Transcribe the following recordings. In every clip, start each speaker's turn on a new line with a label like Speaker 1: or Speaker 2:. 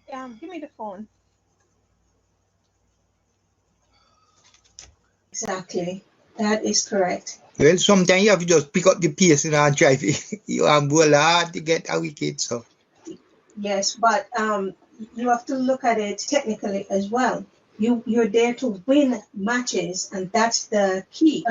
Speaker 1: Give me the phone.
Speaker 2: Exactly. That is correct.
Speaker 3: Well, sometimes you have to just pick up the pace and drive it. You have bowl hard to get a wicket, so.
Speaker 2: Yes, but you have to look at it technically as well. You're there to win matches, and that's the key.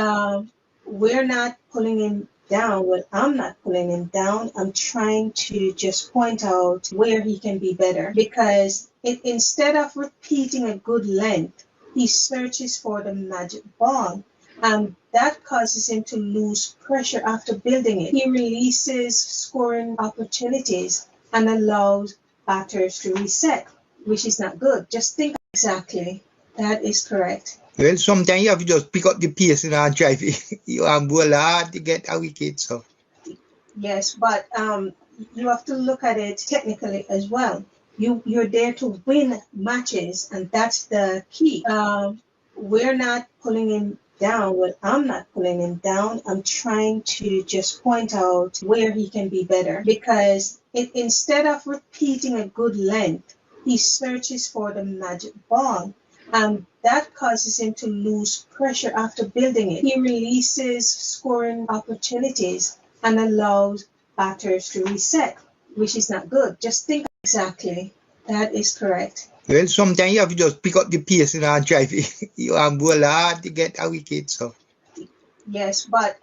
Speaker 2: We're not pulling him down. Well, I'm not pulling him down. I'm trying to just point out where he can be better because instead of repeating a good length, he searches for the magic ball. That causes him to lose pressure after building it. He releases scoring opportunities and allows batters to reset, which is not good. Just think exactly. That is correct.
Speaker 3: Well, sometimes you have to just pick up the pace and drive it. You have bowl hard to get a wicket, so.
Speaker 2: Yes, but you have to look at it technically as well. You're there to win matches, and that's the key. We're not pulling him down. Well, I'm not pulling him down. I'm trying to just point out where he can be better because instead of repeating a good length, he searches for the magic ball. That causes him to lose pressure after building it. He releases scoring opportunities and allows batters to reset, which is not good. Just think exactly. That is correct.
Speaker 3: Well, sometimes you have to just pick up the pace and drive it. You have bowl hard to get a wicket, so.
Speaker 2: Yes, but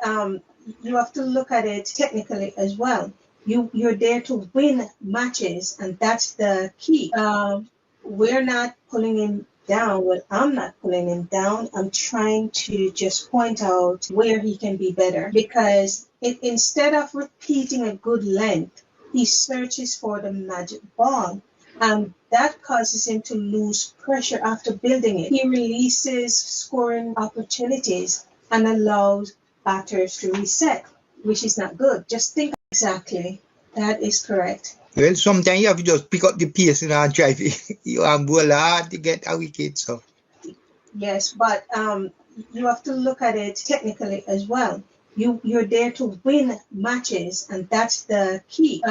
Speaker 2: you have to look at it technically as well. You're there to win matches, and that's the key. We're not pulling him down. Well, I'm not pulling him down. I'm trying to just point out where he can be better because instead of repeating a good length, he searches for the magic ball. That causes him to lose pressure after building it. He releases scoring opportunities and allows batters to reset, which is not good. Just think exactly. That is correct.
Speaker 3: Well, sometimes you have to just pick up the pace and drive it. You have bowl hard to get a wicket, so.
Speaker 2: Yes, but you have to look at it technically as well. You're there to win matches, and that's the key.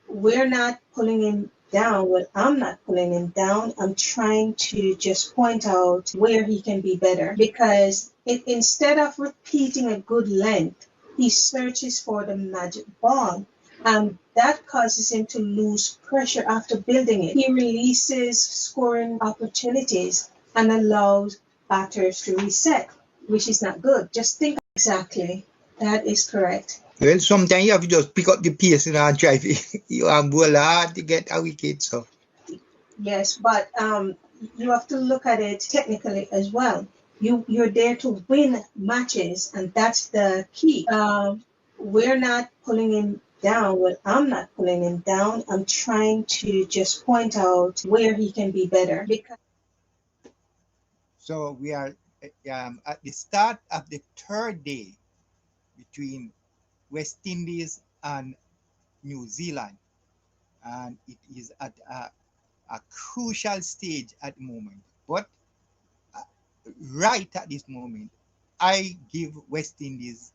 Speaker 2: We're not pulling him down. Well, I'm not pulling him down. I'm trying to just point out where he can be better because instead of repeating a good length, he searches for the magic ball. That causes him to lose pressure after building it. He releases scoring opportunities and allows batters to reset, which is not good. Just think exactly. That is correct.
Speaker 3: Well, sometimes you have to just pick up the pace and drive it. You have bowl hard to get a wicket, so.
Speaker 2: Yes, but you have to look at it technically as well. You're there to win matches, and that's the key. We're not pulling him down. Well, I'm not pulling him down. I'm trying to just point out where he can be better because.
Speaker 4: So we are at the start of the third day between West Indies and New Zealand, and it is at a crucial stage at the moment. But right at this moment, I give West Indies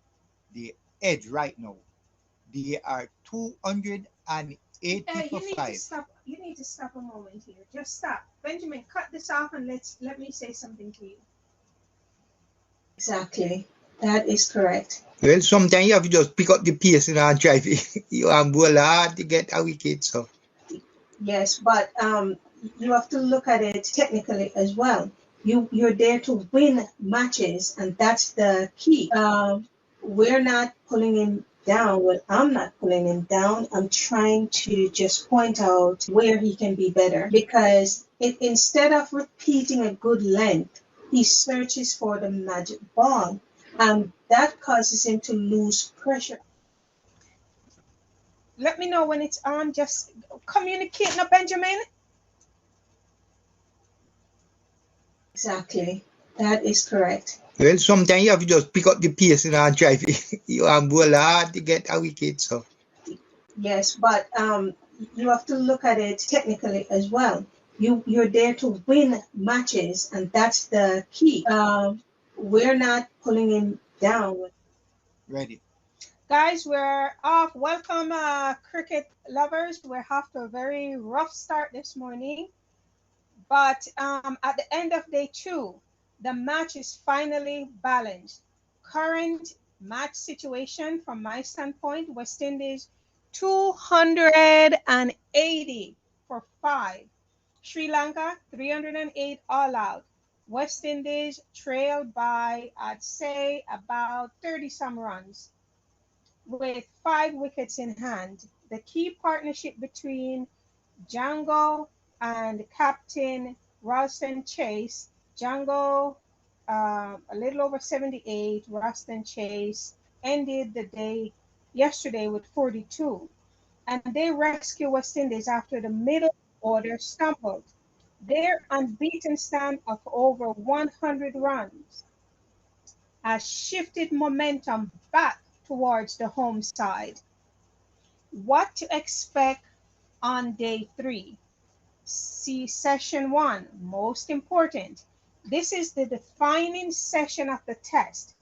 Speaker 4: the edge right now. They are 280 for 5.
Speaker 1: You need to stop a moment here. Just stop. Benjamin, cut this off and let me say something to you.
Speaker 2: Exactly. That is correct.
Speaker 3: Well, sometimes you have to just pick up the pace and drive it. You have bowl hard to get a wicket, so.
Speaker 2: Yes, but you have to look at it technically as well. You're there to win matches, and that's the key. We're not pulling him down. Well, I'm not pulling him down. I'm trying to just point out where he can be better because instead of repeating a good length, he searches for the magic ball. That causes him to lose pressure.
Speaker 1: Let me know when it's on. Just communicate now, Benjamin.
Speaker 2: Exactly. That is correct.
Speaker 3: Well, sometimes you have to just pick up the pace and drive it. You have bowl hard to get a wicket, so.
Speaker 2: Yes, but you have to look at it technically as well. You're there to win matches, and that's the key. We're not pulling him down.
Speaker 4: Ready.
Speaker 1: Guys, we're off. Welcome, cricket lovers. We're off to a very rough start this morning. But at the end of day two, the match is finally balanced. Current match situation from my standpoint, West Indies 280 for 5. Sri Lanka 308 all out. West Indies trailed by, I'd say, about 30 some runs with 5 wickets in hand. The key partnership between Jangoo and Captain Roston Chase. Jangoo, a little over 78. Roston Chase ended the day yesterday with 42. And they rescue West Indies after the middle order stumbled. Their unbeaten stand of over 100 runs has shifted momentum back towards the home side. What to expect on day 3? See session 1, most important. This is the defining session of the test.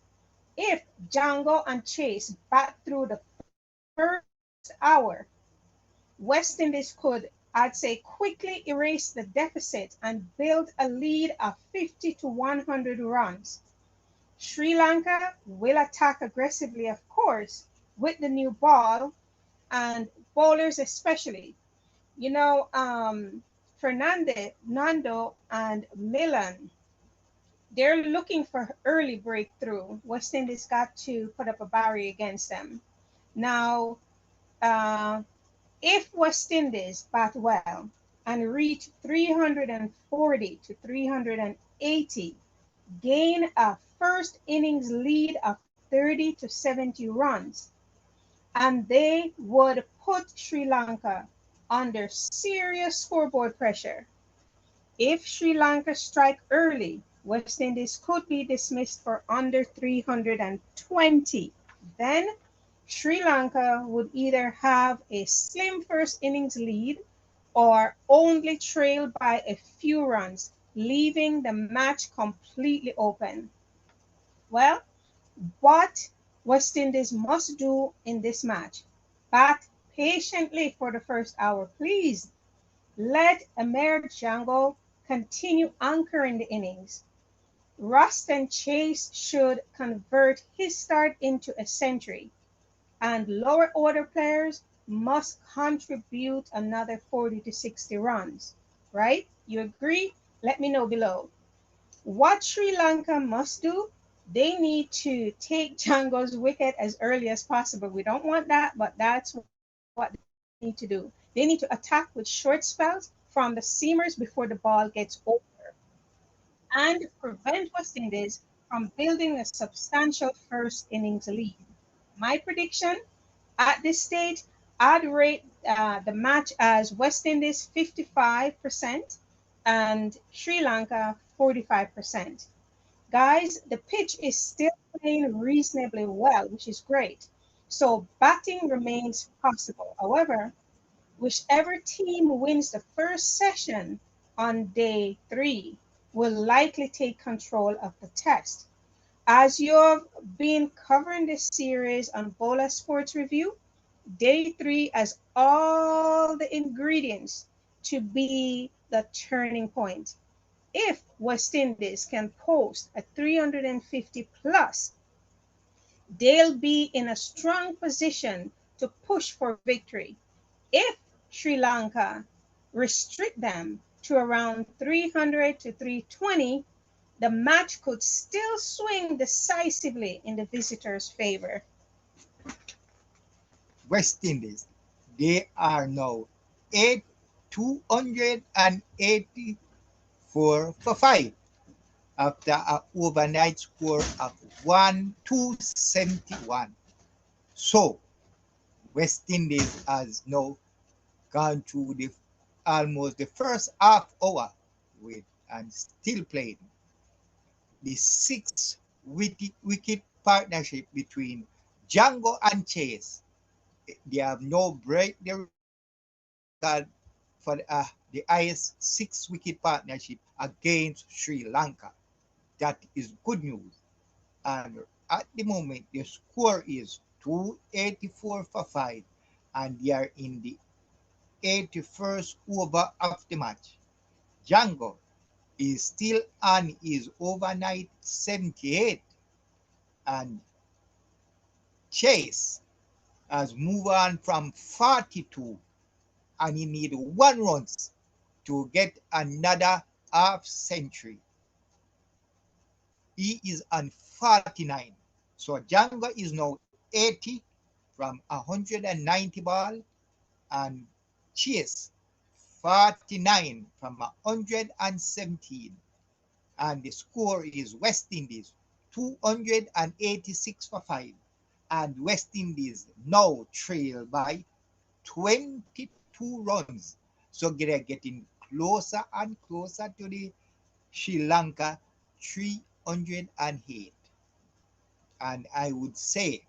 Speaker 1: If Jangoo and Chase bat through the first hour, West Indies could, I'd say, quickly erase the deficit and build a lead of 50 to 100 runs. Sri Lanka will attack aggressively, of course, with the new ball and bowlers especially. You know, Fernando and Milan, they're looking for early breakthrough. West Indies got to put up a barrier against them. Now, if West Indies bat well and reach 340 to 380, gain a first innings lead of 30 to 70 runs, and they would put Sri Lanka under serious scoreboard pressure. If Sri Lanka strike early, West Indies could be dismissed for under 320. Then Sri Lanka would either have a slim first innings lead or only trail by a few runs, leaving the match completely open. Well, what West Indies must do in this match? Bat patiently for the first hour, please. Let Amir Jangoo continue anchoring the innings. Roston Chase should convert his start into a century, and lower order players must contribute another 40 to 60 runs. Right? You agree? Let me know below. What Sri Lanka must do, they need to take Jangoo's wicket as early as possible. We don't want that, but that's what they need to do. They need to attack with short spells from the seamers before the ball gets over and prevent West Indies from building a substantial first innings lead. My prediction at this stage, I'd rate the match as West Indies 55% and Sri Lanka 45%. Guys, the pitch is still playing reasonably well, which is great. So batting remains possible. However, whichever team wins the first session on day 3 will likely take control of the test. As you've been covering this series on Bola Sports Review, day 3 has all the ingredients to be the turning point. If West Indies can post a 350 plus, they'll be in a strong position to push for victory. If Sri Lanka restrict them to around 300 to 320, the match could still swing decisively in the visitors' favor.
Speaker 4: West Indies, they are now 284 for 5 after an overnight score of 1,271. So, West Indies has now gone through almost the first half hour with and still playing. The 6 wicket partnership between Jangoo and Chase. They have no break the record for the highest 6 wicket partnership against Sri Lanka. That is good news. And at the moment, the score is 284 for 5, and they are in the 81st over of the match. Jangoo is still on his overnight 78, and Chase has moved on from 42, and he need 1 runs to get another half century. He is on 49. So Jangoo is now 80 from 190 ball, and Chase 49 from 117. And the score is West Indies 286 for 5. And West Indies now trail by 22 runs. So they're getting closer and closer to the Sri Lanka 308. And I would say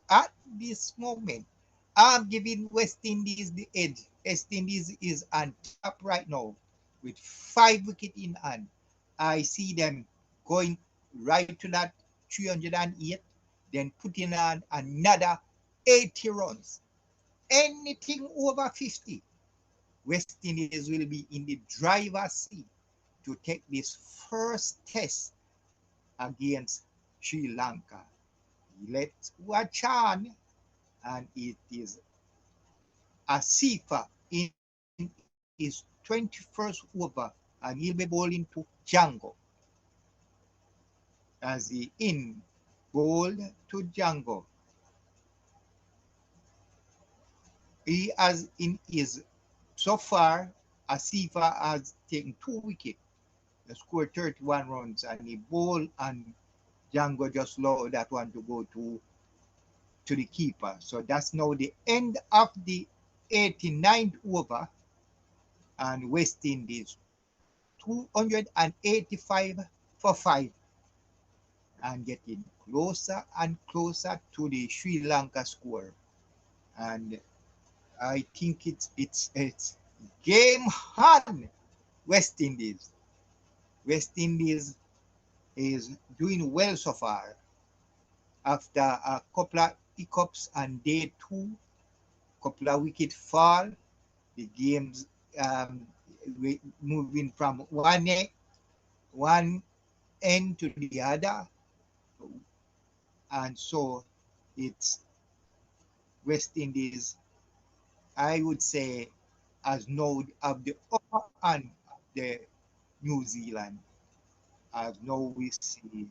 Speaker 4: at this moment, I'm giving West Indies the edge. West Indies is on top right now with 5 wickets in hand. I see them going right to that 308, then putting on another 80 runs. Anything over 50, West Indies will be in the driver's seat to take this first test against Sri Lanka. Let's watch on, and it is Asitha in his 21st over, and he'll be bowling to Jangoo. As he in bowled to Jangoo. He has in his so far Asitha has taken 2 wickets. He scored 31 runs, and he bowled, and Jangoo just allowed that one to go to the keeper. So that's now the end of the 89th over, and West Indies 285 for 5, and getting closer and closer to the Sri Lanka score. And I think it's game on. West Indies. West Indies is doing well so far. After a couple of hiccups on day 2, couple of wicket fall, the games moving from one end to the other, and so it's West Indies, I would say, as now of the upper hand of the New Zealand. As now we see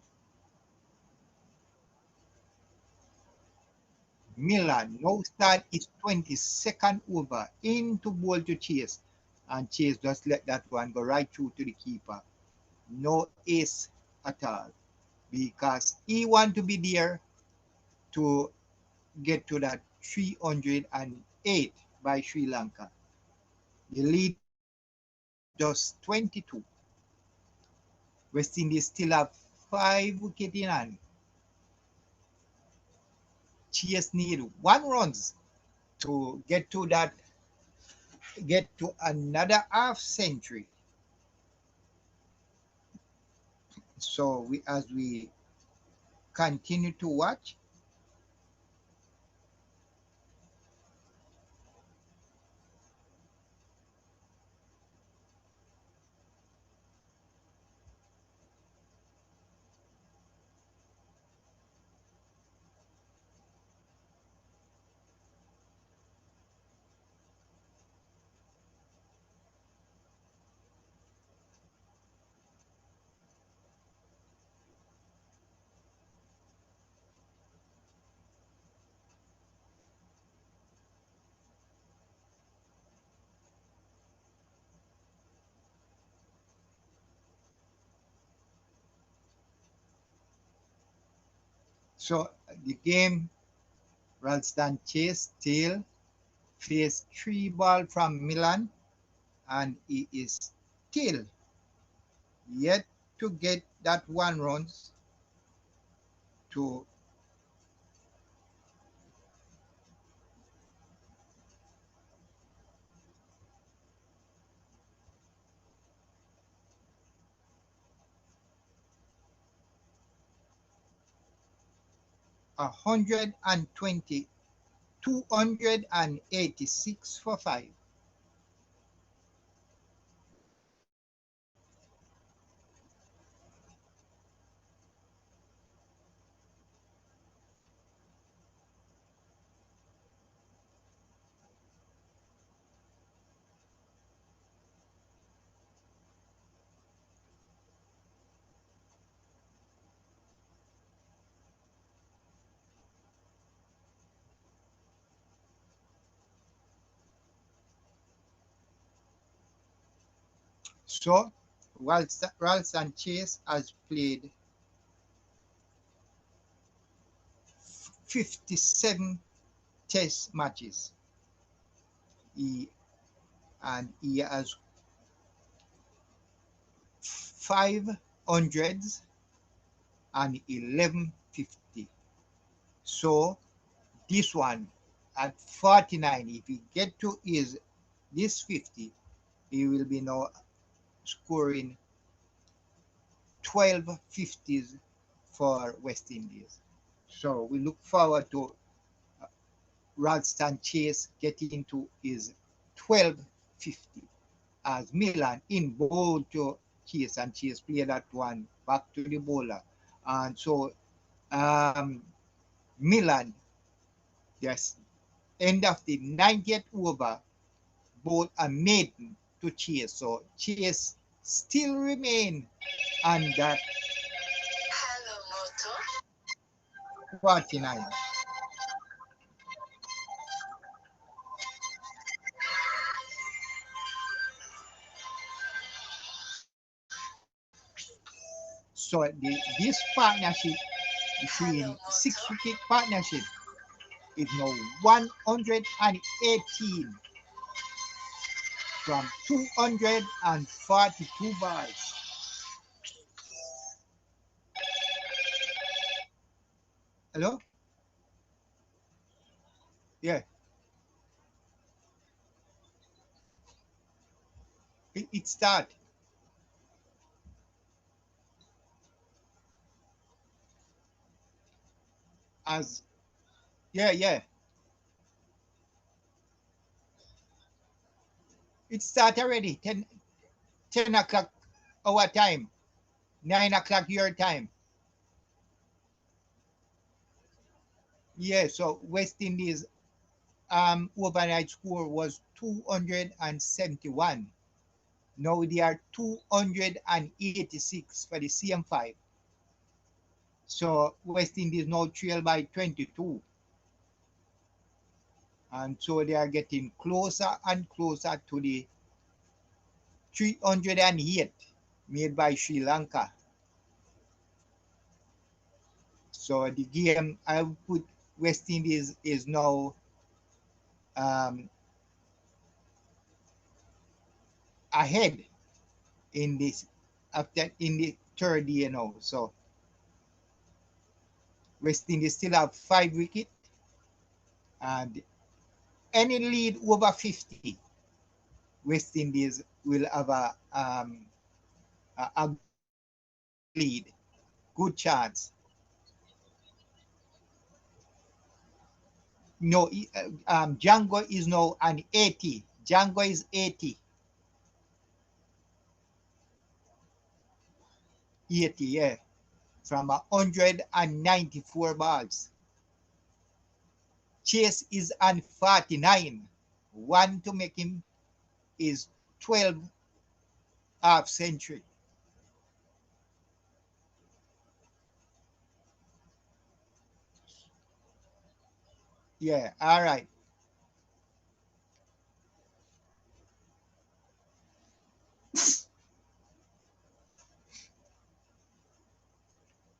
Speaker 4: Milan now start its 22nd over into ball to Chase, and Chase just let that one go right through to the keeper. No ace at all, because he want to be there to get to that 308 by Sri Lanka. The lead just 22. West Indies still have 5 wickets in hand. Chase need 1 runs to get to another half century. So as we continue to watch, so the game, Roston Chase still faced 3 ball from Milan, and he is still yet to get that 1 runs to 120, 286 for 5. So Roston Chase has played 57 test matches. He has 500s and 1150. So this one at 49, if he get to this 50, he will be now scoring 12 50s for West Indies. So we look forward to Roston Chase getting to his 1250 as Milan in bowl to Chase, and Chase play that one back to the bowler. And so Milan, yes, end of the 90th over, bowled a maiden to Chase. So Chase still remain on that 49. So this partnership between 6-wicket partnership is now 118 from 242 balls. Hello? Yeah. It start. As yeah. It start already. 10 o'clock our time. 9 o'clock your time. Yeah, so West Indies overnight score was 271. Now they are 286 for the CM5. So West Indies now trail by 22. And so they are getting closer and closer to the 308 made by Sri Lanka. So the game, I would put West Indies is now ahead in this in the third year now. So West Indies still have 5 wickets, and any lead over 50, West Indies will have a lead, good chance. No, Jangoo is now an 80. Jangoo is 80. 80, yeah, from 194 balls. Chase is on 49. One to make him is 12 half century. Yeah, all right.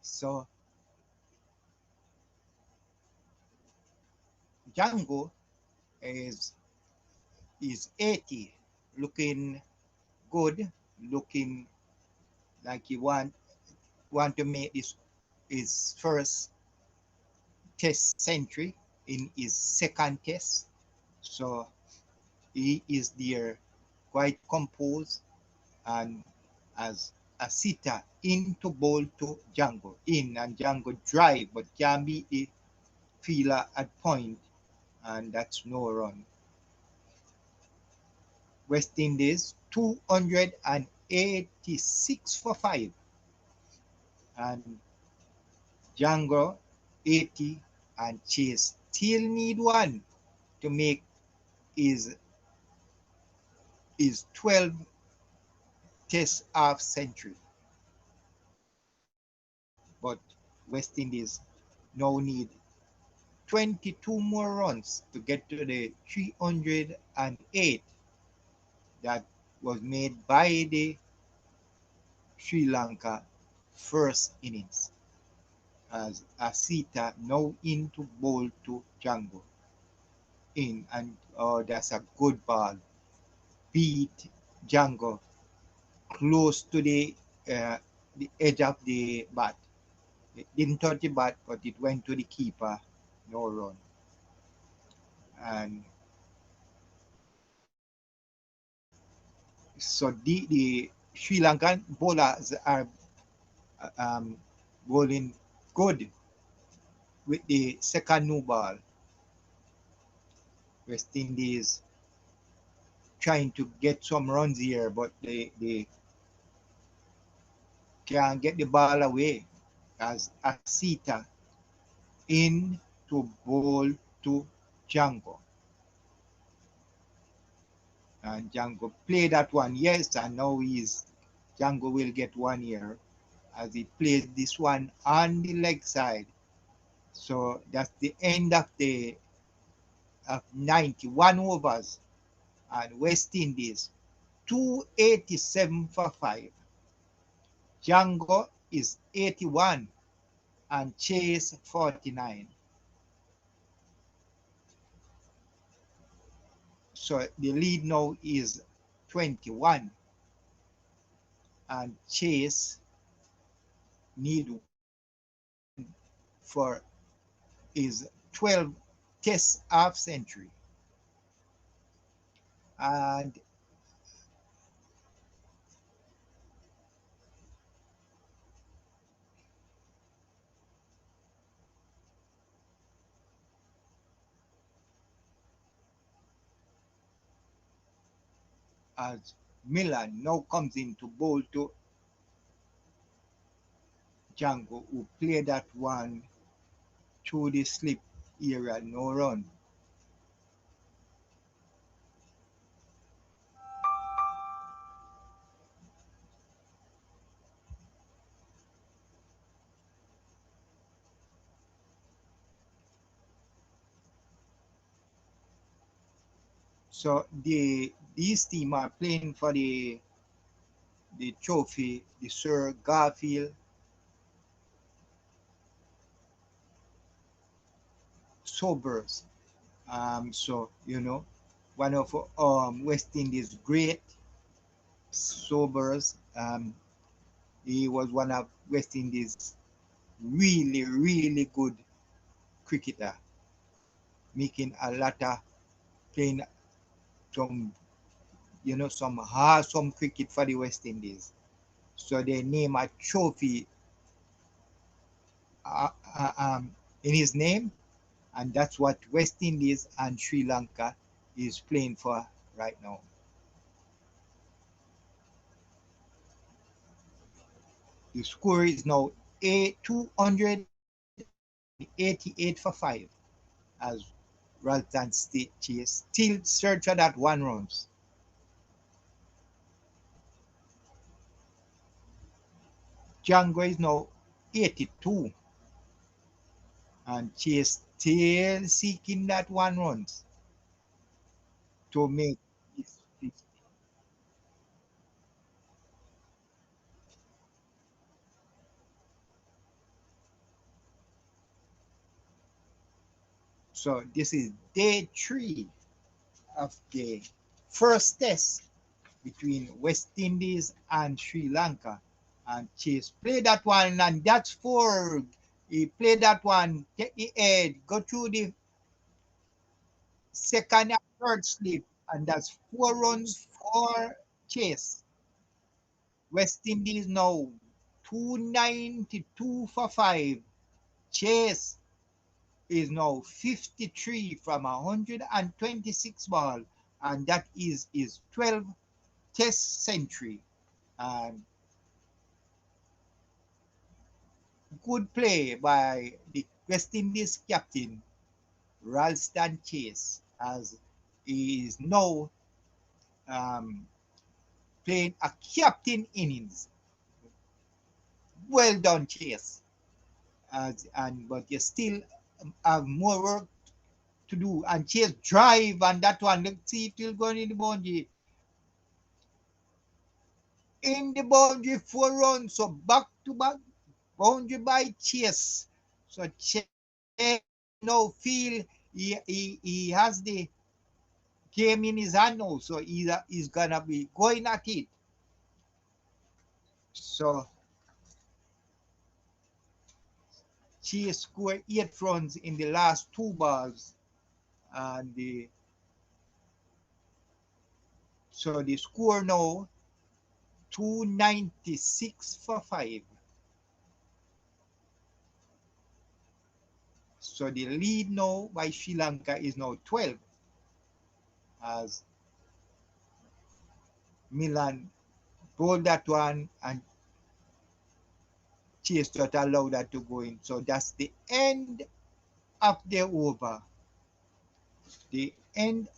Speaker 4: So Jangoo is 80, looking good, looking like he want to make this his first test century in his second test. So he is there quite composed, and as Asitha into bowl to Jangoo in, and Jangoo drive but can be fielder at point, and that's no run. West Indies 286 for 5, and Jangoo 80, and Chase still need one to make his 12 test half century. But West Indies now need 22 more runs to get to the 308 that was made by the Sri Lanka first innings, as Asitha now into bowl to Jangoo in, and that's a good ball. Beat Jangoo close to the edge of the bat. It didn't touch the bat, but it went to the keeper. No run. And so the Sri Lankan bowlers are um, bowling good with the second new ball. West Indies trying to get some runs here, but they can't get the ball away, as Asitha in to bowl to Jangoo. And Jangoo play that one, yes, and now Jangoo will get 1 year as he plays this one on the leg side. So that's the end of the 91 overs, and West Indies 287 for 5. Jangoo is 81 and Chase 49. So the lead now is 21, and Chase need for his 12 test half century. And as Milan now comes in to bowl to Jangoo, who played that one through the slip area, no run. So these teams are playing for the trophy, the Sir Garfield Sobers. So one of West Indies great Sobers. He was one of West Indies really, really good cricketer, making a lot of playing some some awesome cricket for the West Indies. So they name a trophy uh, uh, um, in his name, and that's what West Indies and Sri Lanka is playing for right now. The score is now 288 for 5, as Roston Chase still search for that 1 runs. Jangoo is now 82, and Chase still seeking that 1 runs to make his 50. So this is day 3 of the first test between West Indies and Sri Lanka. And Chase played that one, and that's 4. He played that one, take the edge, go through the second and third slip, and that's 4 runs for Chase. West Indies now 292 for 5. Chase is now 53 from 126 ball, and that is his 12th Test century. And good play by the West Indies captain Roston Chase, as he is now playing a captain innings. Well done, Chase. But you still have more work to do. And Chase drive and that one. Let's see if he'll go in the boundary. In the boundary 4 runs. So back to back boundary by Chase. So Chase now feel he has the game in his hand now. So he's gonna be going at it. So Chase scored 8 runs in the last 2 balls. And so the score now 296 for 5. So the lead now by Sri Lanka is now 12, as Milan bowled that one and Chase just allowed that to go in. So that's the end of the over. The end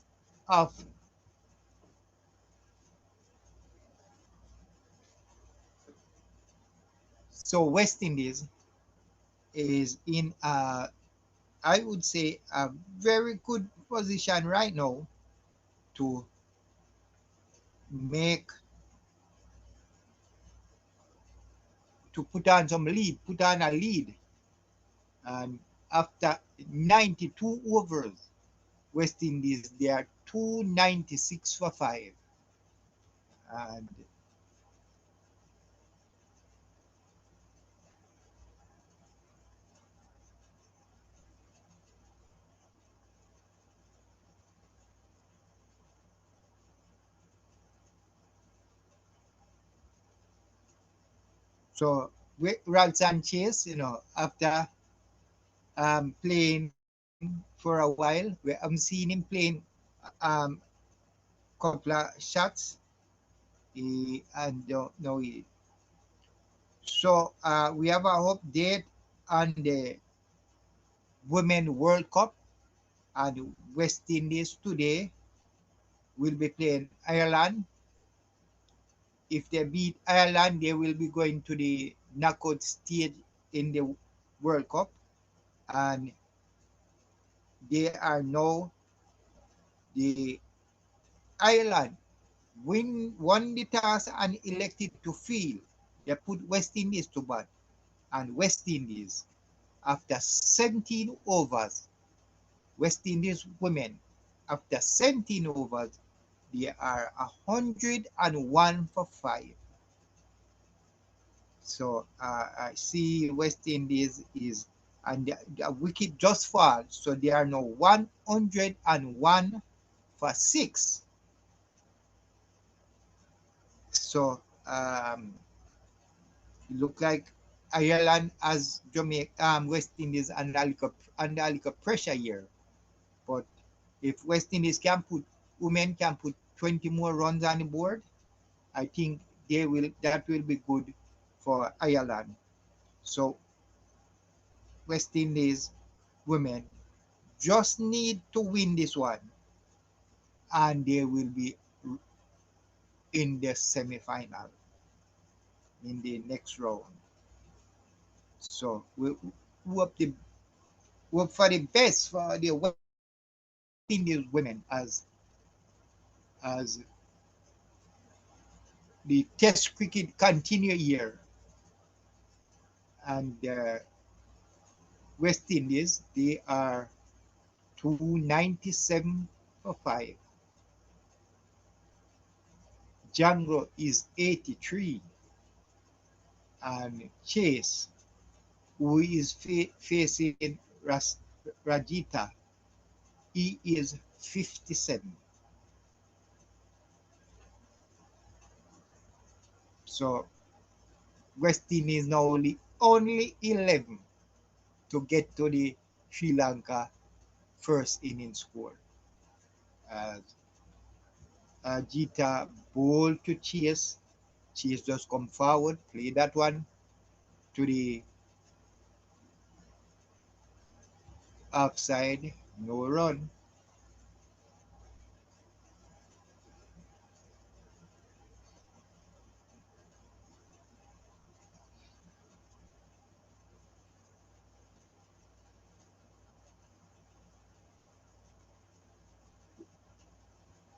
Speaker 4: of so West Indies is in I would say a very good position right now to make put on a lead. And after 92 overs, West Indies, they are 296 for 5. And so Roston Chase, after playing for a while, I'm seeing him playing um, couple of shots. And no, so we have a update on the Women World Cup, and West Indies today will be playing Ireland. If they beat Ireland, they will be going to the knockout stage in the World Cup, and they are now the Ireland won the task and elected to field. They put West Indies to bat, and West Indies, after 17 overs, West Indies women, after 17 overs, they are 101 for 5. So I see West Indies is, and the wicket just fall, so they are now 101 for 6. So look like Ireland as Jamaica, West Indies under a little pressure here. But if West Indies women can put 20 more runs on the board, I think that will be good for Ireland. So West Indies women just need to win this one, and they will be in the semi-final in the next round. So we hope for the best for the West Indies women as the Test cricket continue here, and West Indies, they are 297 for 5. Jangoo is 83, and Chase, who is facing Rajita, he is 57. So West Indies now only 11 to get to the Sri Lanka first inning score. As Ajitha bowled to Chase. Chase just come forward, play that one to the offside, no run.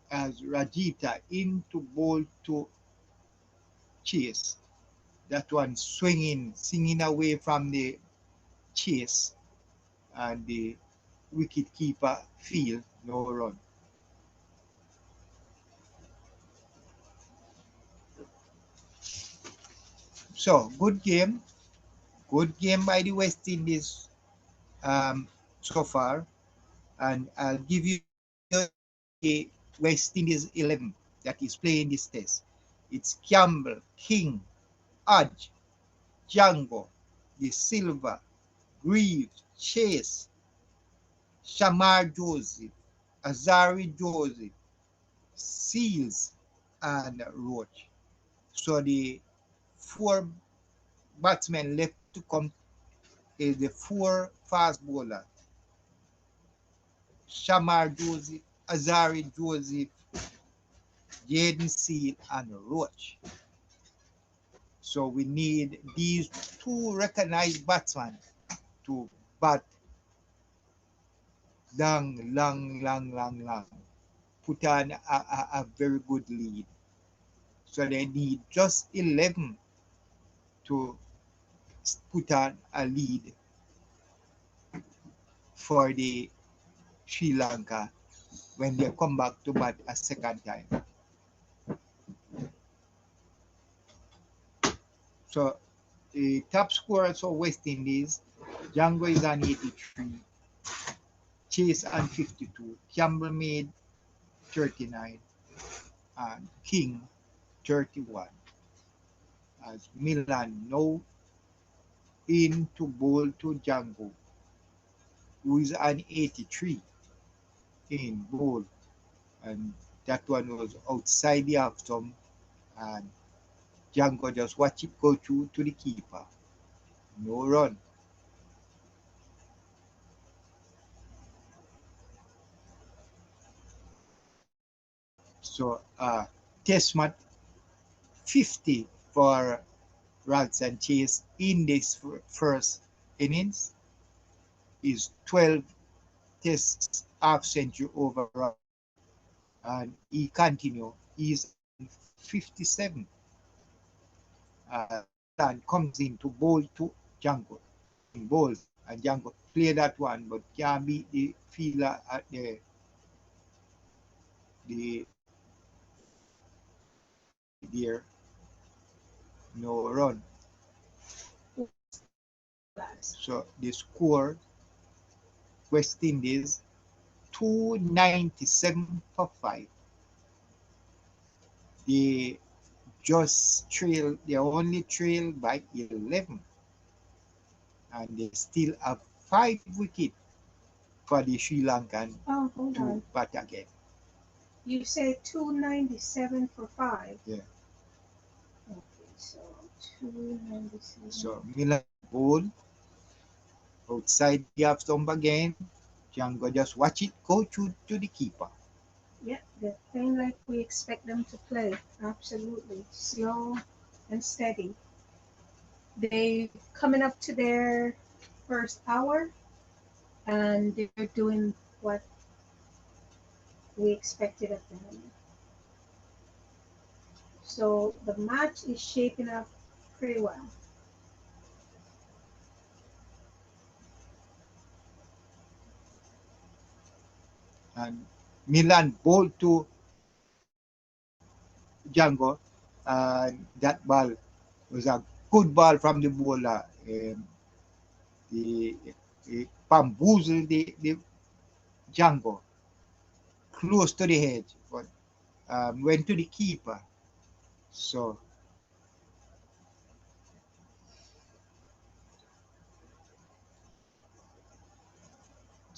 Speaker 4: As Rajita into bowl to Chase. That one swinging, singing away from the Chase, and the wicket keeper field, no run. So good game by the West Indies so far, and I'll give you the West Indies 11 that is playing this test. It's Campbell, King, Hodge, Jangoo, De Silva, Greaves, Chase, Shamar Joseph, Azari Joseph, Seals, and Roach. So the four batsmen left to come is the four fast bowlers: Shamar Joseph, Azari Joseph, Jaden Seal, and Roach. So we need these two recognized batsmen to bat long, put on a very good lead. So they need just 11 to put on a lead for the Sri Lanka when they come back to bat a second time. So the top scorers for West Indies, Jangoo is on 83, Chase on 52, Campbell made 39, and King 31. As Milan now in to bowl to Jangoo, who is on 83 in bowl, and that one was outside the off stump, and Jangoo just watch it go through to the keeper. No run. So test match 50 for Roston Chase in this first innings is 12 tests half century overall, and he continue. He's 57. And comes in to bowl to Jangoo. In bowl, and Jangoo play that one, but can't beat the fielder at the there. No run. So the score, West Indies 297 for 5. They just trail, they only trail by 11, and they still have 5 wickets for the Sri Lankan to bat again.
Speaker 1: You say 297 for 5?
Speaker 4: Yeah.
Speaker 1: Okay, so 297.
Speaker 4: So Milan bowl outside the half stump again. Jangoo just watch it go to the keeper.
Speaker 1: Yeah, they're playing like we expect them to play. Absolutely. Slow and steady. They coming up to their first hour, and they're doing what we expected of them. So the match is shaping up pretty well.
Speaker 4: And Milan bowled to Jangoo, and that ball was a good ball from the bowler. The bamboozled the Jangoo close to the hedge, but went to the keeper. So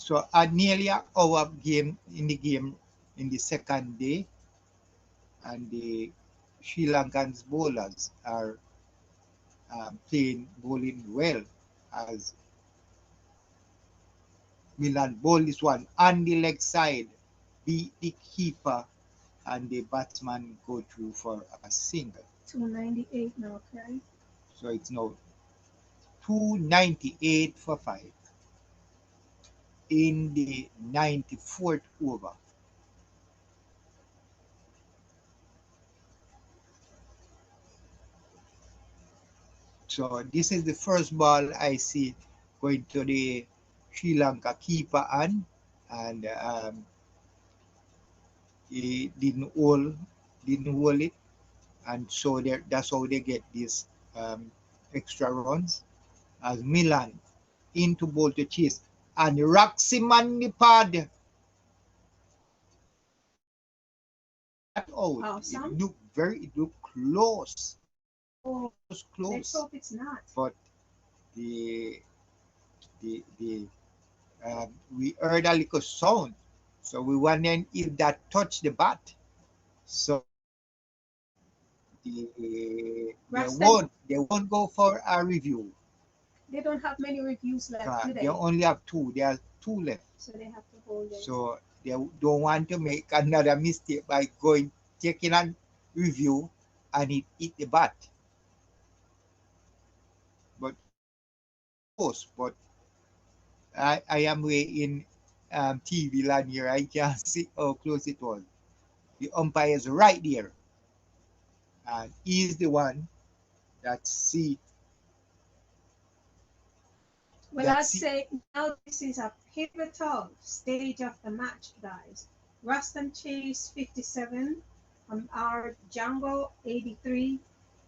Speaker 4: So at nearly an hour game in the second day, and the Sri Lankan bowlers are playing bowling well, as Milan bowled this one on the leg side, beat the keeper, and the batsman go through for a single.
Speaker 1: 298 now, okay?
Speaker 4: So it's now 298 for 5 in the 94th over. So this is the first ball I see going to the Sri Lanka keeper and he didn't hold it, and so that's how they get these extra runs. As Milan into ball to Chase and rocks him on the pad. That out.
Speaker 1: Awesome.
Speaker 4: It looked close.
Speaker 1: Oh,
Speaker 4: It was
Speaker 1: let's
Speaker 4: close.
Speaker 1: hope it's not.
Speaker 4: But we heard a little sound, so we wondering if that touched the bat. So they won't go for a review.
Speaker 1: They don't have many reviews left, do
Speaker 4: They
Speaker 1: they?
Speaker 4: only have two. There are two left.
Speaker 1: So they have to hold it.
Speaker 4: So they don't want to make another mistake by taking a review and it hit the bat. But close. But I am way in TV land here. I can't see how close it was. The umpire is right there, and he's the one that see.
Speaker 1: Well, I'd say now this is a pivotal stage of the match, guys. Roston Chase 57, our Jangoo 83.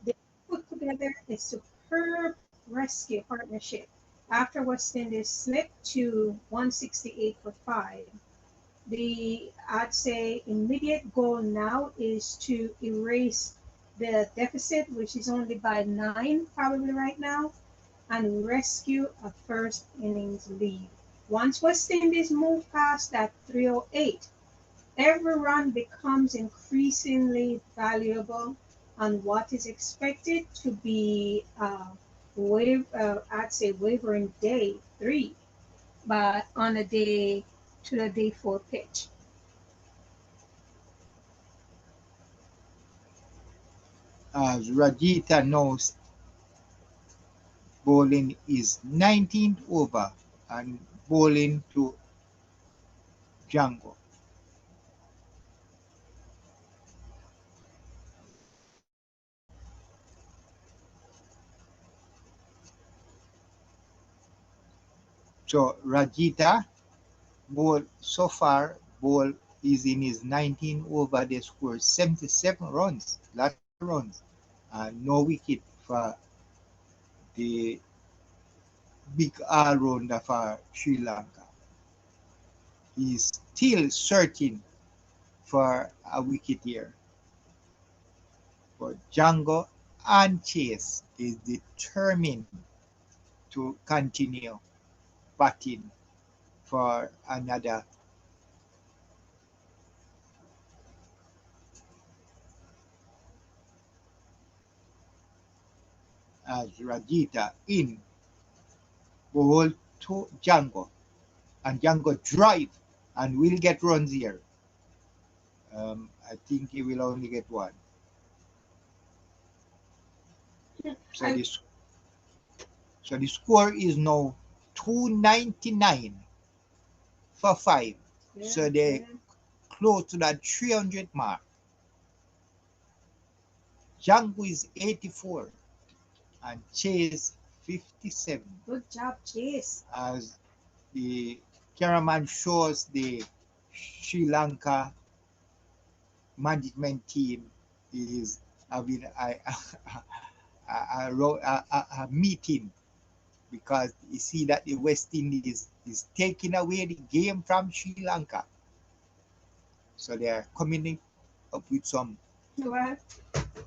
Speaker 1: They put together a superb rescue partnership after West Indies slipped to 168 for 5. I'd say immediate goal now is to erase the deficit, which is only by 9 probably right now, and rescue a first innings lead. Once West Indies move past that 308, every run becomes increasingly valuable on what is expected to be I'd say wavering day 3, but on a day to the day 4 pitch.
Speaker 4: As Rajita knows, bowling is 19th over and bowling to Jangoo. So Rajita ball so far ball is in his 19 over. They scored 77 runs, lots of runs, and no wicket for the big all-rounder for Sri Lanka. He's still searching for a wicket here. But Jangoo and Chase is determined to continue batting for another. As Rajita in ball to Jangoo, and Jangoo drive and will get runs here. I think he will only get one. So the score is now 299 for 5. So they close to that 300 mark. Jangoo is 84 and Chase 57.
Speaker 1: Good job, Chase.
Speaker 4: As the cameraman shows, the Sri Lanka management team is having a meeting, because you see that the West Indies is taking away the game from Sri Lanka. So they are coming up with some.
Speaker 1: Well,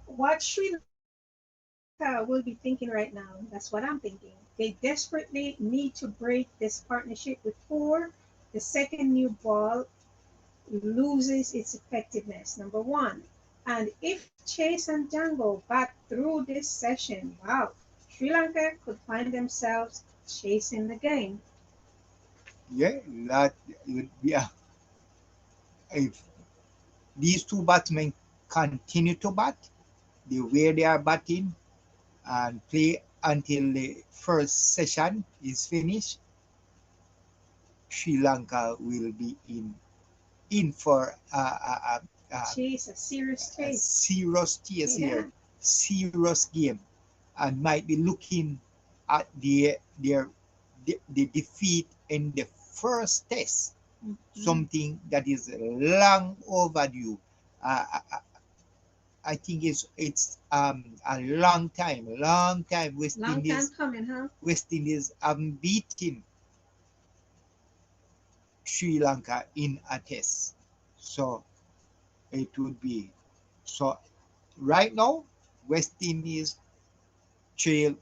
Speaker 1: what Sri Lanka will be thinking right now, that's what I'm thinking. They desperately need to break this partnership with 4 the second new ball loses its effectiveness, number one. And if Chase and Jangoo bat through this session, wow, Sri Lanka could find themselves chasing the game.
Speaker 4: Yeah, that would be if these two batsmen continue to bat the way they are batting and play until the first session is finished, Sri Lanka will be in for
Speaker 1: Chase, a serious
Speaker 4: a
Speaker 1: chase.
Speaker 4: serious chase
Speaker 1: Yeah.
Speaker 4: here, serious game, and might be looking at the defeat in the first test, something that is long overdue. Uh, I, I think it's a long time.
Speaker 1: Long time coming, huh?
Speaker 4: West Indies haven't beaten Sri Lanka in a test, so it would be so. Right now, West Indies trail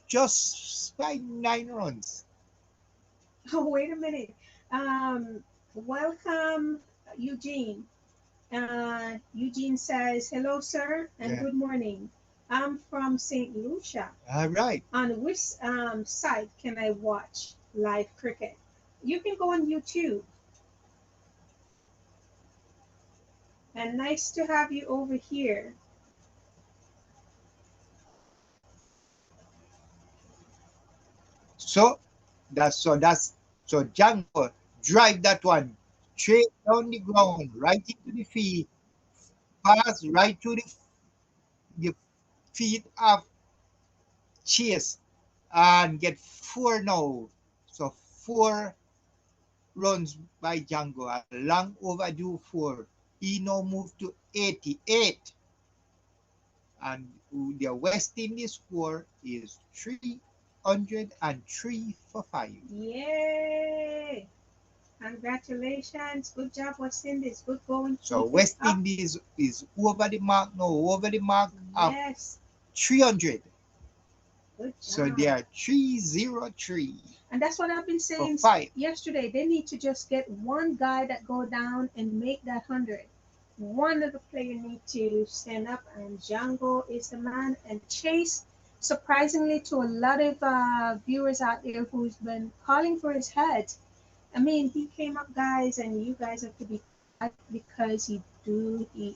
Speaker 4: just by 9 runs.
Speaker 1: Oh, wait a minute. Welcome, Eugene. Eugene says, hello, sir, and
Speaker 4: Yeah.
Speaker 1: good morning. I'm from St. Lucia.
Speaker 4: All right.
Speaker 1: On which site can I watch live cricket? You can go on YouTube. And nice to have you over here.
Speaker 4: So so Django drive that one straight down the ground, right into the field, pass right to the feet of Chase and get four now. So 4 runs by Django, a long overdue 4. He now moved to 88. And the West Indies score is 303 for 5.
Speaker 1: Yay! Congratulations. Good job, West Indies. Good going.
Speaker 4: So
Speaker 1: Keep it
Speaker 4: West
Speaker 1: up.
Speaker 4: Indies is over the mark now, over the mark of
Speaker 1: Yes.
Speaker 4: 300.
Speaker 1: Good job.
Speaker 4: So they are 303
Speaker 1: And that's what I've been
Speaker 4: for
Speaker 1: saying
Speaker 4: 5.
Speaker 1: yesterday. They need to just get one guy that go down and make that 100. One of the players need to stand up, and Jangoo is the man. And Chase, surprisingly to a lot of viewers out there who's been calling for his head, I mean, he came up, guys, and you guys have to be quiet because he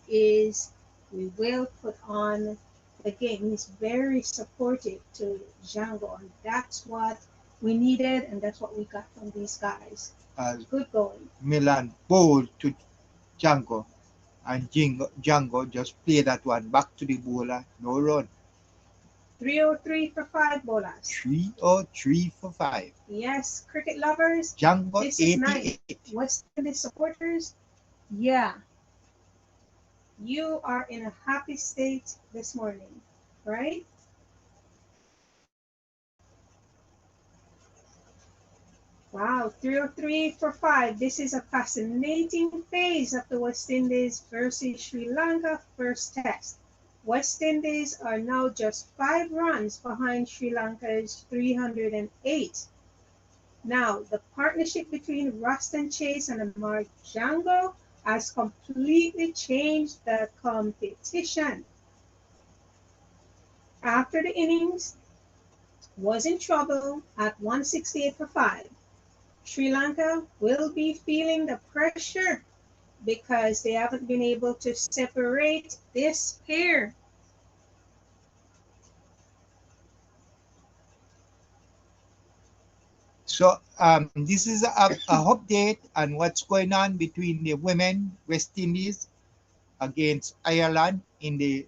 Speaker 1: is, we will put on the game. He's very supportive to Jangoo, and that's what we needed, and that's what we got from these guys. Good going.
Speaker 4: Milan bowled to Django, and Django just play that one back to the bowler, no run.
Speaker 1: 303 for 5 bowlers.
Speaker 4: 303 for 5.
Speaker 1: Yes, cricket lovers,
Speaker 4: Django
Speaker 1: this is nice.
Speaker 4: 88.
Speaker 1: West Indies supporters, yeah, you are in a happy state this morning, right? Wow, 303 for 5. This is a fascinating phase of the West Indies versus Sri Lanka first test. West Indies are now just 5 runs behind Sri Lanka's 308. Now, the partnership between Roston Chase and Amir Jangoo has completely changed the competition. After the innings was in trouble at 168 for 5, Sri Lanka will be feeling the pressure because they haven't been able to separate this pair.
Speaker 4: So this is a update on what's going on between the women West Indies against Ireland in the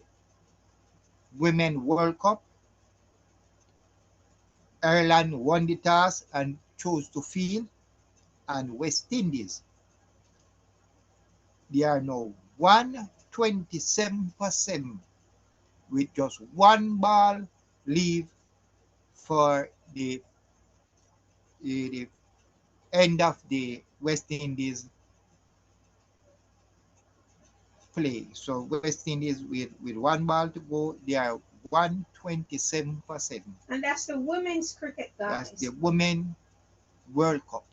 Speaker 4: Women World Cup. Ireland won the toss and chose to field, and West Indies, they are now 127 for 7 with just one ball leave for the end of the West Indies play. So West Indies with one ball to go, they are 127 for 7.
Speaker 1: And that's the women's cricket, guys.
Speaker 4: That's the Women World Cup.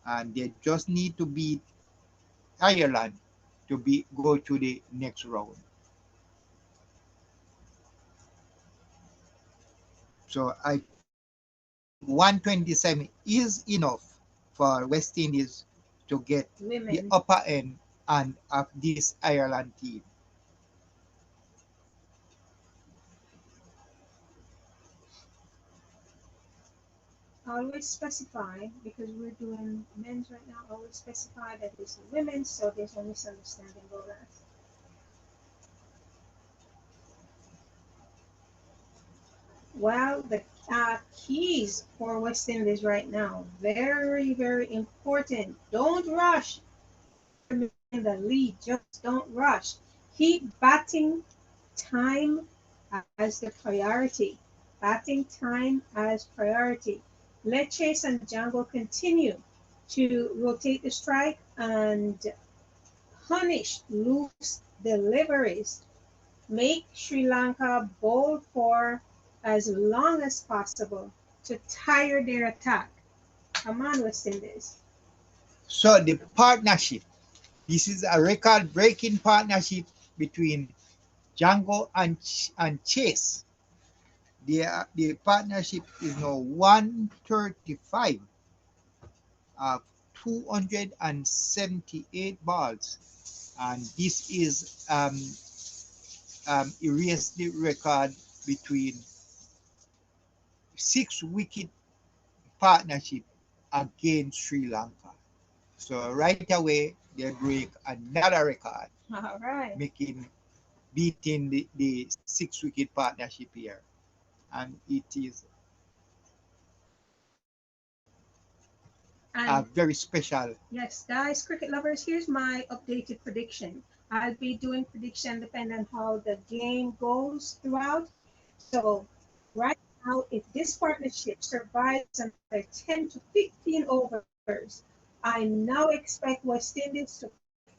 Speaker 4: and they just need to beat Ireland to go to the next round. So I 127 is enough for West Indies to get the
Speaker 1: Women.
Speaker 4: upper end and of this Ireland team.
Speaker 1: Always specify, because we're doing men's right now, always specify that it's the women, so there's no misunderstanding about that. Well, the keys for West Indies right now, very, very important. Don't rush in the lead. Just don't rush. Keep batting time as the priority. Batting time as priority. Let Chase and Jangoo continue to rotate the strike and punish loose deliveries. Make Sri Lanka bowl for as long as possible to tire their attack. Come on, West Indies.
Speaker 4: So the partnership, this is a record-breaking partnership between Jangoo and Chase. The partnership is now 135 of 278 balls, and this is erased the record between 6 wicket partnership against Sri Lanka. So right away they break another record,
Speaker 1: All right.
Speaker 4: beating the 6 wicket partnership here, and it is
Speaker 1: And
Speaker 4: very special.
Speaker 1: yes, guys, cricket lovers, here's my updated prediction. I'll be doing prediction depending on how the game goes throughout. So right now, if this partnership survives another 10 to 15 overs, I now expect West Indies to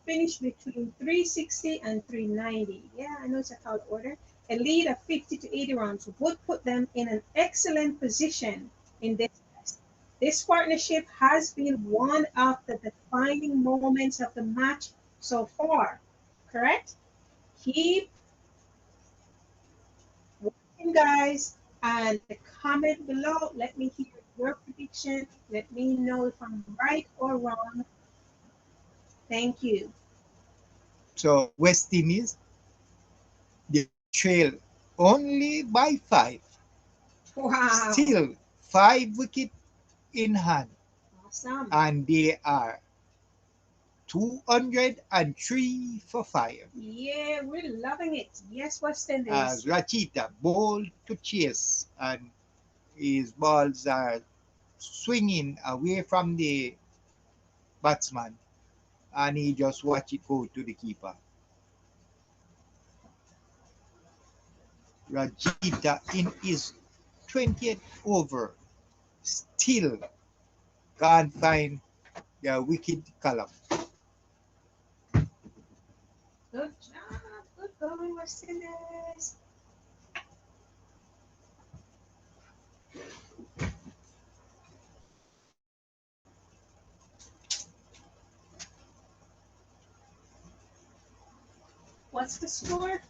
Speaker 1: finish between 360 and 390. Yeah, I know it's a tall order. A lead of 50 to 80 runs would put them in an excellent position in this test. This partnership has been one of the defining moments of the match so far, correct? Keep watching, guys, and comment below. Let me hear your prediction. Let me know if I'm right or wrong. Thank you.
Speaker 4: So West Indies, they trail only by 5.
Speaker 1: Wow.
Speaker 4: Still 5 wicket in hand,
Speaker 1: Awesome.
Speaker 4: and they are 203 for 5.
Speaker 1: Yeah, we're loving it. Yes, West Indies.
Speaker 4: As Rachita bowled to Chase, and his balls are swinging away from the batsman, and he just watch it go to the keeper. Rajita in his 20th over still can't find the wicket column.
Speaker 1: Good job. Good going, West Indies. What's the score?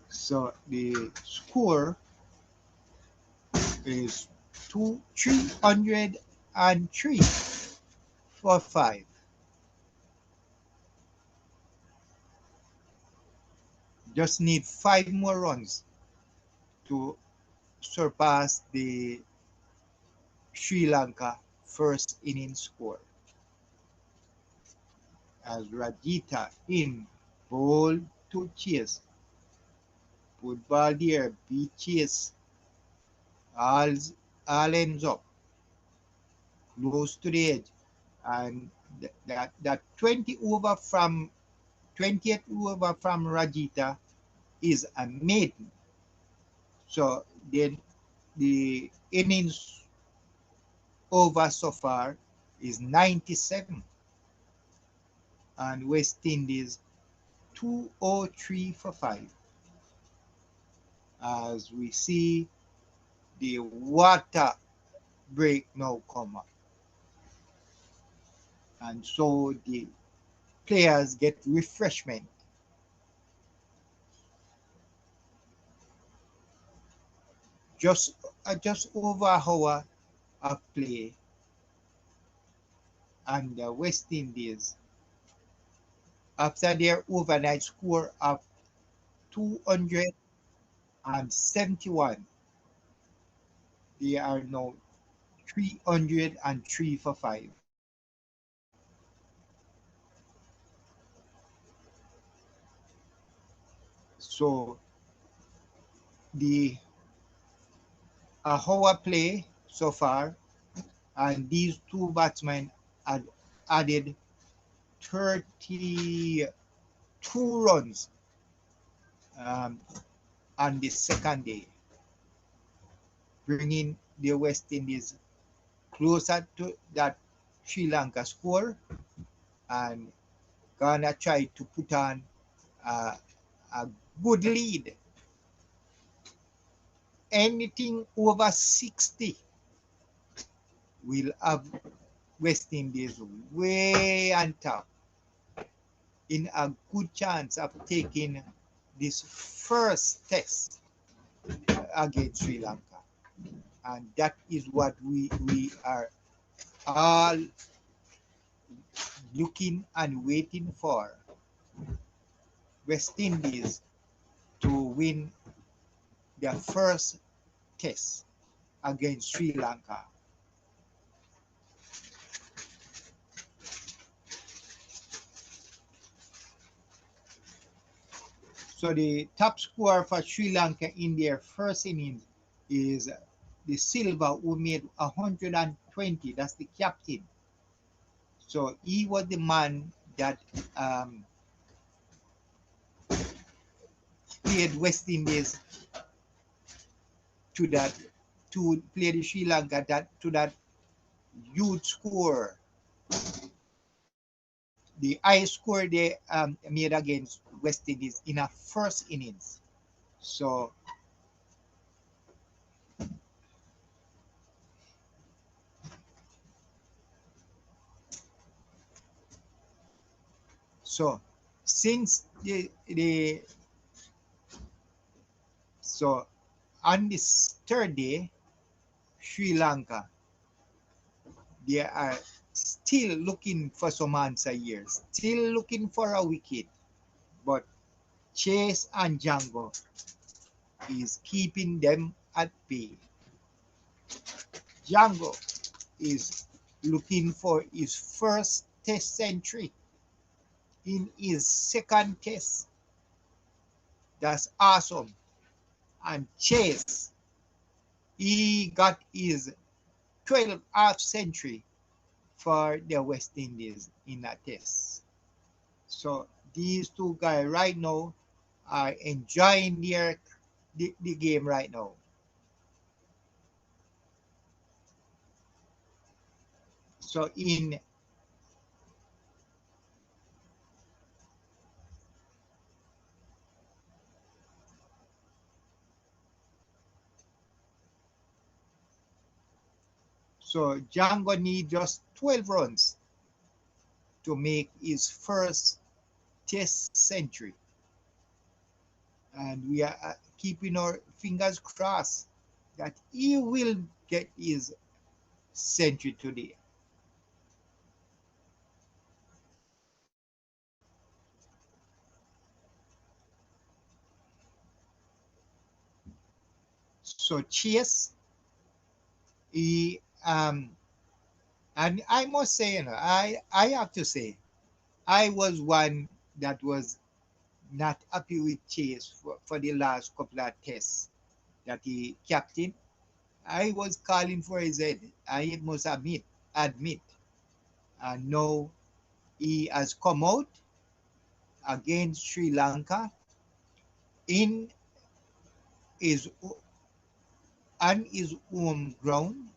Speaker 4: So the score is 303 for 5. Just need 5 more runs to surpass the Sri Lanka first inning score. As Rajita in ball to Chase. Put ball there, beat Chase. All ends up close to the edge. And that 20th over from Rajita is a maiden. So then the innings over so far is 97, and West Indies 203 for 5. As we see the water break now come up. and so the players get refreshment. Just over an hour of play, and the West Indies, after their overnight score of 271, they are now 303 for 5. So the hour play so far, and these two batsmen had added 32 runs on the second day, bringing the West Indies closer to that Sri Lanka score, and Ghana tried to put on a good lead. Anything over 60 will have West Indies way on top, in a good chance of taking this first test against Sri Lanka. And that is what we are all looking and waiting for. West Indies to win their first test against Sri Lanka. So the top scorer for Sri Lanka in their first innings is the Silva, who made 120. That's the captain. So he was the man that played West Indies to play the Sri Lanka to that huge score. The highest score they made against West Indies in a first innings. So since so on this third day, Sri Lanka, they are still looking for some answer here, still looking for a wicket, but Chase and Jangoo is keeping them at bay. Jangoo is looking for his first test century in his second test. That's awesome. And Chase, he got his 12th half century for the West Indies in that test. So these two guys right now are enjoying the game right now. So Jangoo needs just 12 runs to make his first test century. And we are keeping our fingers crossed that he will get his century today. So Chase, he and I must say, I have to say, I was one that was not happy with Chase for the last couple of tests that he captain. I was calling for his head. I must admit. And now he has come out against Sri Lanka in his on his home ground,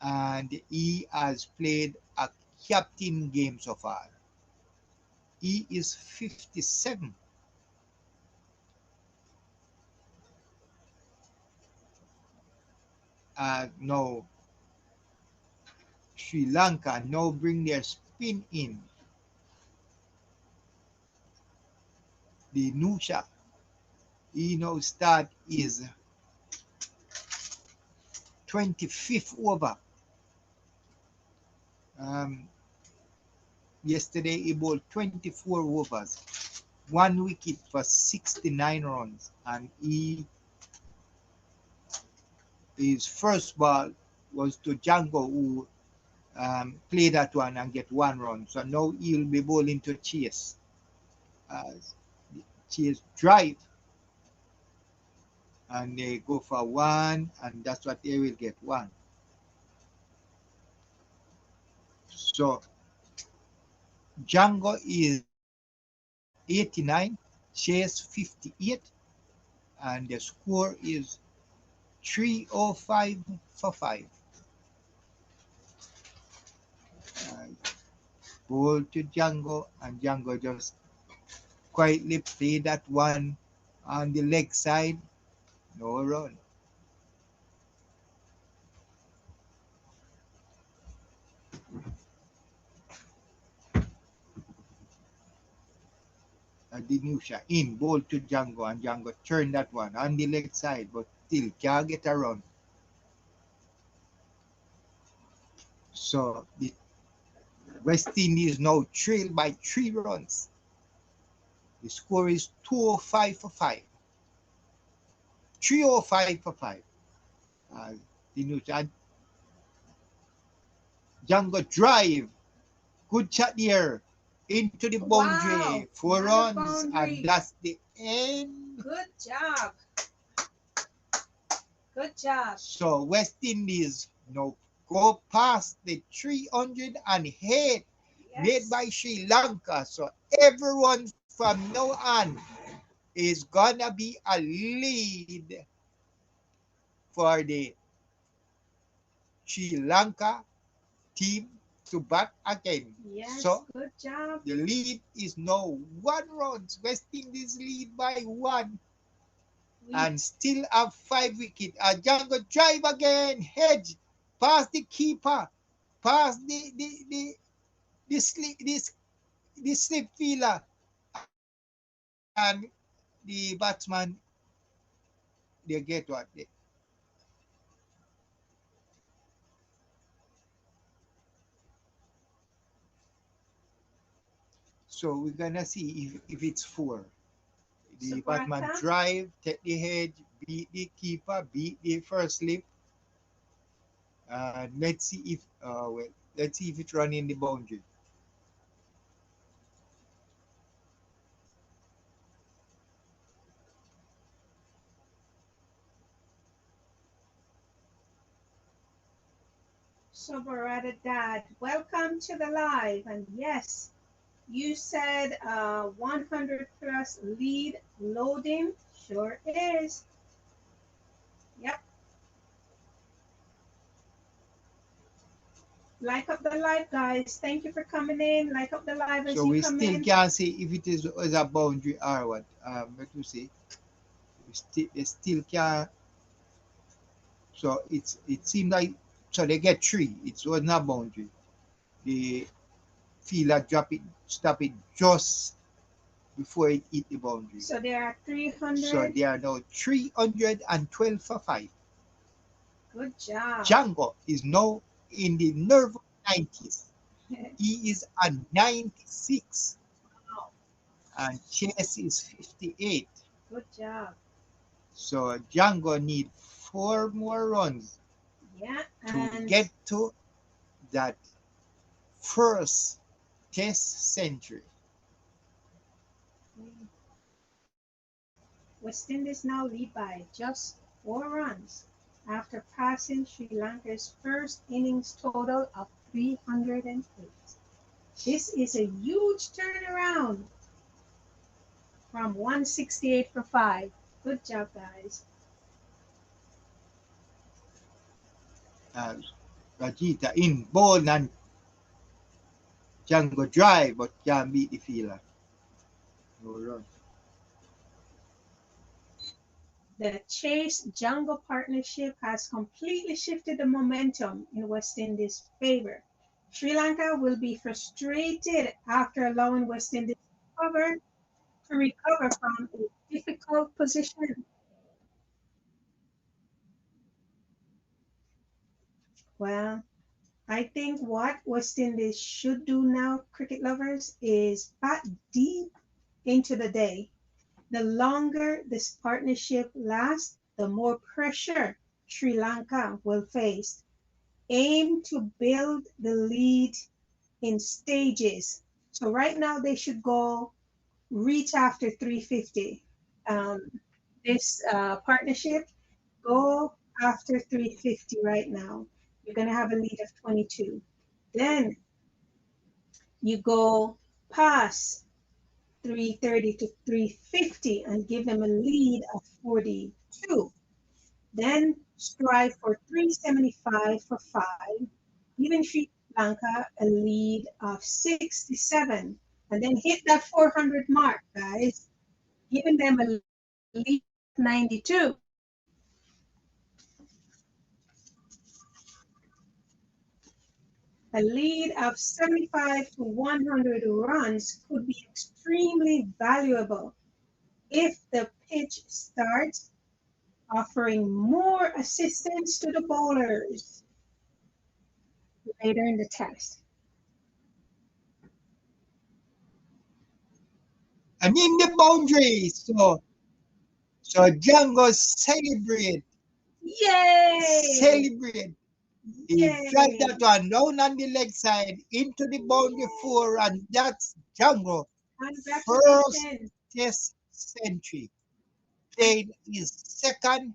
Speaker 4: and he has played a captain game so far. He is 57. Now Sri Lanka now bring their spin in. The new shot. He now start is 25th over. Yesterday he bowled 24 overs, 1 wicket for 69 runs, and his first ball was to Jangoo, who played that one and get 1 run. So now he'll be bowling to Chase. Chase drive, and they go for 1, and that's what they will get, 1. So Jangoo is 89, Chase 58, and the score is 305 for 5. Ball to Jangoo, and Jangoo just quietly play that one on the leg side, no run. The new shot in, ball to Jangoo, and Jangoo turn that one on the leg side, but still can't get a run. So the West Indies now trailed by 3 runs. The score is 205 for 5. 305 for 5. The new shot. Jangoo drive. Good shot here. Into the boundary.
Speaker 1: Wow,
Speaker 4: 4
Speaker 1: another
Speaker 4: runs.
Speaker 1: boundary.
Speaker 4: And that's the end.
Speaker 1: Good job. Good job.
Speaker 4: So West Indies now go past the 308
Speaker 1: Yes.
Speaker 4: made by Sri Lanka. So everyone from now on is gonna be a lead for the Sri Lanka team to bat again.
Speaker 1: Yes,
Speaker 4: So
Speaker 1: good job.
Speaker 4: the lead is now 1 run. West Indies lead by 1 and still have 5 wickets. Jangoo drive again, hedge, past the keeper, past the slip fielder, and the batsman, they get what they. So we're gonna see if it's 4. The batsman
Speaker 1: Subrata?
Speaker 4: drive, take the hedge, beat the keeper, beat the first slip. Let's see if let's see if it's running the boundary.
Speaker 1: Subrata Dad, welcome to the live. And yes, you said 100 plus lead loading. Sure is. Yep. Like up the live, guys. Thank you for coming in. Like up the live as
Speaker 4: So
Speaker 1: you
Speaker 4: we
Speaker 1: come
Speaker 4: still
Speaker 1: in.
Speaker 4: can't see if it is a boundary or what. Let me see. They still can't. So it seems like so they get 3. It was not boundary. The fielder stop it just before it hit the boundary.
Speaker 1: So there are 300.
Speaker 4: So they are now 312 for 5.
Speaker 1: Good job.
Speaker 4: Jangoo is now in the nerve 90s. He is at 96. And Chase is 58.
Speaker 1: Good job.
Speaker 4: So Jangoo need 4 more runs
Speaker 1: Yeah.
Speaker 4: to
Speaker 1: And
Speaker 4: get to that first Test century.
Speaker 1: West Indies now lead by just 4 runs after passing Sri Lanka's first innings total of 308. This is a huge turnaround from 168 for 5. Good job, guys.
Speaker 4: Rajita in ball and Jangoo drive but can't beat the fielder. No run.
Speaker 1: The Chase-Jangoo partnership has completely shifted the momentum in West Indies' favor. Sri Lanka will be frustrated after allowing West Indies to recover from a difficult position. Well, I think what West Indies should do now, cricket lovers, is bat deep into the day. The longer this partnership lasts, the more pressure Sri Lanka will face. Aim to build the lead in stages. So right now they should go reach after 350. This partnership, go after 350 right now. You're going to have a lead of 22. Then you go past 330 to 350 and give them a lead of 42. Then strive for 375 for 5, giving Sri Lanka a lead of 67. And then hit that 400 mark, guys, giving them a lead of 92. A lead of 75 to 100 runs could be extremely valuable if the pitch starts offering more assistance to the bowlers later in the test.
Speaker 4: And in the boundary, so Jangoo
Speaker 1: Yay!
Speaker 4: celebrate. He
Speaker 1: Yay!
Speaker 4: drive that one down on the leg side into the boundary 4, and that's Jangoo first
Speaker 1: Congratulations.
Speaker 4: test century. Played his second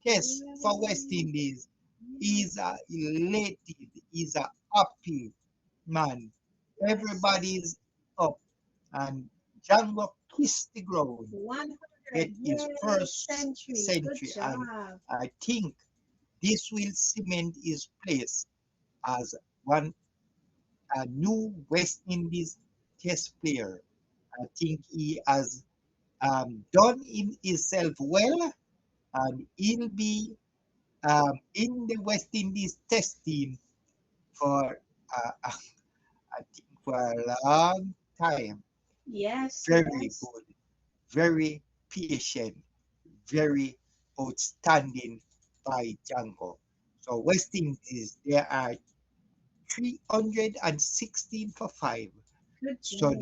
Speaker 4: test for West Indies. He's elated. He's a happy man. Everybody's up, and Jangoo kissed the ground.
Speaker 1: 100.
Speaker 4: Get his
Speaker 1: Yay,
Speaker 4: first
Speaker 1: century.
Speaker 4: century,
Speaker 1: Good
Speaker 4: and
Speaker 1: job.
Speaker 4: I think this will cement his place as a new West Indies test player. I think he has done himself well, and he'll be in the West Indies test team for I think for a long time.
Speaker 1: Yes,
Speaker 4: Very
Speaker 1: yes.
Speaker 4: good, very patient, very outstanding by Jangoo. So West Indies, there are 316 for 5.
Speaker 1: Good
Speaker 4: So
Speaker 1: job.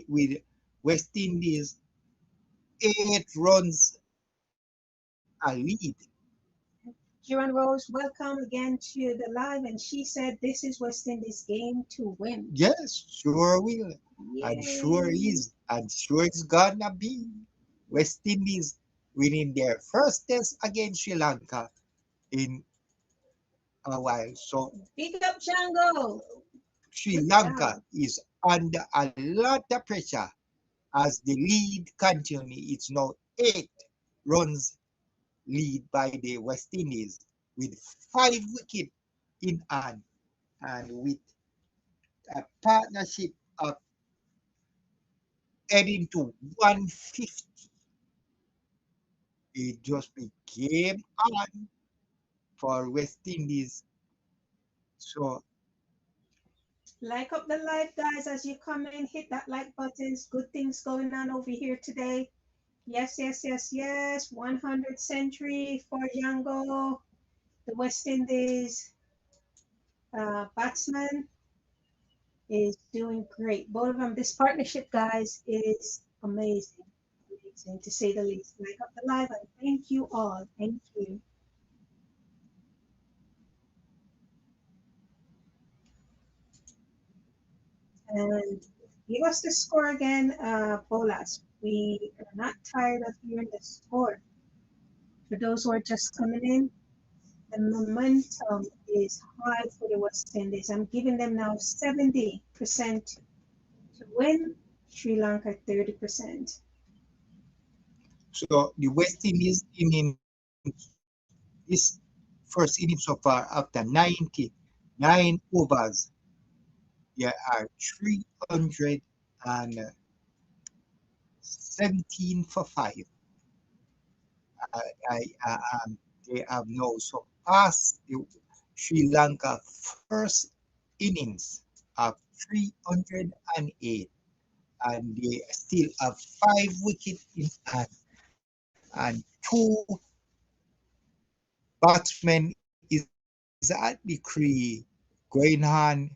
Speaker 4: with West Indies 8 runs a lead.
Speaker 1: Jiran Rose, welcome again to the live. And she said this is West Indies game to win.
Speaker 4: Yes, sure will. And sure
Speaker 1: Yay.
Speaker 4: is. And sure it's gonna be. West Indies winning their first test against Sri Lanka in a while. So
Speaker 1: Big up Jangoo.
Speaker 4: Sri
Speaker 1: Good
Speaker 4: Lanka
Speaker 1: job.
Speaker 4: is under a lot of pressure as the lead continues. It's now 8 runs lead by the West Indies with 5 wickets in hand, and with a partnership of heading to 150. It just became on for West Indies. So
Speaker 1: Like up the live, guys, as you come in, hit that like buttons. Good things going on over here today. Yes, yes, yes, yes. 100 century for Jangoo, the West Indies batsman is doing great. Both of them. This partnership, guys, is amazing. Amazing to say the least. Like up the live, and thank you all. Thank you. And give us the score again, Bolas. We are not tired of hearing the score. For those who are just coming in, the momentum is high for the West Indies. I'm giving them now 70% to win, Sri Lanka 30%.
Speaker 4: so the West Indies in this first inning so far after 99 overs, there are 317 for 5. I, they have now surpassed the Sri Lanka first innings of 308, and they still have 5 wickets in hand, and 2 batsmen is at the crease going on,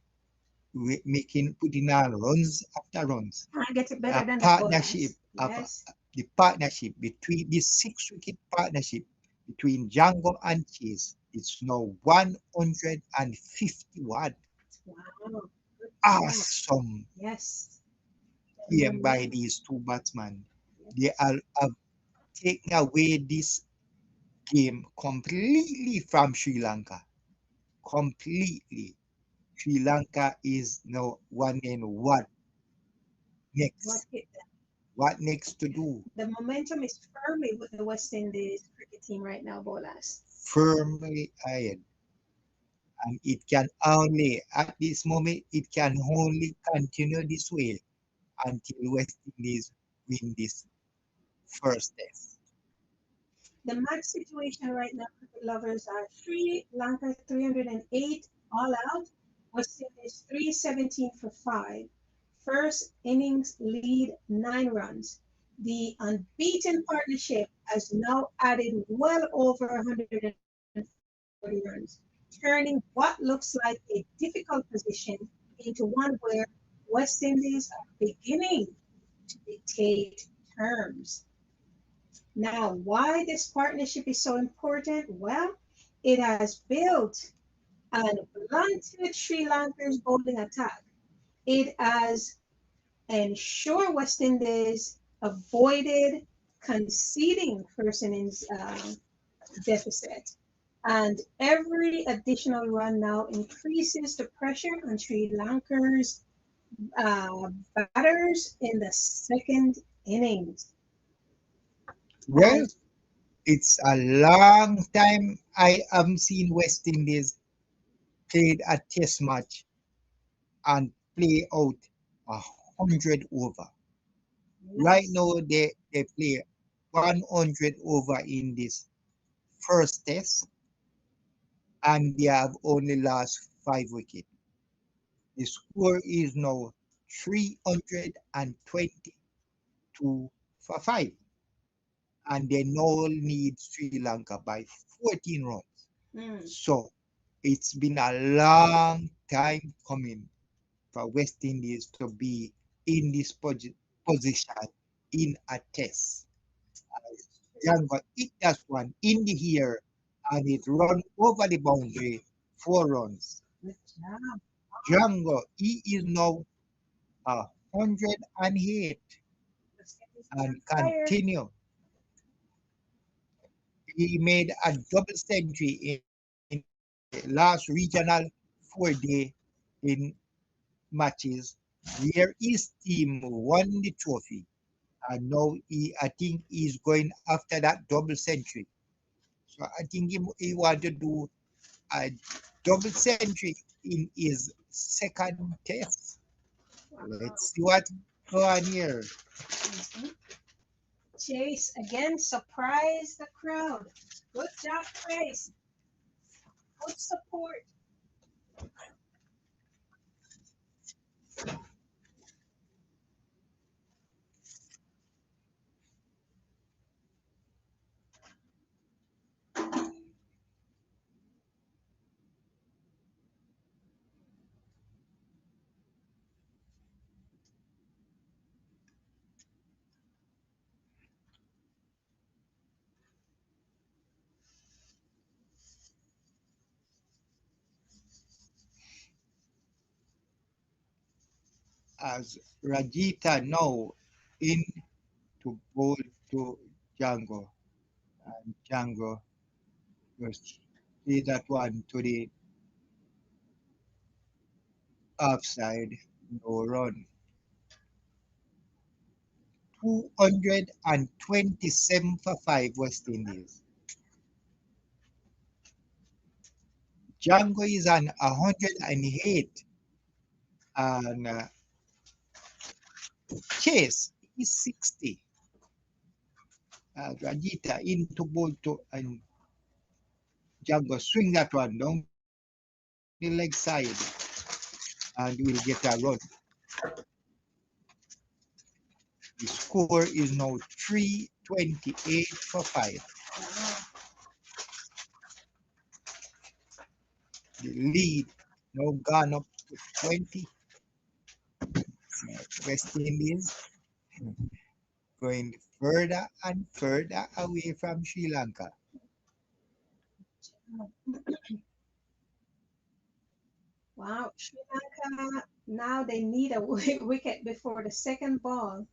Speaker 4: putting on runs after runs.
Speaker 2: Can't get it
Speaker 4: A
Speaker 2: better than that,
Speaker 4: partnership
Speaker 2: Bolas.
Speaker 4: of
Speaker 2: Yes.
Speaker 4: the partnership between this 6 wicket partnership between Jangoo and Chase is now 151.
Speaker 2: Wow. Good job.
Speaker 4: Awesome
Speaker 2: Yes.
Speaker 4: game by
Speaker 2: Phenomenal.
Speaker 4: these 2 batsmen. They
Speaker 2: Yes.
Speaker 4: have taken away this game completely from Sri Lanka. Completely. Sri Lanka is now wondering what
Speaker 2: What
Speaker 4: next.
Speaker 2: hit
Speaker 4: What next to do?
Speaker 2: the momentum is firmly with the West Indies cricket team right now, Bolas.
Speaker 4: Firmly ahead. And it can only, at this moment, it can only continue this way until West Indies win this first test.
Speaker 2: The match situation right now, cricket lovers, are Sri Lanka 308 all out, West Indies 317 for 5. First innings lead 9 runs. The unbeaten partnership has now added well over 140 runs, turning what looks like a difficult position into one where West Indies are beginning to dictate terms. Now, why this partnership is so important? Well, it has built and blunted Sri Lanka's bowling attack. It has ensured West Indies avoided conceding first innings deficit. And every additional run now increases the pressure on Sri Lanka's batters in the second innings.
Speaker 4: Well,
Speaker 2: And
Speaker 4: it's a long time I haven't seen West Indies played a test match and play out 100 over. Right
Speaker 2: yes,
Speaker 4: now, they play 100 over in this first test, and they have only lost 5 wickets. The score is now 322 for 5, and they now need Sri Lanka by 14 runs.
Speaker 2: mm,
Speaker 4: So it's been a long time coming for West Indies to be in this position in a test. Jangoo hit that one in the air and it run over the boundary 4 runs.
Speaker 2: good job.
Speaker 4: Jangoo, he is now 108
Speaker 2: West Indies is on
Speaker 4: and
Speaker 2: fire.
Speaker 4: continue. He made a double century in the last regional 4 day in matches where his team won the trophy. And now I think he's going after that double century. So I think he want to do a double century in his second test.
Speaker 2: Wow.
Speaker 4: Let's see what go on here.
Speaker 2: Mhm. Chase again surprised the crowd. Good job, Chase. Good support.
Speaker 4: As Rajita now in to bowl to Jangoo. And Jangoo just see that one to the offside, no run. 227 for 5 West Indies. Django is on 108 and Chase is 60. Rajita into ball to and Django swing that one down the leg side. and will get a run. The score is now 328 for 5. The lead now gone up to 20. West Indies going further and further away from Sri Lanka.
Speaker 2: Wow, Sri Lanka, now they need a wicket before the second ball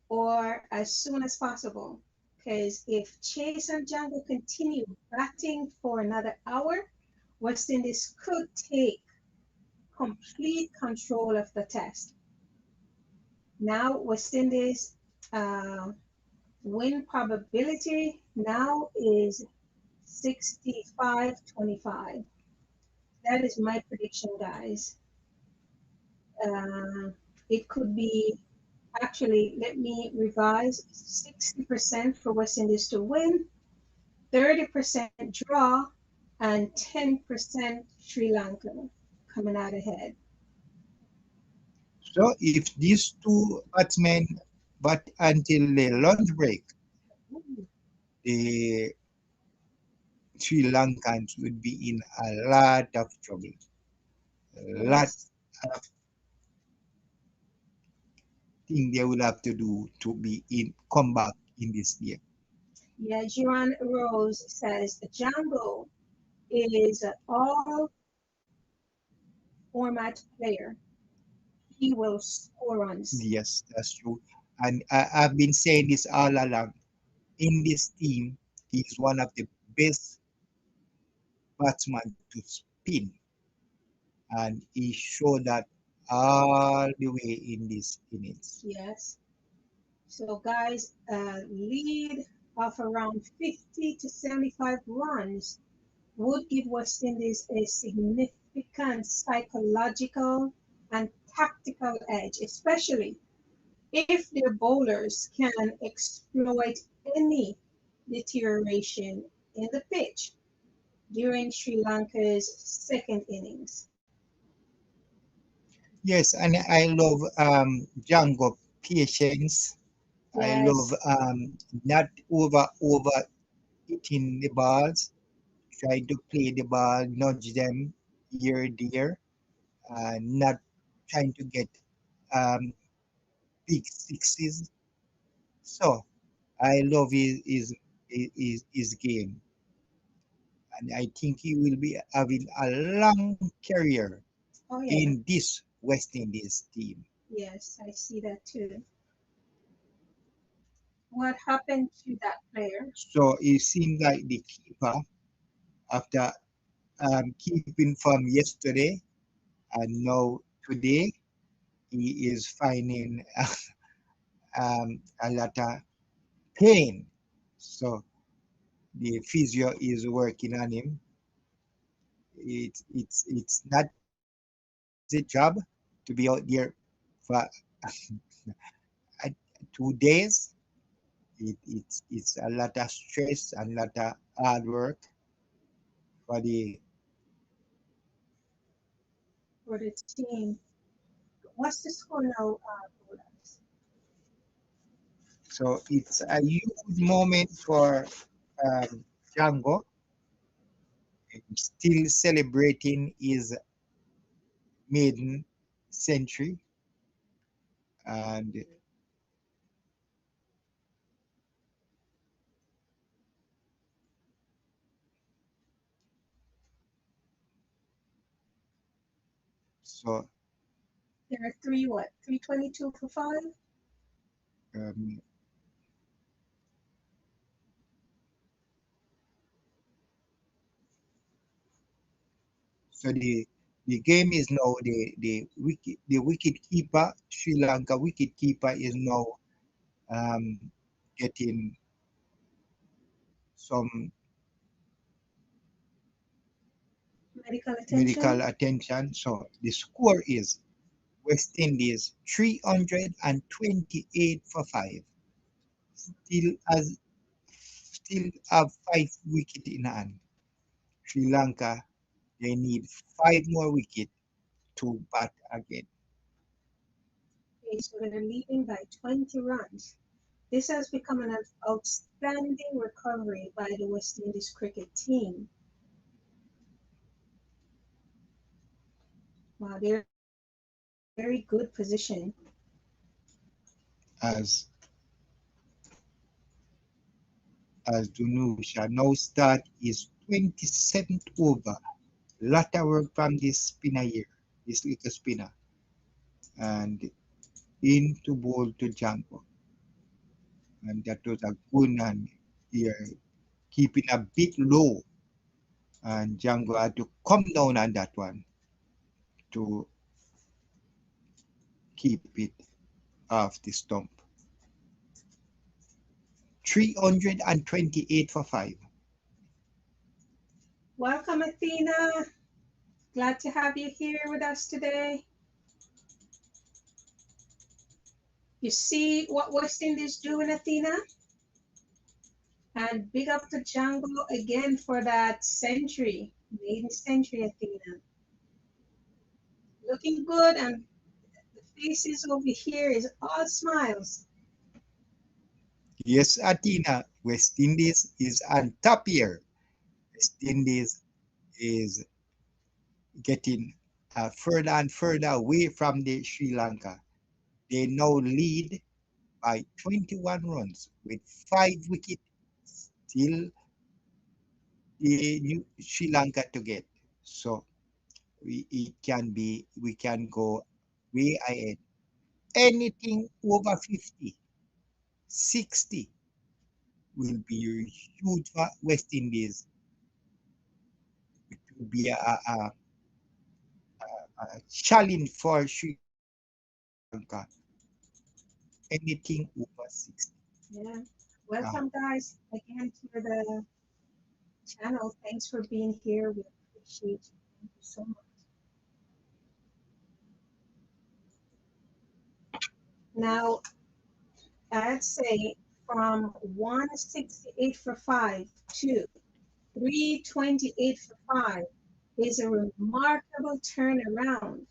Speaker 2: or as soon as possible. Because if Chase and Jangoo continue batting for another hour, West Indies could take complete control of the test. Now, West Indies win probability now is 65-25. That is my prediction, guys. It could be, actually, let me revise, 60% for West Indies to win, 30% draw, and 10% Sri Lanka coming out ahead.
Speaker 4: So if these two batsmen bat until the lunch break, the Sri Lankans would be in a lot of trouble. A lot of things they will have to do to be in come back in this game.
Speaker 2: Yeah, Jiran Rose says Jangoo is an all format player. He will score runs.
Speaker 4: Yes, that's true. And I've been saying this all along. In this team, he's one of the best batsmen to spin. And he showed that all the way in this innings.
Speaker 2: Yes. So, guys, lead of around 50 to 75 runs would give West Indies a significant psychological and tactical edge, especially if their bowlers can exploit any deterioration in the pitch during Sri Lanka's second innings.
Speaker 4: Yes, and I love Django patience. I love
Speaker 2: Yes,
Speaker 4: not over hitting the balls. Try to play the ball, nudge them here, there, not trying to get um, big sixes. So I love his game, and I think he will be having a long career
Speaker 2: oh yeah,
Speaker 4: in this West Indies team.
Speaker 2: yes, I see that too. What happened to that player?
Speaker 4: So it seems like the keeper, after keeping from yesterday and now today, he is finding a lot of pain. So the physio is working on him. It's not easy job to be out there for 2 days. It's a lot of stress and a lot of hard work for the.
Speaker 2: For the team? What's the score now, Roland?
Speaker 4: So it's a huge moment for Django, still celebrating his maiden century, and so
Speaker 2: There are three what? 322 for 5?
Speaker 4: um, so the game is now the wicket keeper, Sri Lanka wicket keeper is now um, getting some
Speaker 2: Medical
Speaker 4: medical
Speaker 2: attention?
Speaker 4: attention. So the score is West Indies 328 for 5. Still have 5 wicket in hand. Sri Lanka, they need 5 more wicket
Speaker 3: to bat again.
Speaker 2: Okay, so they're leading by 20 runs. This has become an outstanding recovery by the West Indies cricket team. Wow, they're very good position.
Speaker 3: As Dunu shall now start his 27th over. Lot of work from this spinner here, this little spinner. And into ball to Jangoo. And that was a good one here, keeping a bit low. And Jangoo had to come down on that one to keep it off the stump. 328 for 5.
Speaker 2: Welcome, Athena. Glad to have you here with us today. You see what West Indies doing, Athena? And big up to Jangoo again for that century, maiden century, Athena. Looking good, and the faces over here is all smiles.
Speaker 3: Yes, Athena, West Indies is on top here. West Indies is getting further and further away from the Sri Lanka. They now lead by 21 runs with 5 wickets still the new Sri Lanka to get. So we can go way ahead. Anything over 50, 60 will be huge for West Indies. It will be a challenge for Sri Lanka. Anything over 60.
Speaker 2: Yeah. Welcome, guys, again to the channel. Thanks for being here. We appreciate you. Thank you so much. Now, I'd say from 168 for 5 to 328 for 5 is a remarkable turnaround,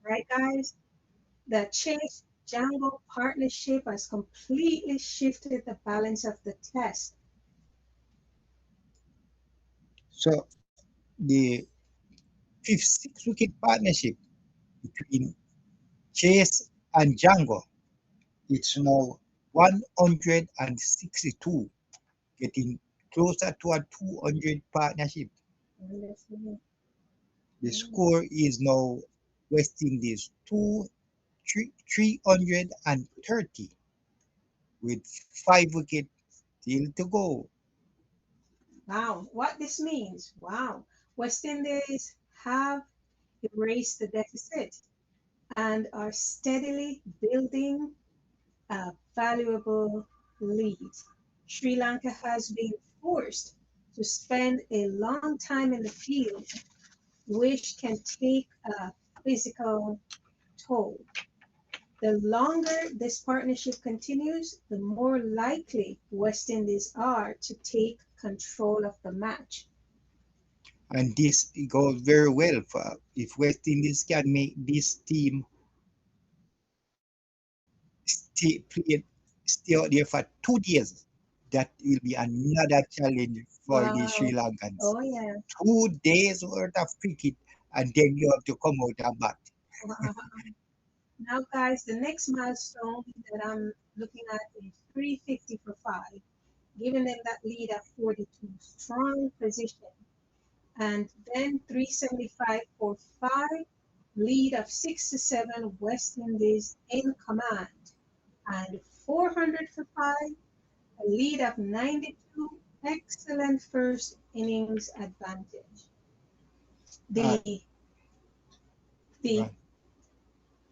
Speaker 2: right, guys? The Chase Jangoo partnership has completely shifted the balance of the test.
Speaker 3: So the fifth 6-wicket partnership between Chase and Jangoo, it's now 162, getting closer to a 200 partnership. The score is now West Indies 330 with 5 wickets still to go.
Speaker 2: Wow, what this means. Wow. West Indies have erased the deficit and are steadily building a valuable lead. Sri Lanka has been forced to spend a long time in the field, which can take a physical toll. The longer this partnership continues, the more likely West Indies are to take control of the match.
Speaker 3: And this goes very well for if West Indies can make this team stay out there for 2 days. That will be another challenge for the Sri
Speaker 2: Wow.
Speaker 3: Lankans.
Speaker 2: Oh, yeah.
Speaker 3: 2 days worth of cricket, and then you have to come out and bat.
Speaker 2: Now, guys, the next milestone that I'm looking at is 350 for 5, giving them that lead at 42. Strong position. And then 375 for 5, lead of 6 to 7, West Indies in command. And 400 for 5, a lead of 92, excellent first innings advantage.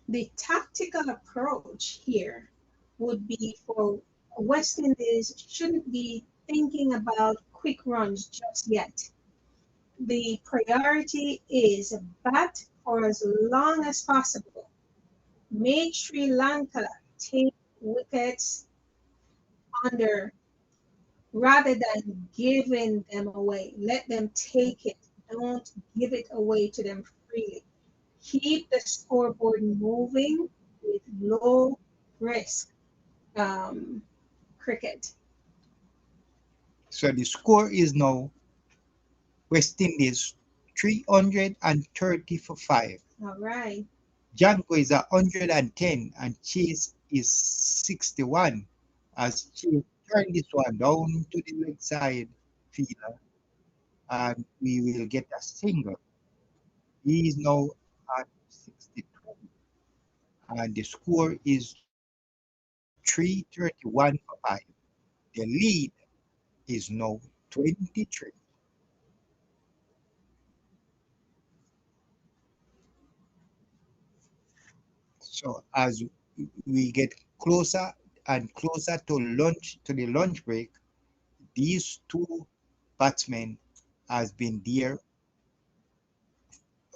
Speaker 2: The tactical approach here would be for West Indies shouldn't be thinking about quick runs just yet. The priority is bat for as long as possible. Make Sri Lanka take wickets under rather than giving them away. Let them take it. Don't give it away to them freely. keep the scoreboard moving with low risk cricket.
Speaker 4: So the score is now West Indies 330 for 5.
Speaker 2: All right.
Speaker 4: Jangoo is 110 and Chase is 61 as Chase turn this one down to the leg side fielder and we will get a single. He is now at 62 and the score is 331 for 5. The lead is now 23. So as we get closer and closer to the lunch break, these two batsmen has been there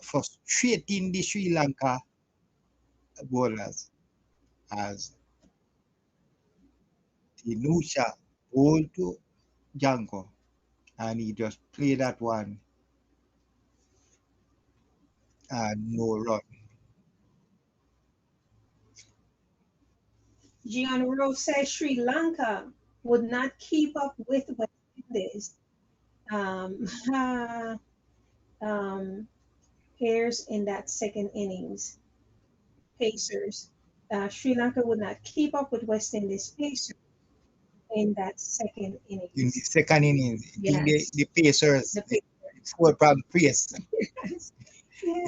Speaker 4: frustrating the Sri Lanka bowlers as Tinusha bowled to Jangoo and he just played that one and no run.
Speaker 2: Gian Rose says Sri Lanka would not keep up with West Indies. Um, um, pairs in that second innings. Pacers. Sri Lanka would not keep up with West Indies Pacers in that second
Speaker 4: In the
Speaker 2: innings.
Speaker 4: second innings, I think
Speaker 2: Yes.
Speaker 4: the Pacers,
Speaker 2: The
Speaker 4: the
Speaker 2: Pacers.
Speaker 4: four-pound pace,
Speaker 2: Yes.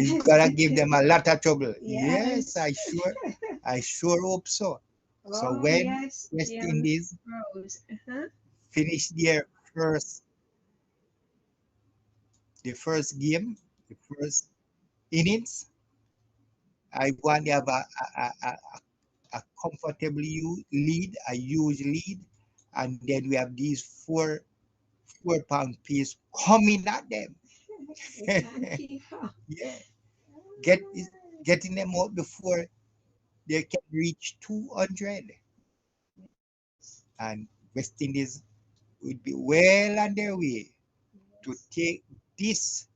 Speaker 4: is gonna give them a lot of trouble.
Speaker 2: Yes.
Speaker 4: Yes, I sure hope so. So
Speaker 2: Oh,
Speaker 4: when
Speaker 2: yes.
Speaker 4: West
Speaker 2: Gian
Speaker 4: Indies
Speaker 2: Rose. Uh-huh.
Speaker 4: finish their first, the first game, the first innings, I want to have a comfortable lead, a huge lead, and then we have these four-pound piece coming at them.
Speaker 2: They can't keep up.
Speaker 4: Yeah, get getting them out before they can reach 200, and West Indies would be well on their way to take this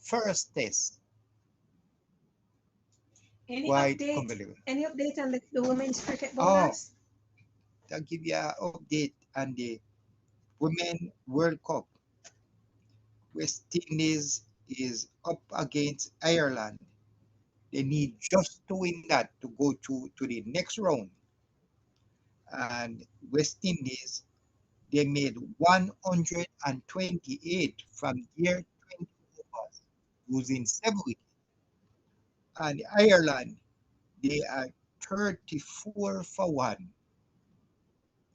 Speaker 4: first test.
Speaker 2: Any
Speaker 4: Quite
Speaker 2: update?
Speaker 4: unbelievable.
Speaker 2: Any update on the women's cricket
Speaker 4: Oh,
Speaker 2: bowlers?
Speaker 4: I'll give you an update on the Women World Cup. West Indies is up against Ireland. They need just to win that to go to the next round. And West Indies, they made 128 from their 20 overs, losing 7 wickets. And Ireland, they are 34 for 1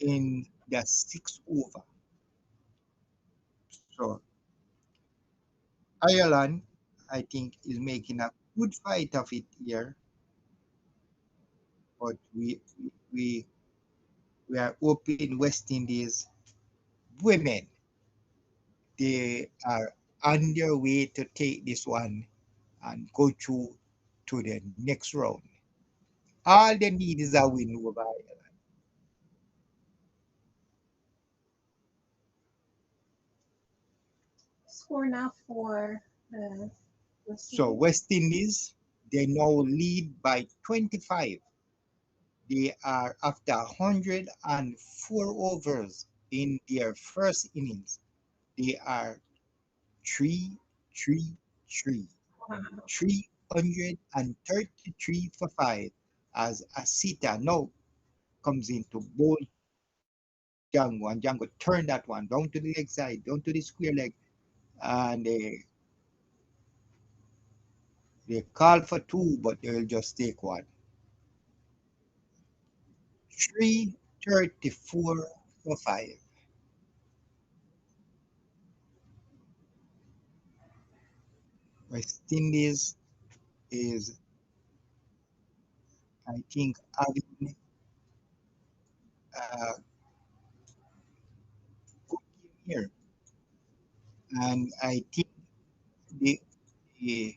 Speaker 4: in the 6th over. So Ireland, I think, is making a good fight of it here, but we we are hoping West Indies women they are on their way to take this one and go through to the next round. All they need is a win over Ireland.
Speaker 2: Score now for the West
Speaker 4: So
Speaker 2: Indies.
Speaker 4: West Indies they now lead by 25. They are after 104 overs in their first innings. They are 3-3-3.
Speaker 2: Wow.
Speaker 4: 333 for 5 as Asitha now comes into bowl Jangoo and Jangoo turned that one down to the leg side, down to the square leg, and they call for two, but they'll just take one. 334 for 5. West Indies is, I think, having a good game here, and I think the the,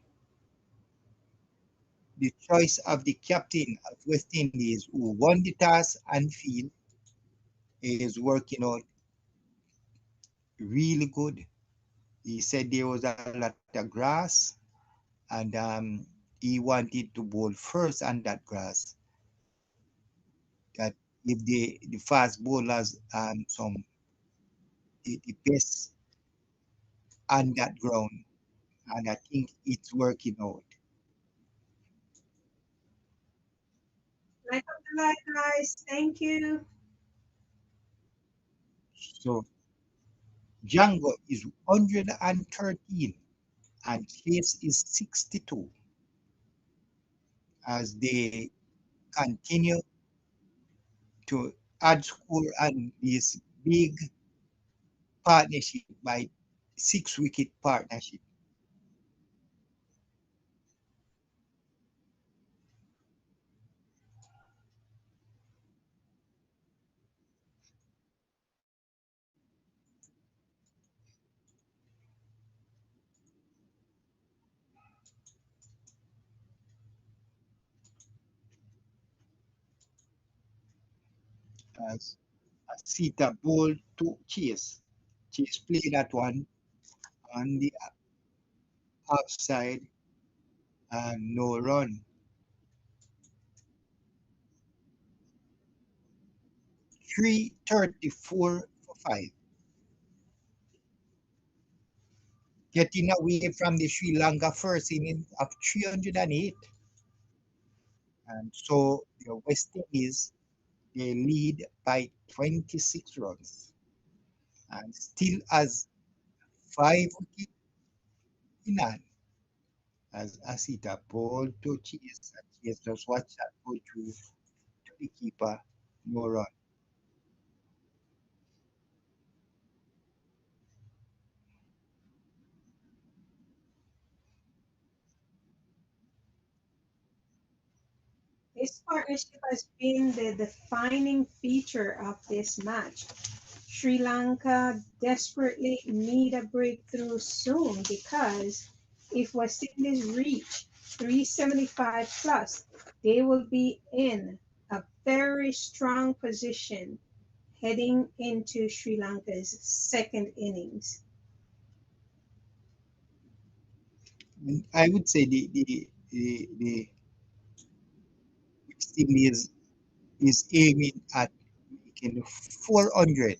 Speaker 4: the choice of the captain of West Indies who won the toss and field is working out really good. He said there was a lot of grass and he
Speaker 3: he wanted to bowl first on that grass. That if the fast bowlers some the best on that ground, and I think it's working out.
Speaker 2: Like up the light, guys. Thank you.
Speaker 3: So Jangoo is 113 and Chase is 62 as they continue to add score on this big partnership by 6 wicket partnership. As Asitha ball to Chase. Chase play that one on the outside and no run. 334 for 5. Getting away from the Sri Lanka first inning of 308. And so the West Indies, they lead by 26 runs and still has 5 wickets in hand as Asita ball to Chase. And Chase just watch that go through to the keeper, no run.
Speaker 2: This partnership has been the defining feature of this match. Sri Lanka desperately need a breakthrough soon because if West Indies reach 375 plus, they will be in a very strong position heading into Sri Lanka's second innings.
Speaker 3: I would say the West Indies is aiming at making 400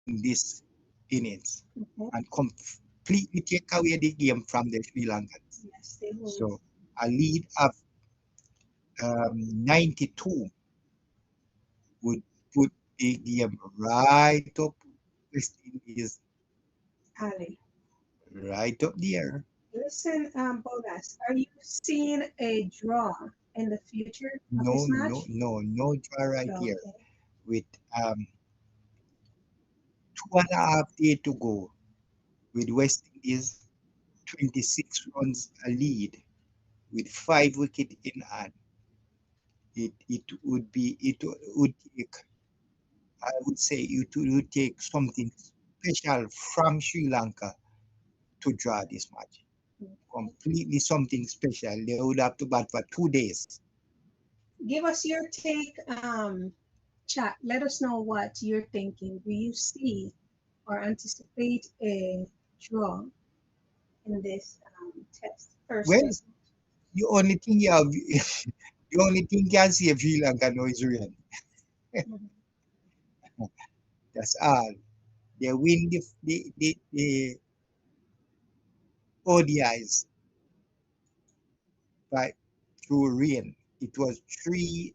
Speaker 3: in this innings
Speaker 2: Okay?
Speaker 3: and completely take away the game from the Sri Lankans.
Speaker 2: Yes, they will.
Speaker 3: So a lead of 92 would put the game right up West Indies,
Speaker 2: Ali.
Speaker 3: right up there.
Speaker 2: Listen, Bodas, are you seeing a draw in the future of
Speaker 3: No,
Speaker 2: this
Speaker 3: no,
Speaker 2: match?
Speaker 3: no draw right here
Speaker 2: Okay.
Speaker 3: with 2.5 days to go with West Indies 26 runs a lead with 5 wickets in hand. It would take, I would say it would take something special from Sri Lanka to draw this match. Completely something special. They would have to bat for 2 days.
Speaker 2: Give us your take, chat. Let us know what you're thinking. Do you see or anticipate a draw in this test, first
Speaker 3: Well,
Speaker 2: test?
Speaker 3: the only thing you have, the only thing you can see if Sri Lanka now is rain.
Speaker 2: Mhm.
Speaker 3: That's all. They win the ODIs by through rain. It was three.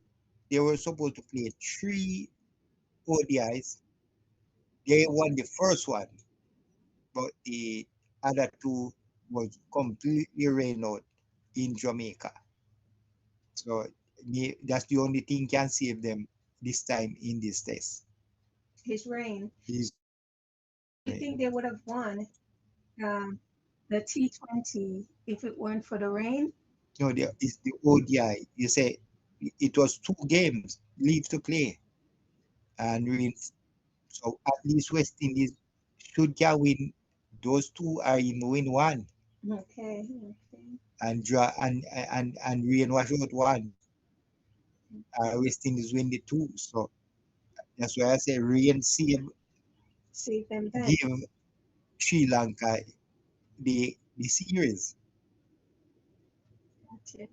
Speaker 3: They were supposed to play 3 ODIs. They won the first one, but the other two was completely rained out in Jamaica. So that's the only thing can save them this time in this test.
Speaker 2: His reign.
Speaker 3: Is
Speaker 2: Do you think they would have won um, the T20 if it weren't for the rain?
Speaker 3: no, it's the ODI. You say it was 2 games leave to play, and so at least West Indies should can win. Those two are in win one
Speaker 2: Okay. Okay.
Speaker 3: and draw and rain wash out one. West Indies win the two. So that's why I say rain save
Speaker 2: Save them then.
Speaker 3: give Sri Lanka the series.
Speaker 2: Yeah.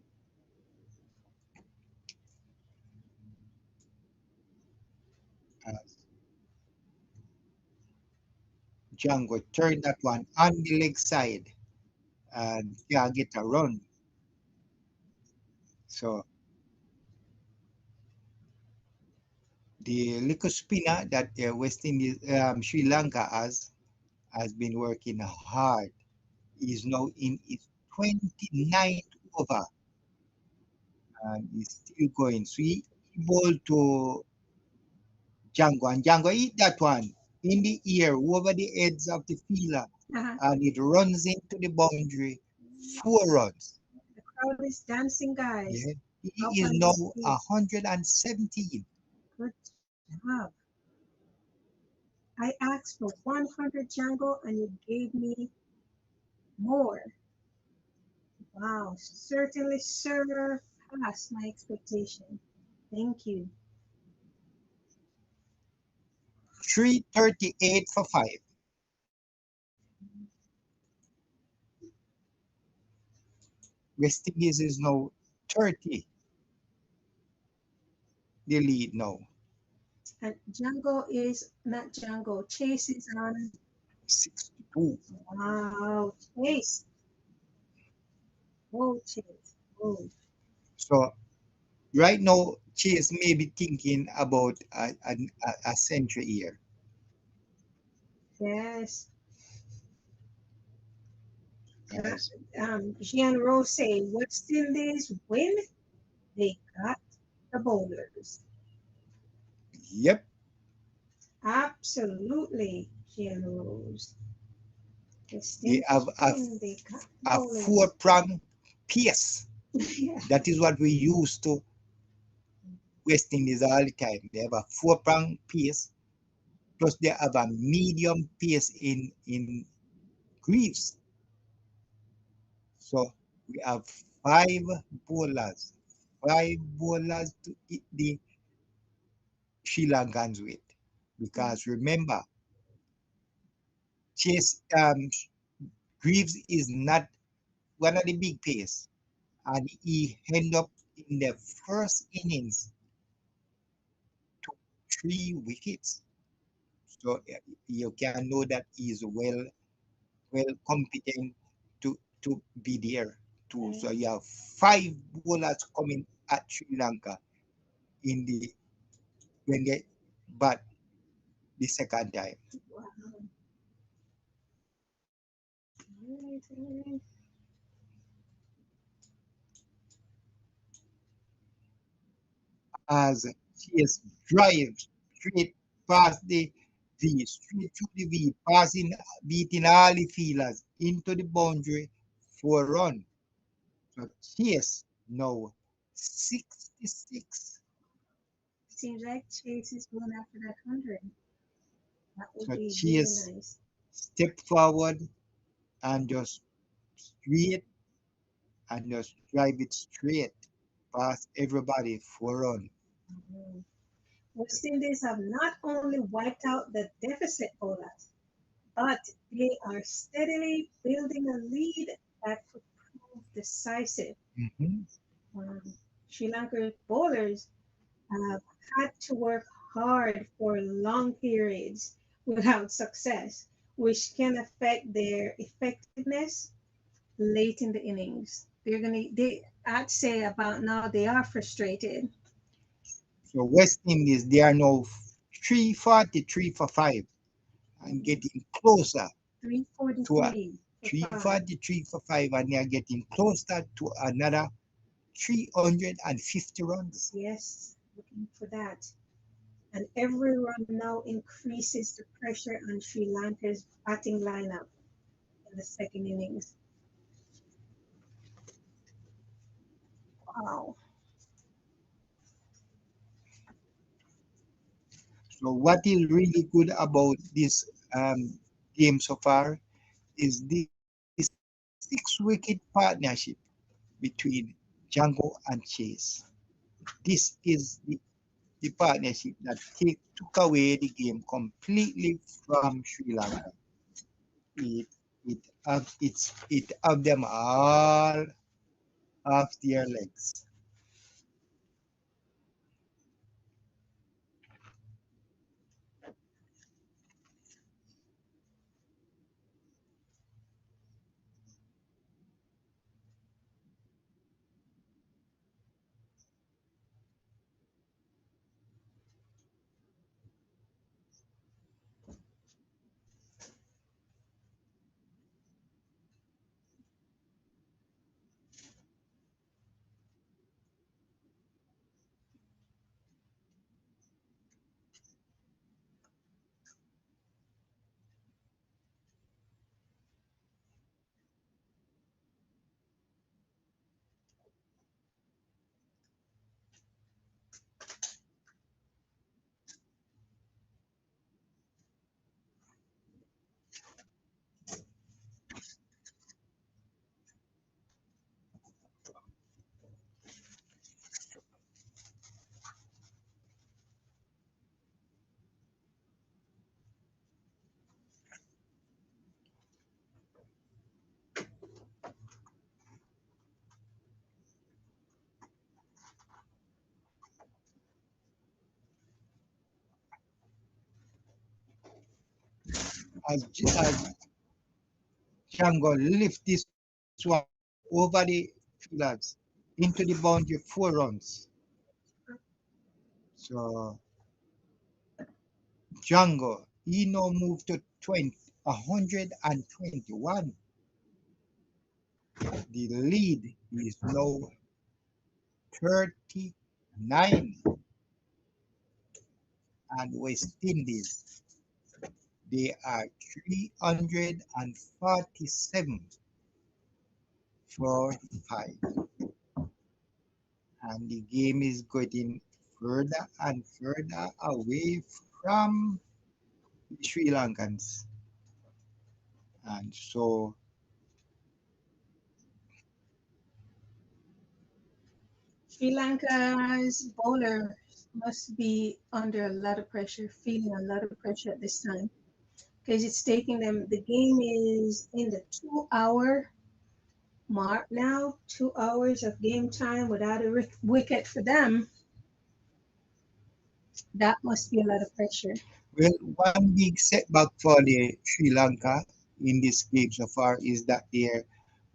Speaker 3: As Jangoo turned that one on the leg side and yeah, get a run. So the little spinner that West Indies, Sri Lanka has been working hard. Is now in its 29th over and is still going. So he ball to Jangoo and Jangoo eat that one in the air over the heads of the fielder
Speaker 2: Uh-huh.
Speaker 3: and it runs into the boundary. 4 runs.
Speaker 2: The crowd is dancing,
Speaker 3: Yeah.
Speaker 2: guys. Up
Speaker 3: He is
Speaker 2: on
Speaker 3: now
Speaker 2: his feet.
Speaker 3: 117.
Speaker 2: Good job. I asked for 100 Django and you gave me more. Wow, certainly surpassed my expectation. Thank you.
Speaker 3: 338 for 5. West Indies is now 30. The lead now.
Speaker 2: And Django is not Django. Chase is on.
Speaker 3: 62.
Speaker 2: Wow, Chase. Oh, Chase. Oh,
Speaker 3: So right now, Chase may be thinking about a century here.
Speaker 2: yes.
Speaker 3: As,
Speaker 2: Jean Rose, West Indies win. They got the bowlers.
Speaker 3: yep,
Speaker 2: Absolutely, Jean Rose. West
Speaker 3: they have
Speaker 2: Indies win. They got the
Speaker 3: a
Speaker 2: bowlers.
Speaker 3: 4-prong pace.
Speaker 2: Yeah.
Speaker 3: That is what we used to West Indies all the time. They have a 4-prong pace, plus they have a medium pace in Greaves. So we have bowlers, 5 bowlers to hit the Sri Lankans with. Because remember, Chase Greaves is not one of the big pace, and he ended up in the first innings to 3 wickets. So you can know that he's well competent to be there too. So you have 5 bowlers coming at Sri Lanka in the when they bat the second time.
Speaker 2: Wow. All right.
Speaker 3: As Chase drives straight past the V, straight through the V, beating all the fielders into the boundary for a run. So Chase now 66.
Speaker 2: Seems like Chase is going after that 100. That would
Speaker 3: So
Speaker 2: be
Speaker 3: Chase
Speaker 2: really nice.
Speaker 3: step forward and just straight and just drive it straight past everybody for a run.
Speaker 2: Mhm. West Indies have not only wiped out the deficit bowlers, but they are steadily building a lead that could prove decisive.
Speaker 3: Mhm.
Speaker 2: Sri Lanka bowlers have had to work hard for long periods without success, which can affect their effectiveness late in the innings. I'd say about now they are frustrated.
Speaker 3: So West Indies, they are now 343 for 5 and getting closer to a
Speaker 2: 343 for 5.
Speaker 3: 343 for 5 and they are getting closer to another 350 runs.
Speaker 2: Yes, looking for that. And every run now increases the pressure on Sri Lanka's batting lineup in the second innings. Wow.
Speaker 3: So what is really good about this game so far is this 6-wicket partnership between Jangoo and Chase. This is the partnership that took away the game completely from Sri Lanka. It it have them all off their legs. As Jangoo lift this one over the fielders into the boundary 4 runs. So Jangoo, he now moved to 121. The lead is now 39, and West Indies, they are 347 for 5. And the game is getting further and further away from the Sri Lankans. And so
Speaker 1: Sri Lanka's bowlers must be under a lot of pressure, feeling a lot of pressure at this time, because it's taking them. The game is in the 2 hour mark now. 2 hours of game time without a wicket for them. That must be a lot of pressure.
Speaker 3: well, one big setback for the Sri Lanka in this game so far is that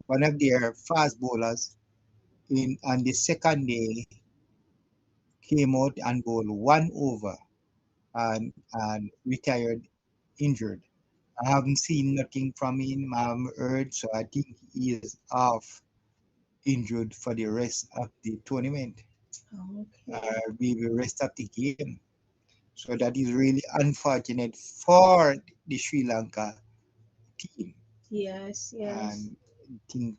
Speaker 3: one of their fast bowlers in on the second day came out and bowled 1 over and retired injured. I haven't seen nothing from him. I haven't heard, so I think he is off injured for the rest of the tournament,
Speaker 1: Okay.
Speaker 3: maybe the rest of the game. So that is really unfortunate for the Sri Lanka team,
Speaker 1: Yes, yes.
Speaker 3: and I think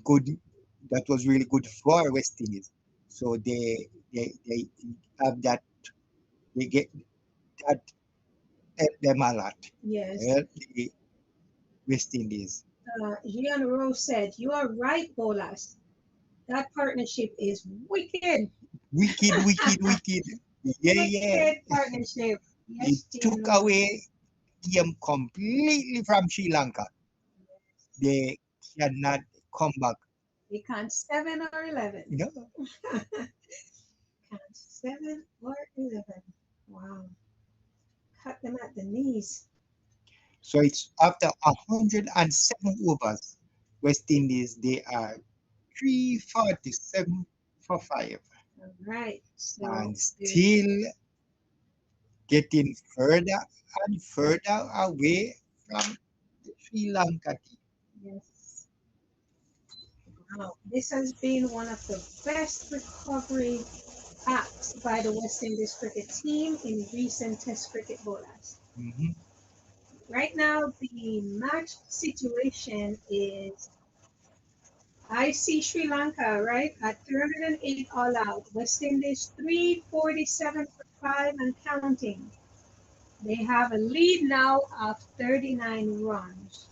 Speaker 3: good. That was really good for West Indies. So they have that. They get that help them a lot.
Speaker 1: Yes.
Speaker 3: Help the West Indies.
Speaker 1: Gian Rose said, "You are right, Bolas. That partnership is wicked.
Speaker 3: Wicked, wicked, wicked. Yeah, yeah.
Speaker 1: Wicked partnership."
Speaker 3: It
Speaker 1: Yes, Gian
Speaker 3: took
Speaker 1: Rose.
Speaker 3: away them completely from Sri Lanka. They cannot come back.
Speaker 1: They can't 7 or 11.
Speaker 3: No.
Speaker 1: Can't 7 or 11. Wow. Cut them at the knees.
Speaker 3: So it's after 107 overs, West Indies, they are 347 for 5
Speaker 1: All right. So
Speaker 3: and still getting further and further away from the Sri Lanka team.
Speaker 1: yes. Wow. This has been one of the best recovery acts by the West Indies cricket team in recent Test cricket bowlers.
Speaker 3: Mhm.
Speaker 1: Right now, the match situation is I see Sri Lanka, right, at 308 all out. West Indies 347 for 5 and counting. They have a lead now of 39 runs.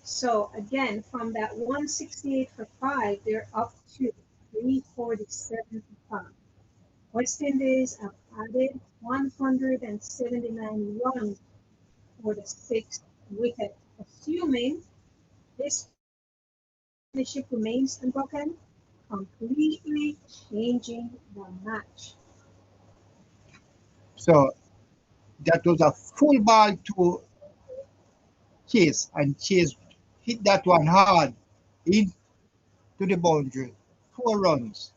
Speaker 1: So again, from that 168 for 5, they're up to 347 for 5. West Indies have added 179 runs for the 6th wicket, assuming this
Speaker 2: partnership remains unbroken, completely changing the match.
Speaker 4: So that was a full ball to Chase, and Chase hit that one hard into the boundary. 4 runs.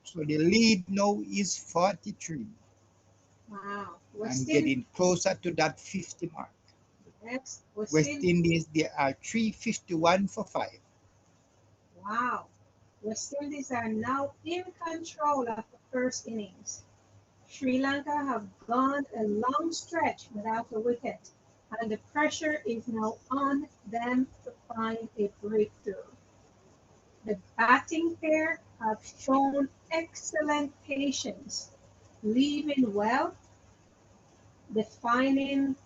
Speaker 4: So the lead now is 43
Speaker 2: Wow.
Speaker 4: and getting closer to that 50 mark.
Speaker 2: Next,
Speaker 4: West Indies, they are 351 for 5.
Speaker 2: Wow. West Indies are now in control of the first innings. Sri Lanka have gone a long stretch without a wicket, and the pressure is now on them to find a breakthrough. The batting pair have shown excellent patience, leaving well, defining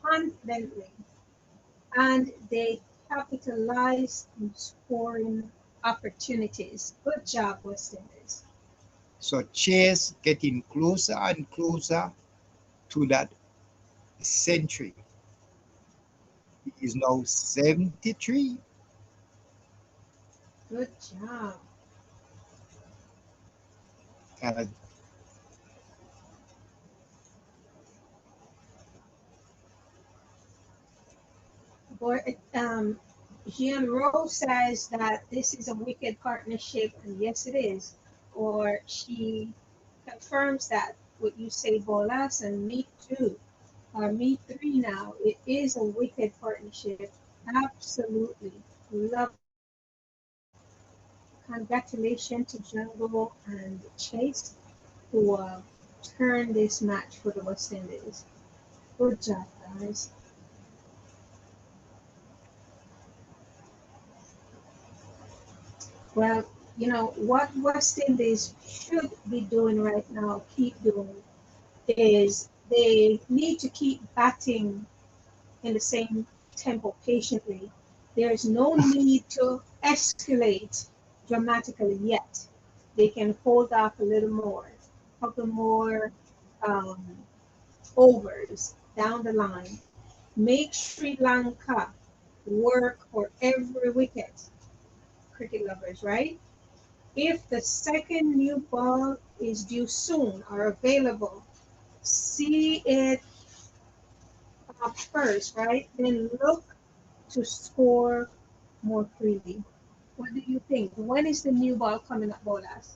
Speaker 2: confidently, and they capitalize on scoring opportunities. Good job, West Indies.
Speaker 4: So Chase getting closer and closer to that century. He is now 73.
Speaker 2: Good job.
Speaker 4: And
Speaker 2: Boy, Jean Rose says that this is a wicked partnership, and yes, it is. Or she confirms that what you say, Bolas, and me too, or me three now. It is a wicked partnership. Absolutely. Love it. Congratulations to Jangoo and Chase who turned this match for the West Indies. Good job, guys. Well, you know what West Indies should be doing right now, keep doing, is they need to keep batting in the same tempo patiently. There is no need to escalate dramatically yet. They can hold off a little more, a couple more um, overs down the line. Make Sri Lanka work for every wicket, cricket lovers, right? If the second new ball is due soon or available, see it up first, right? Then look to score more freely. What do you think? When is the new ball coming up, Bolas?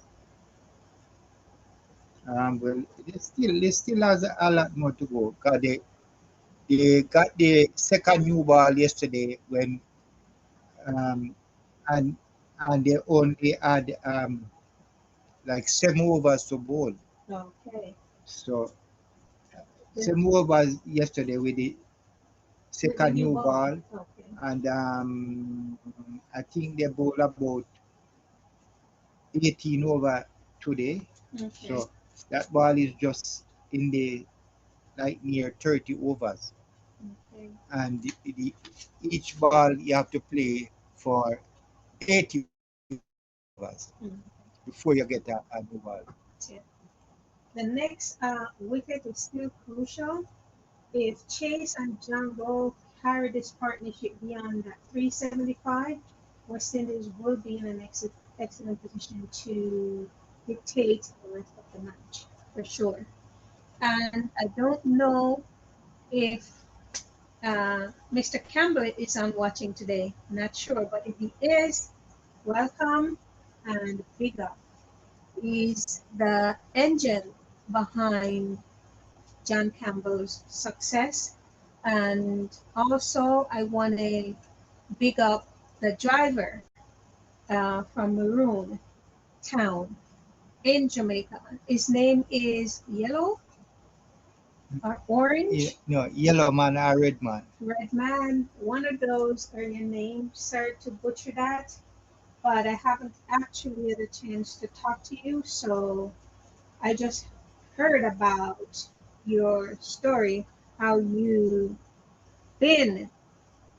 Speaker 4: well, they still has a lot more to go. Cause they got the second new ball yesterday when um, and they only had like 7 overs to bowl.
Speaker 2: Okay.
Speaker 4: So
Speaker 2: The,
Speaker 4: 7 overs yesterday with the
Speaker 2: with the
Speaker 4: second
Speaker 2: new
Speaker 4: new
Speaker 2: ball.
Speaker 4: ball,
Speaker 2: Okay.
Speaker 4: and I think they bowl about 18 over today.
Speaker 2: Okay.
Speaker 4: So that ball is just in the like near 30 overs,
Speaker 2: Okay.
Speaker 4: and each ball you have to play for 80 overs
Speaker 2: Mm.
Speaker 4: before you get a new ball.
Speaker 2: Yeah. The next wicket is still crucial. If Chase and Jangoo carry this partnership beyond that 375, West Indies will be in an excellent position to dictate the rest of the match for sure. And I don't know if Mr. Campbell is on watching today. Not sure, but if he is, welcome and big up. He's the engine behind John Campbell's success. And also, I want to big up the driver from Maroon Town in Jamaica. His name is Yellow or Orange.
Speaker 4: No, yellow man or red man.
Speaker 2: Red Man, one of those are your names. Sorry to butcher that, but I haven't actually had a chance to talk to you, so I just heard about your story, how you been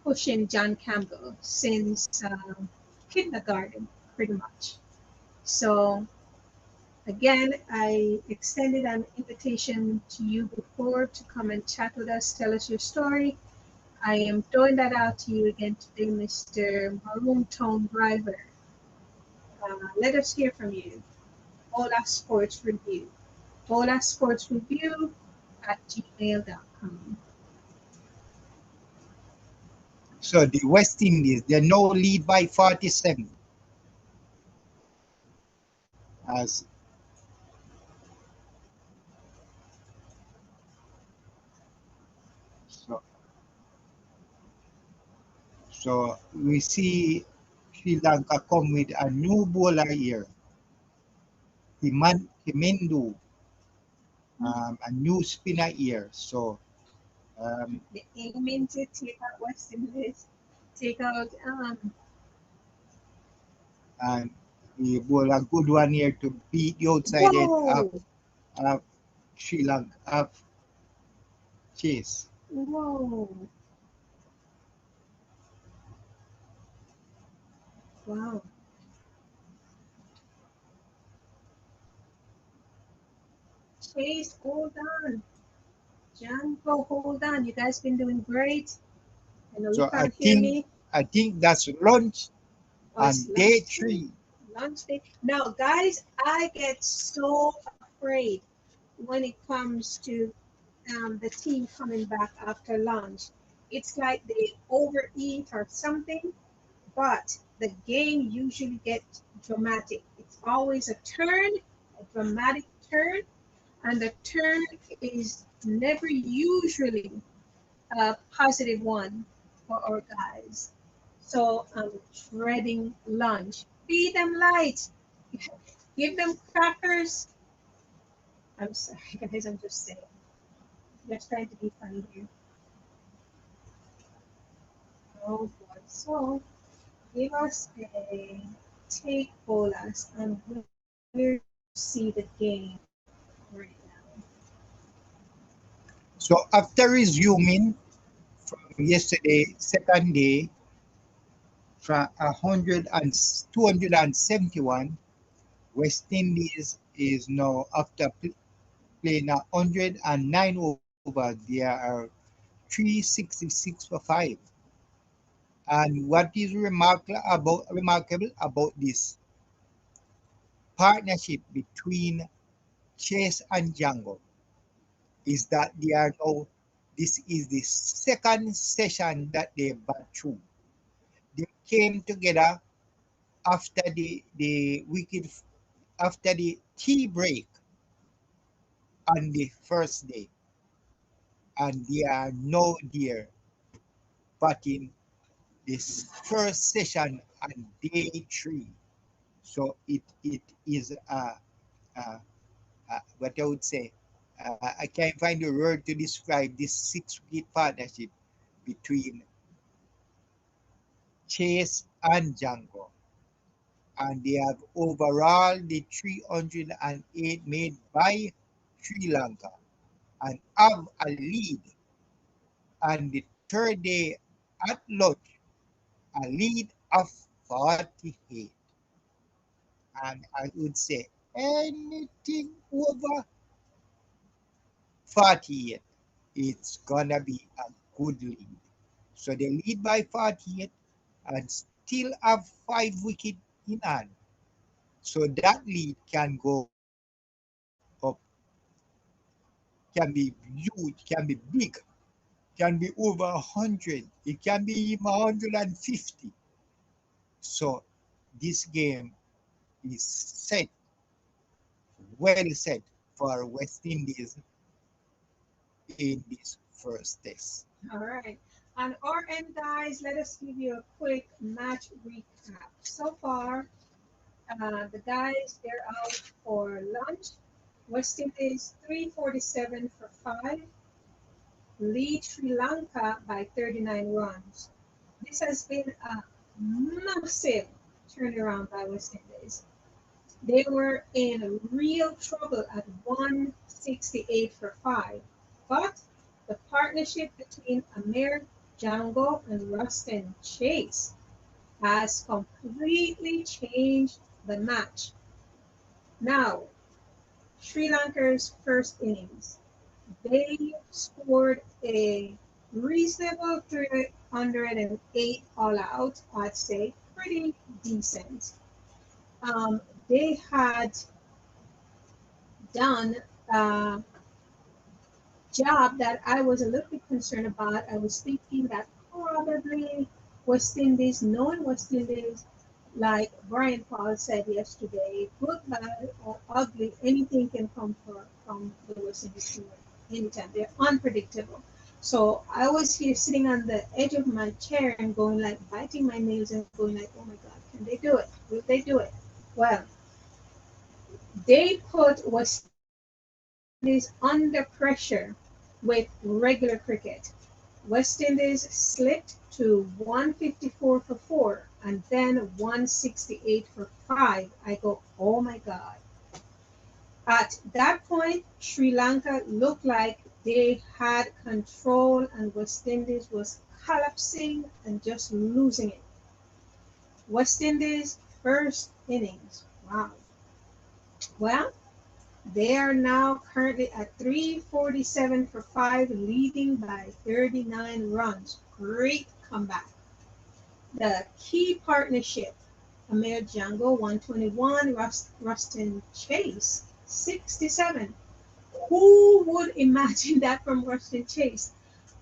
Speaker 2: pushing John Campbell since kindergarten, pretty much. So again, I extended an invitation to you before to come and chat with us, tell us your story. I am throwing that out to you again today, Mr. Maroon Tone Driver. Let us hear from you. Bola Sports Review. Bola Sports Review at gmail.com.
Speaker 4: So the West Indies, they now lead by 47. As so we see Sri Lanka come with a new bowler here, Fernando, a new spinner here. So
Speaker 2: The aiming to take out West Indies, take out
Speaker 4: and we bowl a good one here to beat the outside end of Sri Lanka, of Chase.
Speaker 2: Whoa. Wow. Chase, hold on. Jangoo, hold on. You guys been doing great. I know
Speaker 4: So
Speaker 2: you can't hear me.
Speaker 4: I think that's lunch on day 3.
Speaker 2: Lunch day. Now, guys, I get so afraid when it comes to the team coming back after lunch. It's like they overeat or something, but the game usually gets dramatic. It's always a turn, a dramatic turn, and the turn is never usually a positive one for our guys. So I'm dreading lunch. Feed them light. Give them crackers. I'm sorry, guys. I'm just saying. Just trying to be funny here. Oh boy. So give us a take bolas and we'll see the game right now.
Speaker 4: So after resuming from yesterday, second day, from 271, West Indies is now after playing 109 over, there are 366 for 5. And what is remarkable about this partnership between Chase and Jangoo is that they are now, this is the second session that they bat through. They came together after the wicket, after the tea break on the first day, and they are now there batting this first session on day 3. So it is what I would say, I can't find a word to describe this 6-wicket partnership between Chase and Jangoo. And they have overall the 308 made by Sri Lanka and have a lead. And the third day at lunch, a lead of 48. And I would say anything over 48, it's gonna be a good lead. So they lead by 48 and still have 5 wickets in hand. So that lead can go up, can be huge, can be big, can be over 100, it can be even 150. So this game is set, well set for West Indies in this first test.
Speaker 2: All right. On our end, guys, let us give you a quick match recap. So far, the guys, they're out for lunch. West Indies 347 for 5. Lead Sri Lanka by 39 runs. This has been a massive turnaround by West Indies. They were in real trouble at 168 for 5. But the partnership between Amir Jangoo and Roston Chase has completely changed the match. Now, Sri Lanka's first innings, they scored a
Speaker 1: reasonable 308 all out, I'd say pretty decent. They had done a job that I was a little bit concerned about. I was thinking that probably West Indies, knowing West Indies, like Brian Paul said yesterday, good, bad, or ugly, anything can come from the West Indies team anytime. They're unpredictable. So I was here sitting on the edge of my chair and going like biting my nails and going like, oh my God, can they do it? Will they do it? Well, they put West Indies under pressure with regular cricket. West Indies slipped to 154 for 4 and then 168 for 5. I go, oh my God. At that point, Sri Lanka looked like they had control and West Indies was collapsing and just losing it. West Indies first innings. Wow. Well, they are now currently at 347 for 5, leading by 39 runs. Great comeback. The key partnership, Amir Jangoo, 121, Roston Chase, 67. Who would imagine that from Roston Chase?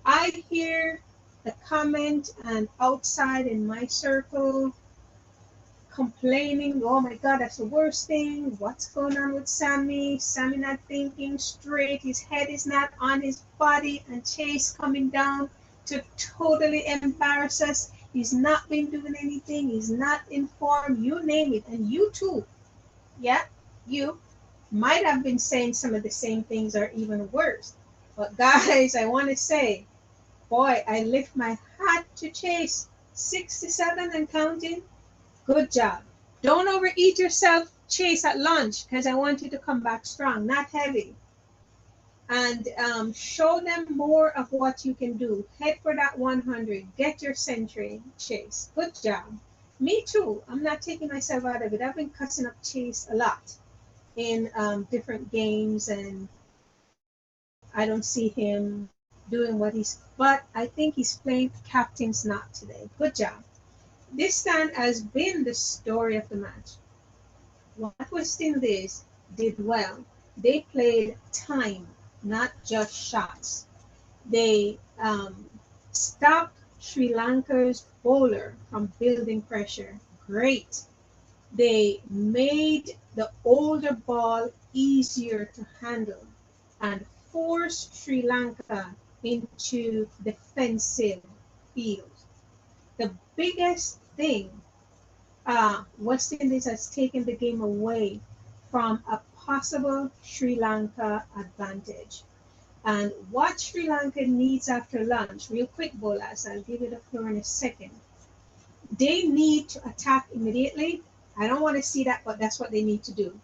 Speaker 1: I hear the comment and outside in my circle complaining, oh my God, that's the worst thing. What's going on with Sammy? Sammy not thinking straight. His head is not on his body. And Chase coming down to totally embarrass us. He's not been doing anything. He's not informed. You name it. And you too. Yeah, you might have been saying some of the same things or even worse. But guys, I want to say, boy, I lift my hat to Chase. 67 and counting. Good job. Don't overeat yourself, Chase, at lunch because I want you to come back strong, not heavy. And show them more of what you can do. Head for that 100. Get your century, Chase. Good job. Me too. I'm not taking myself out of it. I've been cussing up Chase a lot in different games, and I don't see him doing what but I think he's playing captain's not today. Good job. This stand has been the story of the match. What West Indies did well, they played time, not just shots. They stopped Sri Lanka's bowler from building pressure. Great. They made the older ball easier to handle and forced Sri Lanka into defensive field. The biggest thing, West Indies has taken the game away from a possible Sri Lanka advantage. And what Sri Lanka needs after lunch, real quick, Bolas, I'll give you the floor in a second. They need to attack immediately. I don't want to see that, but that's what they need to do.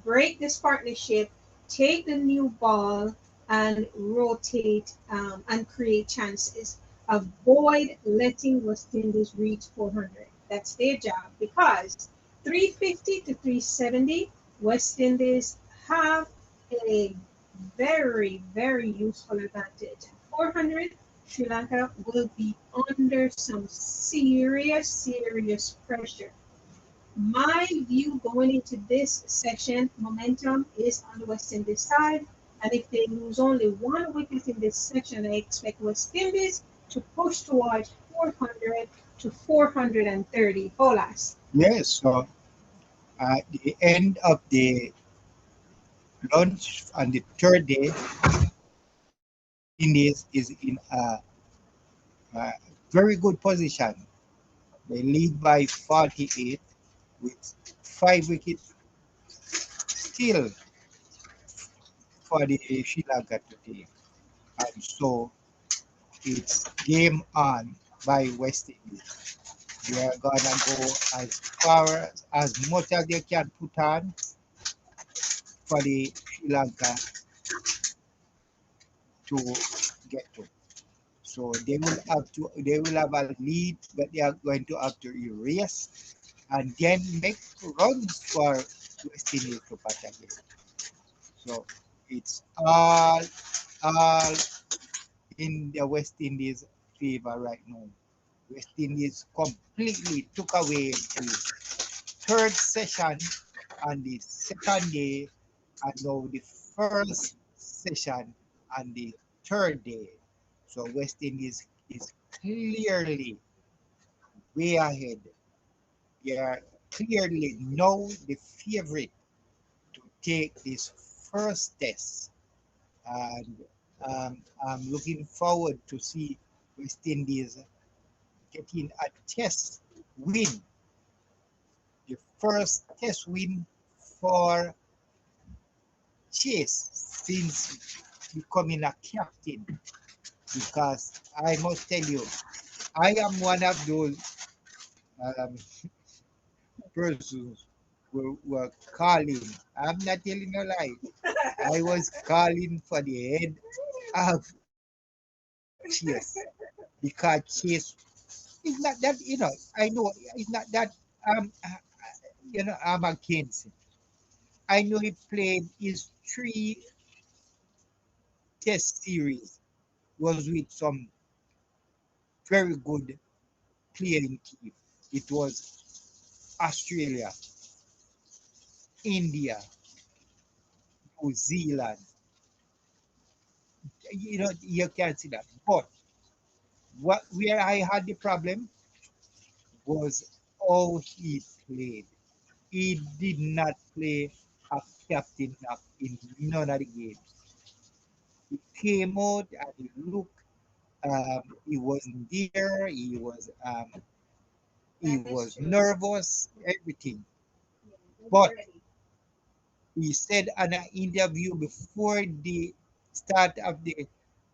Speaker 1: Break this partnership, take the new ball, and rotate and create chances. Avoid letting West Indies reach 400. That's their job because 350 to 370, West Indies have a very, very useful advantage. 400, Sri Lanka will be under some serious, serious pressure. My view going into this section, momentum is on the West Indies side. And if they lose only one wicket in this section, I expect West Indies to push towards 400 to 430. Bolas.
Speaker 3: Yes, so at the end of the lunch on the third day, Indies is in a very good position. They lead by 48 with 5 wickets still for the Sri Lanka to take. And so it's game on by West Indies. They are gonna go as far as much as they can put on for the Sri Lanka to get to. So they will have a lead that they are going to have to erase and then make runs for West Indies to pass again. So it's all
Speaker 4: in the West Indies favor right now. West Indies completely took away the third session on the second day, and now the first session on the third day. So West Indies is clearly way ahead. They are clearly now the favorite to take this first test. And I'm looking forward to see West Indies getting a test win, the first test win for Chase since becoming a captain. Because I must tell you, I am one of those um, persons who were calling. I'm not telling a lie. I was calling for the head of Chase because Chase is not that, I know it's not that, um, uh, I'm against him. I know he played his three test series was with some very good playing team. It was Australia, India, New Zealand. You can see that. But where I had the problem was how he played. He did not play a captain up in none of the games. He came out and he looked. He wasn't there. He
Speaker 1: That is
Speaker 4: was
Speaker 1: true.
Speaker 4: nervous. Everything.
Speaker 1: Yeah,
Speaker 4: But
Speaker 1: ready.
Speaker 4: he said in an interview before the start of the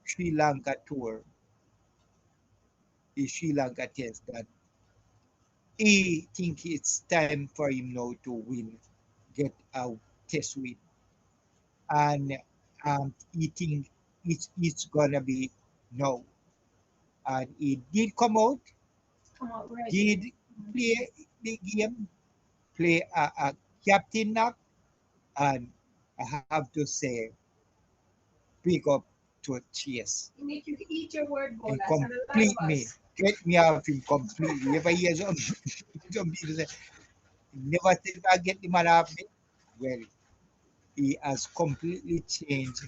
Speaker 4: Sri Lanka tour, the Sri Lanka test, that he think it's time for him now to win, get a test win, and he think it's gonna be no, and he did come out,
Speaker 1: Come out ready.
Speaker 4: did play the game, play a captain knock, and I have to say, big up to Chase.
Speaker 1: You need to eat your word,
Speaker 4: And
Speaker 1: Bolas, and a lot of
Speaker 4: complete me,
Speaker 1: us.
Speaker 4: get me off him completely. You ever hear some people say, never think I get the man off me? Well, he has completely changed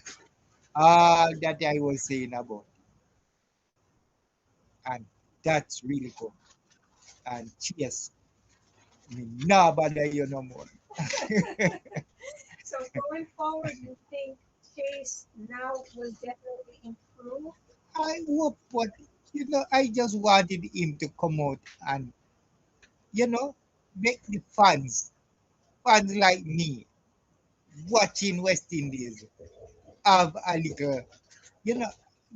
Speaker 4: all that I was saying about. And that's really good. And cheers. Me nah bother you no more.
Speaker 1: So going forward, you think Chase now will definitely improve?
Speaker 4: I hope, but I just wanted him to come out and, you know, make the fans like me, watching West Indies, have a little, you know,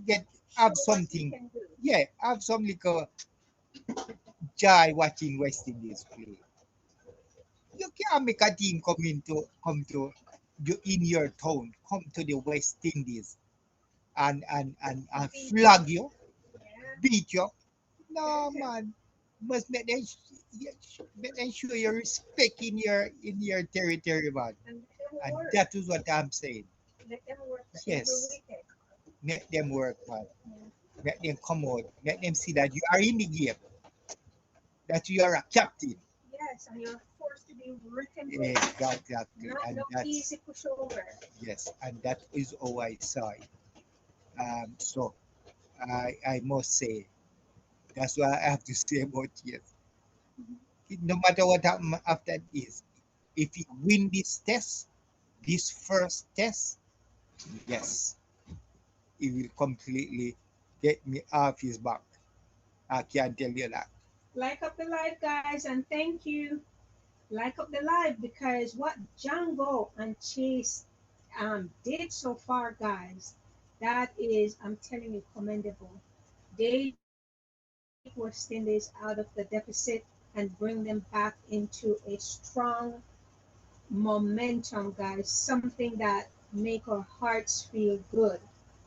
Speaker 4: get
Speaker 1: Show
Speaker 4: have
Speaker 1: what he
Speaker 4: something,
Speaker 1: can do.
Speaker 4: yeah, have some little joy watching West Indies play. You can't make a team come to you in your town, come to the West Indies and
Speaker 1: Beat you.
Speaker 4: flag you,
Speaker 1: Yeah.
Speaker 4: beat you. No man, must make them show your respect in your territory, man.
Speaker 1: And let them
Speaker 4: And
Speaker 1: work.
Speaker 4: that is what I'm saying.
Speaker 1: Let them work for every
Speaker 4: Yes,
Speaker 1: wicket.
Speaker 4: make them work, man.
Speaker 1: Yeah.
Speaker 4: Make them come out. Make them see that you are in the game, that you are a captain.
Speaker 1: Yes, and you're forced to be written with.
Speaker 4: Exactly,
Speaker 1: Not
Speaker 4: and
Speaker 1: no
Speaker 4: that's
Speaker 1: easy pushover.
Speaker 4: yes, and that is how I saw it. So I must say that's what I have to say about yes. No matter what happens after this, if he win this test, this first test, yes, he will completely get me off his back. I can tell you that.
Speaker 1: Like up the live, guys, and thank you. Like up the live because what Django and Chase did so far, guys, that is, I'm telling you, commendable. They take West Indies out of the deficit and bring them back into a strong momentum, guys. Something that make our hearts feel good.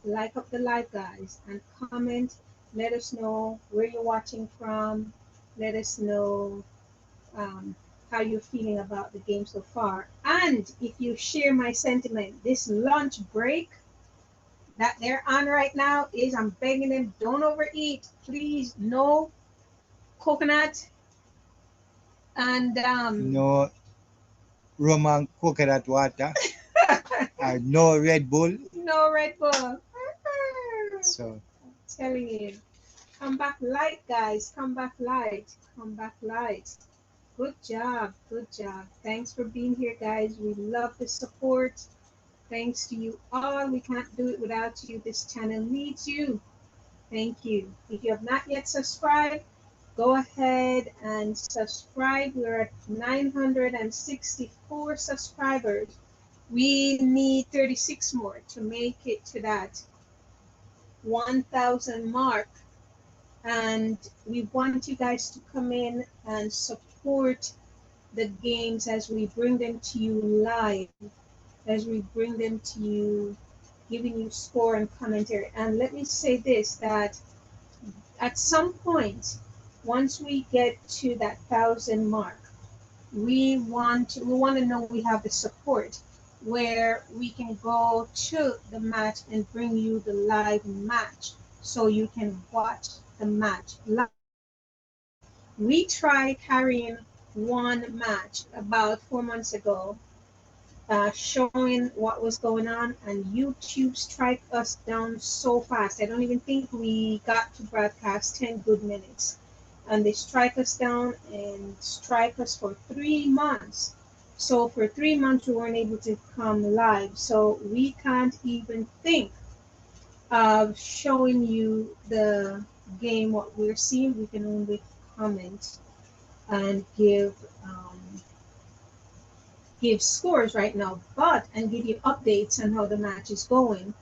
Speaker 1: Like up the live, guys, and comment. Let us know where you're watching from. Let us know um, how you're feeling about the game so far. And if you share my sentiment, this lunch break, that they're on right now is I'm begging them, don't overeat. Please, no coconut and
Speaker 4: No rum and coconut water. No Red Bull.
Speaker 1: no Red Bull.
Speaker 4: So
Speaker 1: I'm telling you. Come back light, guys. Come back light. Come back light. Good job. Good job. Thanks for being here, guys. We love the support. Thanks to you all. We can't do it without you. This channel needs you. Thank you. If you have not yet subscribed, go ahead and subscribe. We're at 964 subscribers. We need 36 more to make it to that 1,000 mark. And we want you guys to come in and support the games as we bring them to you live, as we bring them to you, giving you score and commentary. And let me say this, that at some point, once we get to that 1,000 mark, we want to know we have the support where we can go to the match and bring you the live match so you can watch the match live. We tried carrying one match about 4 months ago, showing what was going on, and YouTube strike us down so fast. I don't even think we got to broadcast 10 good minutes. And they strike us down and strike us for 3 months. So for 3 months, we weren't able to come live. So we can't even think of showing you the game, what we're seeing. We can only comment and give scores right now, but and give you updates on how the match is going.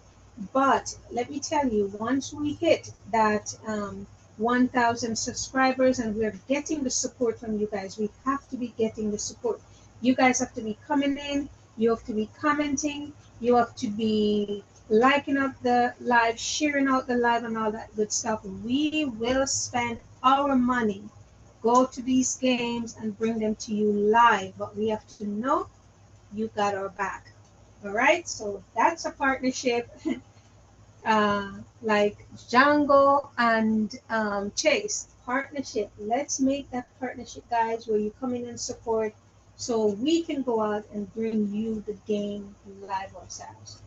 Speaker 1: But let me tell you, once we hit that 1,000 subscribers and we're getting the support from you guys, we have to be getting the support. You guys have to be coming in, you have to be commenting, you have to be liking up the live, sharing out the live and all that good stuff. We will spend our money, go to these games and bring them to you live, but we have to know you got our back. All right, so that's a partnership. Like Jangoo and Chase partnership. Let's make that partnership, guys, where you come in and support so we can go out and bring you the game live ourselves.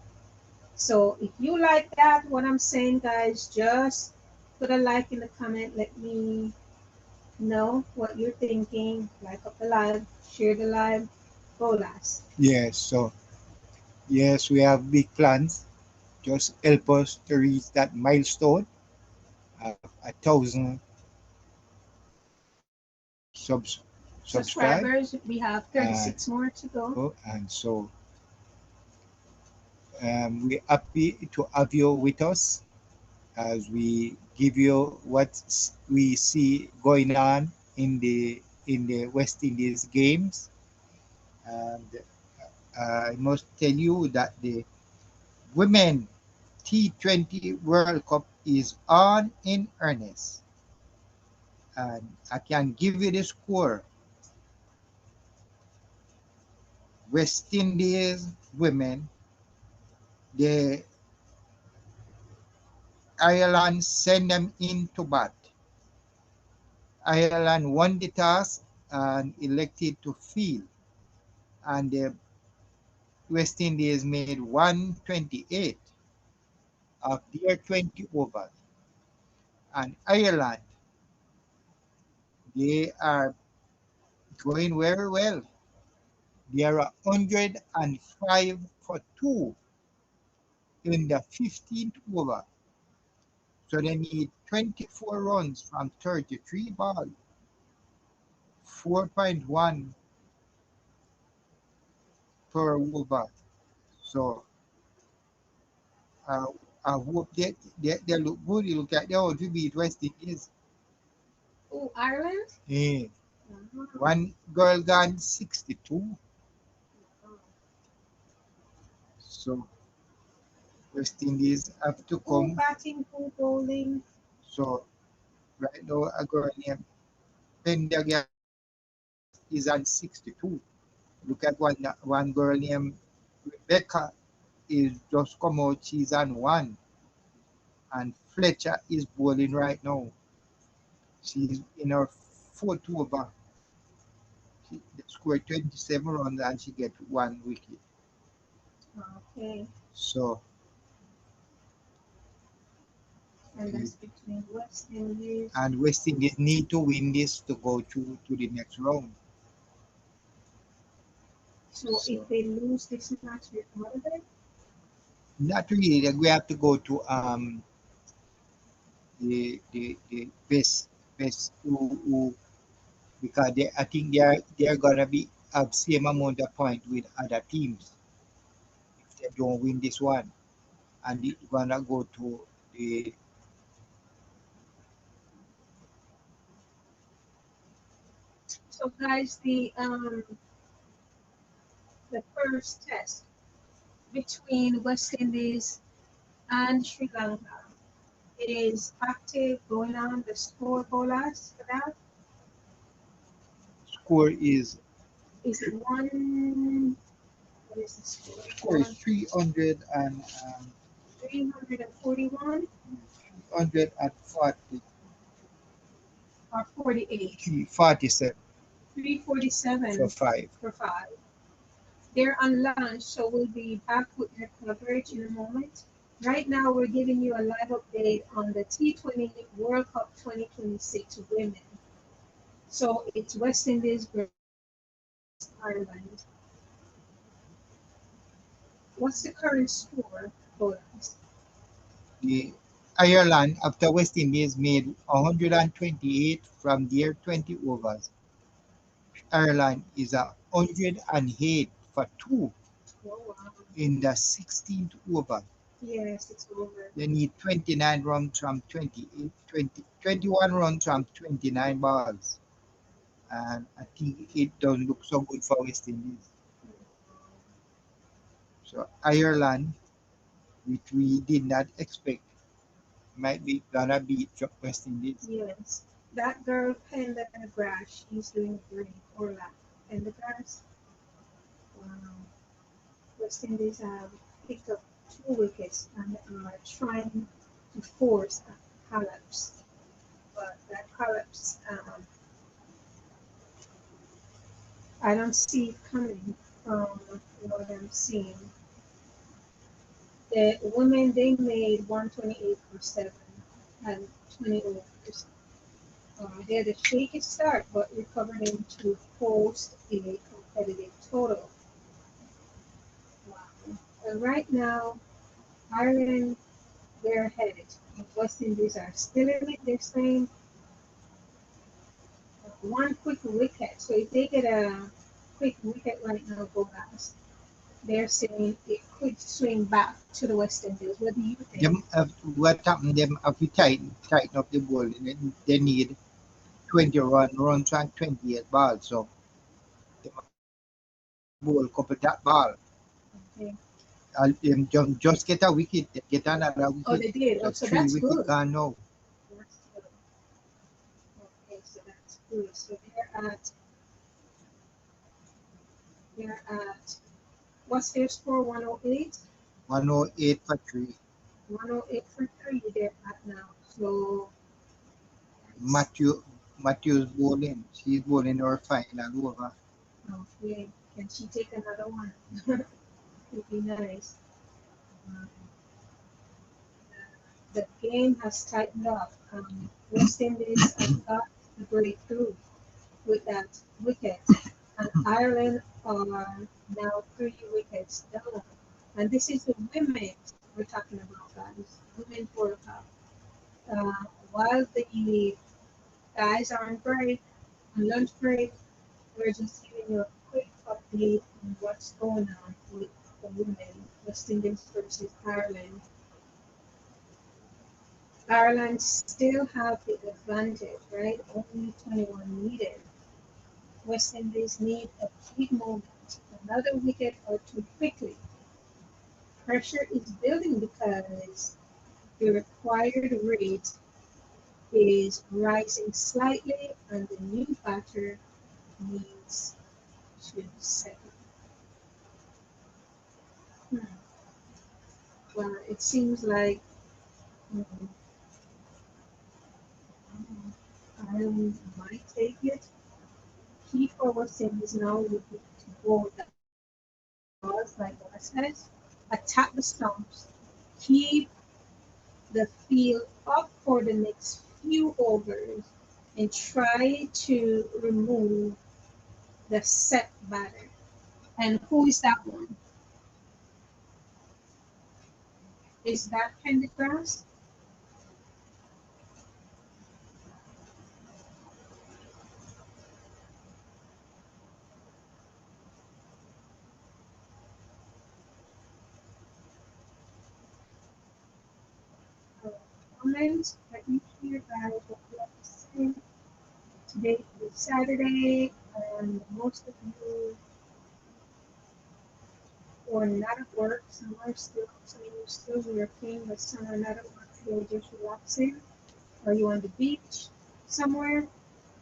Speaker 1: So if you like that, what I'm saying, guys, just put a like in the comment. Let me know what you're thinking. Like up the live, share the live, go last.
Speaker 4: yes, so yes, we have big plans. Just help us to reach that milestone of 1,000 subscribe.
Speaker 1: Subscribers, we have 36 more to go.
Speaker 4: And so we're happy to have you with us as we give you what we see going on in the West Indies games. And I must tell you that the Women T20 World Cup is on in earnest. And I can give you the score. West Indies women, the Ireland send them into bat. Ireland won the toss and elected to field. And the West Indies made 128 of their 20 overs. And Ireland, they are going very well. They are 105 for 2 in the 15th over. So they need 24 runs from 33 balls, 4.1 per over. So uh, I hope they look good. You look at they how to beat West Indies.
Speaker 1: Oh, Ireland?
Speaker 4: Yeah.
Speaker 1: Uh-huh.
Speaker 4: One girl gone 62. So West Indies have to
Speaker 1: Who
Speaker 4: come.
Speaker 1: batting, who bowling?
Speaker 4: So right now a girl named Pendergast is on 62. Look at one girl named Rebecca is just come out. She's on one, and Fletcher is bowling right now. She's in her fourth over. She scored 27 runs and she get 1 wicket.
Speaker 2: Okay.
Speaker 4: So
Speaker 2: And that's between West Indies.
Speaker 4: and West Indies need to win this to go to the next round.
Speaker 2: So if they lose this match, we're out of it?
Speaker 4: Not really. We have to go to the best who because I think they're gonna be have same amount of point with other teams if they don't win this one, and it's gonna go to the
Speaker 2: So guys, the first test between West Indies and Sri Lanka. It is active, going on. The score bolas for that
Speaker 4: score is
Speaker 2: is it one. What is the score?
Speaker 4: score is 300 and
Speaker 2: 341
Speaker 4: 340
Speaker 2: or 48.
Speaker 4: 347
Speaker 2: 347
Speaker 4: for 5.
Speaker 2: for 5. They're on lunch, so we'll be back with their coverage in a moment. Right now, we're giving you a live update on the T20 World Cup 2026 women. So it's West Indies versus Ireland. What's the current score, Bolas?
Speaker 4: The Ireland after West Indies made 128 from their 20 overs. Ireland is 108 for 2
Speaker 2: Oh, wow.
Speaker 4: in the 16th over.
Speaker 2: Yes, it's over.
Speaker 4: They need 29 runs from 21 runs from 29 balls. And I think it doesn't look so good for West Indies. So Ireland, which we did not expect, might be gonna beat West Indies.
Speaker 2: Yes. That girl, Pendergrass, she's doing great. Orla Pendergrass. Wow. West Indies have picked up 2 wickets and are trying to force a collapse. But that collapse, I don't see it coming from what I'm seeing. The women, they made 128 for 7 and 20 overs. They had a shaky start, but recovered into post a competitive total. Wow. And right now, Ireland, they're ahead. West Indies are still in it. They're saying 1 quick wicket. So if they get a quick wicket right now, go last. They're saying it could swing back to the West Indies. What do you think?
Speaker 4: Them what happened? Them have to tighten up the ball. They need 20 runs and 28 balls. So they bowl couple that ball.
Speaker 2: Okay.
Speaker 4: Just get a wicket. Get another wicket.
Speaker 2: Oh, they did. Oh, so that's
Speaker 4: 3 wicket
Speaker 2: good.
Speaker 4: gone now.
Speaker 2: That's good. Okay, so that's good. So they're at what's their score? 108?
Speaker 4: 108 for 3.
Speaker 2: 108 for 3 they're at now. So
Speaker 4: Matthew's bowling. She's bowling her final over.
Speaker 2: okay. Can she take another one? Would be nice. Um, the game has tightened up. West Indies have got the breakthrough with that wicket, and Ireland are now 3 wickets down. And this is the women we're talking about, guys. Women's World Cup. While the guys are on break, on lunch break, we're just giving you a quick update on what's going on with the women, West Indies versus Ireland. Ireland still have the advantage, right? Only 21 needed. West Indies need a big moment, another wicket or two quickly. Pressure is building because the required rate is rising slightly and the new batter needs to settle. Well, it seems like um, Ireland might take it. Key for West Indies now would be to go down, like what I said, attack the stumps, keep the field up for the next few overs, and try to remove the set batter. And who is that one? Is that Pendergrass? Comment, let me hear guys what you have to say. Today is Saturday, and most of you are not at work. Some of you still working, but some are not at work. You're just relaxing. Are you on the beach somewhere?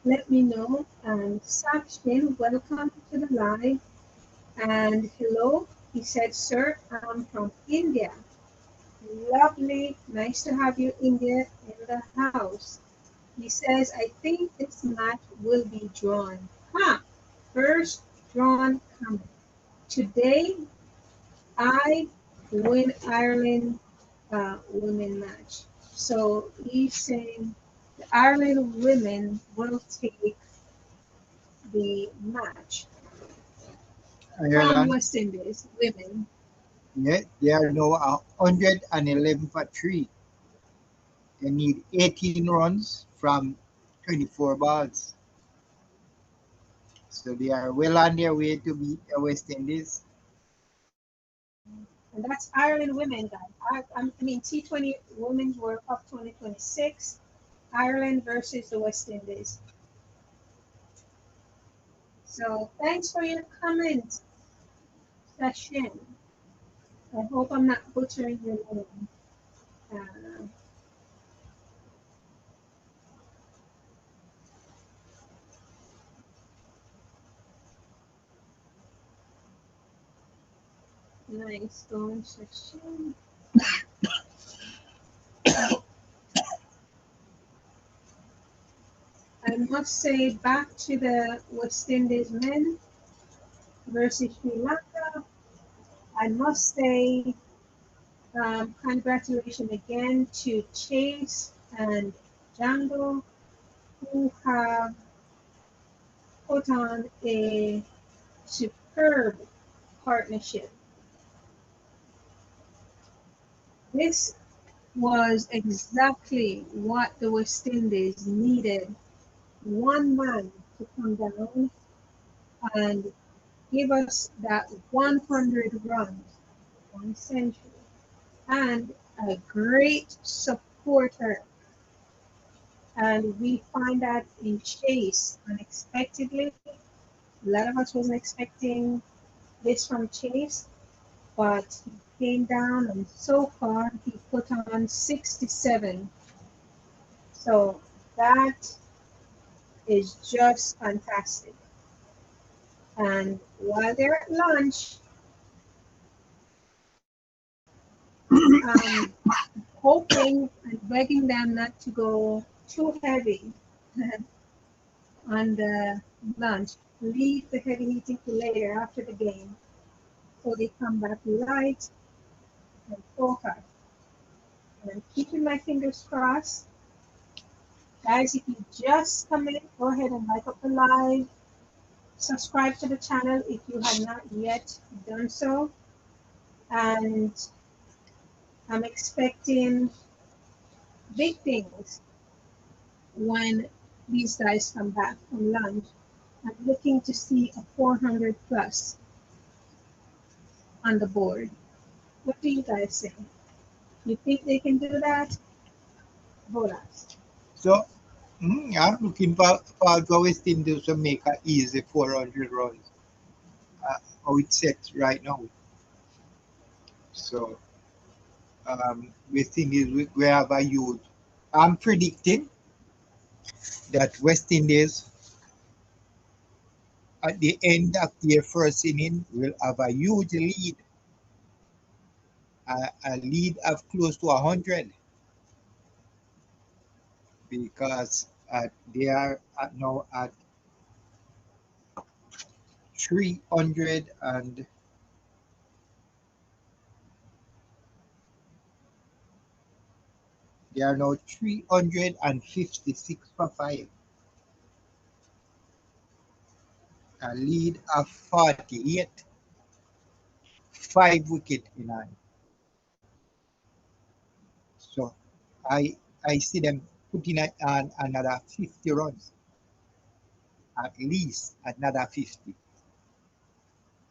Speaker 2: Let me know. And Sachin, welcome to the live. And hello, he said, sir, I'm from India. Lovely, nice to have you, India, in the house. He says, I think this match will be drawn. First drawn coming. Today, I win Ireland women match. So he's saying the Ireland women will take the match from
Speaker 3: Ireland,
Speaker 2: West Indies women.
Speaker 3: yeah, they are now 111 for 3. They need 18 runs from 24 balls. So they are well on their way to beat the West Indies.
Speaker 2: And that's Ireland women, guys. I mean, T20 Women's World Cup 2026, Ireland versus the West Indies. So thanks for your comment, Sachin. I hope I'm not butchering your name. Uh, nice going, Sachin. I must say, back to the West Indies men versus Sri Lanka. I must say, congratulations again to Chase and Jangoo, who have put on a superb partnership. This was exactly what the West Indies needed. One man to come down and give us that 100 runs, 1 century, and a great supporter. And we find that in Chase unexpectedly. A lot of us wasn't expecting this from Chase, but he came down and so far he put on 67. So that is just fantastic. And while they're at lunch, um, hoping and begging them not to go too heavy on the lunch, leave the heavy eating for later after the game, so they come back light and focused. And I'm keeping my fingers crossed. Guys, if you just come in, go ahead and like up the live. Subscribe to the channel if you have not yet done so. And I'm expecting big things when these guys come back from lunch. I'm looking to see a 400 plus on the board. What do you guys think? You think they can do that? Vote us.
Speaker 3: So I'm looking for the West Indies to make an easy 400 runs. How it's set right now. So West Indies we have a huge. I'm predicting that West Indies at the end of their first inning will have a huge lead
Speaker 4: a lead of close to 100 because they are now at 300 and they are now 356 for 5. A lead of 48. 5 wicket in hand. So I see them putting on another 50 runs. At least another 50.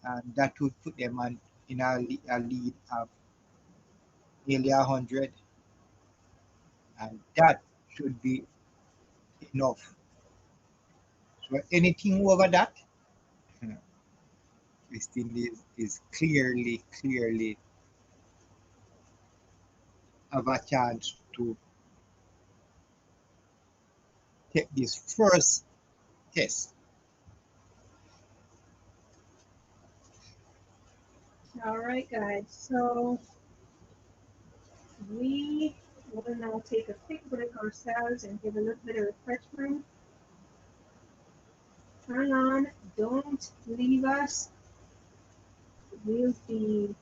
Speaker 4: And that would put them on in a lead of nearly 100. And that should be enough. So anything over that, West Indies is clearly have a chance to take this first test.
Speaker 1: All right, guys. So we will now take a quick break ourselves and give a little bit of refreshment. Hang on, don't leave us. We'll be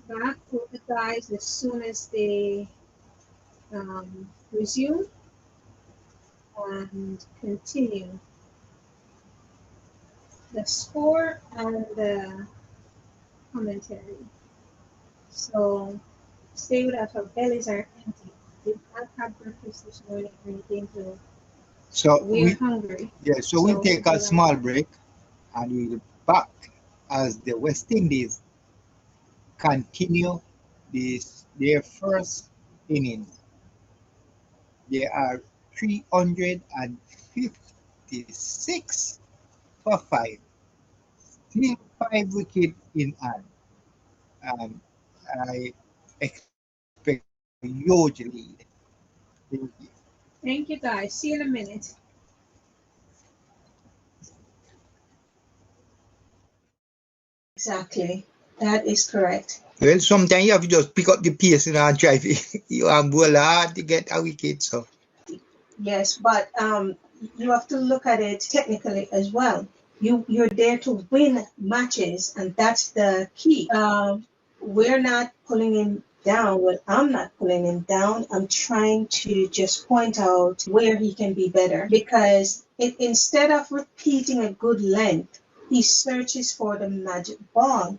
Speaker 1: back with the guys as soon as they resume and continue the score and the commentary. So stay with us. Our bellies are empty. We've not had breakfast this morning or anything, so we're hungry.
Speaker 4: Yeah, so we'll take a small break and we'll be back as the West Indies continue their first innings. They are 356 for 5. Still 5 wickets in hand. I expect a huge lead. Thank you.
Speaker 1: Thank you, guys. See you in a minute.
Speaker 2: Exactly. That is correct.
Speaker 4: Well, sometimes you have to just pick up the pace and drive you and bowl hard to get a wicket. So
Speaker 2: yes, but you have to look at it technically as well. You're there to win matches, and that's the key. We're not pulling him down. Well, I'm not pulling him down. I'm trying to just point out where he can be better because instead of repeating a good length, he searches for the magic ball.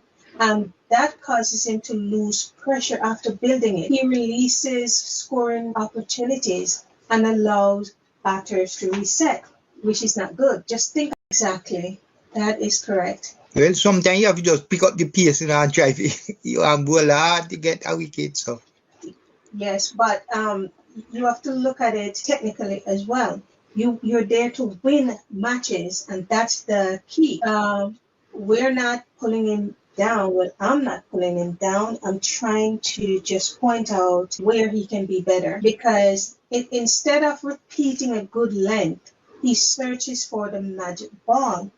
Speaker 2: That causes him to lose pressure after building it. He releases scoring opportunities and allows batters to reset, which is not good. Just think exactly. That is correct.
Speaker 4: Well, sometimes you have to just pick up the pace and drive you and bowl hard to get a wicket. So
Speaker 2: yes, but you have to look at it technically as well. You're there to win matches, and that's the key. We're not pulling him down. Well, I'm not pulling him down. I'm trying to just point out where he can be better because instead of repeating a good length, he searches for the magic ball.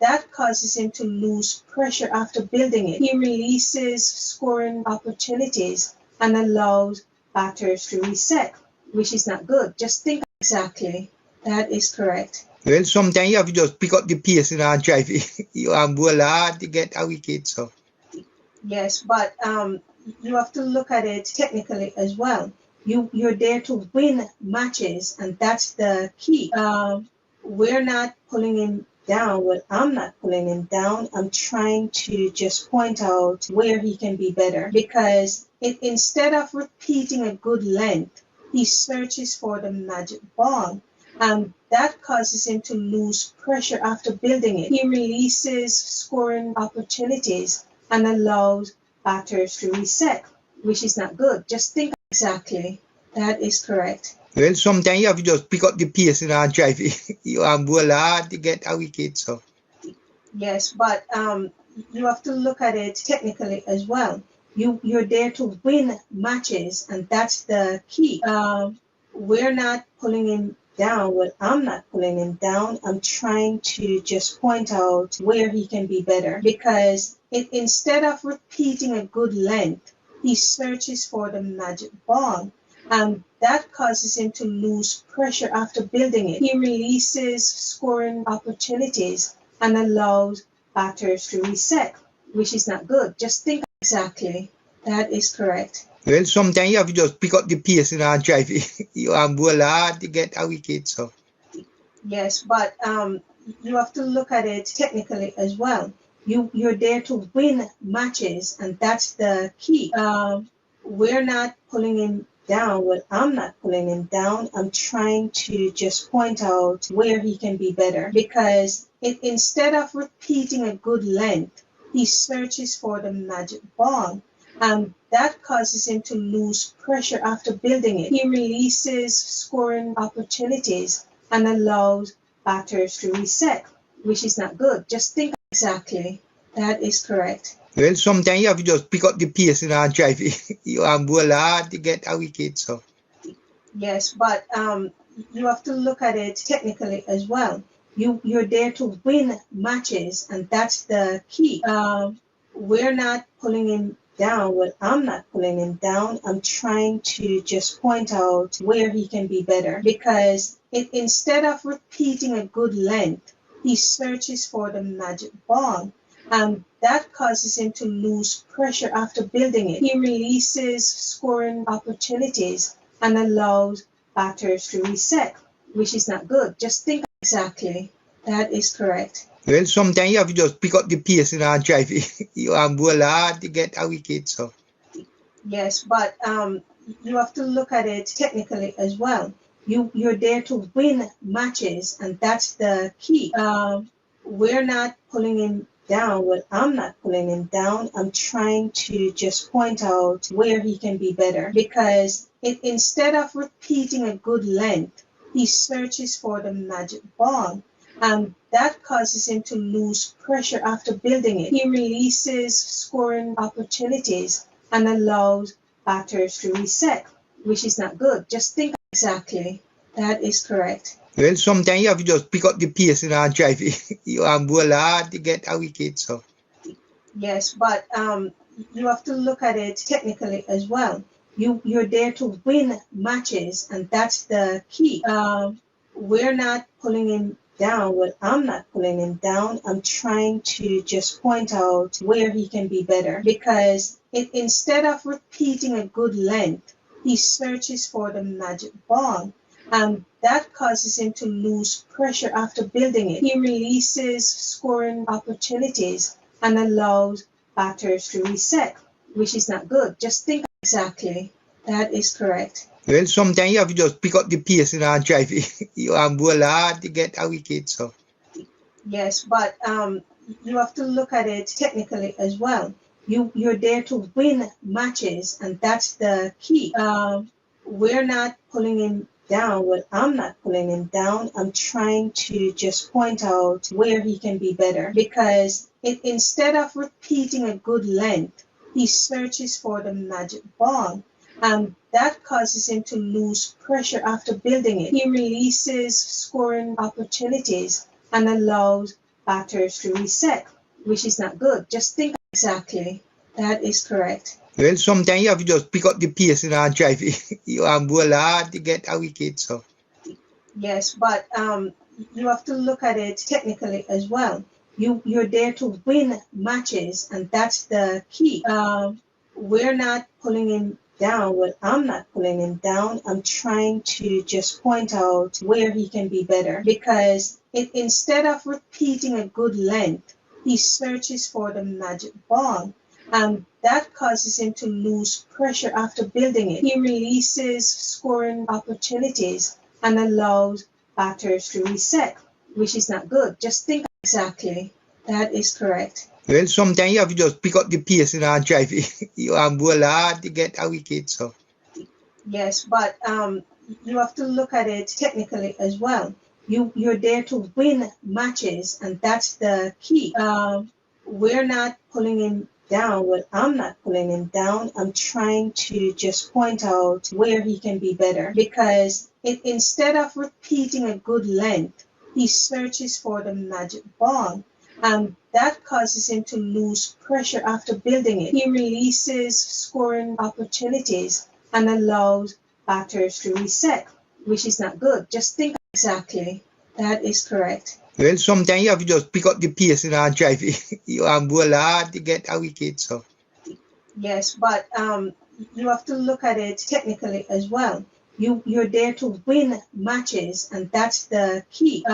Speaker 2: That causes him to lose pressure after building it. He releases scoring opportunities and allows batters to reset, which is not good. Just think exactly. That is correct.
Speaker 4: Well, sometimes you have to just pick up the pace and drive you and bowl hard to get a wicket. So
Speaker 2: yes, but you have to look at it technically as well. You're there to win matches, and that's the key. We're not pulling him down. Well, I'm not pulling him down. I'm trying to just point out where he can be better because instead of repeating a good length, he searches for the magic ball. That causes him to lose pressure after building it. He releases scoring opportunities and allows batters to reset, which is not good. Just think exactly. That is correct.
Speaker 4: Well, sometimes you have to just pick up the pace and drive you and bowl hard to get a wicket. So
Speaker 2: yes, but you have to look at it technically as well. You're there to win matches, and that's the key. We're not pulling him down. Well, I'm not pulling him down. I'm trying to just point out where he can be better because instead of repeating a good length, he searches for the magic ball, and that causes him to lose pressure after building it. He releases scoring opportunities and allows batters to reset, which is not good. Just think exactly. That is correct.
Speaker 3: Well, sometimes you have to just pick up the pace and drive it. You have bowl hard to get a wicket. So
Speaker 2: Yes, but you have to look at it technically as well. You're there to win matches, and that's the key. We're not pulling him down. Well, I'm not pulling him down. I'm trying to just point out where he can be better, because instead of repeating a good length, he searches for the magic ball, and that causes him to lose pressure after building it. He releases scoring opportunities and allows batters to reset, which is not good. Just think exactly. That is correct.
Speaker 3: well, sometimes you have to just pick up the pace and drive it. You have bowl hard to get a wicket. So
Speaker 2: Yes, but you have to look at it technically as well. You're there to win matches, and that's the key. We're not pulling him down. Well, I'm not pulling him down. I'm trying to just point out where he can be better, because instead of repeating a good length, he searches for the magic ball, and that causes him to lose pressure after building it. He releases scoring opportunities and allows batters to reset, which is not good. Just think exactly. That is correct.
Speaker 3: well, sometimes you have to just pick up the pace and drive it. You have bowl hard to get a wicket. So
Speaker 2: Yes, but you have to look at it technically as well. You're there to win matches, and that's the key. We're not pulling him down. Well, I'm not pulling him down. I'm trying to just point out where he can be better, because instead of repeating a good length, he searches for the magic ball, and that causes him to lose pressure after building it. He releases scoring opportunities and allows batters to reset, which is not good. Just think exactly. That is correct.
Speaker 3: well, sometimes you have to just pick up the pace and drive it. You have bowl hard to get a wicket. So
Speaker 2: Yes, but you have to look at it technically as well. You're there to win matches, and that's the key. We're not pulling him down. Well, I'm not pulling him down. I'm trying to just point out where he can be better, because instead of repeating a good length, he searches for the magic ball, and that causes him to lose pressure after building it. He releases scoring opportunities and allows batters to reset, which is not good. Just think exactly. That is correct.
Speaker 3: well, sometimes you have to just pick up the pace and drive it. You have bowl hard to get a wicket. So
Speaker 2: Yes, but you have to look at it technically as well. You're there to win matches, and that's the key. We're not pulling him down. Well, I'm not pulling him down. I'm trying to just point out where he can be better, because instead of repeating a good length, he searches for the magic ball, and that causes him to lose pressure after building it. He releases scoring opportunities and allows batters to reset, which is not good. Just think exactly. That is correct.
Speaker 3: well, sometimes you have to just pick up the pace and drive it. You have bowl hard to get a wicket. So
Speaker 2: Yes, but you have to look at it technically as well. You're there to win matches, and that's the key. We're not pulling him down. Well, I'm not pulling him down. I'm trying to just point out where he can be better, because instead of repeating a good length, he searches for the magic ball, and that causes him to lose pressure after building it. He releases scoring opportunities and allows batters to reset, which is not good. Just think exactly. That is correct.
Speaker 3: well, sometimes you have to just pick up the pace and drive it. You have bowl hard to get a wicket. So
Speaker 2: Yes, but you have to look at it technically as well. You're there to win matches, and that's the key. We're not pulling him down. Well, I'm not pulling him down. I'm trying to just point out where he can be better, because instead of repeating a good length, he searches for the magic ball, and that causes him to lose pressure after building it. He releases scoring opportunities and allows batters to reset, which is not good. Just think exactly. That is correct.
Speaker 3: Well, sometimes you have to just pick up the pace and drive it. You bowl hard to get a wicket. So
Speaker 2: yes, but you have to look at it technically as well. You're there to win matches, and that's the key.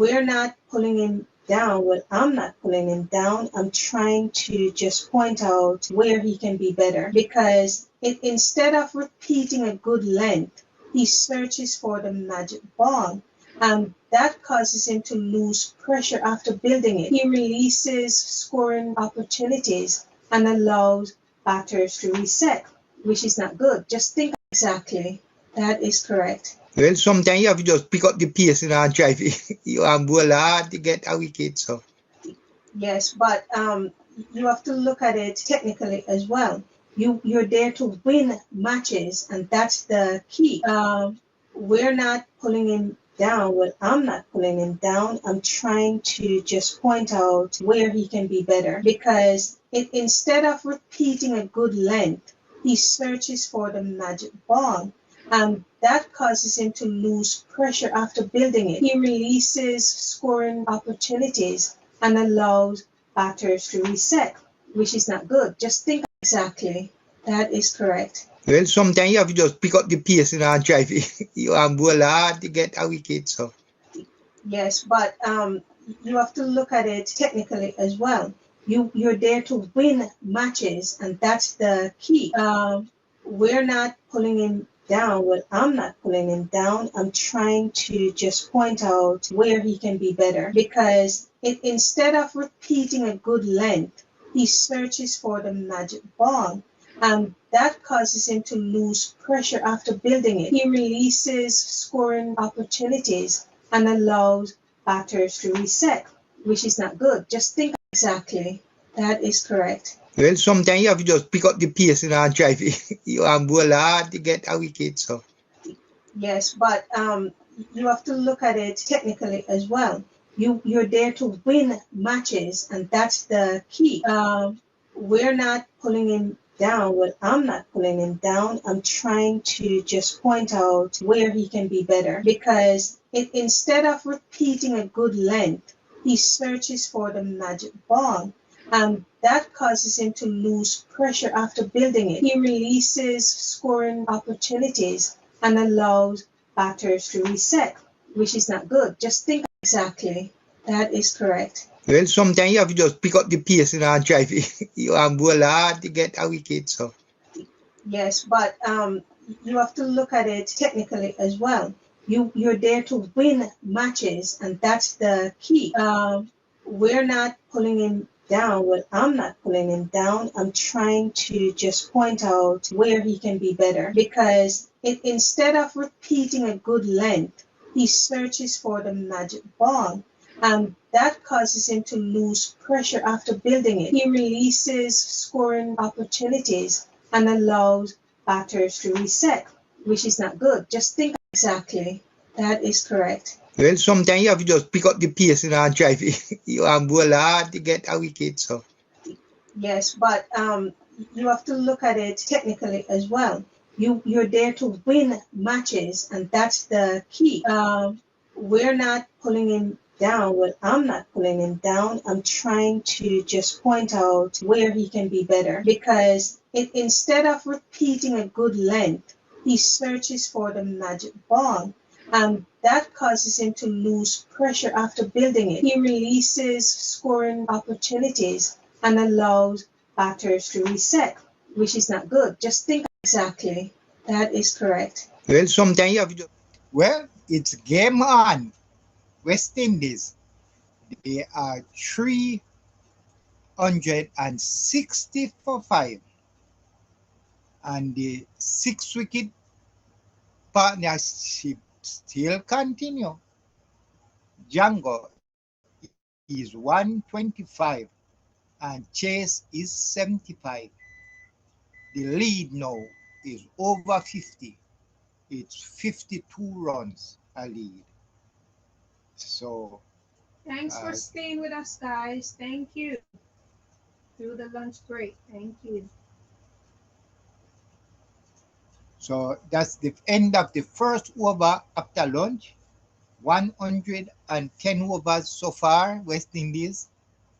Speaker 2: We're not pulling him down. Well, I'm not pulling him down. I'm trying to just point out where he can be better, because instead of repeating a good length, he searches for the magic ball, and that causes him to lose pressure after building it. He releases scoring opportunities and allows batters to reset, which is not good. Just think exactly. That is correct.
Speaker 3: well, sometimes you have to just pick up the pace and drive it. You bowl hard to get a wicket. So
Speaker 2: yes, but you have to look at it technically as well. You're there to win matches, and that's the key. We're not pulling him down. Well, I'm not pulling him down. I'm trying to just point out where he can be better, because instead of repeating a good length, he searches for the magic ball, and that causes him to lose pressure after building it. He releases scoring opportunities and allows batters to reset, which is not good. Just think exactly. That is correct.
Speaker 3: well, sometimes you have to just pick up the pace and drive it. You bowl hard to get a wicket. So
Speaker 2: yes, but you have to look at it technically as well. You're there to win matches, and that's the key. We're not pulling him down. Well, I'm not pulling him down. I'm trying to just point out where he can be better, because instead of repeating a good length, he searches for the magic ball, and that causes him to lose pressure after building it. He releases scoring opportunities and allows batters to reset, which is not good. Just think exactly. That is correct.
Speaker 3: well, sometimes you have to just pick up the pace and drive it. You bowl hard to get a wicket. So
Speaker 2: yes, but you have to look at it technically as well. You're there to win matches, and that's the key. We're not pulling him down. Well, I'm not pulling him down. I'm trying to just point out where he can be better, because instead of repeating a good length, he searches for the magic ball, and that causes him to lose pressure after building it. He releases scoring opportunities and allows batters to reset, which is not good. Just think exactly. That is correct.
Speaker 3: well, sometimes you have to just pick up the pace and drive it. You bowl hard to get a wicket. So
Speaker 2: yes, but you have to look at it technically as well. You're there to win matches, and that's the key. We're not pulling him down. Well, I'm not pulling him down. I'm trying to just point out where he can be better, because instead of repeating a good length, he searches for the magic ball, and that causes him to lose pressure after building it. He releases scoring opportunities and allows batters to reset, which is not good. Just think exactly. That is correct.
Speaker 3: well, sometimes you have to just pick up the pace and drive it. You bowl hard to get a wicket. So
Speaker 2: yes, but you have to look at it technically as well. You're there to win matches, and that's the key. We're not pulling him down. Well, I'm not pulling him down. I'm trying to just point out where he can be better, because instead of repeating a good length, he searches for the magic ball, and that causes him to lose pressure after building it. He releases scoring opportunities and allows batters to reset, which is not good. Just think exactly. That is correct.
Speaker 3: well, sometimes you have to just
Speaker 4: Well, it's game on. West Indies, they are 360 for 5. And the 6 wicket partnership still continue. Jangoo is 125 and Chase is 75. The lead now is over 50. It's 52 runs a lead. So
Speaker 1: Thanks for staying with us, guys. Thank you. Through the lunch break. Thank you.
Speaker 4: So that's the end of the first over after lunch. 110 overs so far, West Indies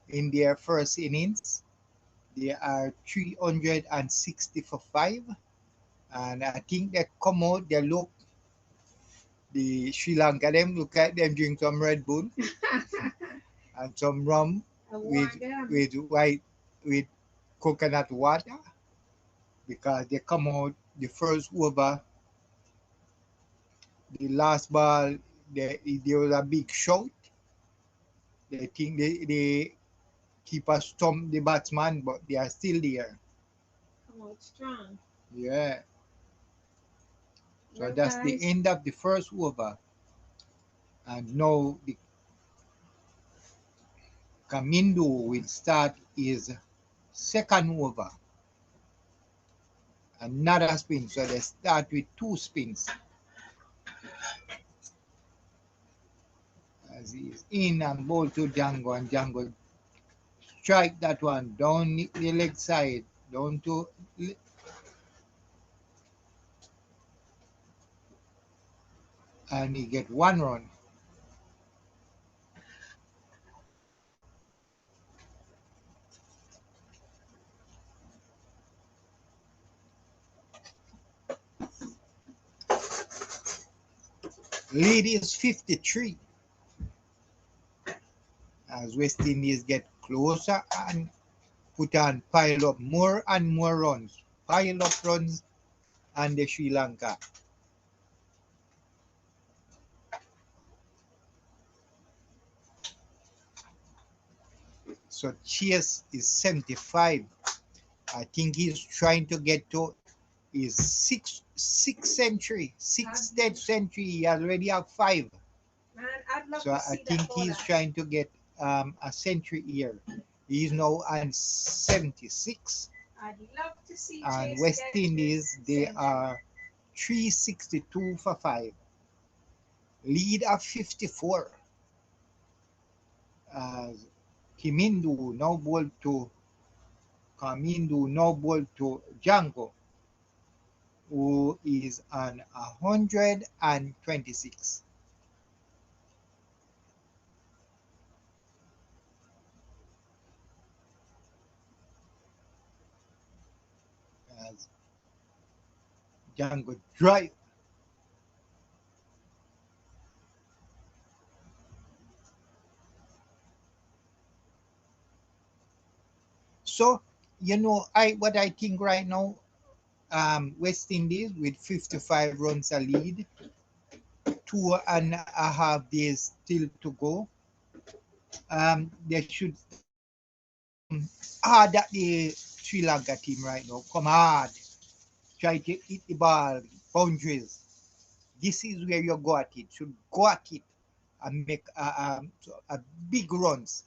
Speaker 4: in their first innings. They are 360 for 5. And I think they come out, they look, the Sri Lanka, them look at them drink some Red Bull and some rum with white, with coconut water, because they come out the first over, the last ball, there was a big shout. They think they keep a stump the batsman, but they are still there.
Speaker 1: Come out strong.
Speaker 4: Yeah. So
Speaker 1: Well,
Speaker 4: that's
Speaker 1: guys,
Speaker 4: the end of the first over. And now the Kamindo will start his second over. Another spin. So they start with 2 spins. As he's in and ball to Jangoo, and Jangoo strike that one down the leg side, down to, and he get 1 run. Lead is 53 as West Indies get closer and put on, pile up more and more runs, pile up runs on the Sri Lanka. So Chase is 75. I think he's trying to get to his sixth century, dead century. He already have 5.
Speaker 1: Man, I'd love
Speaker 4: So
Speaker 1: to
Speaker 4: I
Speaker 1: see
Speaker 4: think
Speaker 1: that
Speaker 4: he's trying to get a century here. He's now on 76.
Speaker 1: I'd love to see
Speaker 4: And
Speaker 1: Chase
Speaker 4: West
Speaker 1: get
Speaker 4: Indies, they
Speaker 1: century.
Speaker 4: are 362 for 5. Lead of 54. As Kamindu now ball to Jangoo, who is on 126. As Jangoo drive. So, what I think right now, West Indies with 55 runs a lead, 2.5 days still to go. They should hard at the Sri Lanka team right now. Come hard. Try to hit the ball, boundaries. This is where you go at it. Should go at it and make a big runs,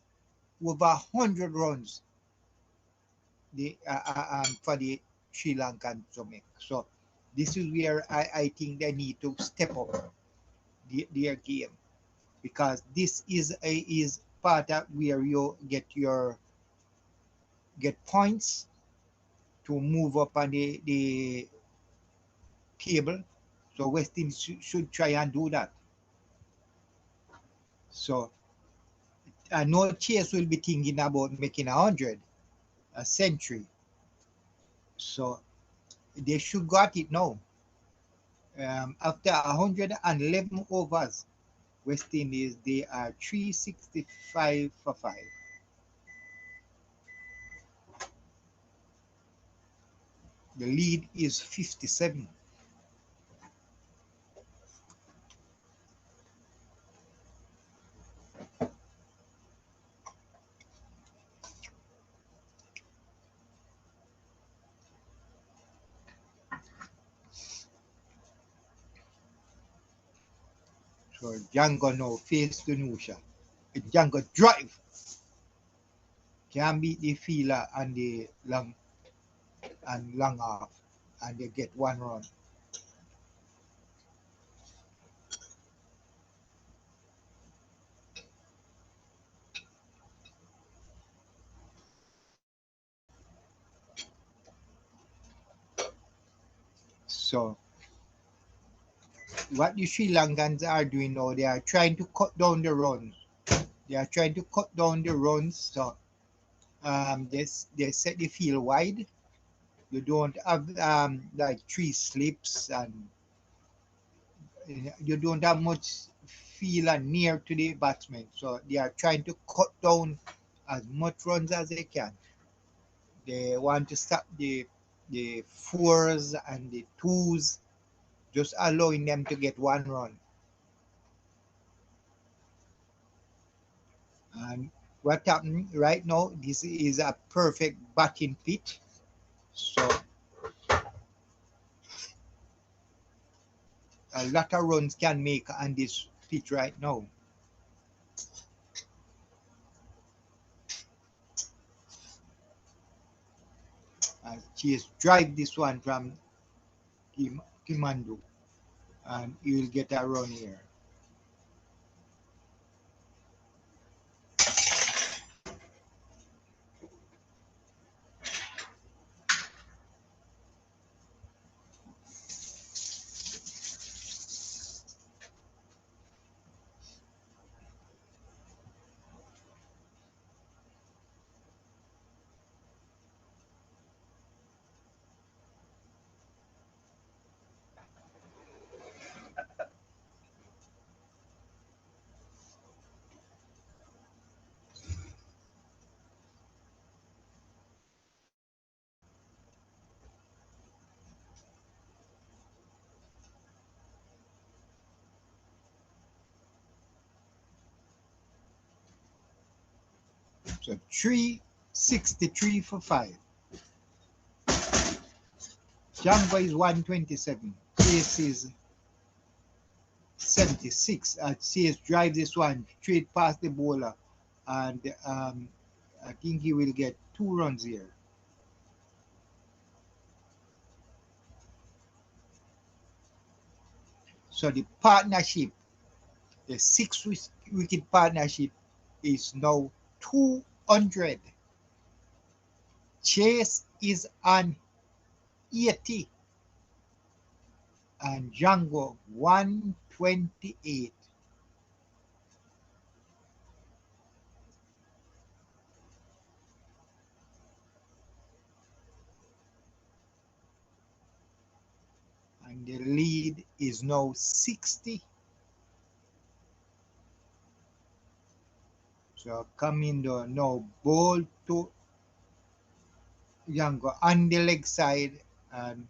Speaker 4: over 100 runs for the Sri Lankan to make. So this is where I think they need to step up their game, because this is part of where you get points to move up on the table. So West Indies should try and do that. So I know Chase will be thinking about making 100, a century. So they should got it now. After 111 overs, West Indies, they are 365 for 5. The lead is 57. So Jangoo now face the Nusha. Jangoo drive. Can beat the fielder and the long off, and they get 1 run. So what the Sri Lankans are doing now, they are trying to cut down the runs. They are trying to cut down the runs. So they set the field wide. You don't have like 3 slips, and you don't have much field near to the batsman. So they are trying to cut down as much runs as they can. They want to stop the 4s and the 2s, just allowing them to get 1 run. And what happened right now, this is a perfect batting pitch. So a lot of runs can make on this pitch right now. Chase drive this one from Kimando, and he will get a run here. So 363 for 5. Jangoo is 127. Chase is 76. Chase drives this one straight past the bowler, and I think he will get 2 runs here. So the partnership, the 6-wicket partnership, is now 200. Chase is on 80, and Jangoo 128. And the lead is now 60. So Commando now ball to Jangoo on the leg side and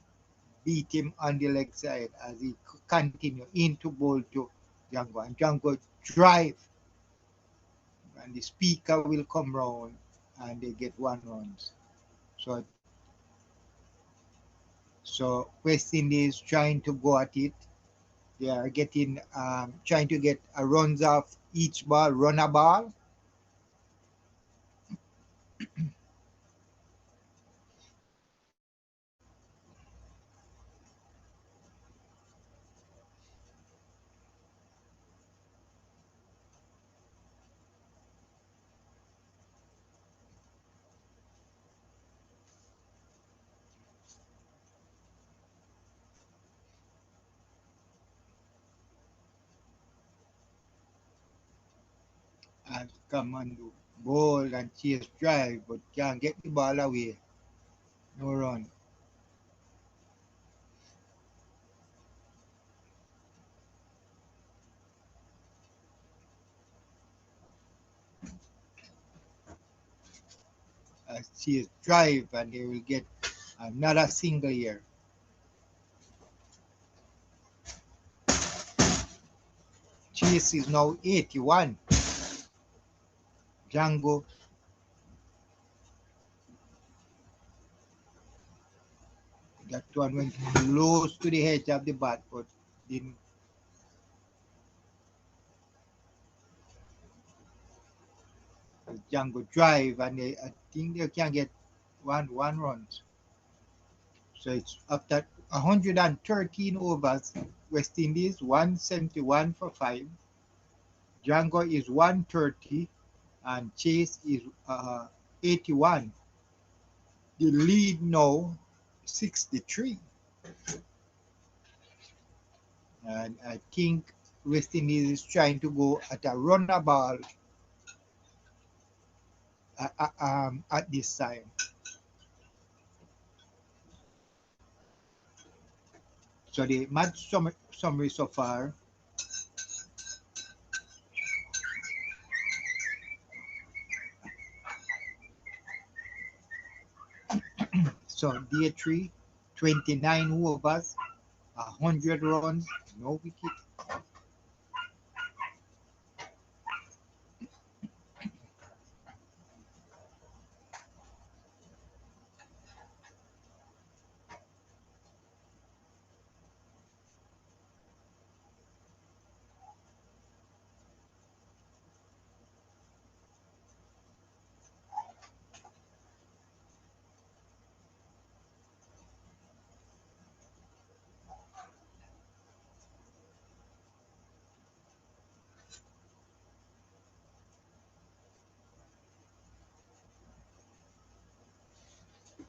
Speaker 4: beat him on the leg side as he continue into ball to Jangoo. And Jangoo drive, and the speaker will come round and they get 1 run. So West Indies trying to go at it. They are getting trying to get a runs off each ball, run a ball. And Commando ball and Chase drive, but can't get the ball away. No run. Chase drive, and they will get another single here. Chase is now 81. Jangoo that one went close to the edge of the bat, but didn't. Jangoo drive, and I think they can get one run. So it's after 113 overs, West Indies 171 for 5. Jangoo is 130, and Chase is 81. The lead now 63. And I think West Indies is trying to go at a runner ball at this time. So the match summary so far. So day 3, 29 overs, 100 runs, no wicket.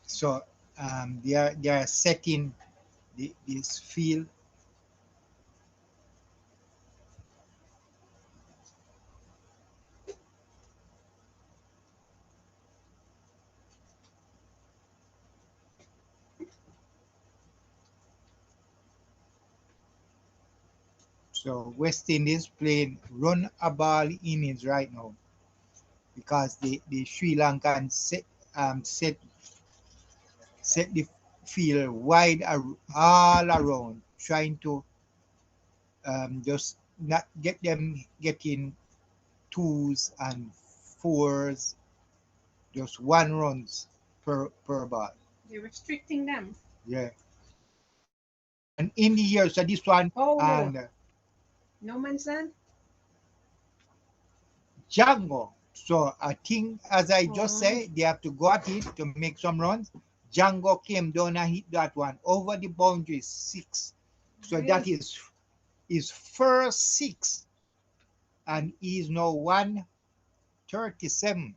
Speaker 4: So they are setting this field. So West Indies playing run a ball innings right now because the Sri Lankan set the field wide all around, trying to just not get them getting twos and fours, just one runs per ball.
Speaker 1: They're restricting them.
Speaker 4: Yeah. And in the year, so this one and
Speaker 1: no man's land.
Speaker 4: Jangoo. So I think, as I just said, they have to go at it to make some runs. Jangoo came down and hit that one over the boundary 6. So that is his first 6. And he's now 137.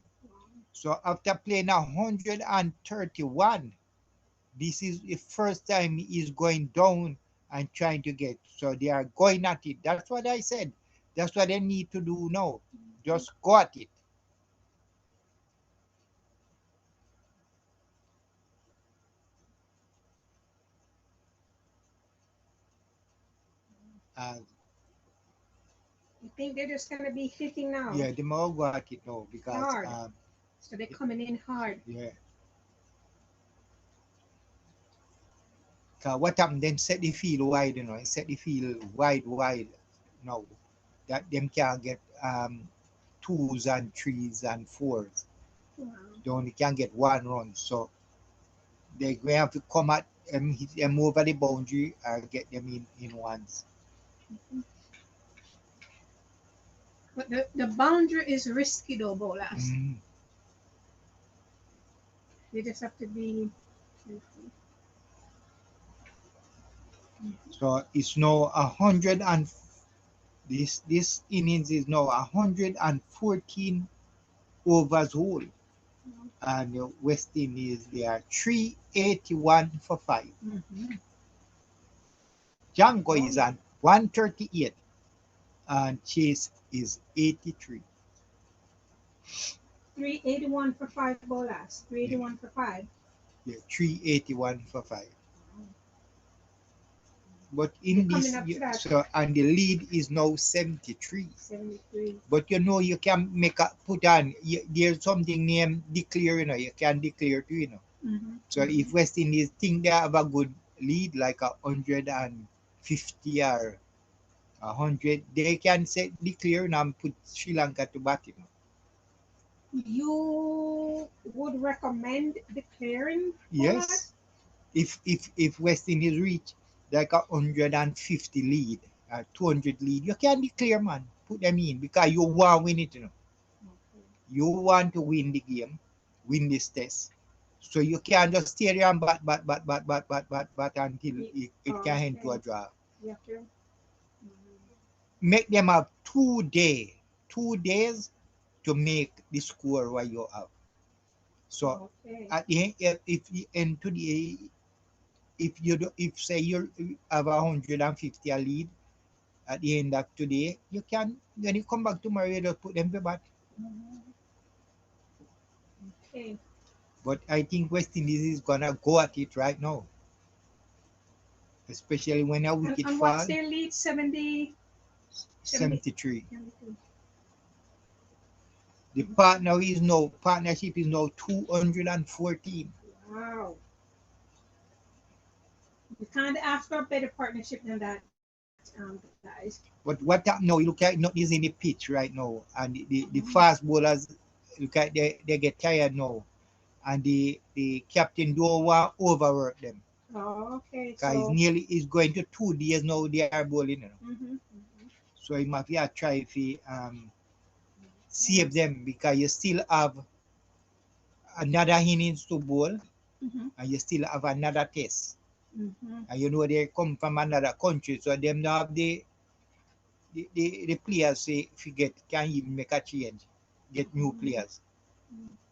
Speaker 4: So after playing 131, this is the first time he's going down and trying to get. So they are going at it. That's what I said. That's what they need to do now. Just go at it.
Speaker 1: You think they're just gonna be hitting now?
Speaker 4: Yeah, they more go at it now because
Speaker 1: hard. So they're coming in hard.
Speaker 4: Yeah. Cause what happened? Them set the field wide, set the field wide now. That them can get 2s and 3s and 4s.
Speaker 1: Wow.
Speaker 4: They only can get 1 run. So they're going to have to come at them, hit them over the boundary and get them in ones.
Speaker 1: Mm-hmm. But the boundary is risky though, Bolas.
Speaker 4: Mm-hmm.
Speaker 1: You just have to be careful.
Speaker 4: So it's now 100 and this innings is now 114 overs whole. And West Indies, they are 381 for 5.
Speaker 1: Mm-hmm.
Speaker 4: Jangoo is at 138 and Chase is 83.
Speaker 1: 381 for 5 Bolas. 381 for 5.
Speaker 4: Yeah, 381 for 5. But in this, so and the lead is now 73.
Speaker 1: 73.
Speaker 4: But you can put on, there's something named declare, you can declare too,
Speaker 1: Mm-hmm.
Speaker 4: So if West Indies think they have a good lead, like 150 or 100, they can declare and put Sri Lanka to bat.
Speaker 1: You would recommend declaring?
Speaker 4: Yes. If West Indies reach like 150 lead, 200 lead, you can declare, man. Put them in because you want to win it, Okay. You want to win the game, win this test. So you can't just stay there and bat until it can end to a draw.
Speaker 1: Yeah.
Speaker 4: Make them have 2 days to make the score what you have. So at the end, if you end to the if say you have 150 a lead at the end of today, you can, when you come back tomorrow, you just put them to bat.
Speaker 1: Okay.
Speaker 4: But I think West Indies is gonna go at it right now, especially when a wicket
Speaker 1: And
Speaker 4: fall.
Speaker 1: what's their lead? 70,
Speaker 4: 73.
Speaker 1: 72.
Speaker 4: The partnership is now 214.
Speaker 1: Wow. You can't ask for a better partnership than that, guys.
Speaker 4: But what happened now? You look at not using the pitch right now, and the fast bowlers look at they get tired now, and the captain don't want to overwork them.
Speaker 1: Oh, okay.
Speaker 4: Because
Speaker 1: So,
Speaker 4: it's going to 2 days now they are bowling. You know.
Speaker 1: mm-hmm.
Speaker 4: So you must try to save them, because you still have another innings to bowl,
Speaker 1: Mm-hmm.
Speaker 4: and you still have another test.
Speaker 1: Mm-hmm.
Speaker 4: And you know they come from another country, so them don't have the players say if you can even make a change, get new players.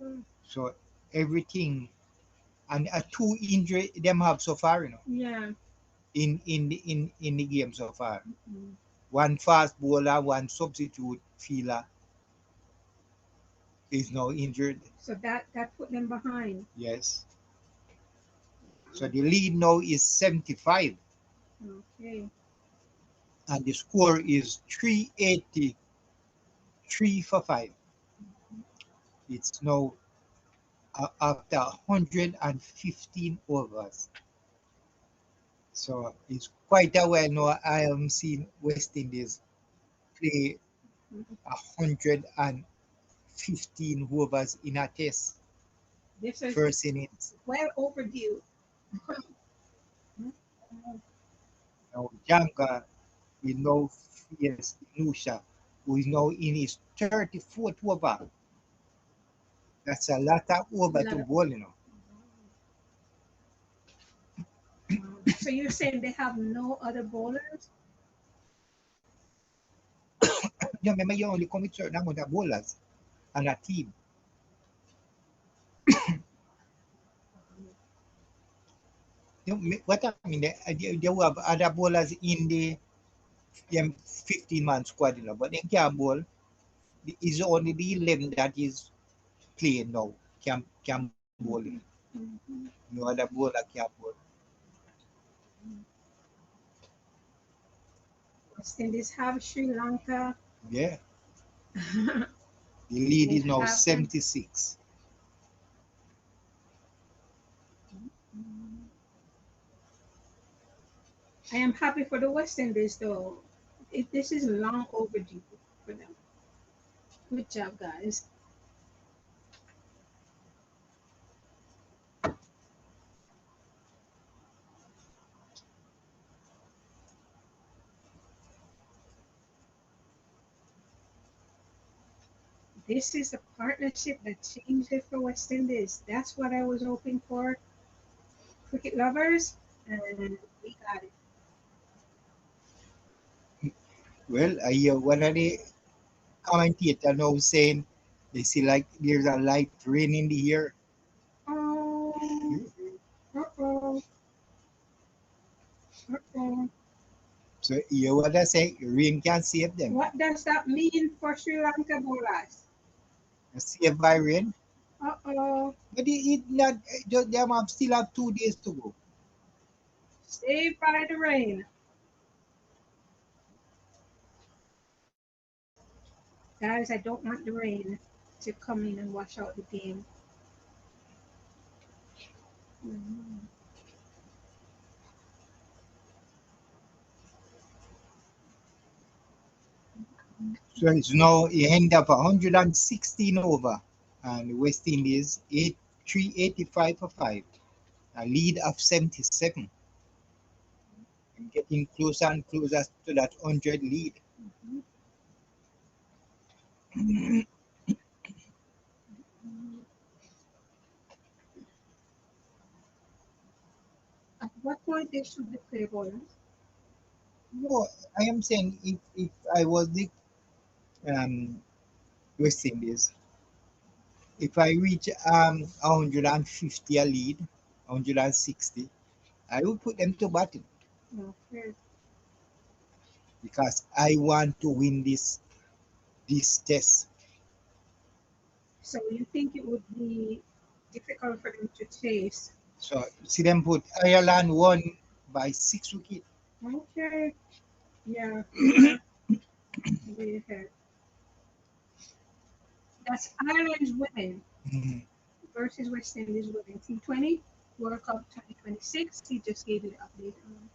Speaker 1: Mm-hmm.
Speaker 4: So everything, and a 2 injury them have so far, you know,
Speaker 1: Yeah.
Speaker 4: in the game so far.
Speaker 1: Mm-hmm.
Speaker 4: One fast bowler, one substitute fielder is now injured.
Speaker 1: So that put them behind.
Speaker 4: Yes. So the lead now is 75,
Speaker 1: Okay.
Speaker 4: and the score is 383 for 5. It's now after 115 overs. So it's quite a while now I am seeing West Indies play
Speaker 1: Mm-hmm.
Speaker 4: 115 overs in a test.
Speaker 1: This is
Speaker 4: First innings.
Speaker 1: well overdue.
Speaker 4: Now Janga will now face Nusha, who is now in his 34th over. That's a lot of over to bowl, you know.
Speaker 1: So you're saying they have no other bowlers?
Speaker 4: You remember you only come with certain amount of bowlers on a team. What I mean, they will have other bowlers in the 15-man squad, you know, but they can't bowl. It's only the 11 that is playing now can bowl. You know.
Speaker 1: Mm-hmm.
Speaker 4: No other bowler can bowl.
Speaker 1: West Indies have Sri Lanka.
Speaker 4: Yeah, the lead
Speaker 1: They
Speaker 4: is now
Speaker 1: have
Speaker 4: 76.
Speaker 1: I am happy for the West Indies, though. This is long overdue for them. Good job, guys. This is a partnership that changed it for West Indies. That's what I was hoping for. Cricket lovers, and we got it.
Speaker 4: Well, I hear one of the commentator now saying they see like there's a light rain in the air.
Speaker 1: Oh, uh-oh, uh-oh.
Speaker 4: So you what I say, rain can save them.
Speaker 1: What does that mean for Sri Lanka bowlers?
Speaker 4: Saved by rain.
Speaker 1: Uh-oh.
Speaker 4: But it not them still have 2 days to go.
Speaker 1: Saved by the rain. Guys, I don't want the rain to come in and wash out the game. Mhm.
Speaker 4: So it's now he end up 116 over, and West Indies 385 for 5, a lead of 77, and getting closer and closer to that 100 lead.
Speaker 1: Mhm. At what point they should declare bowlers?
Speaker 4: No, I am saying if I was the um, West Indies, if I reach 150 a lead, 160, I will put them to batting.
Speaker 1: Okay.
Speaker 4: because I want to win this test.
Speaker 1: So you think it would be difficult for them to chase?
Speaker 4: So see them put Ireland won by 6 wickets.
Speaker 1: Okay. Yeah. Yeah. Way ahead. That's Ireland's women
Speaker 4: Mhm.
Speaker 1: versus West Indies women. T20 World Cup 2026. He just gave you the update on.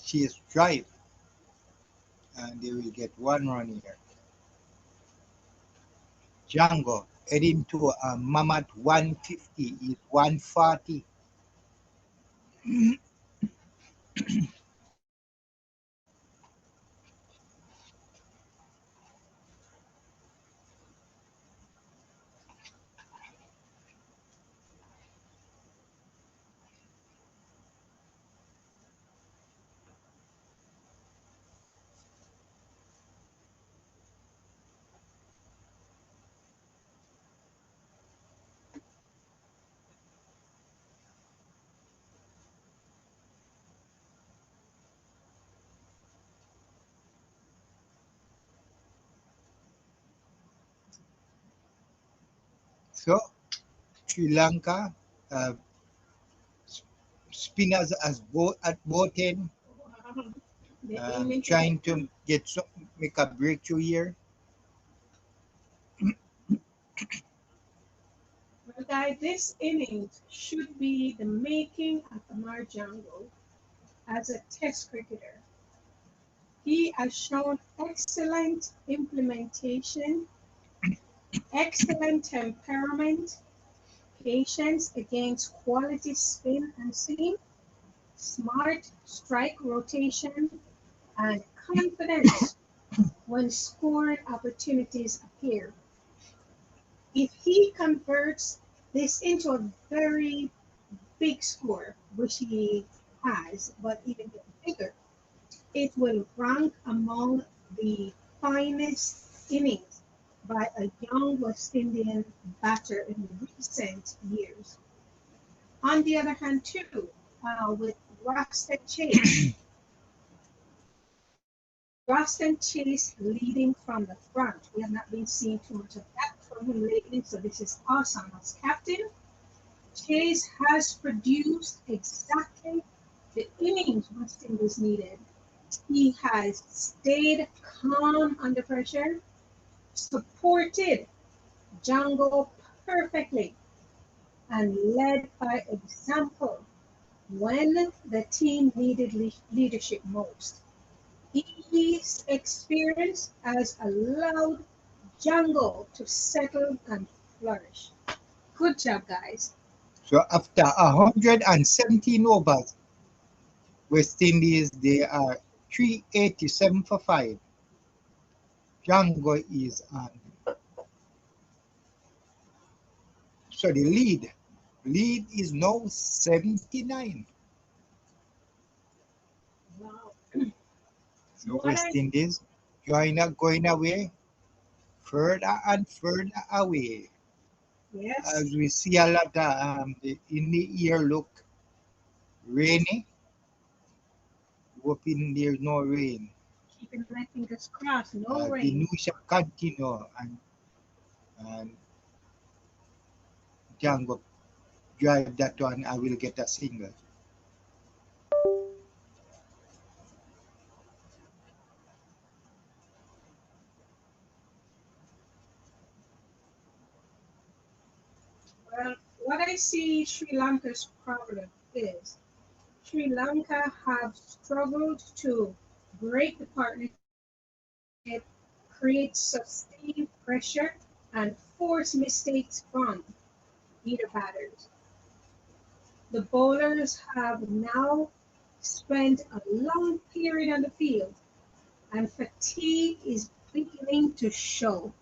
Speaker 4: She is drive, and they will get 1 run here. Jangoo heading to a mammoth 150 is 140. So Sri Lanka uh, spinners as both at both end,
Speaker 1: Wow. They're aiming to
Speaker 4: trying
Speaker 1: get
Speaker 4: to get make a breakthrough here.
Speaker 1: well, guys, this innings should be the making of Amir Jangoo as a test cricketer. He has shown excellent implementation, excellent temperament, patience against quality spin and seam, smart strike rotation, and confidence when scored opportunities appear. If he converts this into a very big score, which he has, but even bigger, it will rank among the finest innings by a young West Indian batter in recent years. On the other hand, too, with Roston Chase, Roston Chase leading from the front. We have not been seeing too much of that from him lately, so this is awesome as captain. Chase has produced exactly the innings West Indies needed. He has stayed calm under pressure, supported Jangoo perfectly, and led by example when the team needed leadership most. His experience has allowed Jangoo to settle and flourish. Good job, guys.
Speaker 4: So after 117 overs, West Indies they are 387 for 5. Jangoo is on. So the lead is now 79.
Speaker 1: Wow.
Speaker 4: So
Speaker 1: What
Speaker 4: West
Speaker 1: I
Speaker 4: Indies going away further and further away.
Speaker 1: yes,
Speaker 4: As we see a lot of in the year look rainy, hoping there's no rain.
Speaker 1: keeping my fingers crossed. No
Speaker 4: The
Speaker 1: rain.
Speaker 4: news shall continue, and Django drive that one. I will get a single.
Speaker 1: Well, what I see Sri Lanka's problem is Sri Lanka have struggled to break the partnership, create sustained pressure, and force mistakes from either batters. The bowlers have now spent a long period on the field, and fatigue is beginning to show.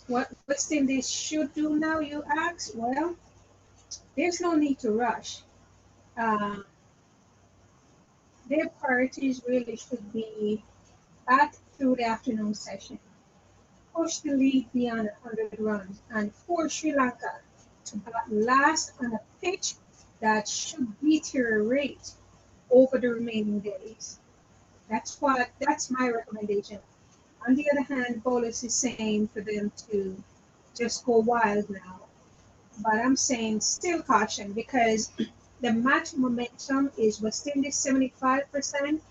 Speaker 1: What West Indies should do now, you ask? Well, there's no need to rush. Uh, their priorities really should be back through the afternoon session. push the lead beyond 100 runs and force Sri Lanka to bat last on a pitch that should deteriorate over the remaining days. That's my recommendation. On the other hand, bowlers is saying for them to just go wild now. But I'm saying still caution because the match momentum is West Indies 75%,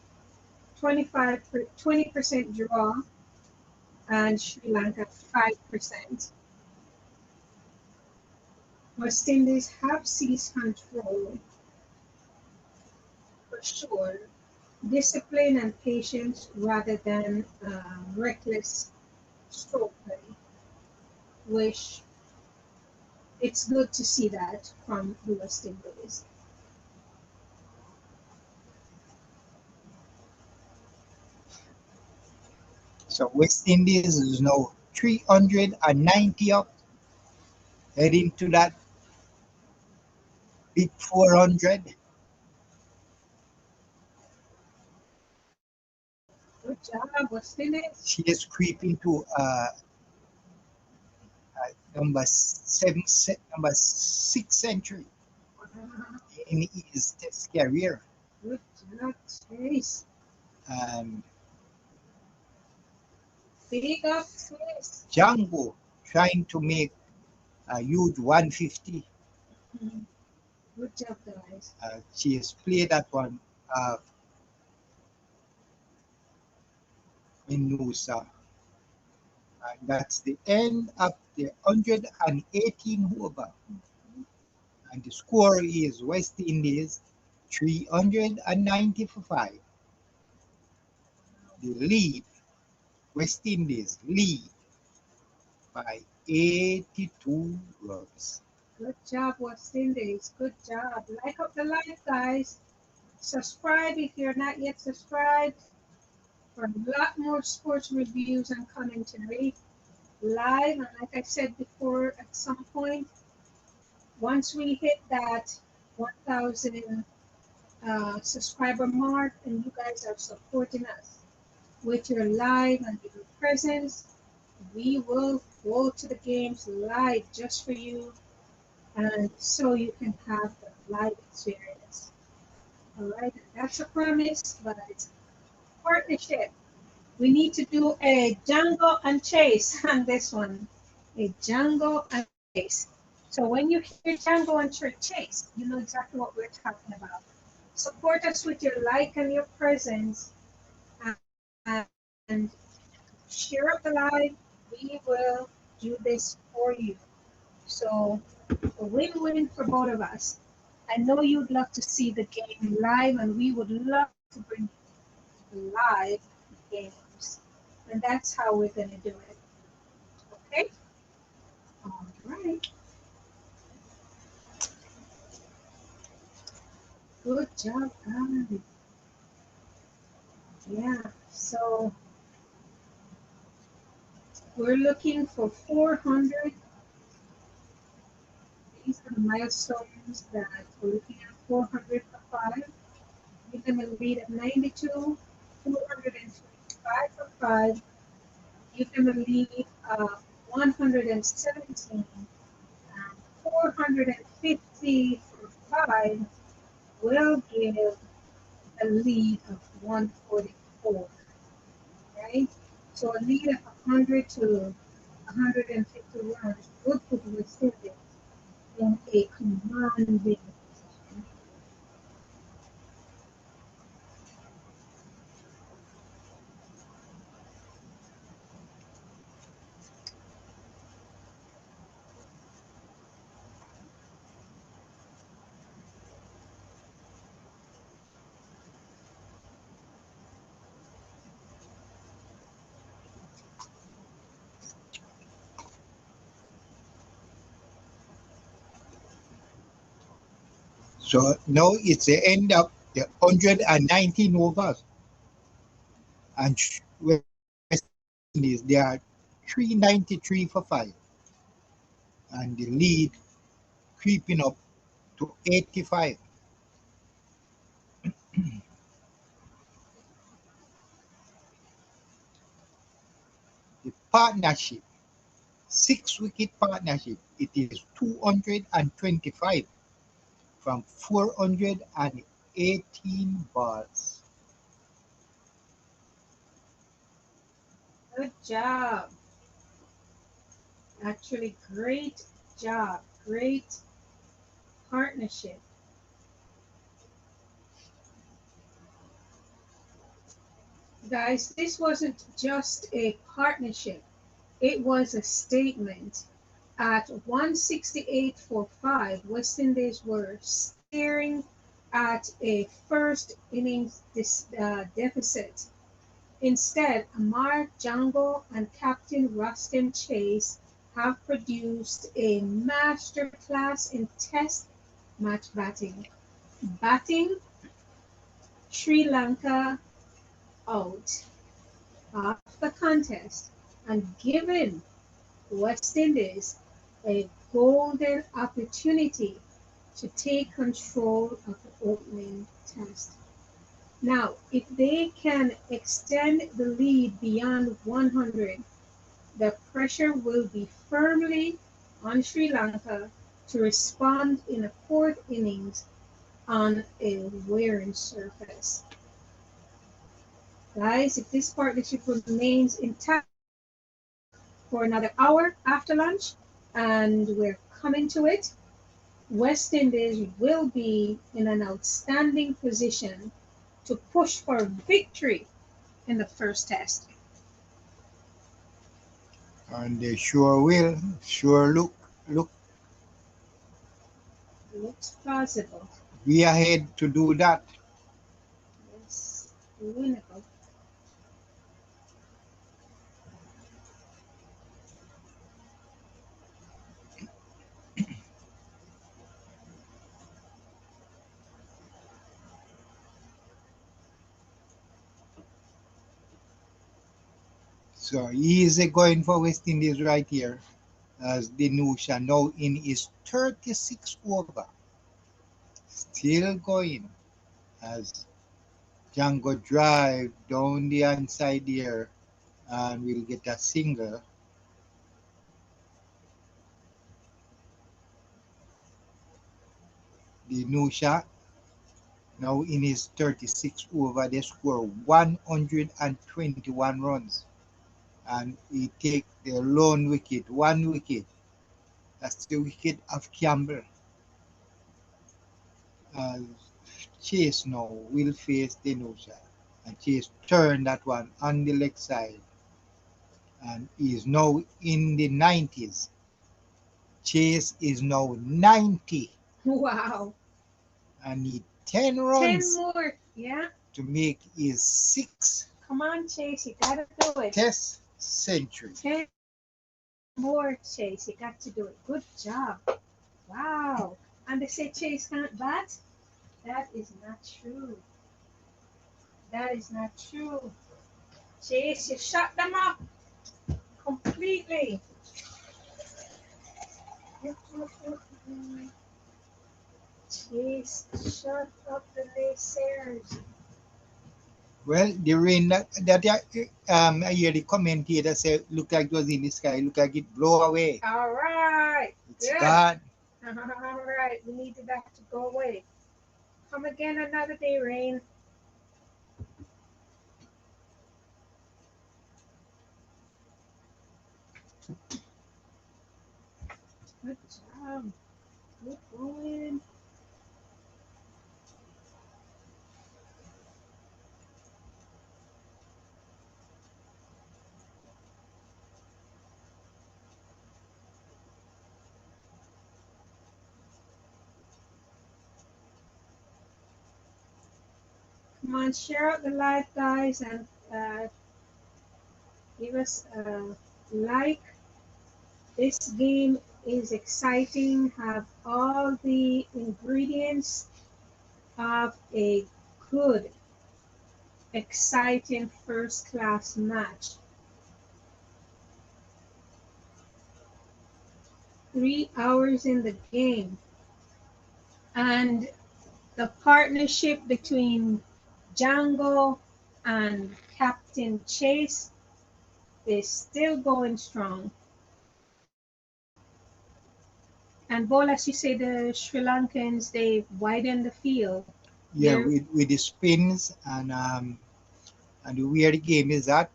Speaker 1: 20% draw, and Sri Lanka 5%. West Indies have seized control for sure. Discipline and patience rather than reckless stroke play, which it's good to see that from the West Indies.
Speaker 4: So West Indies is now 390 up, heading to that big 400.
Speaker 1: Good job, West Indies.
Speaker 4: She is creeping to number 6 century in his Test career.
Speaker 1: Good job, Chase.
Speaker 4: And
Speaker 1: Big up, Chase.
Speaker 4: Jangoo trying to make a huge 150.
Speaker 1: Good job, guys.
Speaker 4: She has played that one in Nusa. And that's the end of the 118 over. And the score is West Indies 390 for 5. The lead, West Indies lead by 82 runs.
Speaker 1: Good job, West Indies. Good job. Like up the live, guys. Subscribe if you're not yet subscribed for a lot more sports reviews and commentary live. And like I said before, at some point, once we hit that 1,000 subscriber mark and you guys are supporting us with your live and your presence, we will go to the games live just for you and so you can have the live experience. All right, that's a promise, but it's a partnership. We need to do a Jangoo and Chase on this one. A Jangoo and Chase. So when you hear Jangoo and Chase, you know exactly what we're talking about. Support us with your like and your presence and share up the live. We will do this for you. So a win-win for both of us. I know you'd love to see the game live, and we would love to bring you live games. And that's how we're going to do it. Okay? All right. Good job, guys. Yeah, so we're looking for 400. These are the milestones that we're looking at. 400 for 5. Give them a lead at 92. 225 for 5. Give them a lead of 117. And 450 for 5 will give a lead of 144. Right? So a lead of 100 to 150 runs would put the West Indies in a commanding position.
Speaker 4: So now it's the end of the 119 overs. And West Indies, they are 393 for 5. And the lead creeping up to 85. the partnership, 6-wicket partnership, it is 225 from 418 balls.
Speaker 1: Good job. Actually, great job. Great partnership. Guys, this wasn't just a partnership. It was a statement. At 168 for 5, West Indies were staring at a first innings deficit. Instead, Amir Jangoo and Captain Roston Chase have produced a masterclass in Test match batting. Batting Sri Lanka out of the contest and given West Indies a golden opportunity to take control of the opening test. Now, if they can extend the lead beyond 100, the pressure will be firmly on Sri Lanka to respond in the fourth innings on a wearing surface. Guys, if this partnership remains intact for another hour after lunch, and we're coming to it, West Indies will be in an outstanding position to push for victory in the first test.
Speaker 4: And they sure will,
Speaker 1: Looks plausible.
Speaker 4: be ahead to do that.
Speaker 1: Yes, winnable.
Speaker 4: So easy going for West Indies right here, as Dinusha now in his 36th over. Still going as Django drive down the inside here and we'll get a single. Dinusha now in his 36th over, they score 121 runs. And he take the lone wicket, 1 wicket. That's the wicket of Campbell. Chase now will face Dinusha. And Chase turn that one on the leg side. And he is now in the 90s. Chase is now 90.
Speaker 1: Wow.
Speaker 4: And need 10 runs
Speaker 1: 10 more. Yeah.
Speaker 4: to make his 6th
Speaker 1: Come on, Chase. You got to do it.
Speaker 4: Test century.
Speaker 1: 10 more, Chase. You got to do it. Good job. Wow. And they say Chase can't bat? That is not true. That is not true. Chase, you shut them up completely. Chase, shut up the naysayers.
Speaker 4: Well, the rain that I hear the commentator say, look like it was in the sky, look like it blow away.
Speaker 1: All right.
Speaker 4: It's
Speaker 1: Good.
Speaker 4: gone.
Speaker 1: All right. We needed that to go away. Come again another day, rain. Good job. Good going. Come on, share out the live, guys, and give us a like. This game is exciting, have all the ingredients of a good, exciting first-class match. 3 hours in the game. And the partnership between Jangoo and Captain Chase They're still going strong. And Bol, as you say, the Sri Lankans, they widen the field.
Speaker 4: Yeah,
Speaker 1: They're
Speaker 4: with the spins and where the game is at,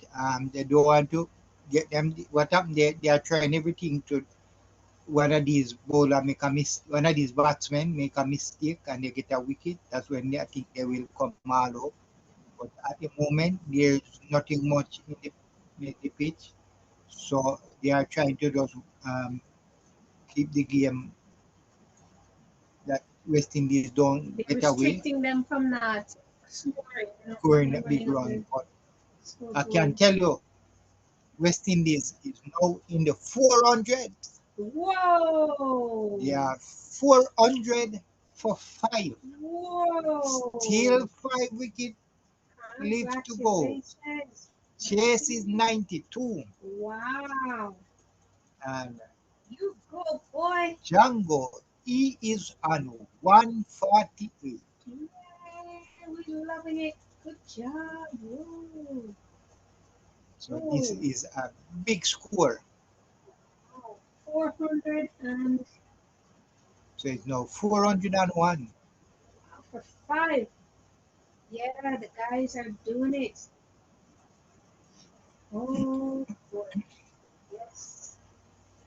Speaker 4: they don't want to get them. What happened? They are trying everything to one of these bowler make a one of these batsmen make a mistake and they get a wicket. That's when I think they will come all up. But at the moment, there's nothing much in the pitch, so they are trying to just keep the game that West Indies don't
Speaker 1: they're
Speaker 4: get away,
Speaker 1: restricting them from not scoring,
Speaker 4: scoring a big
Speaker 1: running up
Speaker 4: run.
Speaker 1: the
Speaker 4: But I can
Speaker 1: scoreboard.
Speaker 4: tell you, West Indies is now in the 400.
Speaker 1: Whoa!
Speaker 4: They are 400 for 5.
Speaker 1: Whoa!
Speaker 4: Still 5 wickets left to go.
Speaker 1: Congratulations.
Speaker 4: Chase is 92.
Speaker 1: Wow.
Speaker 4: And
Speaker 1: You go, boy.
Speaker 4: Jangoo, he is on 148.
Speaker 1: Yay, we're loving it. Good job. Woo.
Speaker 4: So this is a big score.
Speaker 1: Wow. 400 and
Speaker 4: So it's now 401.
Speaker 1: for 5. Yeah, the guys are doing it. Oh, boy. Yes.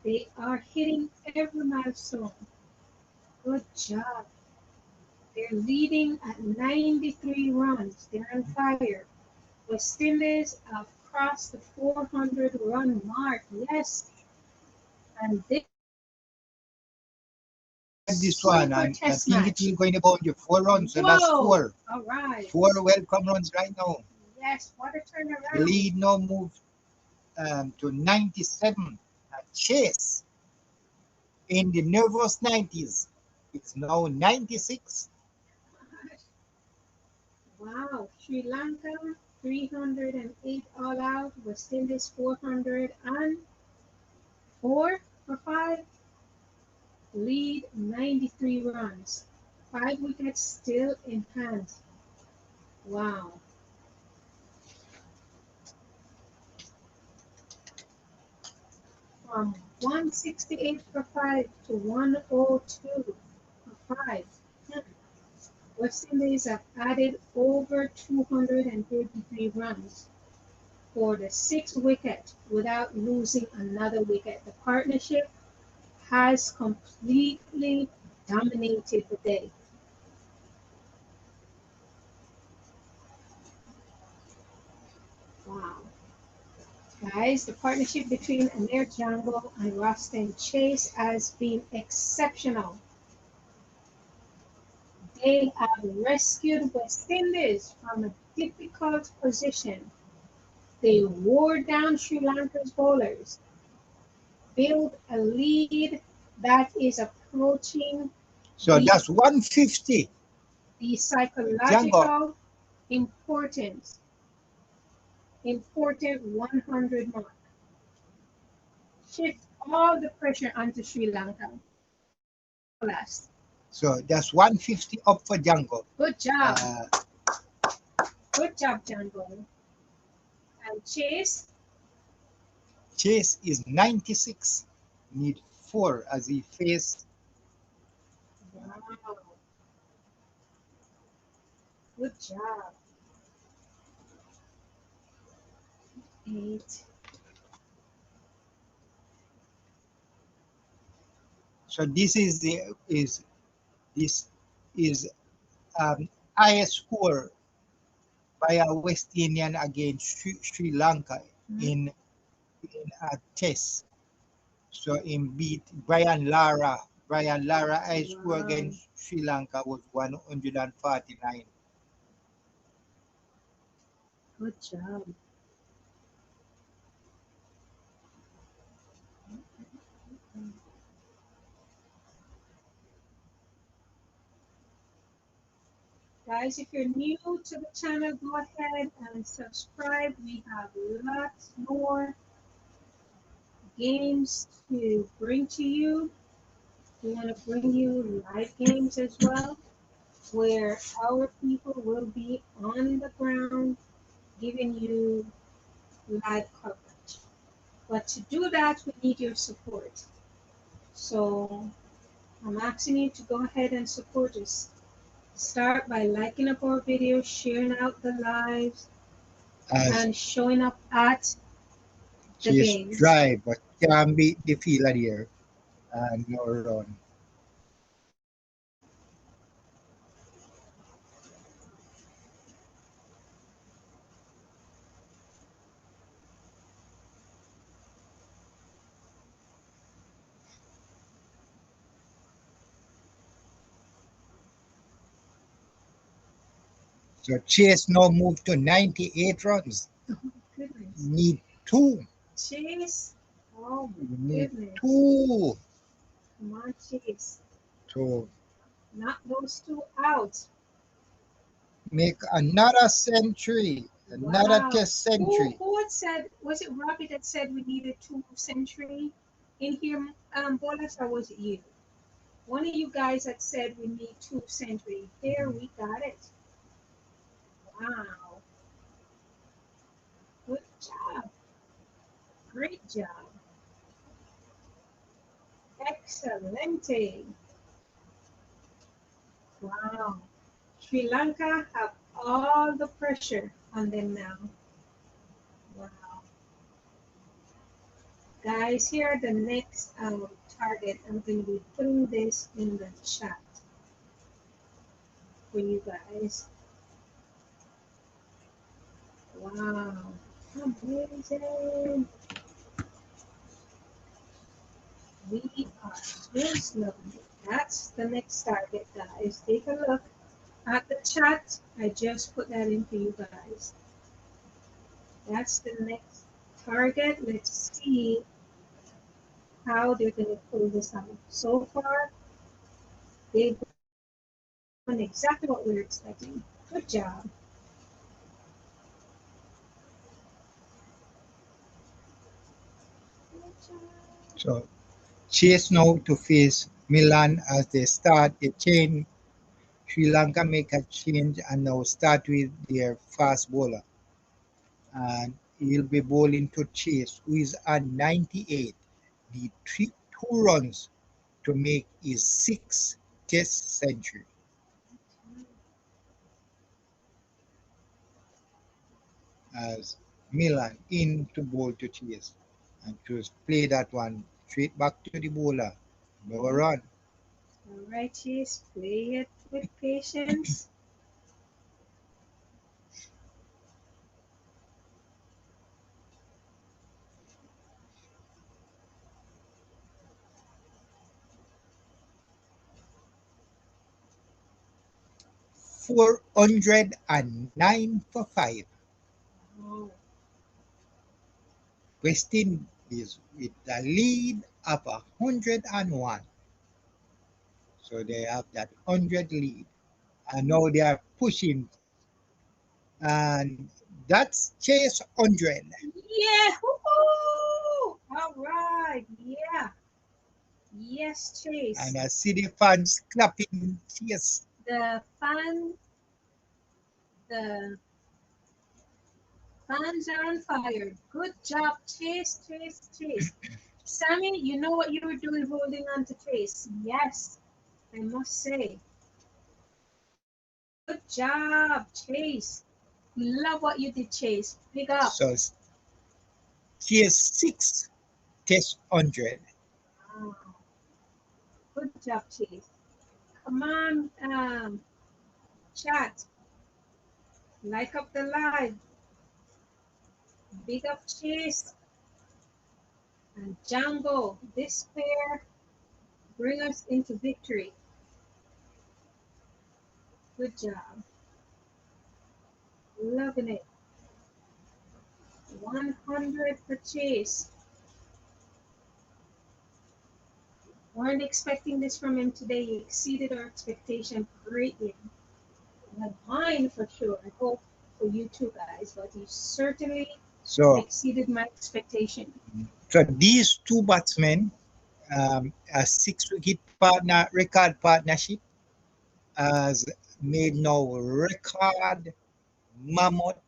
Speaker 1: They are hitting every milestone. Good job. They're leading at 93 runs. They're on fire. West Indies have crossed the 400 run mark. Yes. And this
Speaker 4: This one,
Speaker 1: super
Speaker 4: I
Speaker 1: test
Speaker 4: think
Speaker 1: match.
Speaker 4: it will going about the 4 runs. So that's
Speaker 1: Whoa.
Speaker 4: 4.
Speaker 1: All right.
Speaker 4: 4 welcome runs right now.
Speaker 1: Yes. What a
Speaker 4: The
Speaker 1: turnaround.
Speaker 4: lead now moved to 97. Chase in the nervous 90s. It's now 96.
Speaker 1: Wow. Sri Lanka 308 all out. West Indies 404 for 5. Lead 93 runs. 5 wickets still in hand. Wow. From 168 for 5 to 102 for 5. West Indies have added over 233 runs for the 6th wicket without losing another wicket. The partnership has completely dominated the day. Wow. Guys, the partnership between Amir Jangoo and Roston Chase has been exceptional. They have rescued West Indies from a difficult position. They wore down Sri Lanka's bowlers, built a lead that is approaching
Speaker 4: So
Speaker 1: the,
Speaker 4: that's 150.
Speaker 1: the
Speaker 4: Jangoo.
Speaker 1: psychological important 100 mark. Shift all the pressure onto Sri Lanka. Last.
Speaker 4: So that's 150 up for Jangoo.
Speaker 1: Good job.
Speaker 4: Uh,
Speaker 1: Good job, Jangoo. And Chase,
Speaker 4: Chase is 96. Need 4 as he faced.
Speaker 1: wow. Good job. 8.
Speaker 4: So this is this is highest score by a West Indian against Sri Lanka in a test. So in beat Brian Lara. Brian Lara high score
Speaker 1: Wow.
Speaker 4: against Sri Lanka was 149.
Speaker 1: Good job. Guys, if you're new to the channel, go ahead and subscribe. We have lots more games to bring to you. We want to bring you live games as well, where our people will be on the ground giving you live coverage. But to do that, we need your support. So I'm asking you to go ahead and support us. Start by liking up our videos, sharing out the lives,
Speaker 3: As
Speaker 1: and showing up at the
Speaker 3: Chase
Speaker 1: games.
Speaker 3: drive, but can't beat the fielder there and no run. So Chase now moved to 98 runs.
Speaker 1: Oh my goodness.
Speaker 3: Need two.
Speaker 1: Chase. Oh my
Speaker 3: You need
Speaker 1: goodness.
Speaker 3: two
Speaker 1: Come on, Chase.
Speaker 3: to
Speaker 1: Knock those two out.
Speaker 3: make another century, another
Speaker 1: Wow.
Speaker 3: test century.
Speaker 1: Who had said, was it Robbie that said we needed 2 century in here, Bolas, or was it you? One of you guys had said we need 2 century. There, we got it. Wow. Good job. Great job. Excelente. Wow. Sri Lanka have all the pressure on them now. Wow. Guys, here are the next target. I'm going to be putting this in the chat for you guys. Wow. Amazing. We are just loving it. That's the next target, guys. Take a look at the chat. I just put that in for you guys. That's the next target. Let's see how they're going to pull this out. So far, they've done exactly what we were expecting. Good job. Good job.
Speaker 3: So Chase now to face Milan as they start the change. Sri Lanka make a change and now start with their fast bowler. And he'll be bowling to Chase, who is on 98. The two runs to make his sixth test century. As Milan in to bowl to Chase. And to play that one straight back to the bowler. No run.
Speaker 1: All right, Chase, play it with patience.
Speaker 3: $409 for 5.
Speaker 1: Oh,
Speaker 3: West Indies with the lead of 101. So they have that 100 lead. And now they are pushing. And that's Chase 100.
Speaker 1: yeah! Woo-hoo! All right, yeah. Yes, Chase.
Speaker 3: And I see the fans clapping Chase.
Speaker 1: The fans are on fire. Good job, Chase, Chase, Chase. Sammy, you know what you were doing holding on to Chase? Yes, I must say. Good job, Chase. We love what you did, Chase. Big up.
Speaker 3: So Chase 6 test 100.
Speaker 1: Wow. Good job, Chase. Come on, chat. Like up the live. Big up Chase and Jangoo. This pair bring us into victory. Good job. Loving it. 100 for Chase. Weren't expecting this from him today. He exceeded our expectation greatly. Well, mine for sure. I hope for you too, guys. But he certainly exceeded my expectation.
Speaker 3: So these two batsmen, a 6 wicket record partnership, has made now record mammoth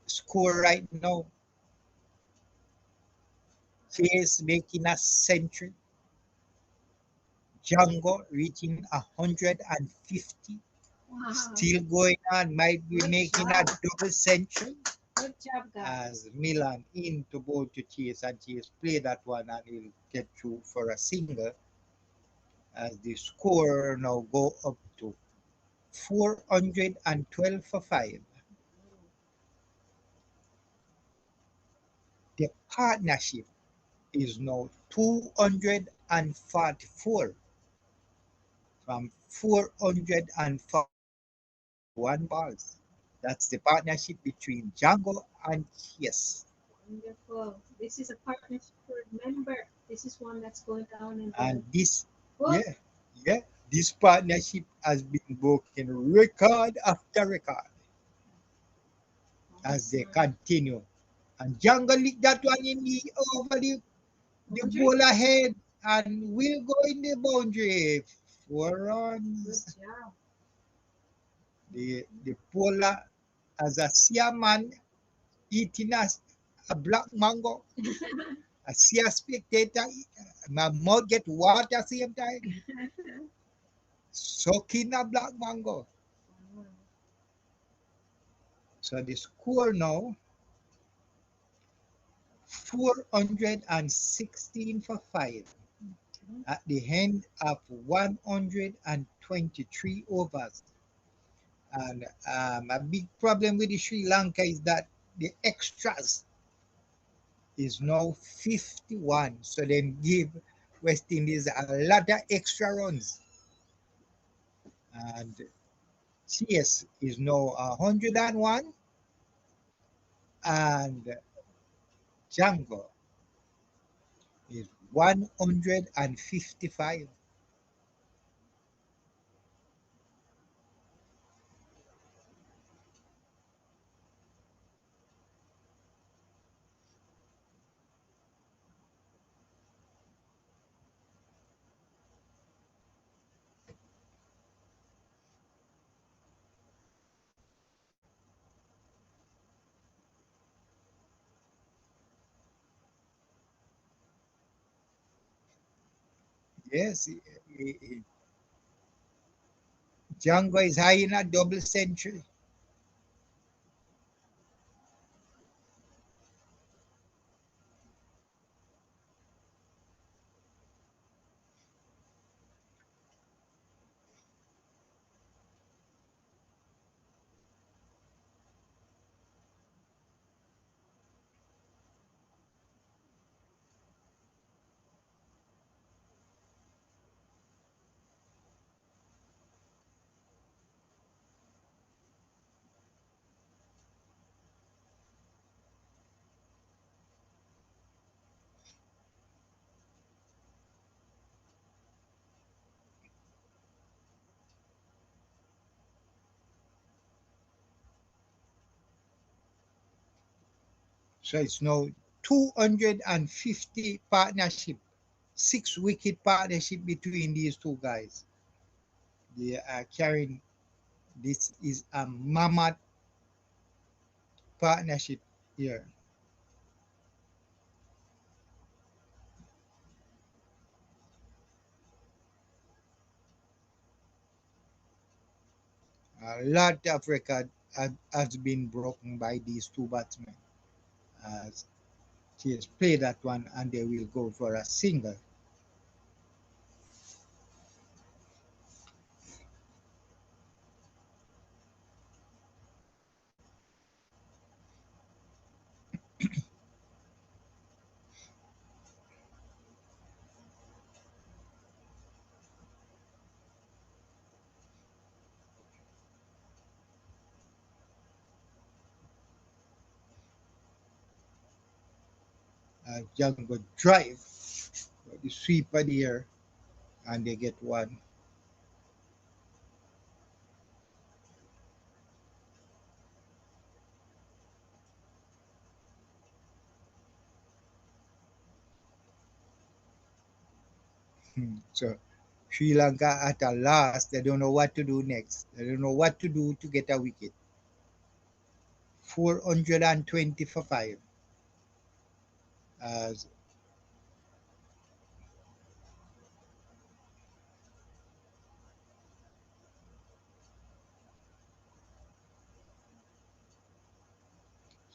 Speaker 3: score right now.
Speaker 4: Chase making a century. Jangoo reaching 150.
Speaker 1: Wow.
Speaker 4: Still going on, might be
Speaker 1: Good
Speaker 4: making a
Speaker 1: job.
Speaker 4: double century.
Speaker 1: Good job, guys.
Speaker 4: As Milan in to bowl to Chase, and Chase play that one and he'll get through for a single. As the score now go up to 412 for 5. The partnership is now 244 from 441 balls. That's the partnership between Jangoo and Chase.
Speaker 1: Wonderful. This is a partnership to remember. This is one that's going down in the
Speaker 4: And this,
Speaker 1: book.
Speaker 4: yeah, this partnership has been broken record after record as they continue. And Jangoo licked that one in the over the
Speaker 1: Boundary?
Speaker 4: ball ahead and will go in the boundary. 4
Speaker 1: Good
Speaker 4: runs.
Speaker 1: job.
Speaker 4: The bowler as a see a man eating a black mango. I see a spectator, my mouth get water same time. Sucking a black mango. So the score now 416 for 5 at the end of 123 overs. And a big problem with the Sri Lanka is that the extras is now 51. So they give West Indies a lot of extra runs. And CS is now 101 and Jangoo is 155. Yes, Jangoo is high in a double century. So it's now 250 partnership, 6 wicket partnership between these two guys. They are carrying, this is a mammoth partnership here. A lot of record has been broken by these two batsmen. As Chase play that one and they will go for a single. Jangoo drive the sweeper there and they get one. So Sri Lanka at a last, they don't know what to do next. They don't know what to do to get a wicket. 420 for 5. As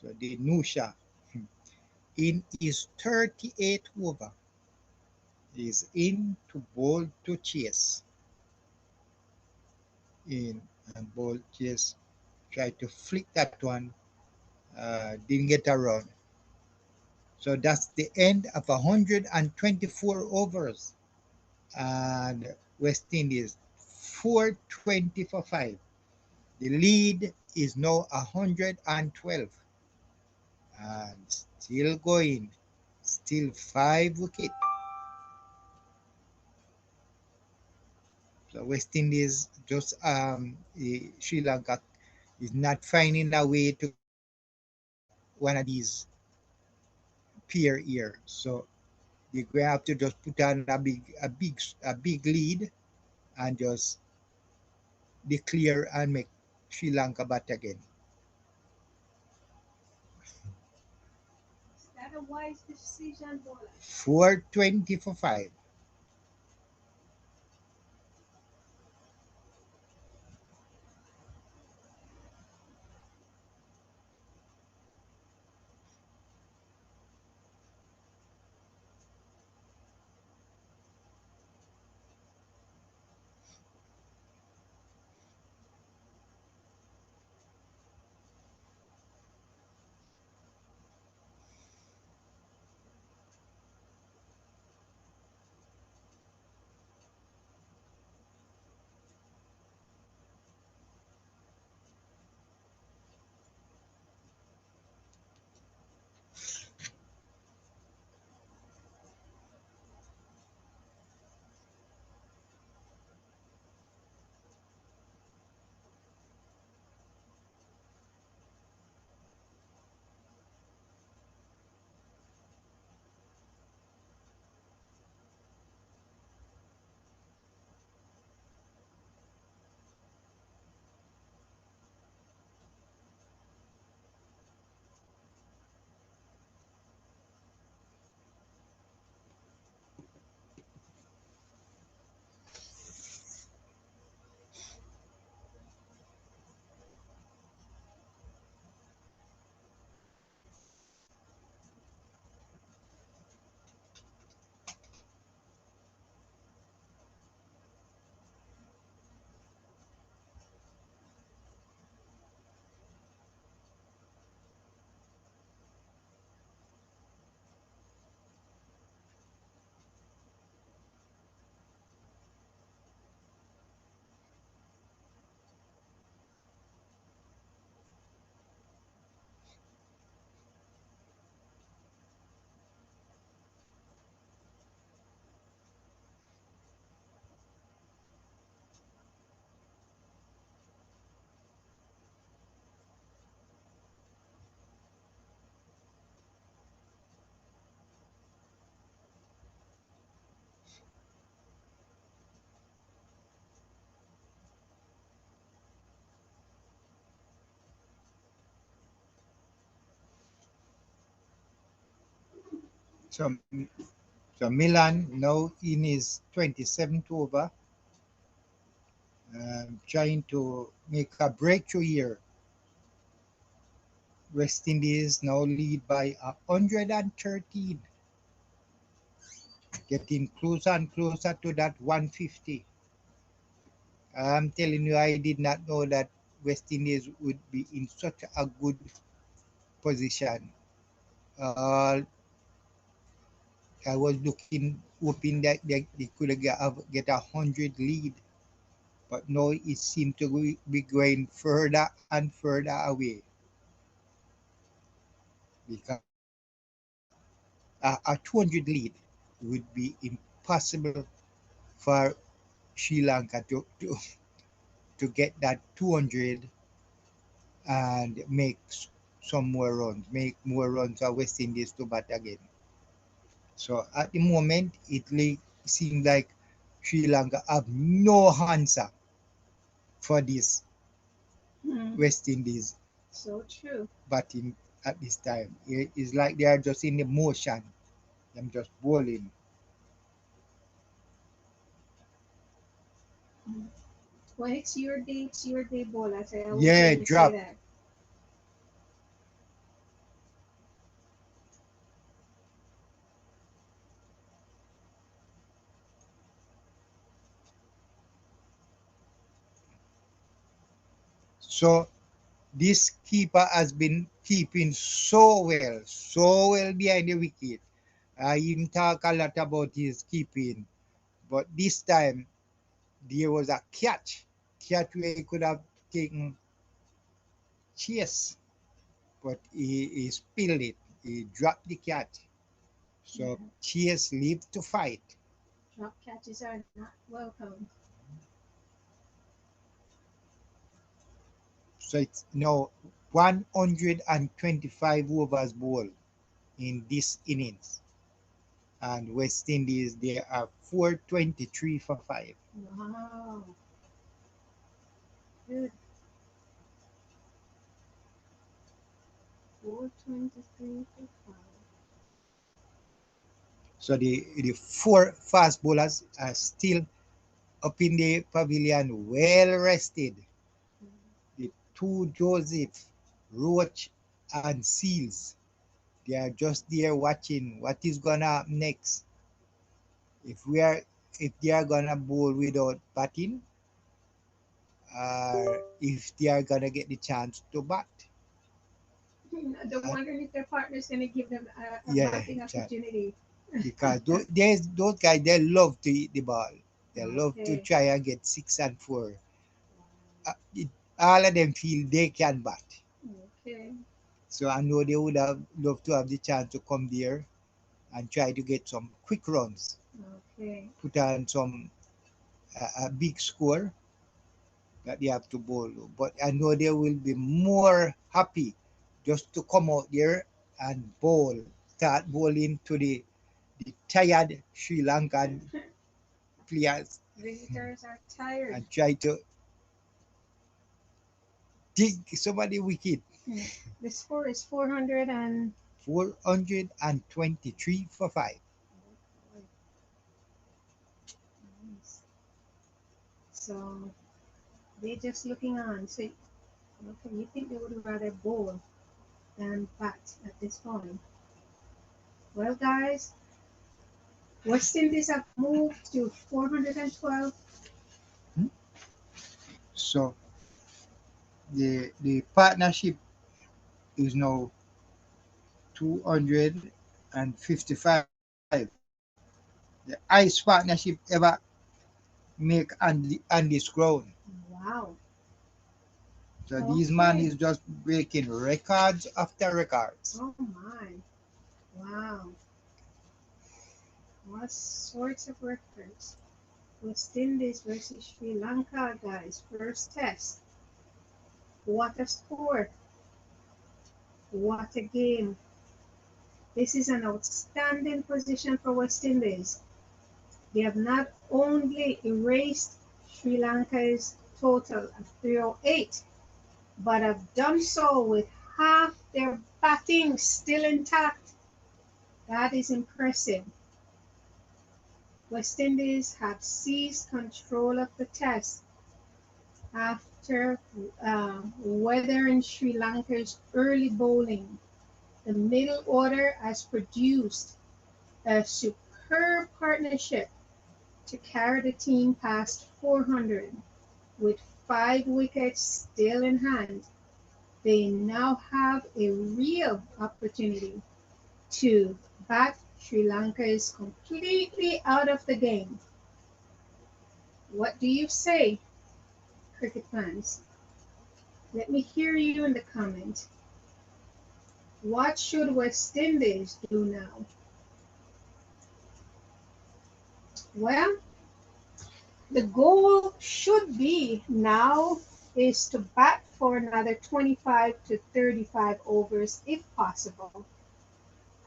Speaker 4: So the Nusha in his 38th over is in to bowl to chase. In and bowl chase. Try to flick that one. Didn't get around. So that's the end of 124 overs. And West Indies 420 for 5. The lead is now 112 and still going, still 5 wickets. So West Indies just Sri Lanka is not finding a way to get one of these pair here. So they're going to have to just put on a big lead and just declare and make Sri Lanka bat again.
Speaker 2: Is that a wise decision, Bola?
Speaker 4: 420 for 5. So, so Milan now in his 27th over, trying to make a breakthrough here. West Indies now lead by 113, getting closer and closer to that 150. I'm telling you, I did not know that West Indies would be in such a good position. I was hoping that they could get 100 lead, but now it seemed to be going further and further away because a 200 lead would be impossible for Sri Lanka to get that 200 and make some more runs, make more runs for West Indies to bat again. So at the moment, it seems like Sri Lanka have no answer for this West Indies
Speaker 2: So true.
Speaker 4: batting at this time. It's like they are just in the motion. I'm just bowling.
Speaker 2: When it's your day, Bola. So I always
Speaker 4: Yeah,
Speaker 2: hear you say
Speaker 4: drop.
Speaker 2: that.
Speaker 4: So this keeper has been keeping so well behind the wicket. I even talk a lot about his keeping, but this time there was a catch where he could have taken Chase, but he spilled it. He dropped the catch. So Chase lived to fight.
Speaker 1: Drop catches are not welcome.
Speaker 4: So it's now 125 overs bowled in this innings. And West Indies, they are 423 for 5.
Speaker 1: Wow. Good. 423 for 5.
Speaker 4: So the four fast bowlers are still up in the pavilion, well rested. The two Joseph, Roach, and Seals, they are just there watching what is gonna happen next. If we are if they are gonna bowl without batting, or if they are gonna get the chance to bat.
Speaker 1: They're wondering if their partner's going to give them a batting
Speaker 4: chance.
Speaker 1: opportunity.
Speaker 4: Because those guys, they love to eat the ball. They love to
Speaker 1: Okay.
Speaker 4: try and get 6 and 4. All of them feel they can bat.
Speaker 1: Okay.
Speaker 4: So I know they would have loved to have the chance to come there and try to get some quick runs,
Speaker 1: Okay.
Speaker 4: put on some a big score that they have to bowl. But I know they will be more happy just to come out there and bowl, start bowling to the tired Sri Lankan players
Speaker 1: Visitors are tired.
Speaker 4: and try to dig somebody wicket.
Speaker 1: The score is 400 and
Speaker 4: 423 for 5.
Speaker 1: nice. So they're just looking on. So okay, you think they would rather bowl than bat at this point? Well, guys, West Indies have moved to 412.
Speaker 4: So the partnership is now 255. The highest partnership ever make on this ground.
Speaker 1: Wow.
Speaker 4: So this man is just breaking records after records.
Speaker 1: Oh my. Wow. All sorts of records. West Indies versus Sri Lanka, guys. First test. What a score. What a game. This is an outstanding position for West Indies. They have not only erased Sri Lanka's total of 308, but have done so with half their batting still intact. That is impressive. West Indies have seized control of the test after weathering Sri Lanka's early bowling. The middle order has produced a superb partnership to carry the team past 400. With 5 wickets still in hand, they now have a real opportunity to bat Sri Lanka is completely out of the game. What do you say, cricket fans? Let me hear you in the comments. What should West Indies do now? Well, the goal should be now is to bat for another 25 to 35 overs if possible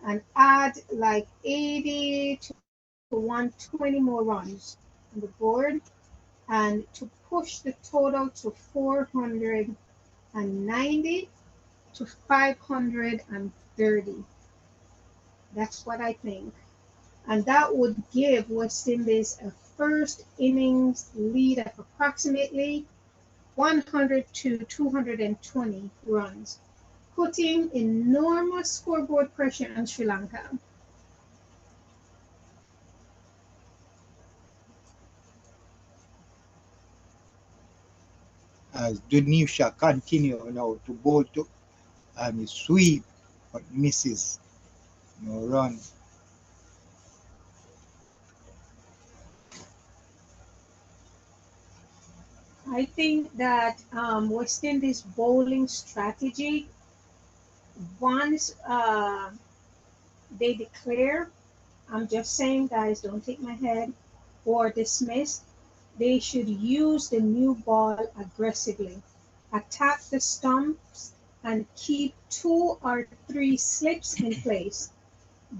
Speaker 1: and add like 80 to 120 more runs on the board and to push the total to 490 to 530. That's what I think. And that would give West Indies a first innings lead of approximately 100 to 220 runs, putting enormous scoreboard pressure on Sri Lanka.
Speaker 4: as Dunisha continue now to bowl to sweep, but misses. No run.
Speaker 1: I think that West Indies bowling strategy, once they declare, I'm just saying, guys, don't take my head, or dismiss, they should use the new ball aggressively. Attack the stumps and keep 2 or 3 slips in place.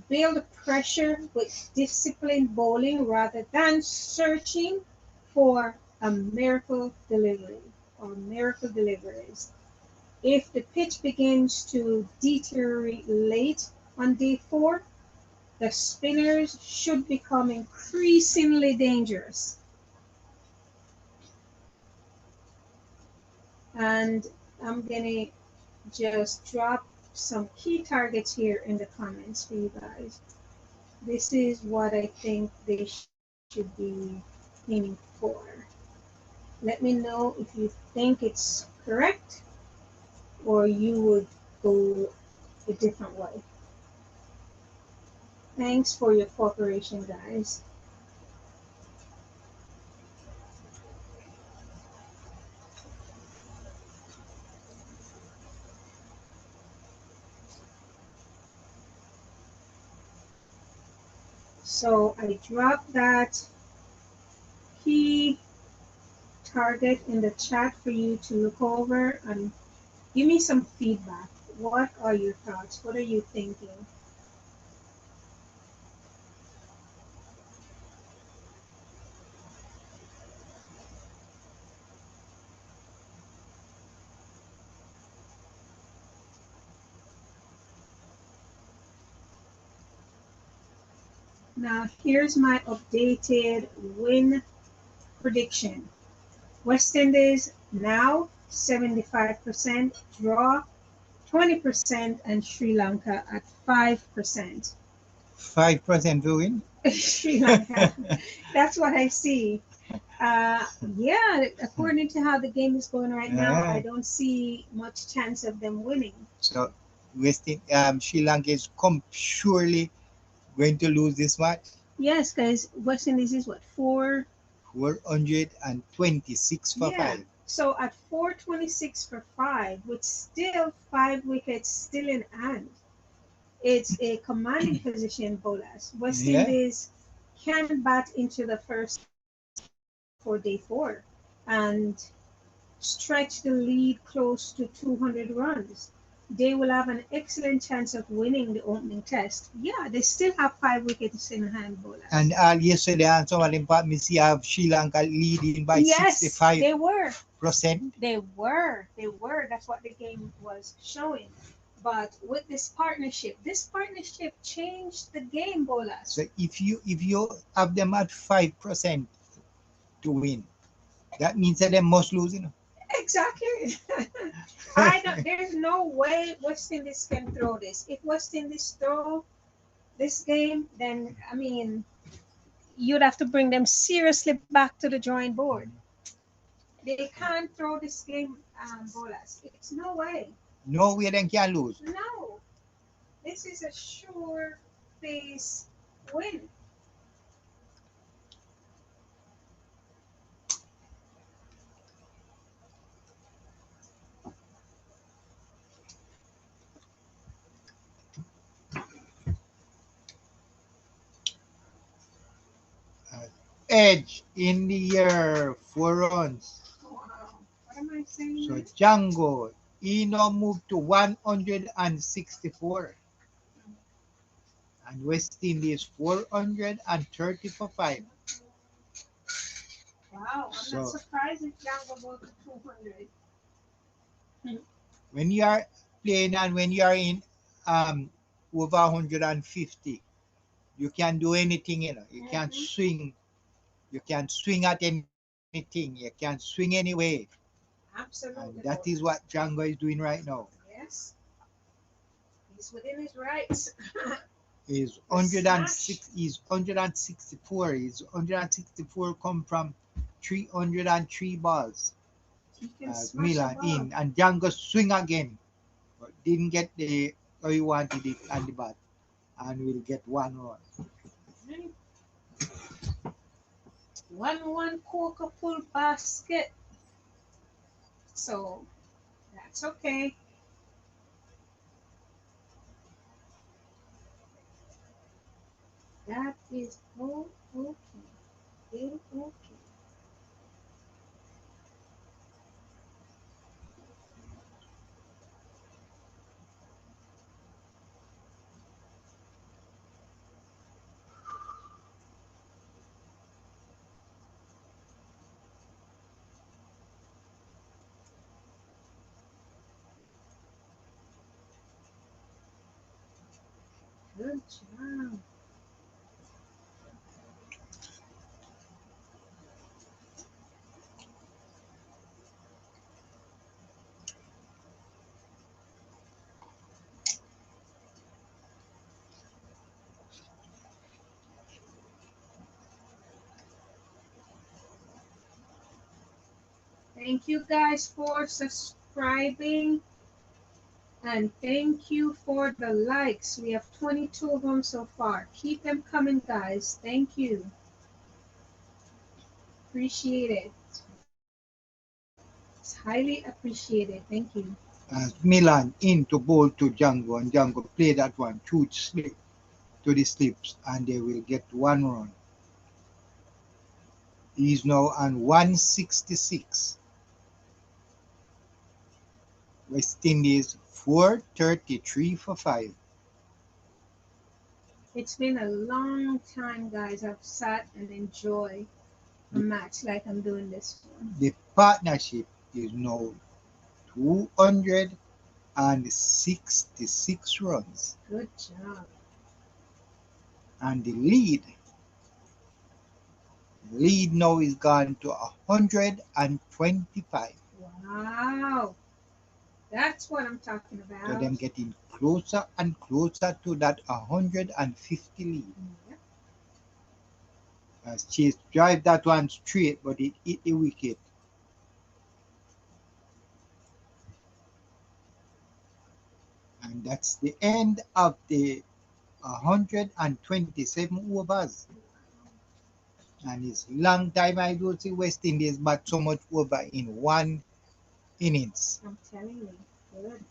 Speaker 1: Build pressure with disciplined bowling rather than searching for a miracle delivery or miracle deliveries. If the pitch begins to deteriorate late on day 4, the spinners should become increasingly dangerous. And I'm gonna just drop some key targets here in the comments for you guys. This is what I think they should be aiming for. Let me know if you think it's correct or you would go a different way. Thanks for your cooperation, guys. So I dropped that key target in the chat for you to look over and give me some feedback. What are your thoughts? What are you thinking? Now here's my updated win prediction. West Indies now 75%, draw 20%, and Sri Lanka at 5%.
Speaker 4: 5% to win.
Speaker 1: Sri Lanka. That's what I see. Yeah, according to how the game is going right now, I don't see much chance of them winning.
Speaker 4: So Sri Lanka is surely going to lose this match.
Speaker 1: Yes, because West Indies is what,
Speaker 4: 426 for 5.
Speaker 1: So at 426 for 5, with still 5 wickets still in hand, it's a commanding position, Bolas. West Indies can bat into the first for day 4 and stretch the lead close to 200 runs. They will have an excellent chance of winning the opening test. Yeah, they still have 5 wickets in hand, Bolas.
Speaker 4: And yesterday, and some of them me see have Sri Lanka leading by 65%.
Speaker 1: They were.
Speaker 4: They
Speaker 1: were. That's what the game was showing. But with this partnership changed the game, Bolas.
Speaker 4: So if you have them at 5% to win, that means that they must lose,
Speaker 1: Exactly. There's no way West Indies can throw this. If West Indies throw this game, then I mean, you'd have to bring them seriously back to the drawing board. They can't throw this game, Bolas. It's no way.
Speaker 4: No way they can lose.
Speaker 1: No. This is a sure face win.
Speaker 4: Edge in the air, 4 runs.
Speaker 1: Wow. What am I saying?
Speaker 4: So Jangoo, he now moved to 164. And West Indies 430 for 5.
Speaker 1: Wow, I'm not surprised if Jangoo go to 200.
Speaker 4: When you are playing and when you are in over 150, you can do anything, You can swing. You can swing at anything. You can swing anyway.
Speaker 1: Absolutely.
Speaker 4: And that is what Jangoo is doing right now.
Speaker 1: Yes. He's within his rights.
Speaker 4: He's 106. He's 164. He's 164 come from 303 balls. Milan in, and Jangoo swing again, but didn't get the how he wanted it at the bat, and will get 1 run.
Speaker 1: 1-1 Coca pull basket. So that's okay. That is okay. Okay. Good job. Thank you guys for subscribing, and thank you for the likes. We have 22 of them so far. Keep them coming, guys. Thank you. Appreciate it. It's highly appreciated. Thank you.
Speaker 4: Milan in to bowl to Jangoo, and Jangoo play that one to slip to the slips, and they will get 1 run. He's now on 166. West Indies 433 for 5.
Speaker 1: It's been a long time, guys. I've sat and enjoyed a match like I'm doing this one.
Speaker 4: The partnership is now 266 runs.
Speaker 1: Good job.
Speaker 4: And the lead now is gone to 125.
Speaker 1: Wow. That's what I'm talking about.
Speaker 4: So them getting closer and closer to that 150 lead.
Speaker 1: Yep.
Speaker 4: As Chase drive that one straight, but it hit the wicket. And that's the end of the 127 overs. And it's long time I don't see West Indies bat so much over in one innings.
Speaker 1: I'm telling you. Good.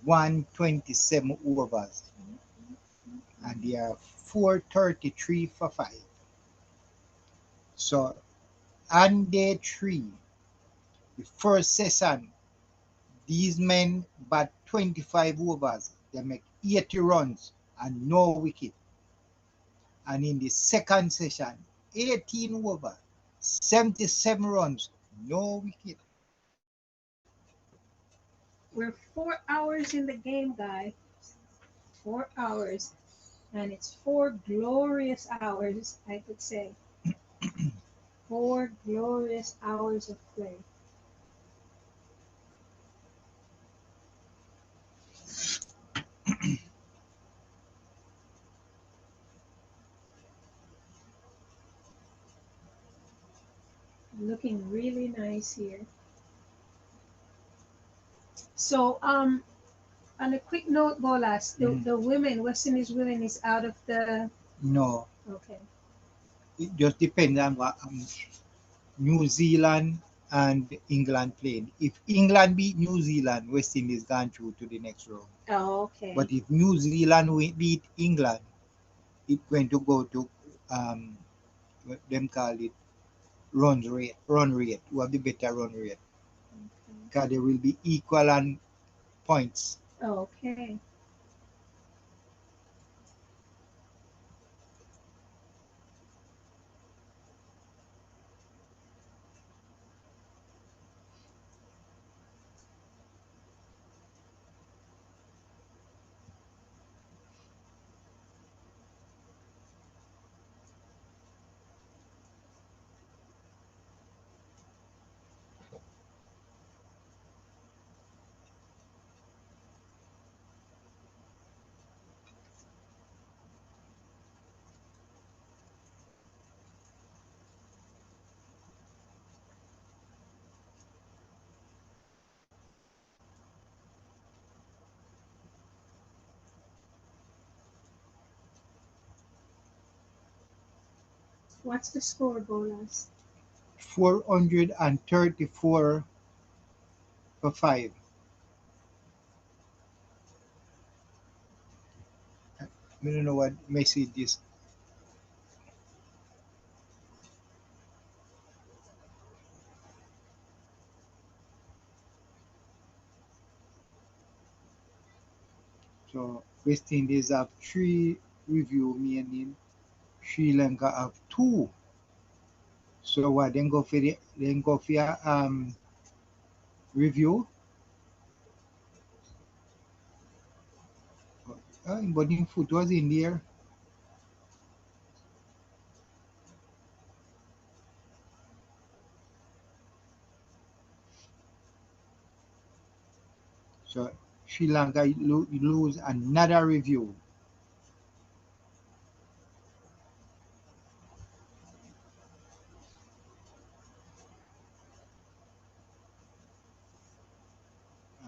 Speaker 4: 127 overs. And they are 433 for 5. So on day 3, the first session, these men bat 25 overs. They make 80 runs and no wicket. And in the second session, 18 overs, 77 runs, no wicket.
Speaker 1: We're 4 hours in the game, guys. 4 hours. And it's 4 glorious hours, I could say. 4 glorious hours of play. Looking really nice here. So, on a quick note, Bolas, the women, West Indies women is out of the...
Speaker 4: No.
Speaker 1: Okay.
Speaker 4: It just depends on what New Zealand and England playing. If England beat New Zealand, West Indies gone through to the next round.
Speaker 1: Oh, okay.
Speaker 4: But if New Zealand beat England, it's going to go to what them call it run rate. Who have the better run rate. Because they will be equal on points.
Speaker 1: Okay. What's the score, bowlers?
Speaker 4: 434 for 5. I don't know what message is. So West Indies have 3 review, meaning Sri Lanka have 2. So what then go for review. But in foot was in there. So Sri Lanka lose another review.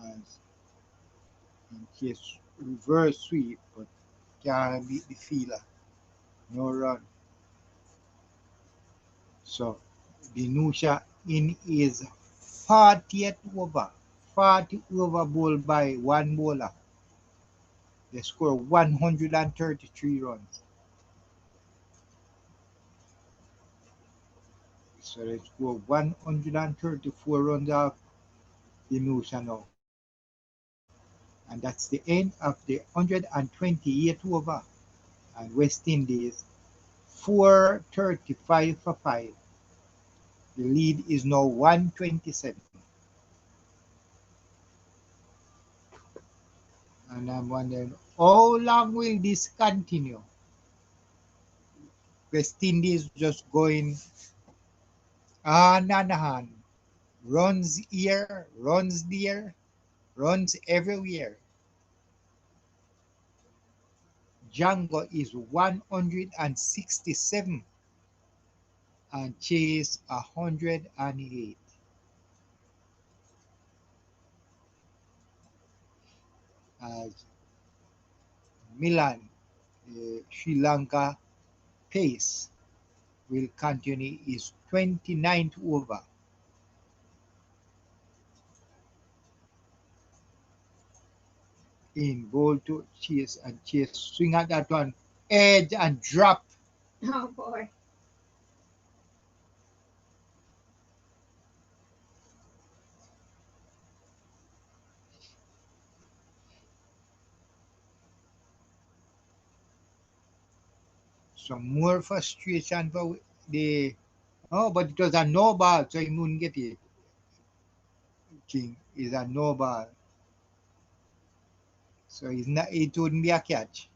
Speaker 4: As in case reverse sweep, but can't beat the fielder. No run. So Dinusha in his 40th over. 40 over bowled by one bowler. They score 133 runs. So they score 134 runs off Dinusha now. And that's the end of the 128th over. And West Indies 435 for 5. The lead is now 127. And I'm wondering, how long will this continue? West Indies just going on and on. Runs here, runs there, runs everywhere. Jangoo is 167 and Chase 108. As Milan, Sri Lanka pace will continue his 29th over. In ball to Chase, and Chase swing at that one, edge and drop.
Speaker 1: Oh boy.
Speaker 4: Some more frustration for the. Oh, but it was a no ball, so he wouldn't get it. King is a no ball. So it's not, it wouldn't be a catch.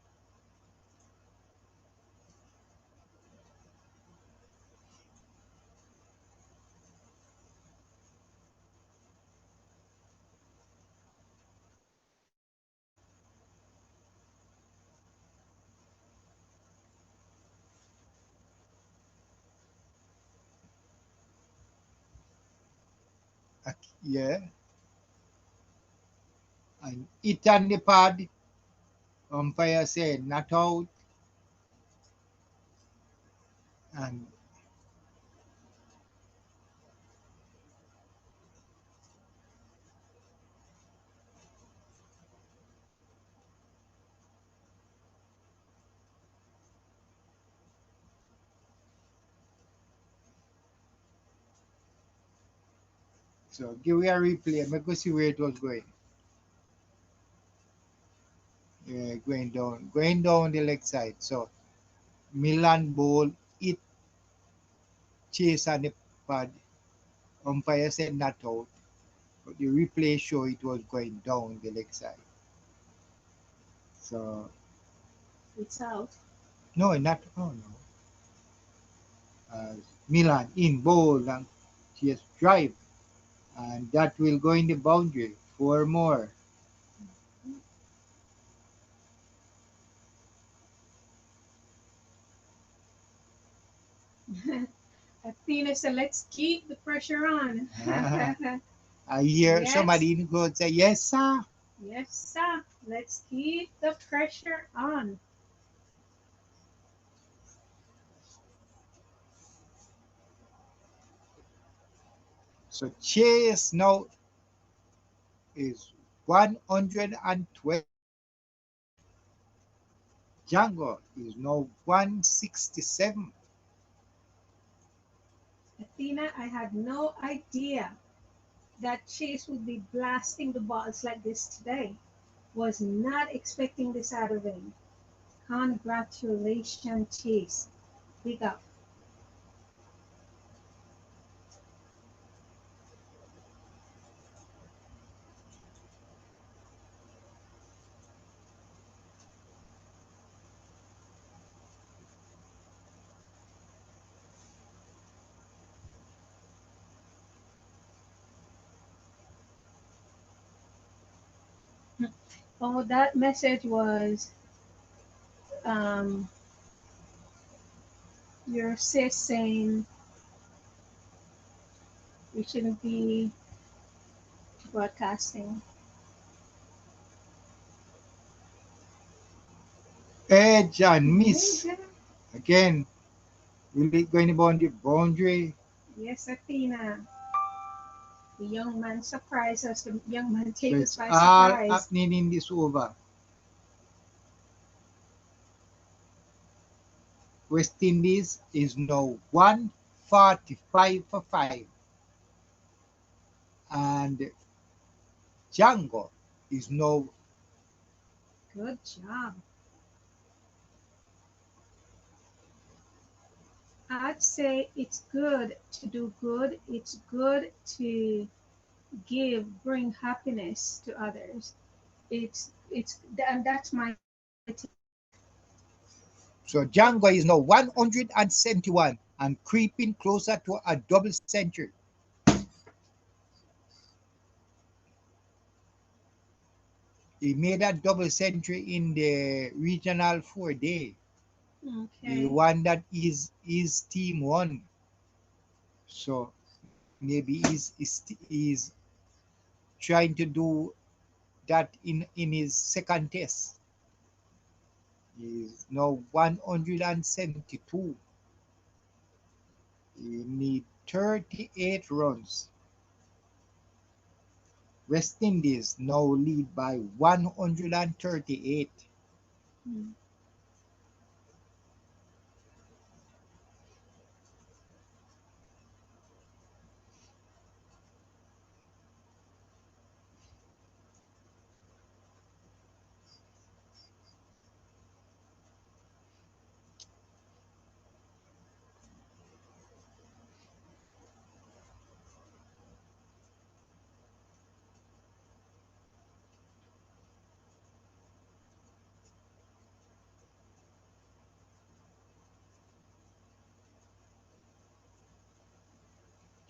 Speaker 4: Yeah. And it on the pad, umpire said not out. And so give me a replay. Let me see where it was going. Yeah, going down the leg side. So Milan ball, it Chase on the pad. Umpire said not out. But the replay show it was going down the leg side. So
Speaker 1: It's out.
Speaker 4: no, not oh no. Milan in bowl and Chase drive, and that will go in the boundary. 4 more.
Speaker 1: Athena said, let's keep the pressure on.
Speaker 4: I hear
Speaker 1: Yes.
Speaker 4: somebody in go say, yes, sir.
Speaker 1: Yes, sir. Let's keep the pressure on.
Speaker 4: So Chase now is 112. Jangoo is now 167.
Speaker 1: Athena, I had no idea that Chase would be blasting the balls like this today. Was not expecting this out of him. Congratulations, Chase. Big up. Oh, that message was um, your sis saying we shouldn't be broadcasting.
Speaker 4: Edge and miss. Again, will it going about the boundary?
Speaker 1: Yes, Athena. The young man surprised us. The young man
Speaker 4: So
Speaker 1: take us
Speaker 4: it's
Speaker 1: by
Speaker 4: all
Speaker 1: surprise.
Speaker 4: happening in this over. West Indies is now 145 for 5. And Jangoo is now
Speaker 1: Good job. I'd say it's good to do good. It's good to bring happiness to others. And that's my
Speaker 4: so Jangoo is now 171 and creeping closer to a double century. He made a double century in the regional 4-day. The
Speaker 1: okay.
Speaker 4: one that is team won. So maybe he's trying to do that in his second test. He's now 172. He need 38 runs. West Indies now lead by 138.
Speaker 1: Hmm.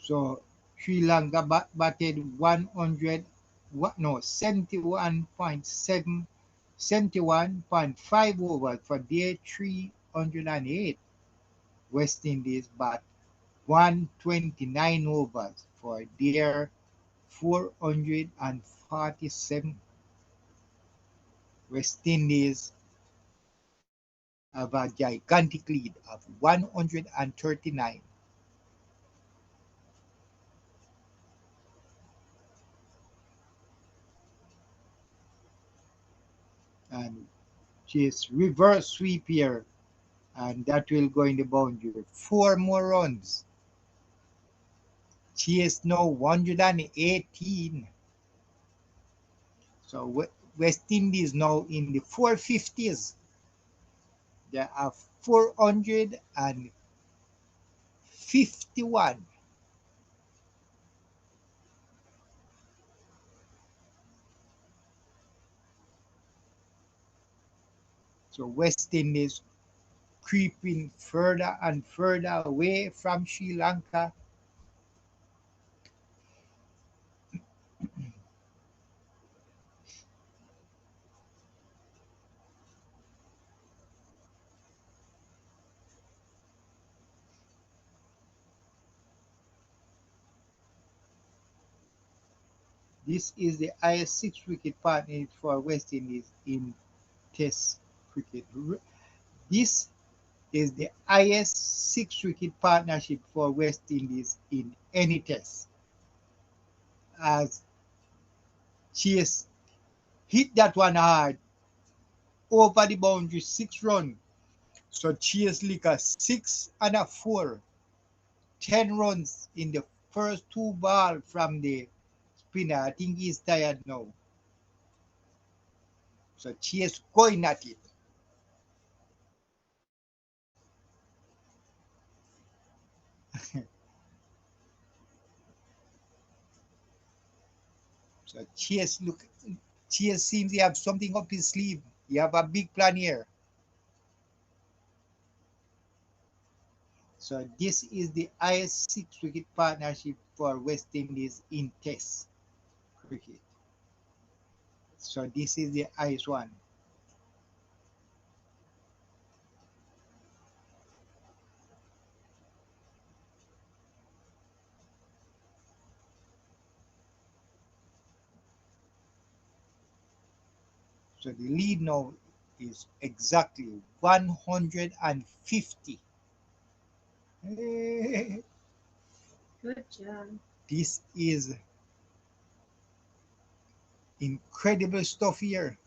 Speaker 4: So Sri Lanka batted 100, no, 71.7, 71.5 overs for their 308. West Indies bat 129 overs for their 447. West Indies have a gigantic lead of 139. And just reverse sweep here, and that will go in the boundary. 4 more runs. Chase now 118. So West Indies now in the 450s. There are 451. So West Indies creeping further and further away from Sri Lanka. This is the highest 6-wicket partnership for West Indies in Test cricket. This is the highest 6-wicket partnership for West Indies in any test. as Chase hit that one hard over the boundary, 6 runs. So Chase lick a 6 and a 4, 10 runs in the first 2 balls from the spinner. I think he's tired now. So Chase going at it. So Chase seems to have something up his sleeve. He have a big plan here. So this is the highest 6-wicket partnership for West Indies in Test cricket. So this is the highest one. So the lead now is exactly 150.
Speaker 1: Good job.
Speaker 4: This is incredible stuff here.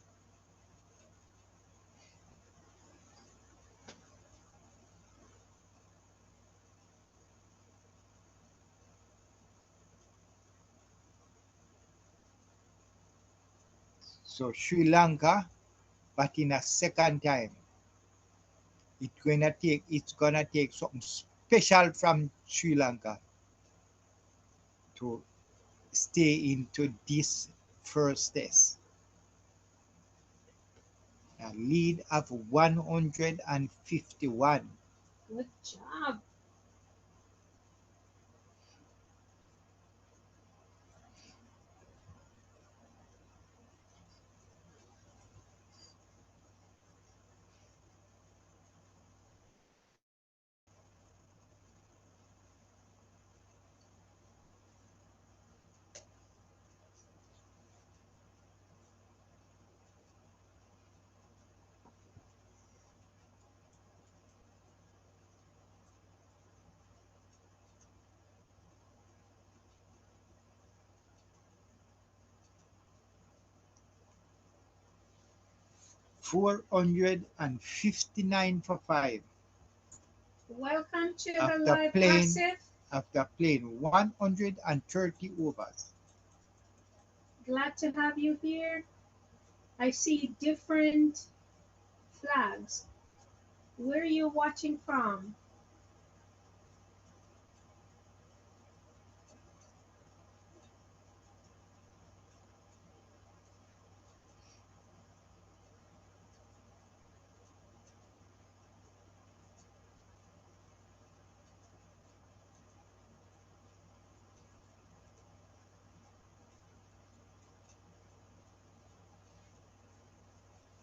Speaker 4: So Sri Lanka batting a second time. It's gonna take something special from Sri Lanka to stay into this first test. A lead of 151.
Speaker 1: Good job.
Speaker 4: $459 for 5
Speaker 1: Welcome to the
Speaker 4: after
Speaker 1: live,
Speaker 4: playing
Speaker 1: Asif.
Speaker 4: 130 overs.
Speaker 1: Glad to have you here. I see different flags. Where are you watching from?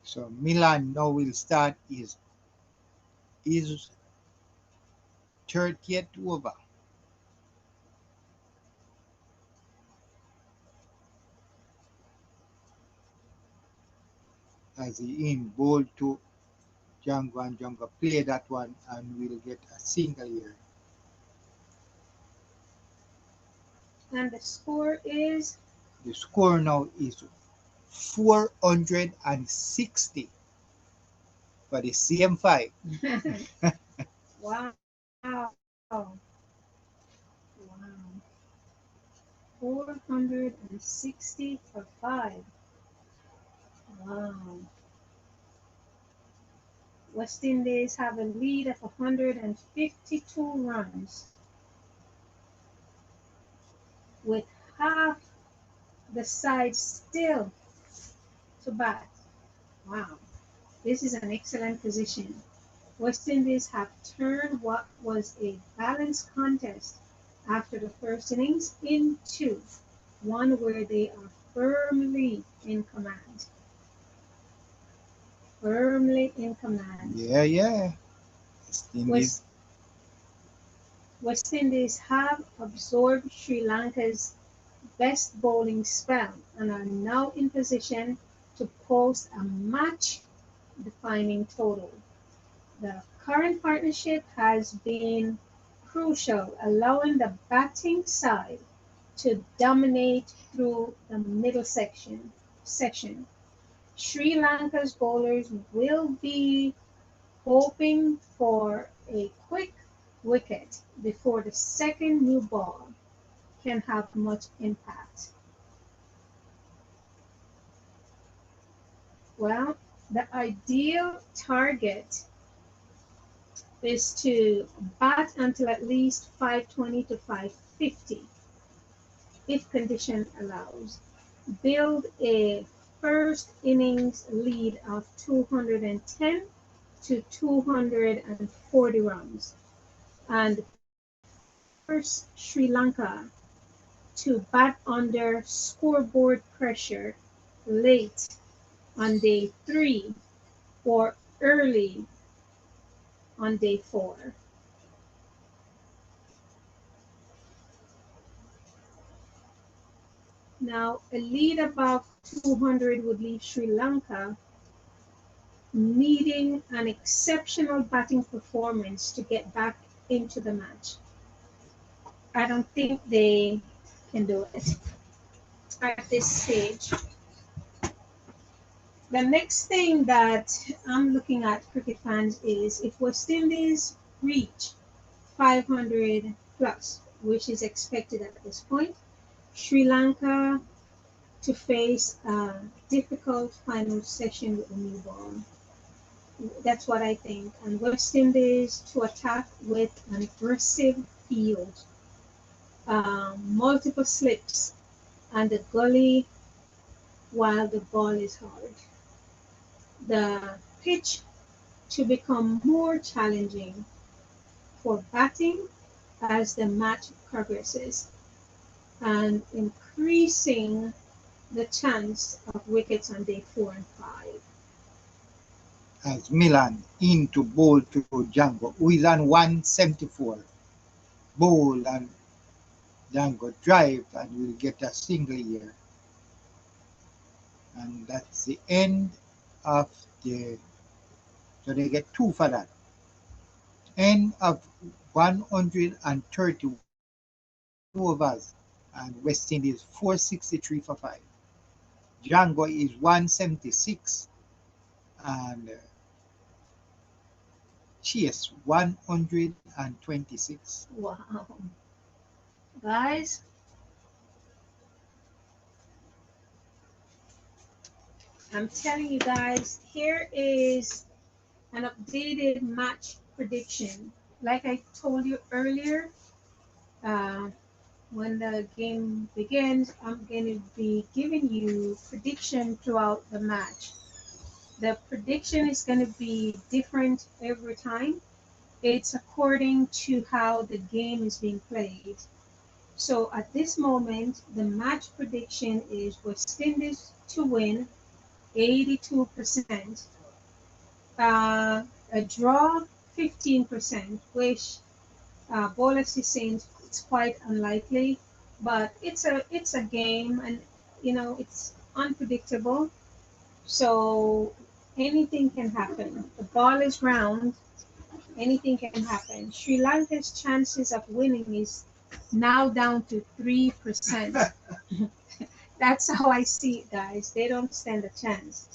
Speaker 4: So Milan now will start his 30th over. As he in bowl to Jangoo and Jangoo play that one and will get a single here.
Speaker 1: And the score is?
Speaker 4: The score now is 460 for the same 5.
Speaker 1: Wow. Wow. 460 for 5. Wow. West Indies have a lead of 152 runs with half the side still to bat. Wow. This is an excellent position. West Indies have turned what was a balanced contest after the first innings into one where they are firmly in command. Firmly in command.
Speaker 4: Yeah.
Speaker 1: West Indies have absorbed Sri Lanka's best bowling spell and are now in position to post a match-defining total. The current partnership has been crucial, allowing the batting side to dominate through the middle section. Sri Lanka's bowlers will be hoping for a quick wicket before the second new ball can have much impact. Well, the ideal target is to bat until at least 520 to 550 if condition allows. Build a first innings lead of 210 to 240 runs and force Sri Lanka to bat under scoreboard pressure late on day 3 or early on day 4. Now, a lead above 200 would leave Sri Lanka needing an exceptional batting performance to get back into the match. I don't think they can do it at this stage. The next thing that I'm looking at, cricket fans, is if West Indies reach 500 plus, which is expected at this point, Sri Lanka to face a difficult final session with the new ball. That's what I think. And West Indies to attack with an aggressive field, multiple slips, and the gully while the ball is hard. The pitch to become more challenging for batting as the match progresses and increasing the chance of wickets on day 4 and 5.
Speaker 4: As Milan into bowl to Jangoo, who is on 174. Bowl and Jangoo drive and will get a single here. And that's the end of the, so they get 2 for that. End of 130 overs and West Indies 463 for 5. Jangoo is 176 and Chase 126.
Speaker 1: Wow. Guys, I'm telling you guys, here is an updated match prediction. Like I told you earlier, when the game begins, I'm going to be giving you prediction throughout the match. The prediction is going to be different every time. It's according to how the game is being played. So at this moment, the match prediction is West Indies to win 82%, a draw 15%, which Bolas is saying it's quite unlikely, but it's a game, and it's unpredictable. So anything can happen. The ball is round. Anything can happen. Sri Lanka's chances of winning is now down to 3%. That's how I see it, guys. They don't stand a chance.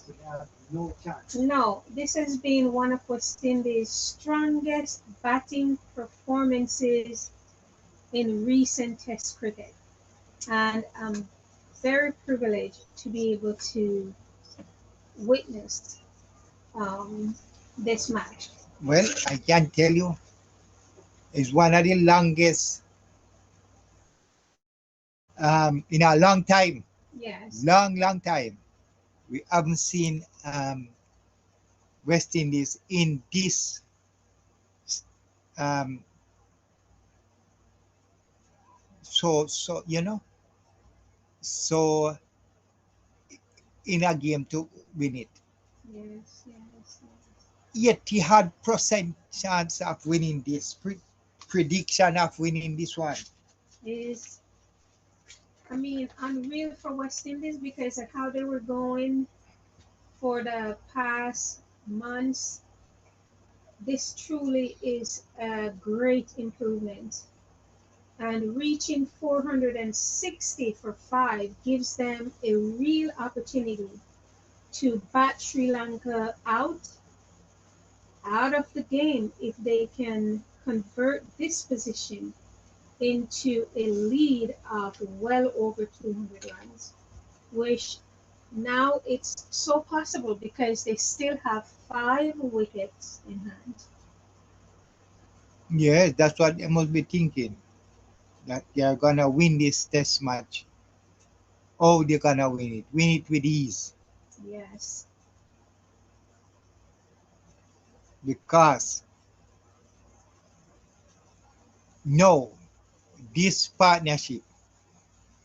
Speaker 4: No chance.
Speaker 1: No, this has been one of West Indies' strongest batting performances in recent Test cricket. And I'm very privileged to be able to witness this match.
Speaker 4: Well, I can tell you, it's one of the longest in a long time.
Speaker 1: Yes.
Speaker 4: Long time. We haven't seen West Indies in this um, so so in a game to win it.
Speaker 1: Yes.
Speaker 4: Yet he had percent chance of winning this prediction of winning this one.
Speaker 1: Is unreal for West Indies because of how they were going for the past months. This truly is a great improvement. And reaching 460 for 5 gives them a real opportunity to bat Sri Lanka out of the game if they can convert this position into a lead of well over 200 runs, which now it's so possible because they still have 5 wickets in hand.
Speaker 4: Yes, that's what they must be thinking. That they are gonna win this test match. Oh, they're gonna win it. Win it with ease.
Speaker 1: Yes.
Speaker 4: Because no, this partnership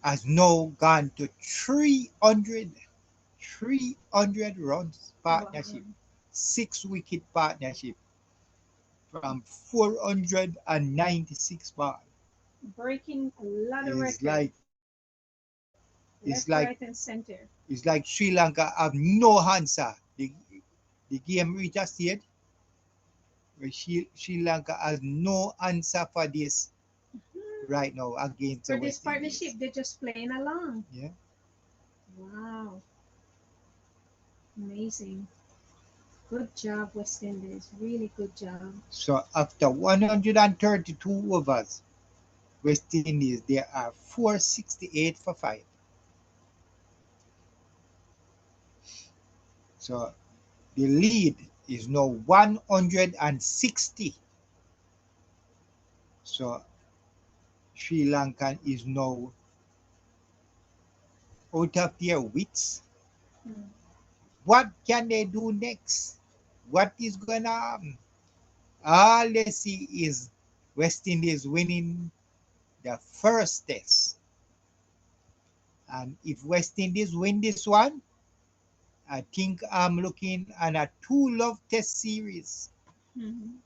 Speaker 4: has now gone to 300 runs partnership,
Speaker 1: Wow.
Speaker 4: 6 wicket partnership from 496 ball.
Speaker 1: Breaking a lot of
Speaker 4: It's
Speaker 1: records,
Speaker 4: like it's
Speaker 1: left,
Speaker 4: like
Speaker 1: right, and center.
Speaker 4: it's like Sri Lanka have no answer. The game reached a stage where Sri Lanka has no answer for this right now against the
Speaker 1: For this
Speaker 4: West
Speaker 1: partnership,
Speaker 4: Indies.
Speaker 1: they're just playing along.
Speaker 4: Yeah.
Speaker 1: Wow. Amazing. Good job, West Indies. Really good job.
Speaker 4: So after 132 overs, West Indies there are 468 for 5. So the lead is now 160. So Sri Lanka is now out of their wits.
Speaker 1: Hmm.
Speaker 4: What can they do next? What is gonna happen? All they see is West Indies winning the first test. And if West Indies win this one, I think I'm looking at a 2-love test series.
Speaker 1: Mhm.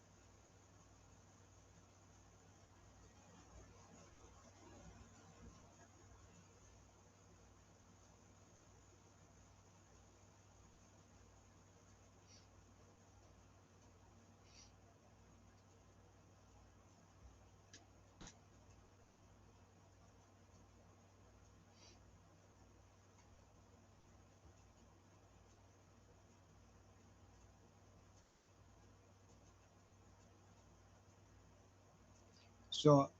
Speaker 4: So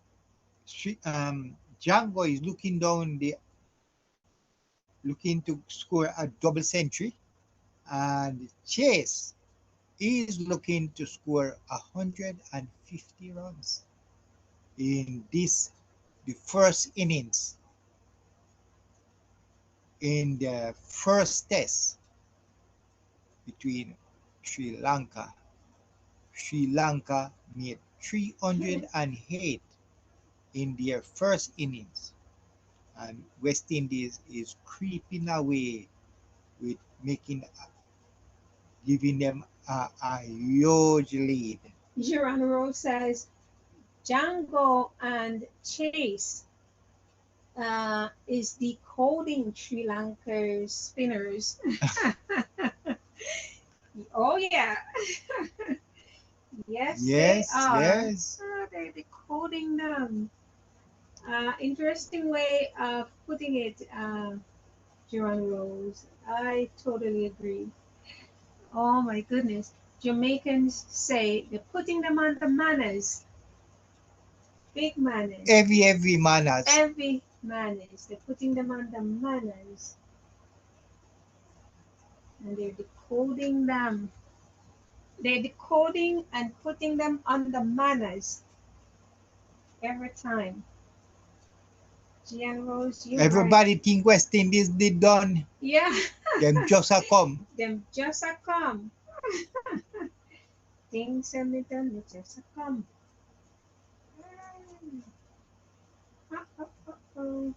Speaker 4: Jangoo is looking to score a double century, and Chase is looking to score 150 runs in the first innings in the first test between Sri Lanka. Sri Lanka made 308 in their first innings, and West Indies is creeping away with giving them a huge lead.
Speaker 1: Geronimo says Django and Chase is decoding Sri Lanka's spinners. Oh, yeah. Yes, they
Speaker 4: Yes,
Speaker 1: are.
Speaker 4: yes.
Speaker 1: They're decoding them. Interesting way of putting it, Joanne Rose. I totally agree. Oh my goodness. Jamaicans say they're putting them on the manners. Big manners.
Speaker 4: Every man has.
Speaker 1: Every manners. They're putting them on the manners. And they're decoding them. They're decoding and putting them on the manners every time. Gian Rose, you're right.
Speaker 4: Everybody think West Indies did done.
Speaker 1: Yeah.
Speaker 4: Them just a come.
Speaker 1: Them just a come. Things are me done, they just a come. Uh-oh.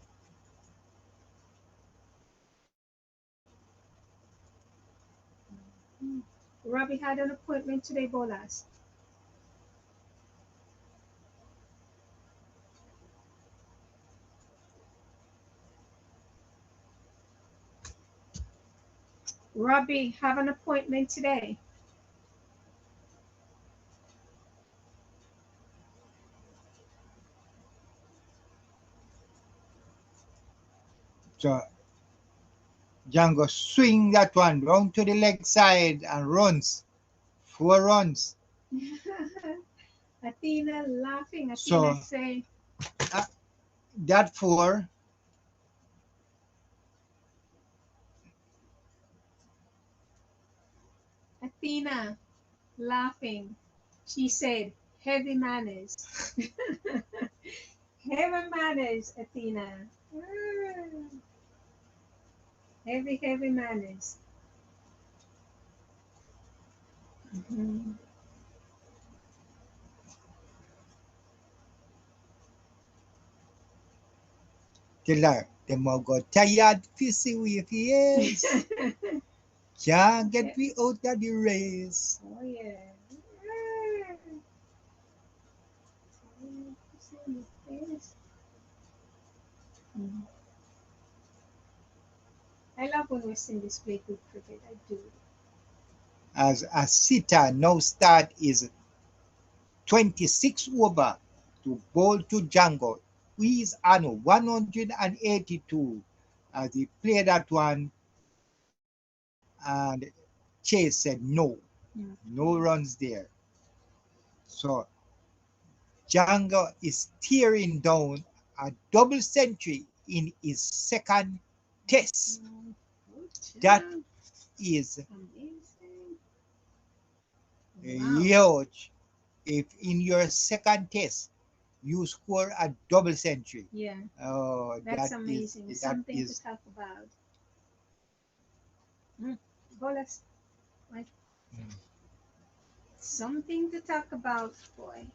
Speaker 1: Robbie had an appointment today, Bolas. Robbie have an appointment today.
Speaker 4: So Jangoo swing that one round to the leg side and runs. 4 runs.
Speaker 1: Athena laughing. Athena
Speaker 4: So
Speaker 1: say,
Speaker 4: that 4.
Speaker 1: Athena laughing. She said, heavy manners. Heavy manners, Athena. Heavy manners. Mhm.
Speaker 4: Tell her, them all got tired, fissy with yes. Can't get
Speaker 1: Okay.
Speaker 4: me out of the race.
Speaker 1: Oh, yeah. Mhm. I love when West Indies play good cricket. I do.
Speaker 4: As Asitha now start is 26 over to bowl to Jangoo. He is on 182 as he played that one, and Chase said no, no runs there. So Jangoo is tearing down a double century in his second test. That is
Speaker 1: amazing. Wow.
Speaker 4: huge. If in your second test you score a double century,
Speaker 1: Yeah,
Speaker 4: oh,
Speaker 1: that's amazing.
Speaker 4: that
Speaker 1: Something
Speaker 4: is
Speaker 1: to talk about. Bolas, like something to talk about, boy.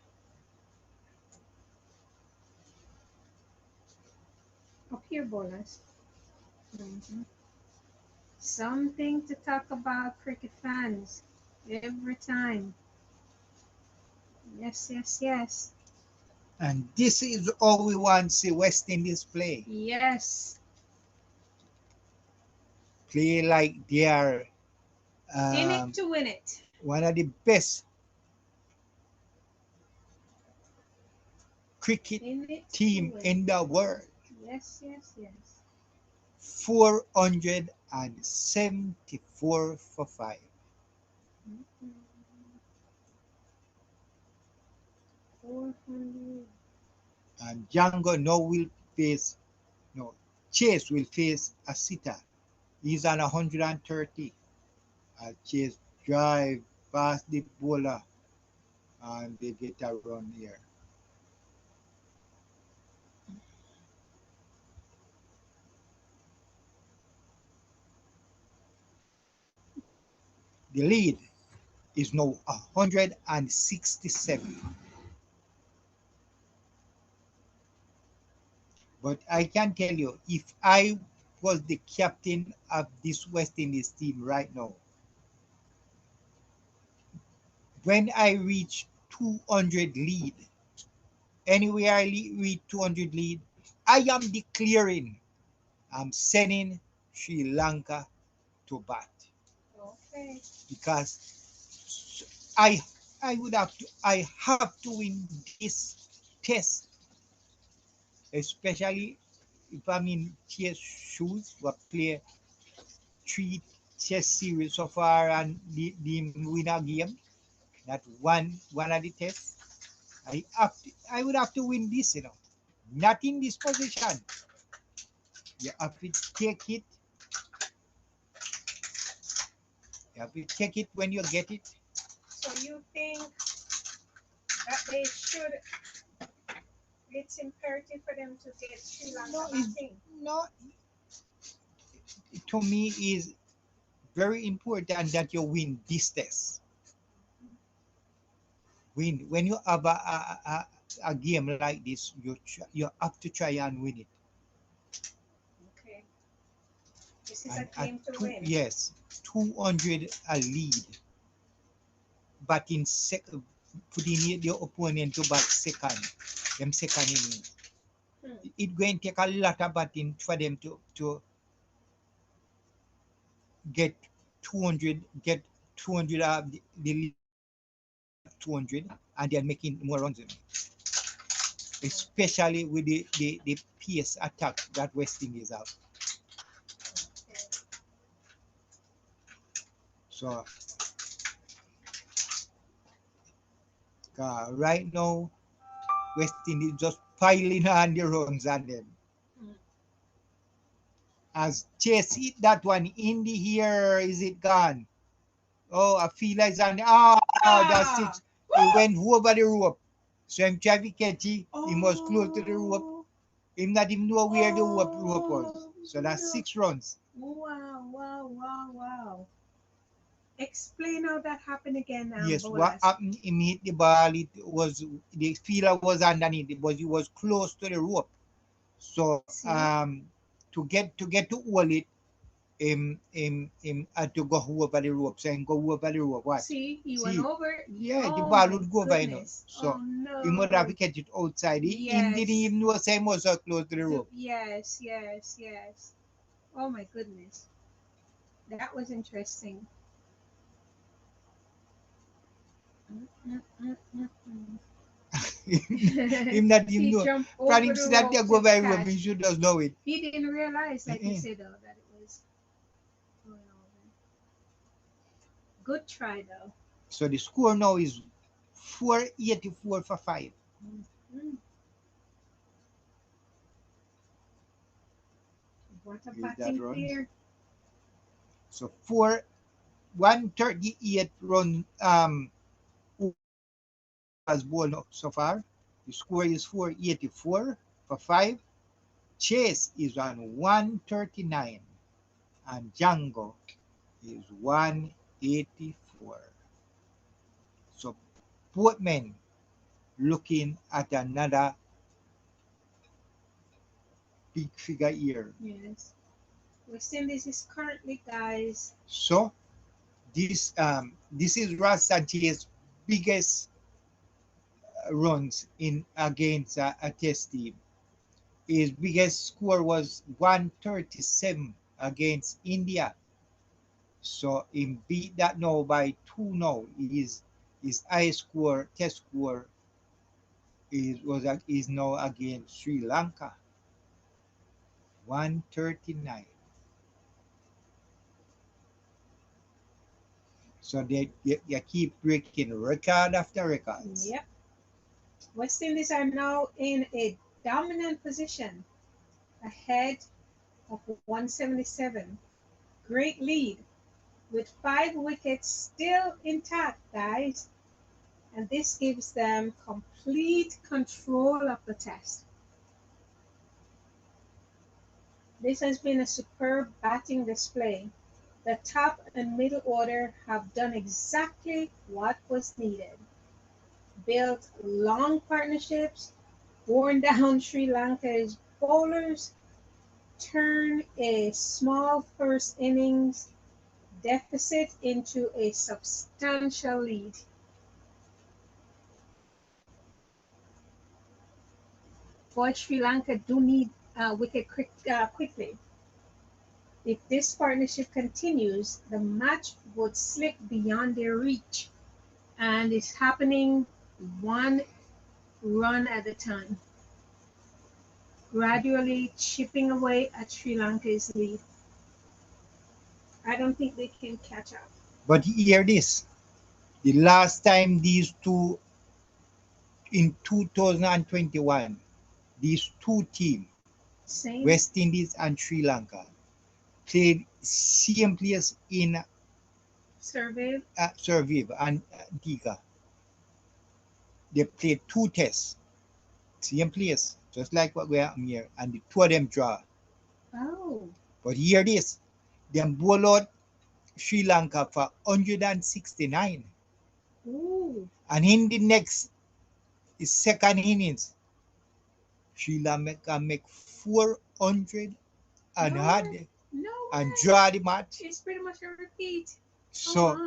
Speaker 1: Up here, Bolas. Something to talk about, cricket fans. Every time. Yes, yes, yes.
Speaker 4: and this is all we want to see West Indies play.
Speaker 1: Yes.
Speaker 4: Play like they are
Speaker 1: In it to win it.
Speaker 4: one of the best cricket
Speaker 1: In it to
Speaker 4: team
Speaker 1: win
Speaker 4: in
Speaker 1: it.
Speaker 4: the world.
Speaker 1: Yes, yes, yes.
Speaker 4: 474 for 5.
Speaker 1: 400.
Speaker 4: And Jangoo now will face, no, Chase will face Asitha. He's on 130. Chase drive past the bowler and they get a run here. The lead is now 167. But I can tell you, if I was the captain of this West Indies team right now, when I reach 200 lead, anywhere I reach 200 lead, I am declaring I'm sending Sri Lanka to bat
Speaker 1: Okay.
Speaker 4: because I I have to win this test, especially if I'm in Chase shoes, we play 3 test series so far and the win a game, not one of the tests. I would have to win this, not in this position. You have to take it. You have to take it when you get it.
Speaker 1: So you think that they should, it's imperative for them to get Sri Lanka
Speaker 4: No,
Speaker 1: batting?
Speaker 4: no, to me is very important that you win this test. When you have a game like this, you have to try and win it.
Speaker 1: Okay. This is
Speaker 4: And
Speaker 1: a game to win.
Speaker 4: yes, 200 a lead, but in putting your opponent to bat second, them second inning. It's going to take a lot of batting for them to get 200, get 200 of the lead 200, and they're making more runs. Especially with the pace attack that West Indies have. So right now, West Indies just piling on the runs on them. As Chase hit that one in the air, is it gone? Oh, I feel like on that's it. He went over the rope. So I'm trying to catch it. He must close to the rope. He not even know where the rope was. So that's 6 runs.
Speaker 1: Wow. Explain how that happened again now.
Speaker 4: Yes, what happened? He hit the ball. It was the fielder was underneath. It was close to the rope. So to hold it, him had to go over the rope. So him go over the rope. What?
Speaker 1: See, he went over.
Speaker 4: Yeah, the ball would go by now. So he might have to catch it outside. He didn't even know say he was so close to the rope.
Speaker 1: Yes. Oh my goodness. That was interesting.
Speaker 4: Him not even know. From him see that they go by rope, he should just know it.
Speaker 1: He didn't realize, like you said, though, that it was going over. Good try, though.
Speaker 4: So the score now is 484 for 5.
Speaker 1: What a batting player.
Speaker 4: So 138 run has bowled so far. The score is 484 for 5. Chase is on 139 and Jangoo is 184. So both men looking at another big figure here.
Speaker 1: Yes. West Indies is currently, guys.
Speaker 4: So this is Roston Chase's biggest runs in against a test team. His biggest score was 137 against India. So he beat that now by 2 now. His highest score, test score, is now against Sri Lanka. 139. So they keep breaking record after records.
Speaker 1: Yep. West Indies are now in a dominant position, ahead of 177. Great lead, with 5 wickets still intact, guys. And this gives them complete control of the test. This has been a superb batting display. The top and middle order have done exactly what was needed. Built long partnerships, worn down Sri Lanka's bowlers, turned a small first innings deficit into a substantial lead. Boy, Sri Lanka do need wicket quickly. If this partnership continues, the match would slip beyond their reach, and it's happening one run at a time, gradually chipping away at Sri Lanka's lead. I don't think they can catch up.
Speaker 4: But hear this. The last time these two, in 2021, these two teams, West Indies and Sri Lanka, played same place in Survive and Diga. They played 2 tests, same place, just like what we are here, and the 2 of them draw.
Speaker 1: Oh.
Speaker 4: But hear this, them bowl out Sri Lanka for 169.
Speaker 1: Ooh.
Speaker 4: And in the next second innings, Sri Lanka make 400 and draw the match.
Speaker 1: It's pretty much a repeat.
Speaker 4: So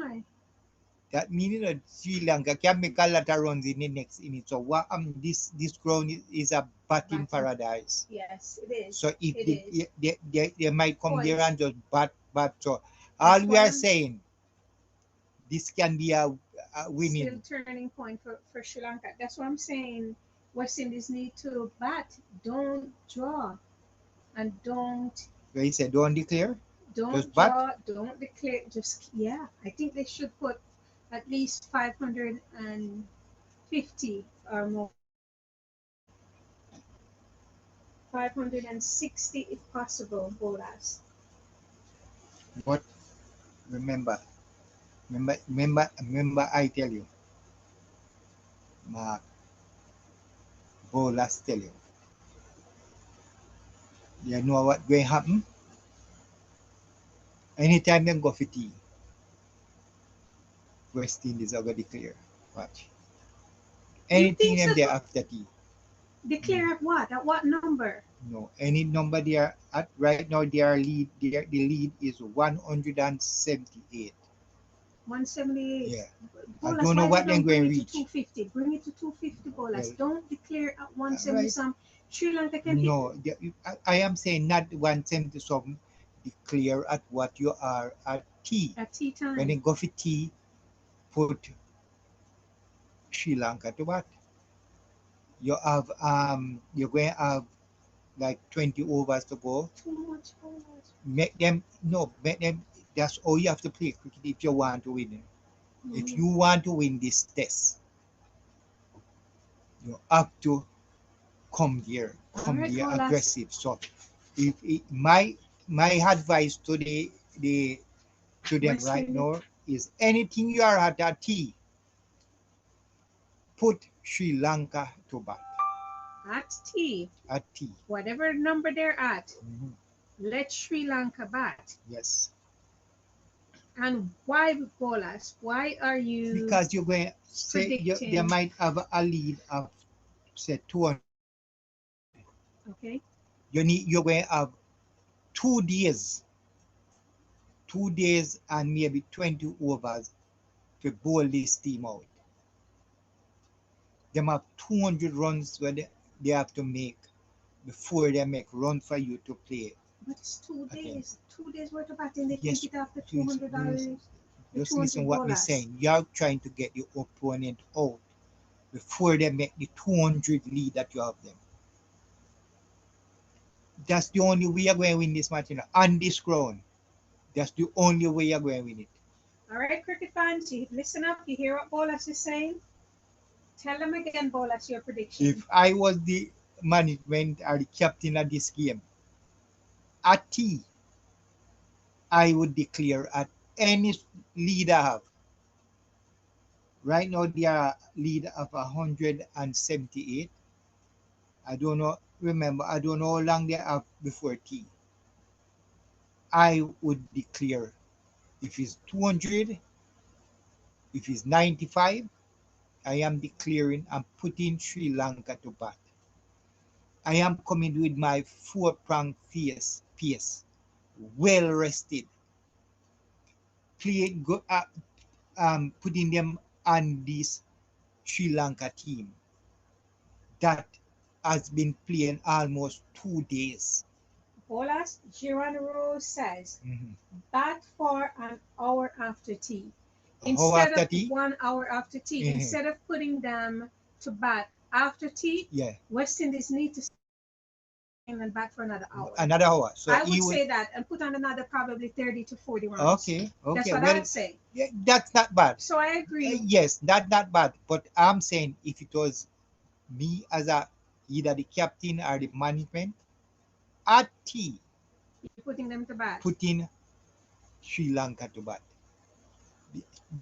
Speaker 4: that means that Sri Lanka can make a lot of runs in the next inning. So what this ground is a batting paradise.
Speaker 1: Yes, it is.
Speaker 4: So if they might come there and just bat. So all we are saying, this can be a winning.
Speaker 1: Still turning point for Sri Lanka. That's what I'm saying. West Indies need to bat, don't draw, and don't.
Speaker 4: Where he said, don't declare.
Speaker 1: Don't draw, don't declare, just, yeah. I think they should put at least 550 or more. 560 if possible, bowlers.
Speaker 4: But remember, I tell you, Mark, bowlers tell you. You know what going to happen? Anytime they go for tea, West Indies are going to declare. Watch. Anything them there after tea.
Speaker 1: Declare at what? At what number?
Speaker 4: No, any number they are at right now. The lead is 178.
Speaker 1: 178.
Speaker 4: Yeah.
Speaker 1: Bowlers,
Speaker 4: I don't know what they're going to reach.
Speaker 1: 250. Bring it to 250, bowlers.
Speaker 4: Well,
Speaker 1: don't declare at 170
Speaker 4: right.
Speaker 1: some. Sri Lanka can
Speaker 4: No, I am saying not 170 some. Declare at what you are at tea.
Speaker 1: At tea time.
Speaker 4: When they go for tea, put Sri Lanka to what? You have you're going to have like 20 overs to go.
Speaker 1: Too much bowlers.
Speaker 4: Make them that's all you have to play cricket if you want to win. If you want to win this test, you have to come here aggressive. So if my advice to them right now is anything you are at a tea, put Sri Lanka to bat.
Speaker 1: At tea.
Speaker 4: At tea.
Speaker 1: Whatever number they're at, let Sri Lanka bat.
Speaker 4: Yes.
Speaker 1: And why, bowlers? Why are you?
Speaker 4: Because you're going to say they might have a lead of say 200.
Speaker 1: Okay.
Speaker 4: You're going to have 2 days. 2 days and maybe 20 overs to bowl this team out. They have 200 runs where they have to make before they make run for you to play.
Speaker 1: But it's 2 days. 2 days worth of batting. They
Speaker 4: Yes,
Speaker 1: take it after $200.
Speaker 4: Just listen what we're saying. You're trying to get your opponent out before they make the 200 lead that you have them. That's the only way you're going to win this match, on this ground. That's the only way you're going to win it.
Speaker 1: All right, cricket fans, you listen up. You hear what Bolas is saying? Tell them again, Bolas, your prediction.
Speaker 4: If I was the management or the captain of this game, at tea, I would declare at any lead I have. Right now, they are lead of 178. I don't know. Remember, I don't know how long they have before tea. I would declare if it's 200, if it's 95, I am declaring and putting Sri Lanka to bat. I am coming with my 4-pronged pace, well rested. Putting them on this Sri Lanka team that has been playing almost 2 days.
Speaker 1: Bolas, Giron Rose says, bat for an hour after tea. Instead of 1 hour after tea, instead of putting them to bat after tea, West Indies need to and bat for another hour.
Speaker 4: Another hour. So
Speaker 1: I would say that and put on another probably 30 to 40 rounds.
Speaker 4: Okay.
Speaker 1: That's what I would say.
Speaker 4: Yeah, that's not bad.
Speaker 1: So I agree.
Speaker 4: Yes, that's not bad. But I'm saying if it was me as either the captain or the management, at tea,
Speaker 1: you're putting them to bat.
Speaker 4: Putting Sri Lanka to bat.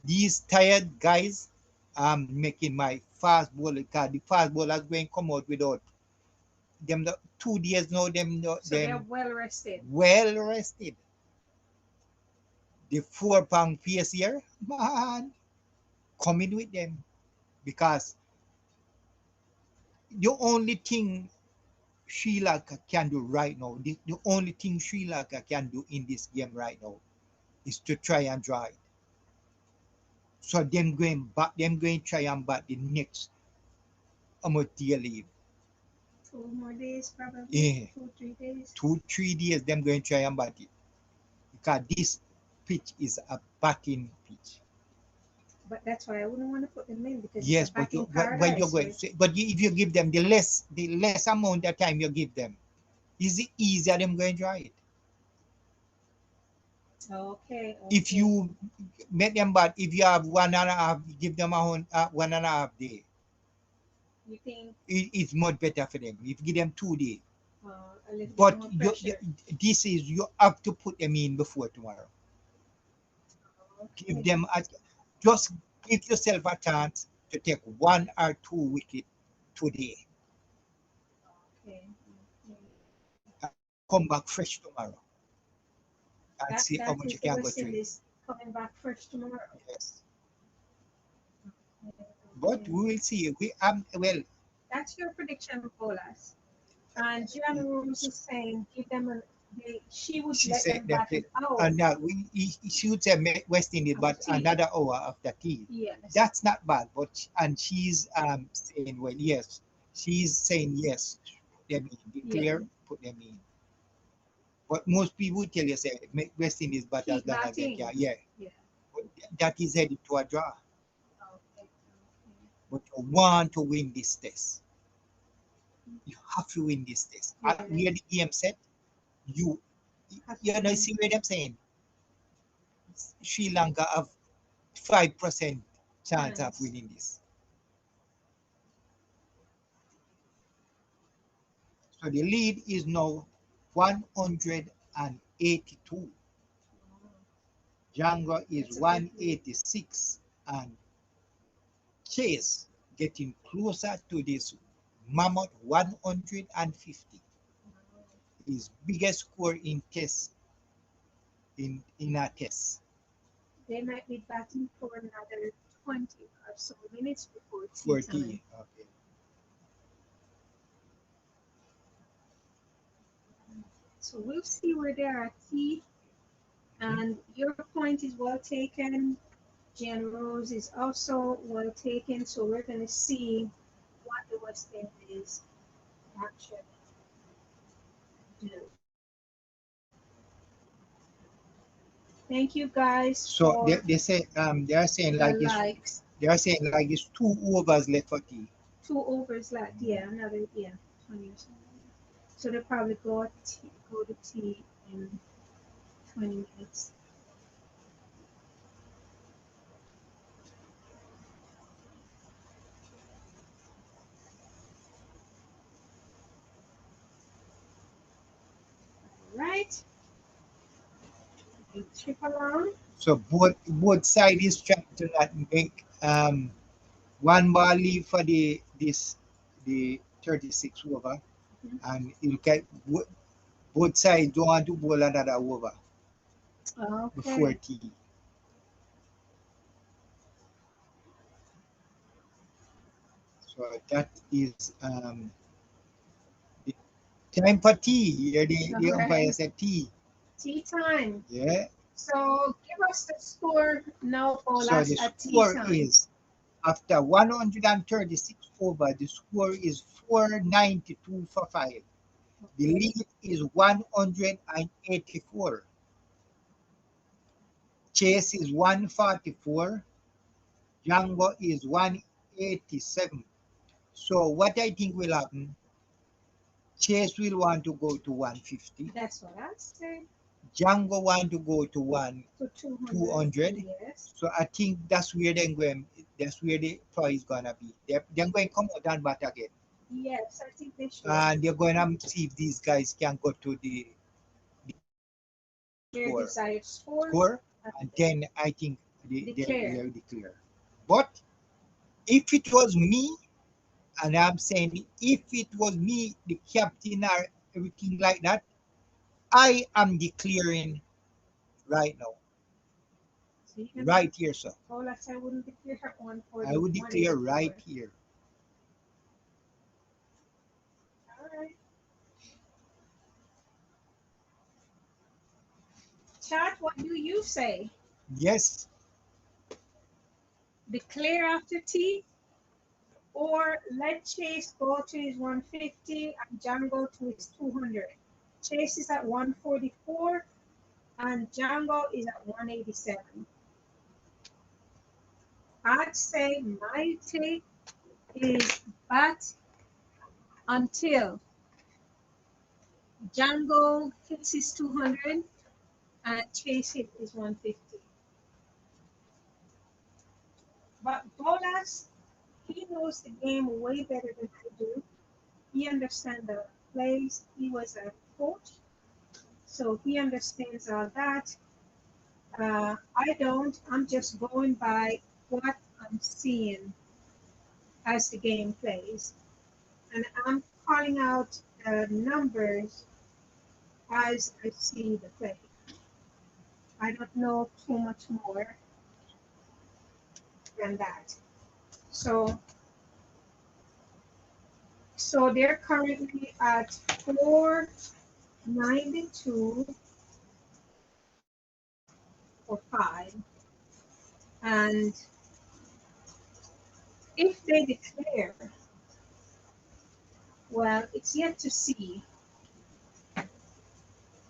Speaker 4: These tired guys, I'm making my fast bowler card. The fast bowlers going to come out without them 2 days now. So
Speaker 1: they're well rested.
Speaker 4: Well rested. The 4-pound pace here, man, coming with them. Because the only thing Sri Lanka can do right now, the only thing Sri Lanka can do in this game right now is to try and draw it. So them going to try and bat the next day leave.
Speaker 1: 2 more days probably.
Speaker 4: Yeah.
Speaker 1: 2-3 days.
Speaker 4: 2-3 days them going to try and bat it. Because this pitch is a batting pitch.
Speaker 1: But that's why I wouldn't want to put them in because
Speaker 4: yes, but you're going. But if you give them the less amount of time you give them, is it easier them going to try it?
Speaker 1: Okay.
Speaker 4: If you make them bad, if you have 1.5, give them a 1.5 day.
Speaker 1: You think
Speaker 4: It's much better for them. If you give them 2 days.
Speaker 1: a little bit
Speaker 4: But
Speaker 1: more pressure?
Speaker 4: this is, you have to put them in before tomorrow. Give
Speaker 1: Okay.
Speaker 4: them just give yourself a chance to take 1 or 2 wickets today.
Speaker 1: Okay.
Speaker 4: Come back fresh tomorrow and
Speaker 1: That
Speaker 4: see how
Speaker 1: that
Speaker 4: much
Speaker 1: is
Speaker 4: you
Speaker 1: the
Speaker 4: can go
Speaker 1: West
Speaker 4: through.
Speaker 1: Indies coming back fresh tomorrow.
Speaker 4: Yes.
Speaker 1: Okay.
Speaker 4: But we will see. Well,
Speaker 1: That's your prediction, Bolas. And Jan Rooms is saying give them she would
Speaker 4: she
Speaker 1: let
Speaker 4: said
Speaker 1: them
Speaker 4: that
Speaker 1: bat an hour.
Speaker 4: and he should say West Indies, but
Speaker 1: After tea.
Speaker 4: another hour after tea.
Speaker 1: Yes.
Speaker 4: That's not bad. But and she's saying, well, yes, she's saying yes. Put them in. Declare, put them in. But most people tell you say West Indies, but as
Speaker 1: Keep
Speaker 4: long as they
Speaker 1: batting.
Speaker 4: can, yeah.
Speaker 1: Yeah.
Speaker 4: But that is headed to a draw.
Speaker 1: Okay.
Speaker 4: But you want to win this test. You have to win this test.
Speaker 1: Yes.
Speaker 4: Where the game set, you know, see what I'm saying? Sri Lanka have 5% chance of winning this. So the lead is now 182. Jangoo is 186, and Chase getting closer to this mammoth 150. His biggest score in test in a test.
Speaker 1: They might be batting for another 20 or so minutes before tea
Speaker 4: 40.
Speaker 1: time.
Speaker 4: Okay.
Speaker 1: So we'll see where they are at tea. And your point is well taken. Jan Rose is also well taken. So we're going to see what the West Indies actually do. Thank you guys.
Speaker 4: So
Speaker 1: for
Speaker 4: they say they are saying
Speaker 1: your
Speaker 4: like
Speaker 1: likes.
Speaker 4: they are saying like it's 2 overs left for tea.
Speaker 1: 2 overs left. Yeah, another 20 or something. So they'll probably go to tea in 20 minutes. Right. Trip along.
Speaker 4: So both sides is trying to not make one ball leave for the 36 over, and you look at both sides don't want to bowl another over before
Speaker 1: Okay.
Speaker 4: tea. So that is the time for tea. Here the umpire
Speaker 1: Alright.
Speaker 4: said tea.
Speaker 1: Tea time.
Speaker 4: Yeah.
Speaker 1: So give us the score now,
Speaker 4: So
Speaker 1: Olas,
Speaker 4: the
Speaker 1: at tea
Speaker 4: score
Speaker 1: time.
Speaker 4: is, after 136 over, the score is 492 for 5. The lead is 184. Chase is 144. Jangoo is 187. So what I think will happen, Chase will want to go to 150.
Speaker 1: That's what I said.
Speaker 4: Jangoo want to go to
Speaker 1: To
Speaker 4: 200.
Speaker 1: Yes.
Speaker 4: So I think that's where the prize is gonna be. They're going to come out and bat again.
Speaker 1: Yes, I think they should.
Speaker 4: And they're going to see if these guys can go to the
Speaker 1: Their
Speaker 4: score.
Speaker 1: desired score.
Speaker 4: And then I think they'll
Speaker 1: Declare.
Speaker 4: declare. But if it was me, and I'm saying if it was me, the captain or everything like that, I am declaring right now.
Speaker 1: So you can
Speaker 4: Right here, sir.
Speaker 1: Olas, I wouldn't declare her on for
Speaker 4: I would declare right
Speaker 1: 184.
Speaker 4: here.
Speaker 1: Alright. Chat, what do you say?
Speaker 4: Yes.
Speaker 1: Declare after tea, or let Chase go to his 150 and Jangoo to his 200. Chase is at 144 and Jangoo is at 187. I'd say my take is bat until Jangoo hits his 200 and Chase hit is 150. But Bolas, he knows the game way better than I do. He understands the plays. He was a coach, so he understands all that. I don't. I'm just going by what I'm seeing as the game plays. And I'm calling out the numbers as I see the play. I don't know too much more than that. So, so they're currently at 492 for 5. And if they declare, well, it's yet to see.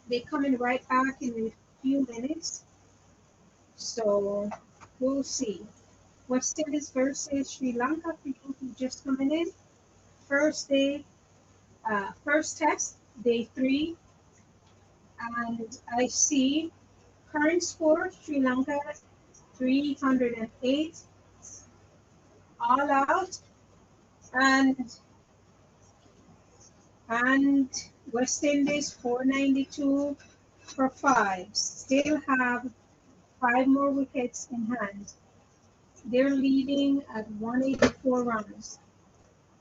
Speaker 1: They're coming right back in a few minutes. So we'll see. West Indies versus Sri Lanka, people who just coming in. First day, first test, day 3. And I see current score, Sri Lanka 308, all out. And West Indies 492 for 5. Still have 5 more wickets in hand. They're leading at 184 runs.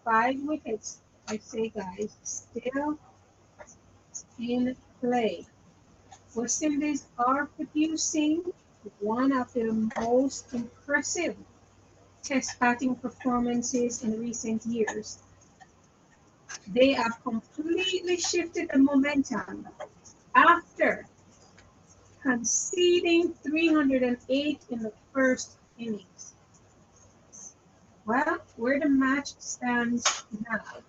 Speaker 1: 5 wickets, I say, guys, still in play. West Indies are producing one of their most impressive test batting performances in recent years. They have completely shifted the momentum after conceding 308 in the first innings. Well, where the match stands now,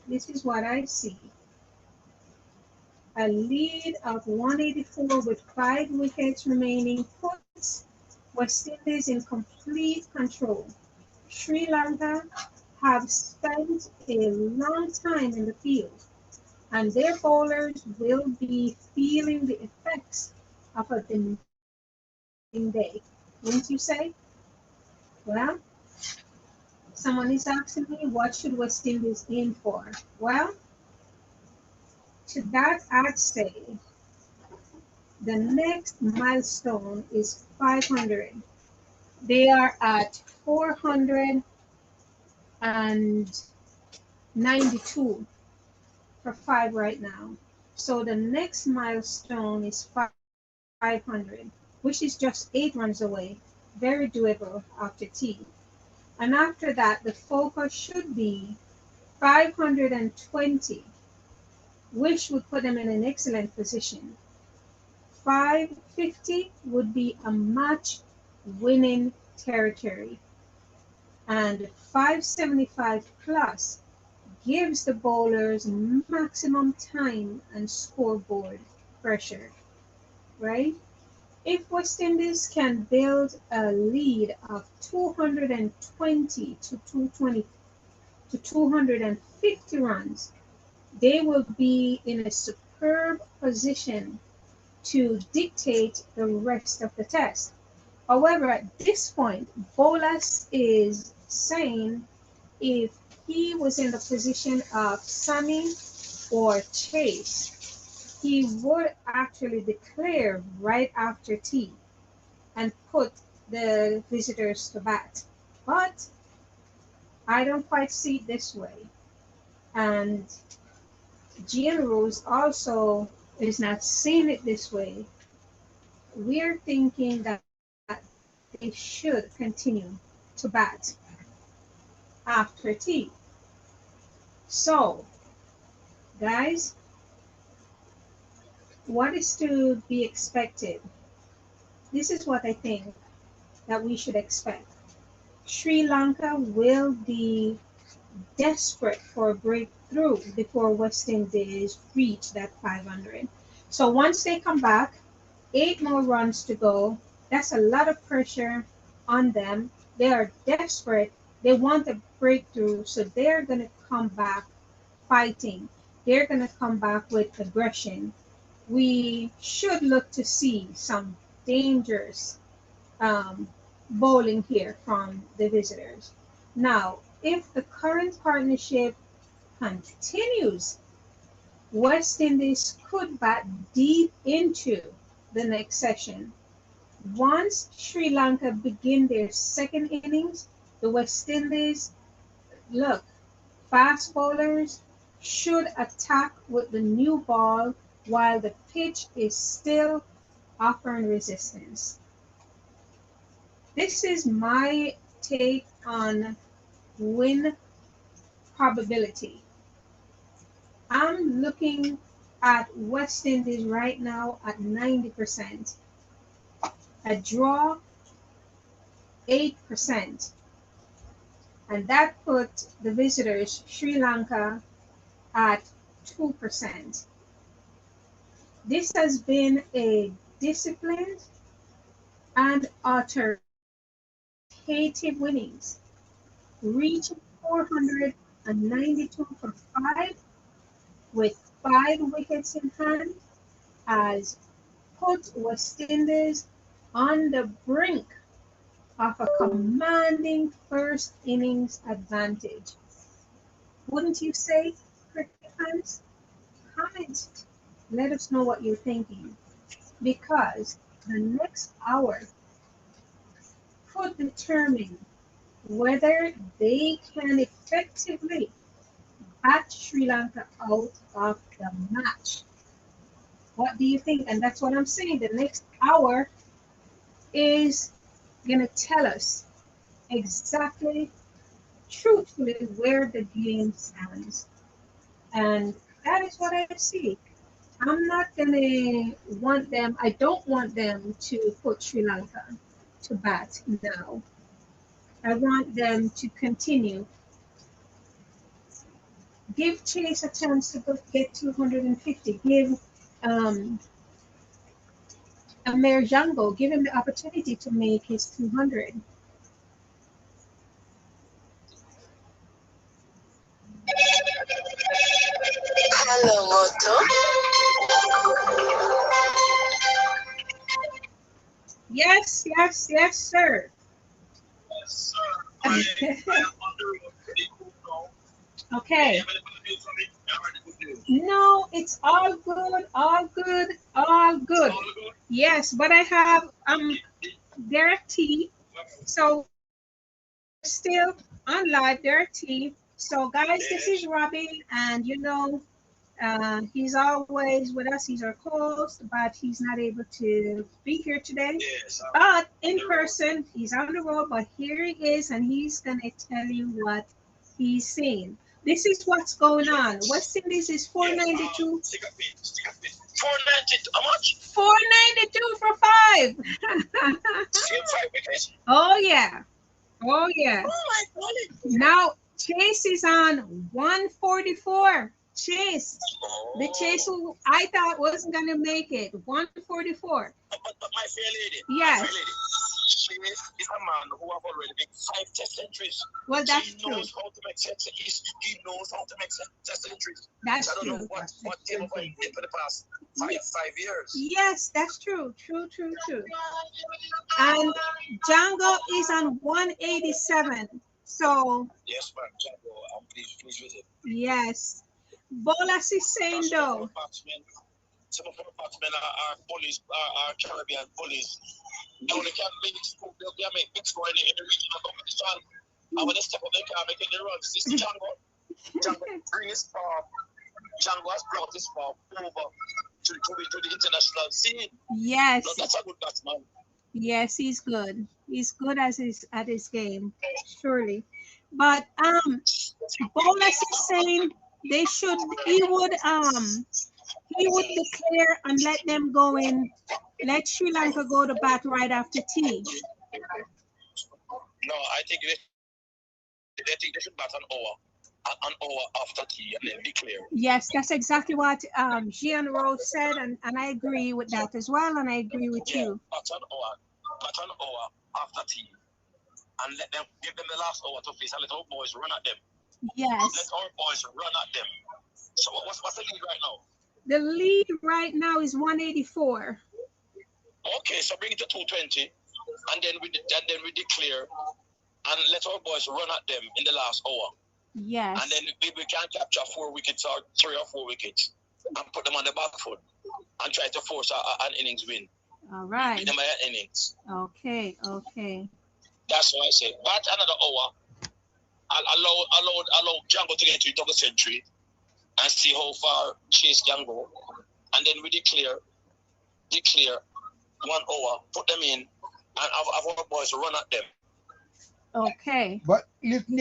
Speaker 1: this is what I see. A lead of 184 with 5 wickets remaining puts West Indies in complete control. Sri Lanka have spent a long time in the field, and their bowlers will be feeling the effects of a demanding day, wouldn't you say? Well, someone is asking me, what should West Indies aim for? Well, to that I'd say the next milestone is 500. They are at 492 for 5 right now. So the next milestone is 500, which is just 8 runs away. Very doable after tea. And after that, the focus should be 520, which would put them in an excellent position. 550 would be a match winning territory. And 575 plus gives the bowlers maximum time and scoreboard pressure, right? If West Indies can build a lead of 220 to 220 to 250 runs, they will be in a superb position to dictate the rest of the test. However, at this point, Bolas is saying if he was in the position of Sammy or Chase, he would actually declare right after tea and put the visitors to bat. But I don't quite see it this way. And Gian Rose also is not seeing it this way. We're thinking that they should continue to bat after tea. So, guys, what is to be expected? This is what I think that we should expect. Sri Lanka will be desperate for a breakthrough before West Indies reach that 500. So once they come back, 8 more runs to go. That's a lot of pressure on them. They are desperate. They want a breakthrough, so they're going to come back fighting. They're going to come back with aggression. we should look to see some dangerous bowling here from the visitors. Now, if the current partnership continues, West Indies could bat deep into the next session. Once Sri Lanka begin their second innings, the West Indies, look, fast bowlers should attack with the new ball while the pitch is still offering resistance. This is my take on win probability. I'm looking at West Indies right now at 90%, a draw 8%, and that put the visitors Sri Lanka at 2%. This has been a disciplined and authoritative winnings, reaching 492 for 5 with 5 wickets in hand, has put West Indies on the brink of a commanding first innings advantage. Wouldn't you say, cricket fans? Comment. Let us know what you're thinking, because the next hour could determine whether they can effectively bat Sri Lanka out of the match. What do you think? And that's what I'm saying. The next hour is going to tell us exactly, truthfully, where the game stands. And that is what I see. I'm not going to want them, I don't want them to put Sri Lanka to bat now. I want them to continue. Give Chase a chance to get 250. Give Amir Jangoo, give him the opportunity to make his 200.
Speaker 5: Hello, Moto.
Speaker 1: Yes, yes, yes, sir.
Speaker 5: Yes, sir.
Speaker 1: Okay. No, it's all good, all good, all good. Yes, but I have Derek T. So still on live, Derek T. So guys, this is Robbie, and he's always with us. He's our co-host, but he's not able to be here today. But in person, he's on the road, but here he is, and he's going to tell you what he's seeing. This is what's going on. West Indies is 492.
Speaker 5: 492, how much?
Speaker 1: 492 for 5. Oh, yeah. Oh, yeah.
Speaker 5: Oh, my God.
Speaker 1: Now, Chase is on 144. Chase. The Chase who I thought wasn't going to make it. 144.
Speaker 5: But my fair lady.
Speaker 1: Yes.
Speaker 5: My fair lady. Chase is a man who have already made 5 test entries.
Speaker 1: Well, that's
Speaker 5: he
Speaker 1: true.
Speaker 5: Knows how to make test, he knows how to make test entries.
Speaker 1: That's
Speaker 5: I don't
Speaker 1: true.
Speaker 5: know what team of he did for the past 5 years.
Speaker 1: Yes, that's true. True. And Django is on 187. So.
Speaker 5: Yes, man. Jangoo, I'm pleased with it.
Speaker 1: Yes. Bolas is saying though.
Speaker 5: Some of our batsmen are bullies, are Caribbean bullies. Now they can make big score in the regional competition. And when they step up, they can't make any runs. This is Jangoo. Jangoo bring his form. Jangoo has brought his form over to the international scene.
Speaker 1: Yes.
Speaker 5: No, that's a good batsman.
Speaker 1: Yes, he's good. He's good at his game, surely. But Bolas is saying he would declare and let them go in, let Sri Lanka go to bat right after tea.
Speaker 5: No, I think they should bat an hour after tea and then declare.
Speaker 1: Yes, that's exactly what Gian Rose said, and I agree with that as well, and I agree with you.
Speaker 5: Bat an hour after tea, and let them give them the last hour to face and let our boys run at them.
Speaker 1: Yes.
Speaker 5: Let our boys run at them. So what's the lead right now?
Speaker 1: The lead right now is 184.
Speaker 5: Okay, so bring it to 220, and then we declare, and let our boys run at them in the last hour.
Speaker 1: Yes.
Speaker 5: And then we can capture 4 wickets or 3 or 4 wickets and put them on the back foot and try to force an innings win.
Speaker 1: All right.
Speaker 5: Beat them by an innings.
Speaker 1: Okay, okay.
Speaker 5: That's what I say. But another hour, I'll allow Jangoo to get to double century and see how far Chase can go. And then we declare 1 hour, put them in, and have our boys run at them.
Speaker 1: Okay.
Speaker 4: But listen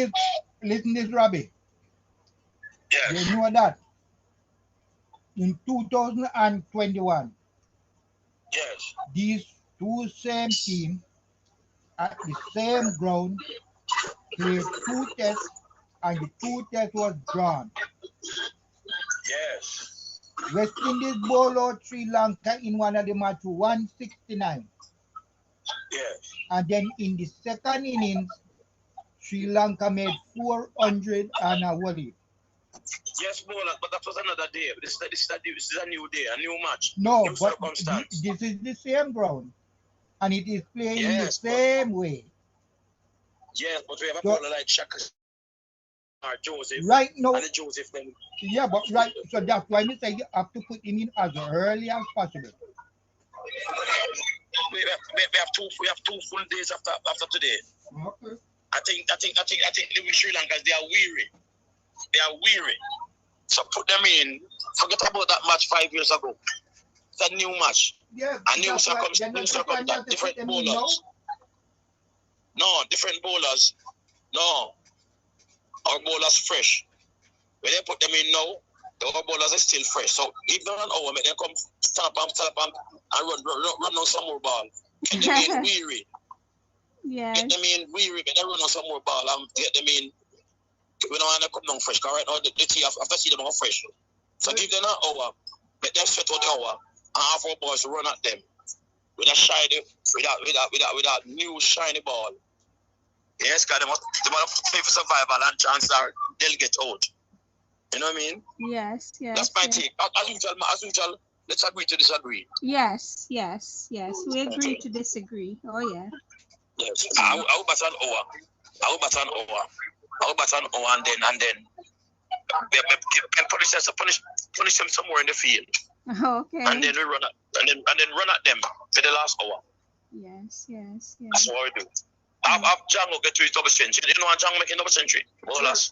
Speaker 4: this, Robbie.
Speaker 5: Yes.
Speaker 4: You know that in 2021,
Speaker 5: Yes.
Speaker 4: these two same teams at the same ground played 2 tests, and the 2 tests was drawn.
Speaker 5: Yes.
Speaker 4: West Indies bowled out Sri Lanka in one of the matches 169.
Speaker 5: Yes.
Speaker 4: And then in the second innings, Sri Lanka made 400 and a worry.
Speaker 5: Yes, but that was another day. This is a new day, a new match.
Speaker 4: No,
Speaker 5: new
Speaker 4: but
Speaker 5: circumstance.
Speaker 4: this is the same ground, and it is playing in the
Speaker 5: Yes,
Speaker 4: same way.
Speaker 5: Yes, but we have a
Speaker 4: So-
Speaker 5: bowler like Shaka or Joseph.
Speaker 4: Right now,
Speaker 5: And the Joseph then.
Speaker 4: yeah, but right, so that's why we say you have to put him in as early as possible.
Speaker 5: We have two full days after today.
Speaker 4: Okay.
Speaker 5: I think the Sri Lankans, they are weary. They are weary. So put them in. Forget about that match 5 years ago. It's a new match.
Speaker 4: Yeah,
Speaker 5: A new circumstance, different bowlers. No, different bowlers. No. Our bowlers fresh. When they put them in now, our bowlers are still fresh. So give them an hour, make them come stand up and run on some more ball. Get them in weary.
Speaker 1: Yes.
Speaker 5: Get them in weary, make them run on some more ball and get them in. We don't want to come down fresh, because right now the team after see them are fresh. So give them an hour, make them sweat out the hour, and have our boys run at them with a shiny, with that new shiny ball. Yes, because they must play for survival, and chances are they'll get out. You know what I mean?
Speaker 1: Yes, yes.
Speaker 5: That's my
Speaker 1: yes.
Speaker 5: take. As usual, let's agree to disagree.
Speaker 1: Yes, yes, yes. We agree to disagree. Oh yeah.
Speaker 5: Yes. I will bat an hour. I will bat an hour, and then we can punish them somewhere in the field.
Speaker 1: Okay.
Speaker 5: And then we run at them for the last hour.
Speaker 1: Yes, yes, yes.
Speaker 5: That's what we do. Have Jangoo get to his double century. You know what Jangoo making double century? Bowlers.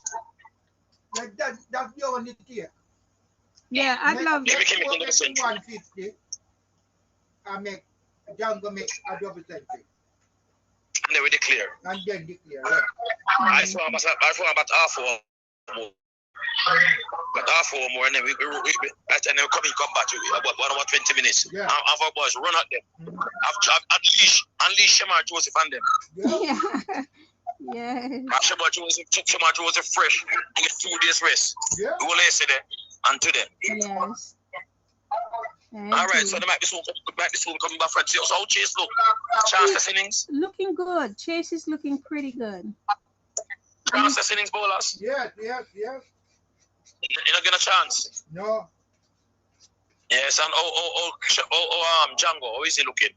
Speaker 4: That's the only tier.
Speaker 1: Yeah, I'd love
Speaker 5: Yeah,
Speaker 1: it.
Speaker 5: we can make double century.
Speaker 4: 150. I make Django make a double century.
Speaker 5: And then we declare.
Speaker 4: And then declare. Yeah.
Speaker 5: I saw about half hour more. But half hour more, and then we come back to about 1 hour 20 minutes.
Speaker 4: Yeah.
Speaker 5: Have our boys run at them. Unleash Shemar Joseph and them.
Speaker 1: Yeah. Yes.
Speaker 5: Shemar Joseph fresh and get 2 days rest.
Speaker 4: Yeah.
Speaker 5: We will say that and to them.
Speaker 1: Yes.
Speaker 5: All right, so they might be soon coming back from Chase. So how Chase look? Chances innings?
Speaker 1: Looking good. Chase is looking pretty good.
Speaker 5: Chances innings bowlers?
Speaker 4: Yes.
Speaker 5: You're not getting a chance.
Speaker 4: No.
Speaker 5: Yes, and Jangoo, how is he looking?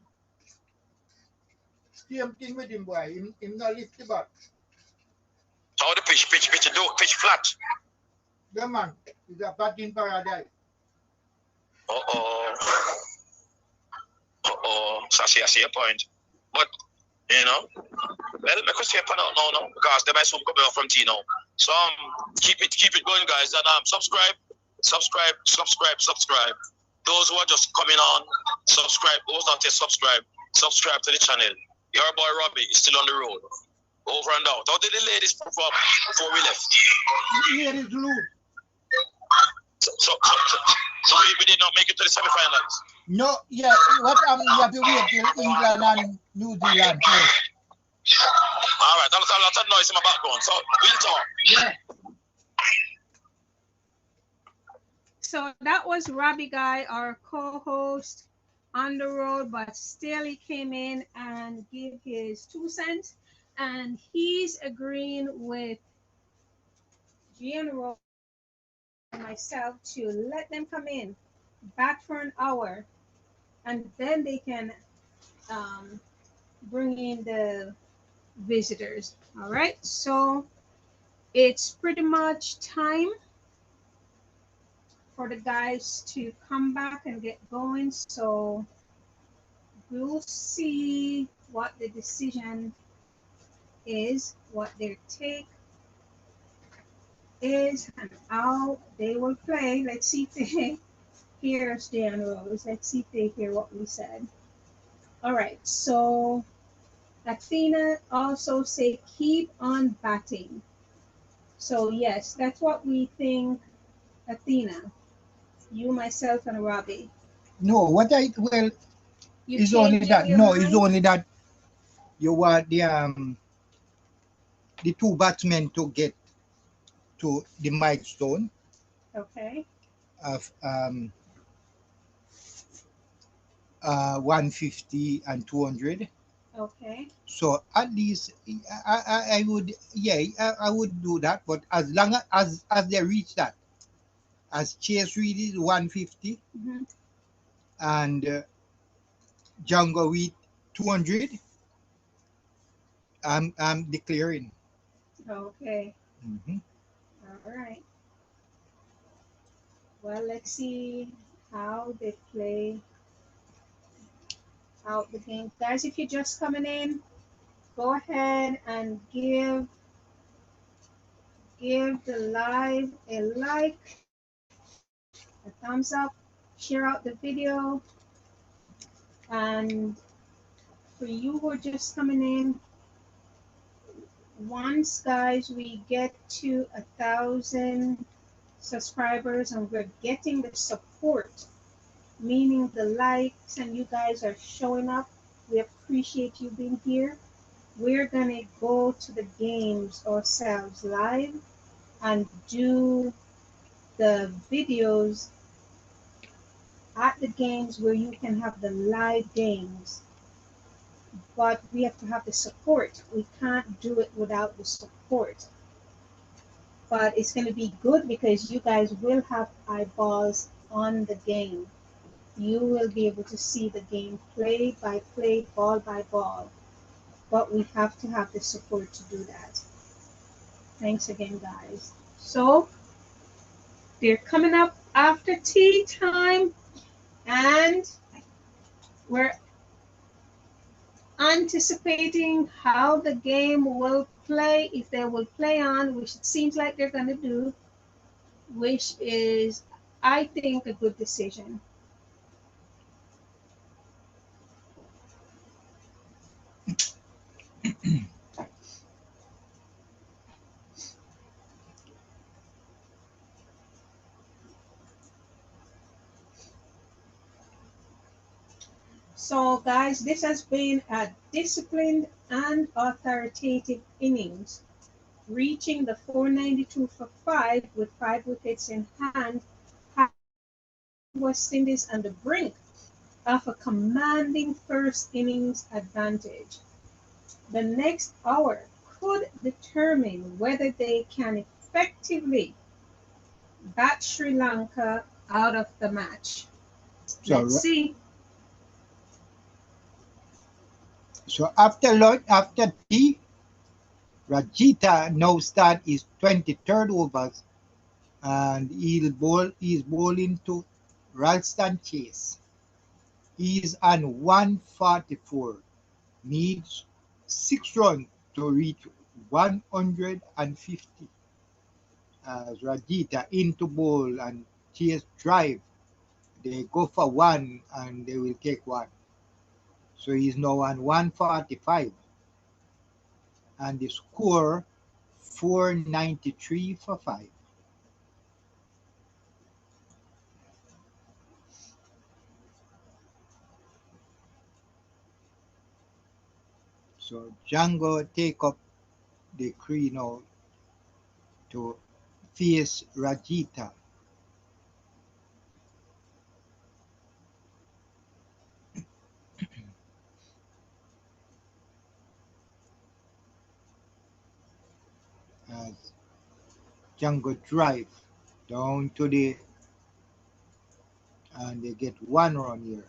Speaker 4: Same thing with him, boy. Him not lift the bat.
Speaker 5: How the pitch flat?
Speaker 4: The man is a batting paradise.
Speaker 5: So I see your point. But, you know, well, I could say no, because they might soon come out from T now. So keep it going, guys, and subscribe. Those who are just coming on, subscribe. Those not yet subscribe to the channel. Your boy Robbie is still on the road. Over and out. How did the ladies perform before we left?
Speaker 4: Ladies lose.
Speaker 5: So we did not make it to the semi-finals.
Speaker 4: No, yeah. What you have to wait till England and New Zealand play.
Speaker 5: All right, that's a lot of noise in my background. So we'll talk.
Speaker 4: Yeah.
Speaker 1: So that was Robbie Guy, our co-host on the road, but still he came in and gave his 2 cents, and he's agreeing with Gian and myself to let them come in bat for an hour, and then they can bring in the visitors. All right, so it's pretty much time for the guys to come back and get going. So we'll see what the decision is, what their take is, and how they will play. Let's see if they hear us, Dan Rose. Let's see if they hear what we said. All right, so Athena also say keep on batting. So yes, that's what we think, Athena. You, myself, and Robbie.
Speaker 4: No, well,
Speaker 1: You
Speaker 4: it's only
Speaker 1: changing
Speaker 4: that.
Speaker 1: your
Speaker 4: No, it's
Speaker 1: mind?
Speaker 4: only that you want the two batsmen to get to the milestone
Speaker 1: Okay.
Speaker 4: of 150 and 200.
Speaker 1: Okay.
Speaker 4: So at least I would, yeah, I would do that. But as long as they reach that, as Chase reaches 150
Speaker 1: Mm-hmm.
Speaker 4: and Django with 200, I'm declaring.
Speaker 1: Okay.
Speaker 4: Mhm.
Speaker 1: All right. Well, let's see how they play out the game. Guys, if you're just coming in, go ahead and give the live a like, a thumbs up, share out the video, and for you who are just coming in, once guys we get to 1,000 subscribers and we're getting the support, meaning the likes and you guys are showing up, we appreciate you being here. We're gonna go to the games ourselves live and do the videos at the games where you can have the live games, but we have to have the support. We can't do it without the support. But it's going to be good because you guys will have eyeballs on the game. You will be able to see the game play by play, ball by ball. But we have to have the support to do that. Thanks again, guys. So they're coming up after tea time, and we're anticipating how the game will play, if they will play on, which it seems like they're going to do, which is, I think, a good decision. So, guys, this has been a disciplined and authoritative innings, reaching the 492 for 5 with 5 wickets in hand, West Indies on the brink of a commanding first innings advantage. The next hour could determine whether they can effectively bat Sri Lanka out of the match.
Speaker 4: So
Speaker 1: Let's see.
Speaker 4: so after lunch, after tea, Rajita now start his 23rd overs and he's bowling to Ralston Chase. He's on 144, needs 6 runs to reach 150. As Rajita into bowl and Chase drive, they go for 1 and they will take 1. So he's now on 145 and the score 493 for 5. So Django take up the crew now to face Rajita. As Django drive down to the and they get 1 run here.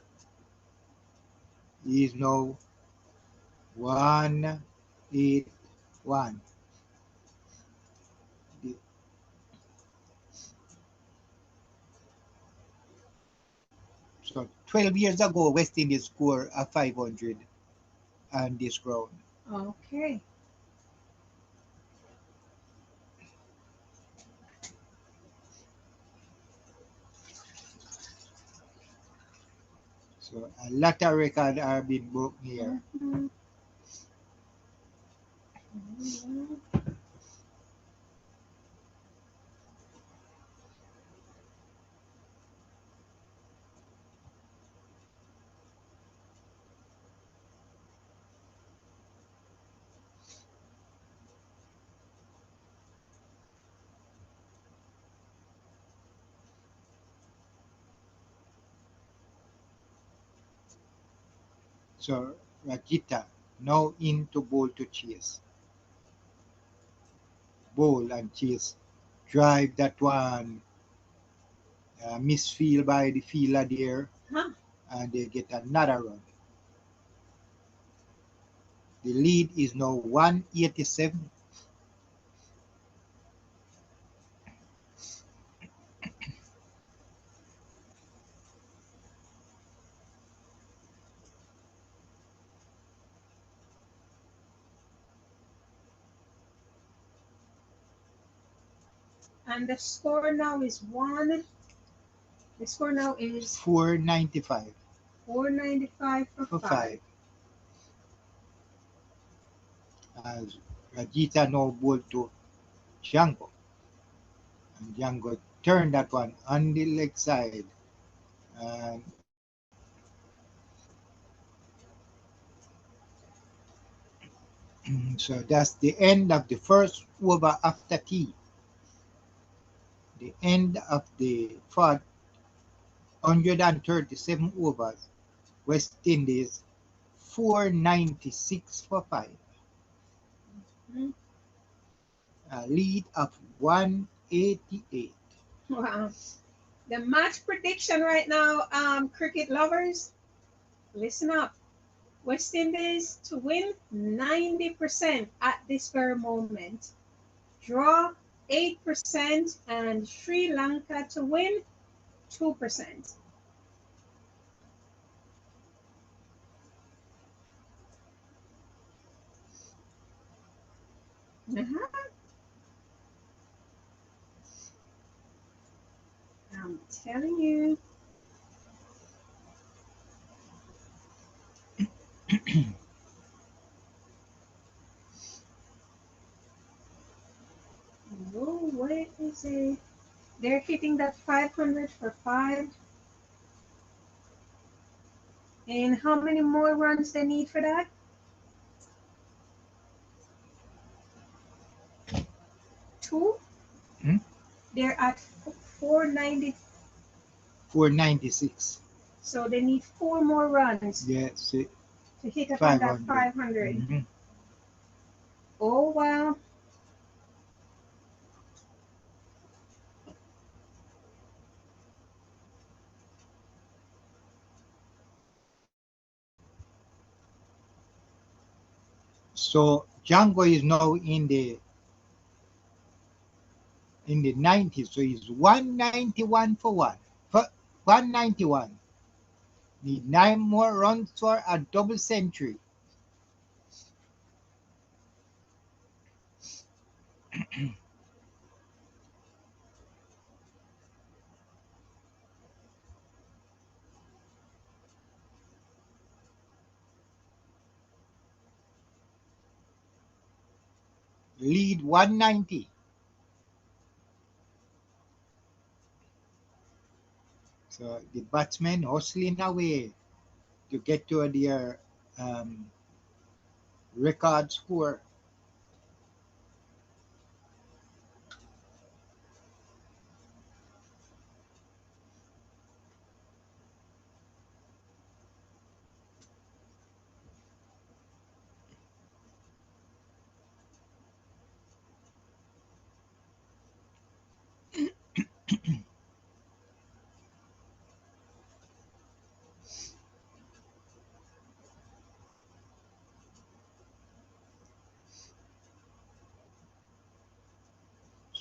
Speaker 4: He is now 181. So 12 years ago, West Indies scored a 500 on this ground.
Speaker 1: Okay.
Speaker 4: So a lot of records are being broken here.
Speaker 1: Mhm.
Speaker 4: So Rajita now into Bowl to Chase. Bowl and Chase drive that one. Misfield by the fielder there,
Speaker 1: Huh.
Speaker 4: and they get another run. The lead is now 187.
Speaker 1: And the score now is The score now is
Speaker 4: 495
Speaker 1: 495 for
Speaker 4: for
Speaker 1: 5.
Speaker 4: 5. As Rajita now ball to Jangoo. And Jangoo turned that one on the leg side. And so that's the end of the first over after tea. The end of the 137 overs. West Indies 496 for 5.
Speaker 1: Mhm.
Speaker 4: A lead of 188.
Speaker 1: Wow. The match prediction right now, cricket lovers, listen up. West Indies to win 90% at this very moment. Draw 8% and Sri Lanka to win 2%. Uh-huh. I'm telling you. Oh, what is it? They're hitting that 500 for 5. And how many more runs they need for that? 2.
Speaker 4: Hmm?
Speaker 1: They're at 490.
Speaker 4: 496.
Speaker 1: So they need 4 more runs
Speaker 4: Yes,
Speaker 1: to hit upon that
Speaker 4: 500.
Speaker 1: 500.
Speaker 4: Mm-hmm.
Speaker 1: Oh, wow.
Speaker 4: So Django is now in the 90s. So he's 191 for one. For 191. Need 9 more runs for a double century. Lead 190. So the batsmen hustling away to get to their record score.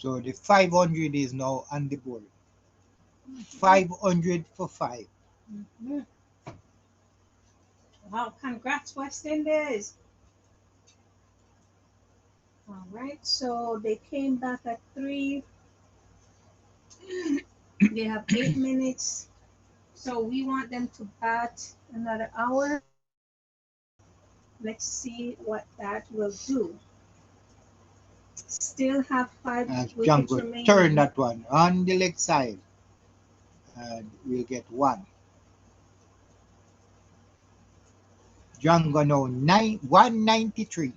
Speaker 4: So the 500 is now on the board. 500 for 5.
Speaker 1: Wow, congrats, West Indies. All right, so they came back at 3. They have 8 minutes. So we want them to bat another hour. Let's see what that will do. Still have 5 wickets
Speaker 4: Jangoo
Speaker 1: remaining.
Speaker 4: turn that one on the leg side. And we'll get 1. Jangoo now 193.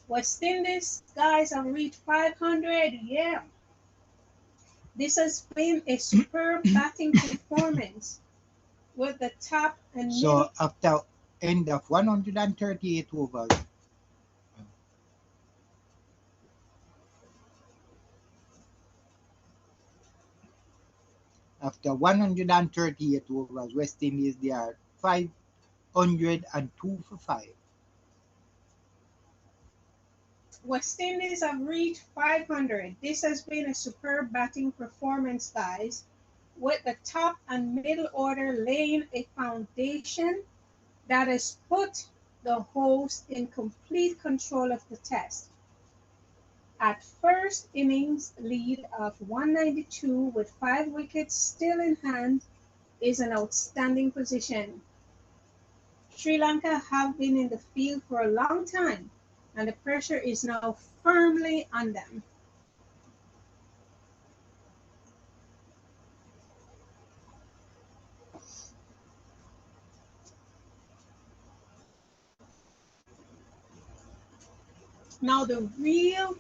Speaker 1: West Indies guys have reached 500. Yeah. This has been a superb batting performance with the top and middle.
Speaker 4: So after end of 138 overs, after 138 overs, West Indies they are 502 for 5.
Speaker 1: West Indies have reached 500. This has been a superb batting performance, guys, with the top and middle order laying a foundation that has put the host in complete control of the test. At first innings lead of 192 with 5 wickets still in hand is an outstanding position. Sri Lanka have been in the field for a long time, and the pressure is now firmly on them. Now the real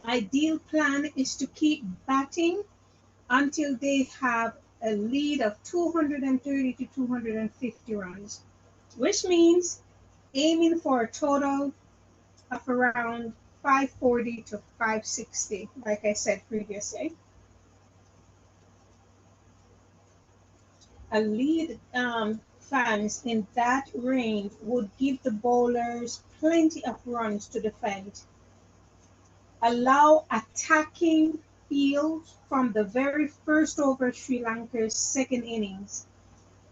Speaker 1: ideal plan is to keep batting until they have a lead of 230 to 250 runs, which means aiming for a total of around 540 to 560, like I said previously. A lead fans in that range would give the bowlers plenty of runs to defend, allow attacking fields from the very first over Sri Lanka's second innings,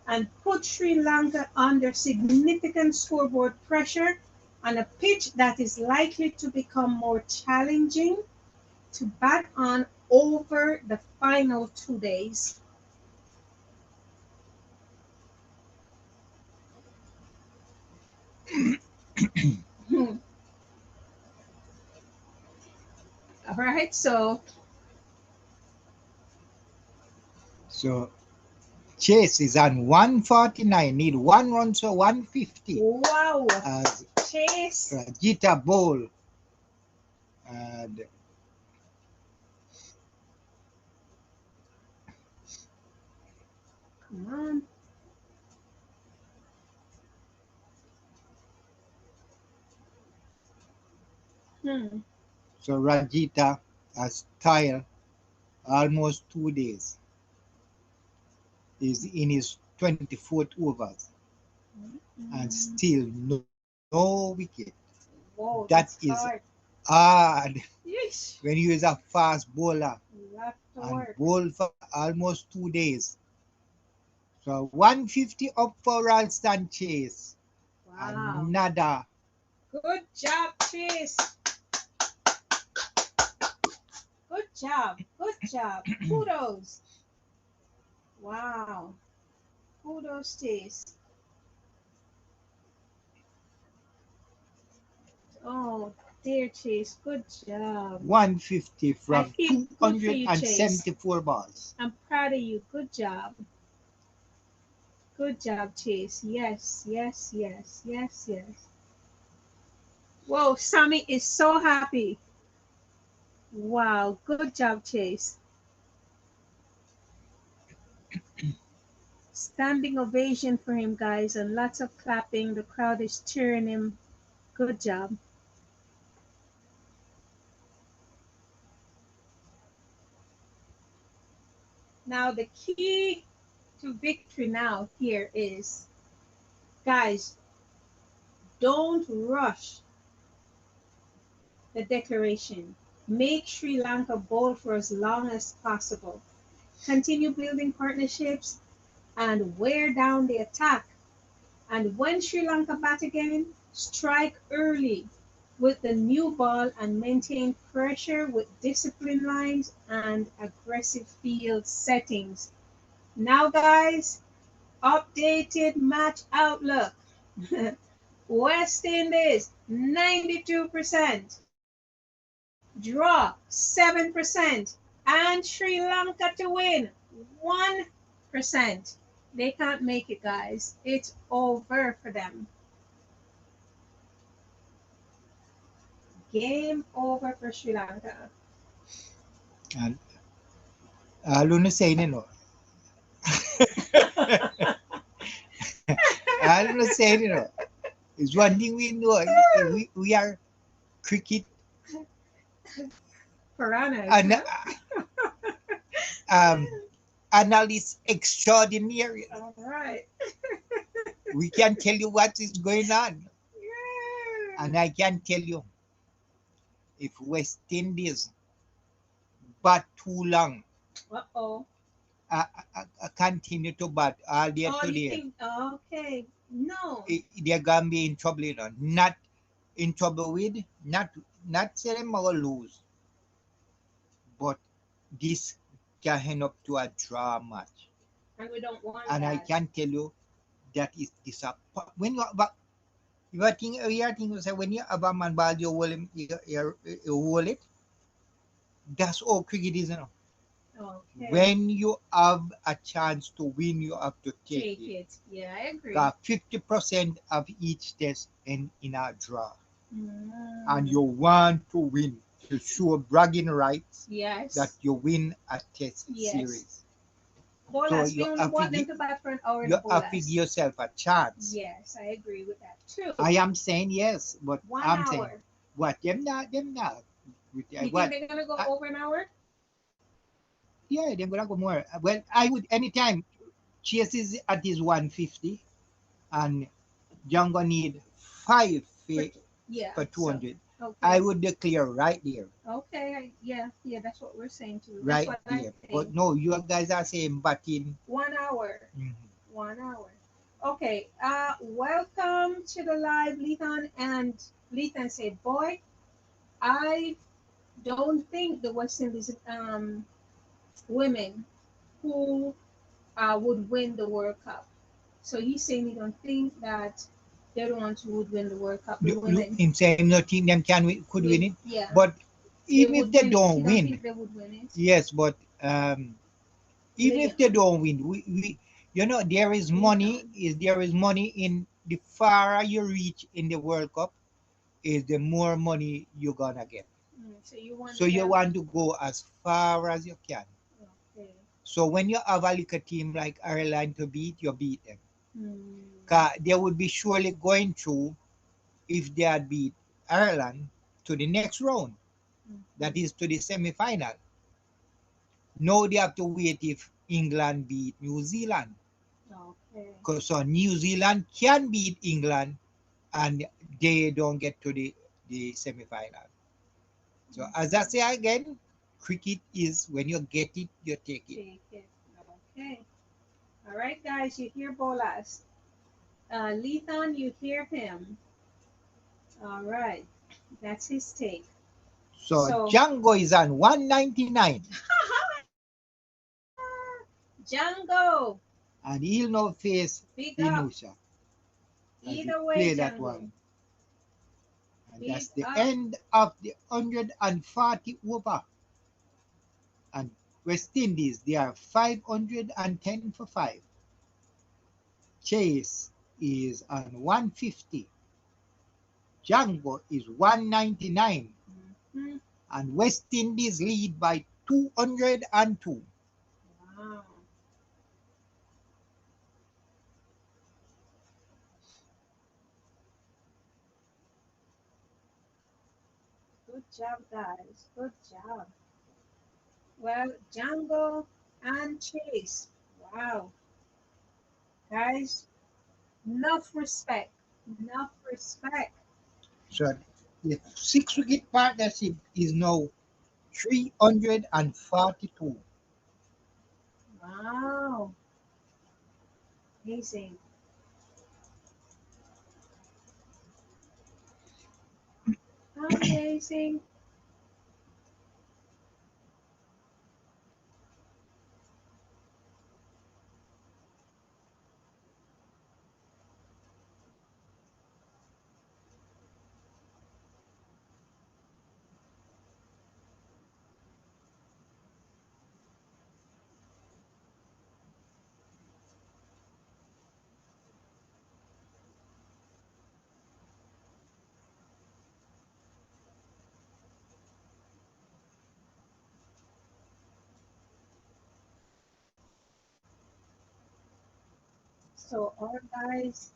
Speaker 1: and put Sri Lanka under significant scoreboard pressure on a pitch that is likely to become more challenging to bat on over the final 2 days. All right, so
Speaker 4: Chase is on 149, need 1 run, so 150.
Speaker 1: wow,
Speaker 4: As
Speaker 1: Chase.
Speaker 4: Rajita bowl. And
Speaker 1: Come on.
Speaker 4: so Rajita has style almost 2 days. Is in his 24th overs and still no wicket.
Speaker 1: Whoa,
Speaker 4: That is
Speaker 1: hard.
Speaker 4: hard
Speaker 1: Yeesh.
Speaker 4: when you is a fast bowler and
Speaker 1: Work.
Speaker 4: bowl for almost 2 days. So 150 up for Roston Chase.
Speaker 1: Wow.
Speaker 4: Another.
Speaker 1: Good job, Chase. Good job. Good job. Kudos. Wow. Kudos, Chase. Oh, dear Chase. Good job.
Speaker 4: 150 from
Speaker 1: Good for you,
Speaker 4: 274 balls.
Speaker 1: I'm proud of you. Good job. Good job, Chase. Yes, yes, yes, yes, yes. Whoa, Sammy is so happy. Wow, good job, Chase. Standing ovation for him, guys, and lots of clapping. The crowd is cheering him. Good job. Now the key to victory now here is, guys, don't rush the declaration. Make Sri Lanka bowl for as long as possible. Continue building partnerships and wear down the attack. And when Sri Lanka bat again, strike early with the new ball and maintain pressure with discipline lines and aggressive field settings. Now, guys, updated match outlook. West Indies 92%, draw 7%, and Sri Lanka to win 1%. They can't make it, guys. It's over for them. Game over for Sri Lanka.
Speaker 4: And Luna saying, no. Luna saying, no. It's one thing we know. We are cricket
Speaker 1: Fernando.
Speaker 4: Analysts extraordinary.
Speaker 1: All right.
Speaker 4: We can tell you what is going on.
Speaker 1: Yeah.
Speaker 4: And I can tell you, if West Indies bat too long,
Speaker 1: Uh-oh.
Speaker 4: continue to bat all day
Speaker 1: Oh,
Speaker 4: today,
Speaker 1: you think, okay. No.
Speaker 4: They're going to be in trouble, you know. Not in trouble with, not say them will lose, but this can end up to a draw match.
Speaker 1: And we don't want
Speaker 4: And
Speaker 1: that.
Speaker 4: I can tell you that is disappointing. When you are thinking, say, when you have a man ball, you hold him, you hold it. That's all cricket is, you know.
Speaker 1: Okay.
Speaker 4: When you have a chance to win, you have to take it.
Speaker 1: Yeah, I agree.
Speaker 4: 50% of each test in a draw.
Speaker 1: Mm.
Speaker 4: And you want to win to show bragging rights
Speaker 1: Yes.
Speaker 4: that you win a test
Speaker 1: Yes.
Speaker 4: series.
Speaker 1: Bowlers,
Speaker 4: So
Speaker 1: we only want them to bat for an hour.
Speaker 4: You have to give yourself a chance.
Speaker 1: Yes, I agree with that too.
Speaker 4: I am saying yes, but
Speaker 1: 1
Speaker 4: I'm
Speaker 1: hour.
Speaker 4: saying what them not.
Speaker 1: You think
Speaker 4: What?
Speaker 1: they're gonna go over an hour?
Speaker 4: Yeah, they're gonna go more. Well, I would anytime Chase is at his 150 and Jangoo need 5
Speaker 1: Yeah.
Speaker 4: for 200.
Speaker 1: So, okay.
Speaker 4: I would declare right there.
Speaker 1: Okay. Yeah. That's what we're saying too.
Speaker 4: Right
Speaker 1: That's what
Speaker 4: there.
Speaker 1: I'm
Speaker 4: But no, you guys are saying batting
Speaker 1: 1 hour.
Speaker 4: Mhm.
Speaker 1: 1 hour. Okay. Welcome to the live, Lethan. And Lethan said, "Boy, I don't think the West Indies women who would win the World Cup." So he's saying he don't think that they're the ones who would win the World Cup. The women.
Speaker 4: Him saying no team them could win it.
Speaker 1: Yeah.
Speaker 4: But even if they don't
Speaker 1: You
Speaker 4: win,
Speaker 1: think they would win it?
Speaker 4: yes, but even if they don't win, we there is money. There is money in the farther you reach in the World Cup, is the more money you're gonna get. So you want to go as far as you can.
Speaker 1: Okay.
Speaker 4: So when you have a little team like Ireland to beat, you beat them.
Speaker 1: Mm.
Speaker 4: They would be surely going through if they had beat Ireland to the next round. That is to the semi-final. Now they have to wait if England beat New Zealand.
Speaker 1: Okay.
Speaker 4: Because so New Zealand can beat England and they don't get to the semi-final. So as I say again, cricket is when you get it, you take it.
Speaker 1: Okay. All right, guys, you hear Bolas. Lethan, you hear him. All right. That's his take.
Speaker 4: So Jangoo is on 199.
Speaker 1: Jangoo.
Speaker 4: And he'll now face Inusha.
Speaker 1: Either way,
Speaker 4: play that
Speaker 1: Jangoo.
Speaker 4: one. And that's the end of the 140 over. And West Indies, they are 510 for 5. Chase is on 150. Jangoo is 199.
Speaker 1: Mm-hmm.
Speaker 4: And West Indies lead by 202.
Speaker 1: Wow. Good job, guys. Good job. Well, Jangoo and Chase. Wow. Guys, enough respect. Enough respect.
Speaker 4: So the 6 wicket partnership is now 342.
Speaker 1: Wow. Amazing. Amazing. So our guys,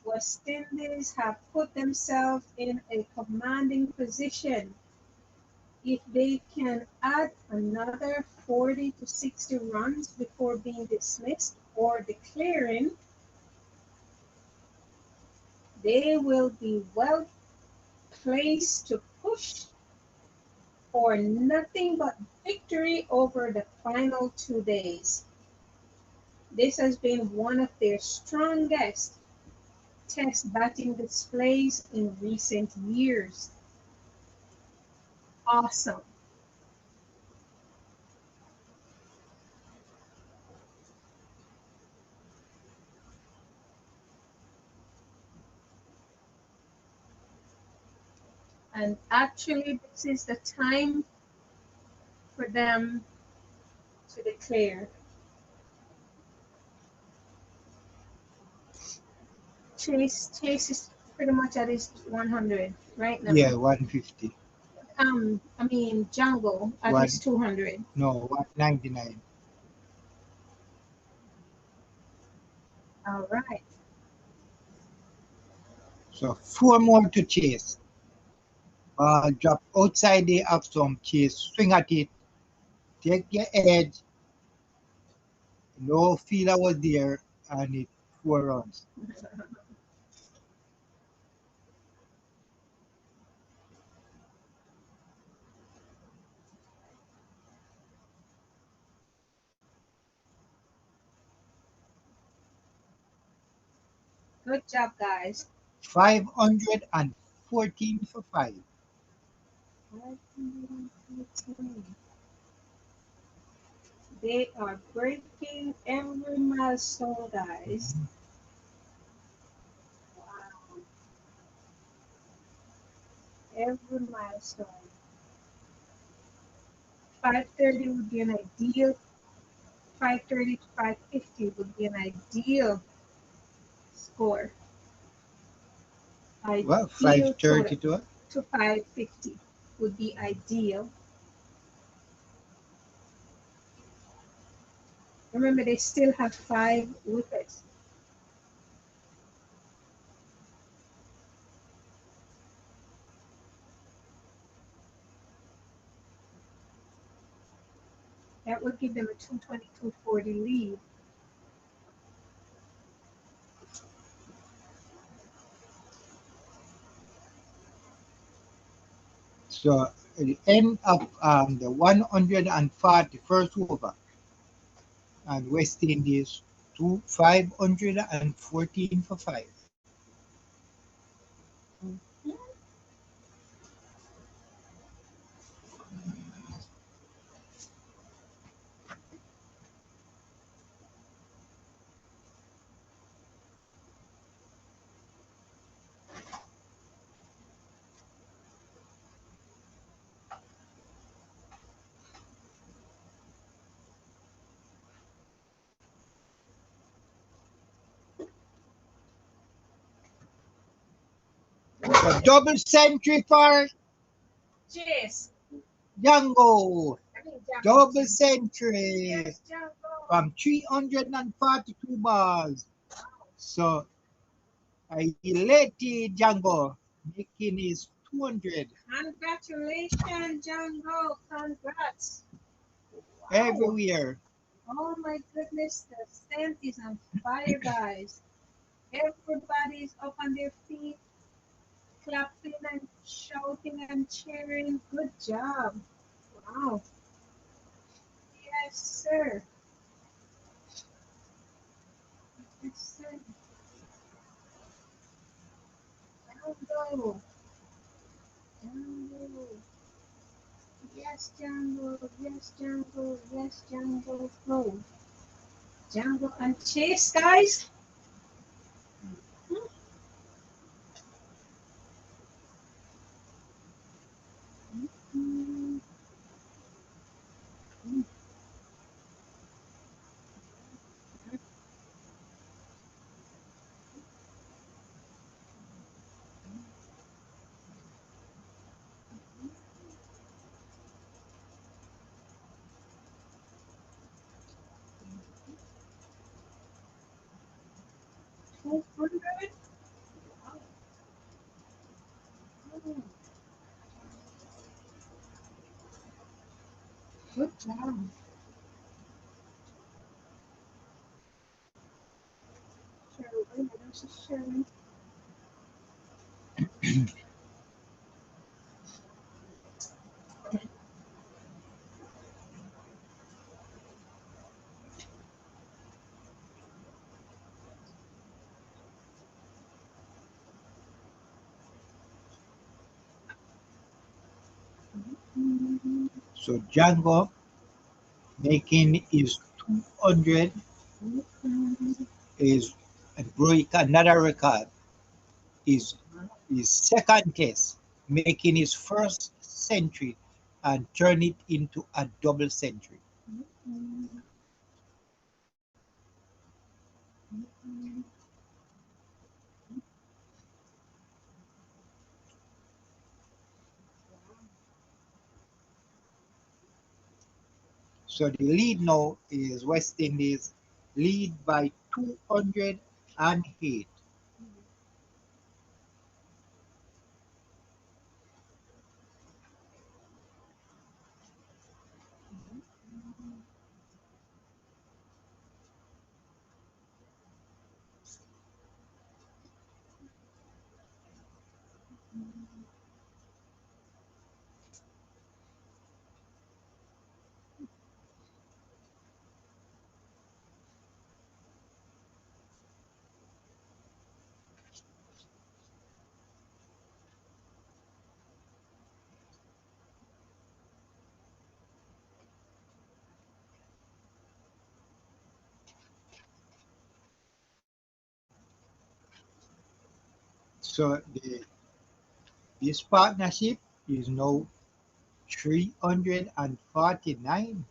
Speaker 1: West Indies have put themselves in a commanding position. If they can add another 40 to 60 runs before being dismissed or declaring, they will be well placed to push for nothing but victory over the final 2 days. This has been one of their strongest test batting displays in recent years. Awesome. And actually, this is the time for them to declare. Chase is pretty much at his 100 right now.
Speaker 4: Yeah, 150.
Speaker 1: I mean Jangoo at
Speaker 4: One,
Speaker 1: his 200.
Speaker 4: no, 199.
Speaker 1: All right.
Speaker 4: So 4 more to chase. Ball drop outside the off stump. Chase swing at it. Take your edge. No fielder was there, and it 4 runs.
Speaker 1: Good job, guys.
Speaker 4: 514 for 5.
Speaker 1: 514. They are breaking every milestone, guys. Wow. Every milestone. 530 would be an ideal. 530 to 550 would be an ideal score.
Speaker 4: Well,
Speaker 1: Ideal
Speaker 4: 530
Speaker 1: total
Speaker 4: to
Speaker 1: to 550 would be ideal. Remember, they still have 5 wickets. That would give them a 220-240 lead.
Speaker 4: So at the end of the 141st over, and West Indies 514 for 5. A double century for
Speaker 1: Chase.
Speaker 4: Jangoo.
Speaker 1: I mean, Jangoo.
Speaker 4: Double century
Speaker 1: Yes, Jangoo.
Speaker 4: from 342 balls. So I elated Jangoo, making his 200.
Speaker 1: Congratulations, Jangoo. Congrats.
Speaker 3: everywhere.
Speaker 2: Oh my goodness, the stand is on fire, guys. Everybody's up on their feet, clapping and shouting and cheering. Good job. Wow. Yes, sir. Yes, sir. Django. Django. Yes, Django. Yes, Django. Yes, Django. Go. Django and Chase, guys. Mm, 200. Mm, good job. Shirley, this is Shirley. Mm,
Speaker 3: So Django making his 200
Speaker 2: mm,
Speaker 3: is and break another record. Is his second test, making his first century and turn it into a double century.
Speaker 2: mm, mm.
Speaker 3: So the lead now is West Indies lead by 208. So this partnership is now 349,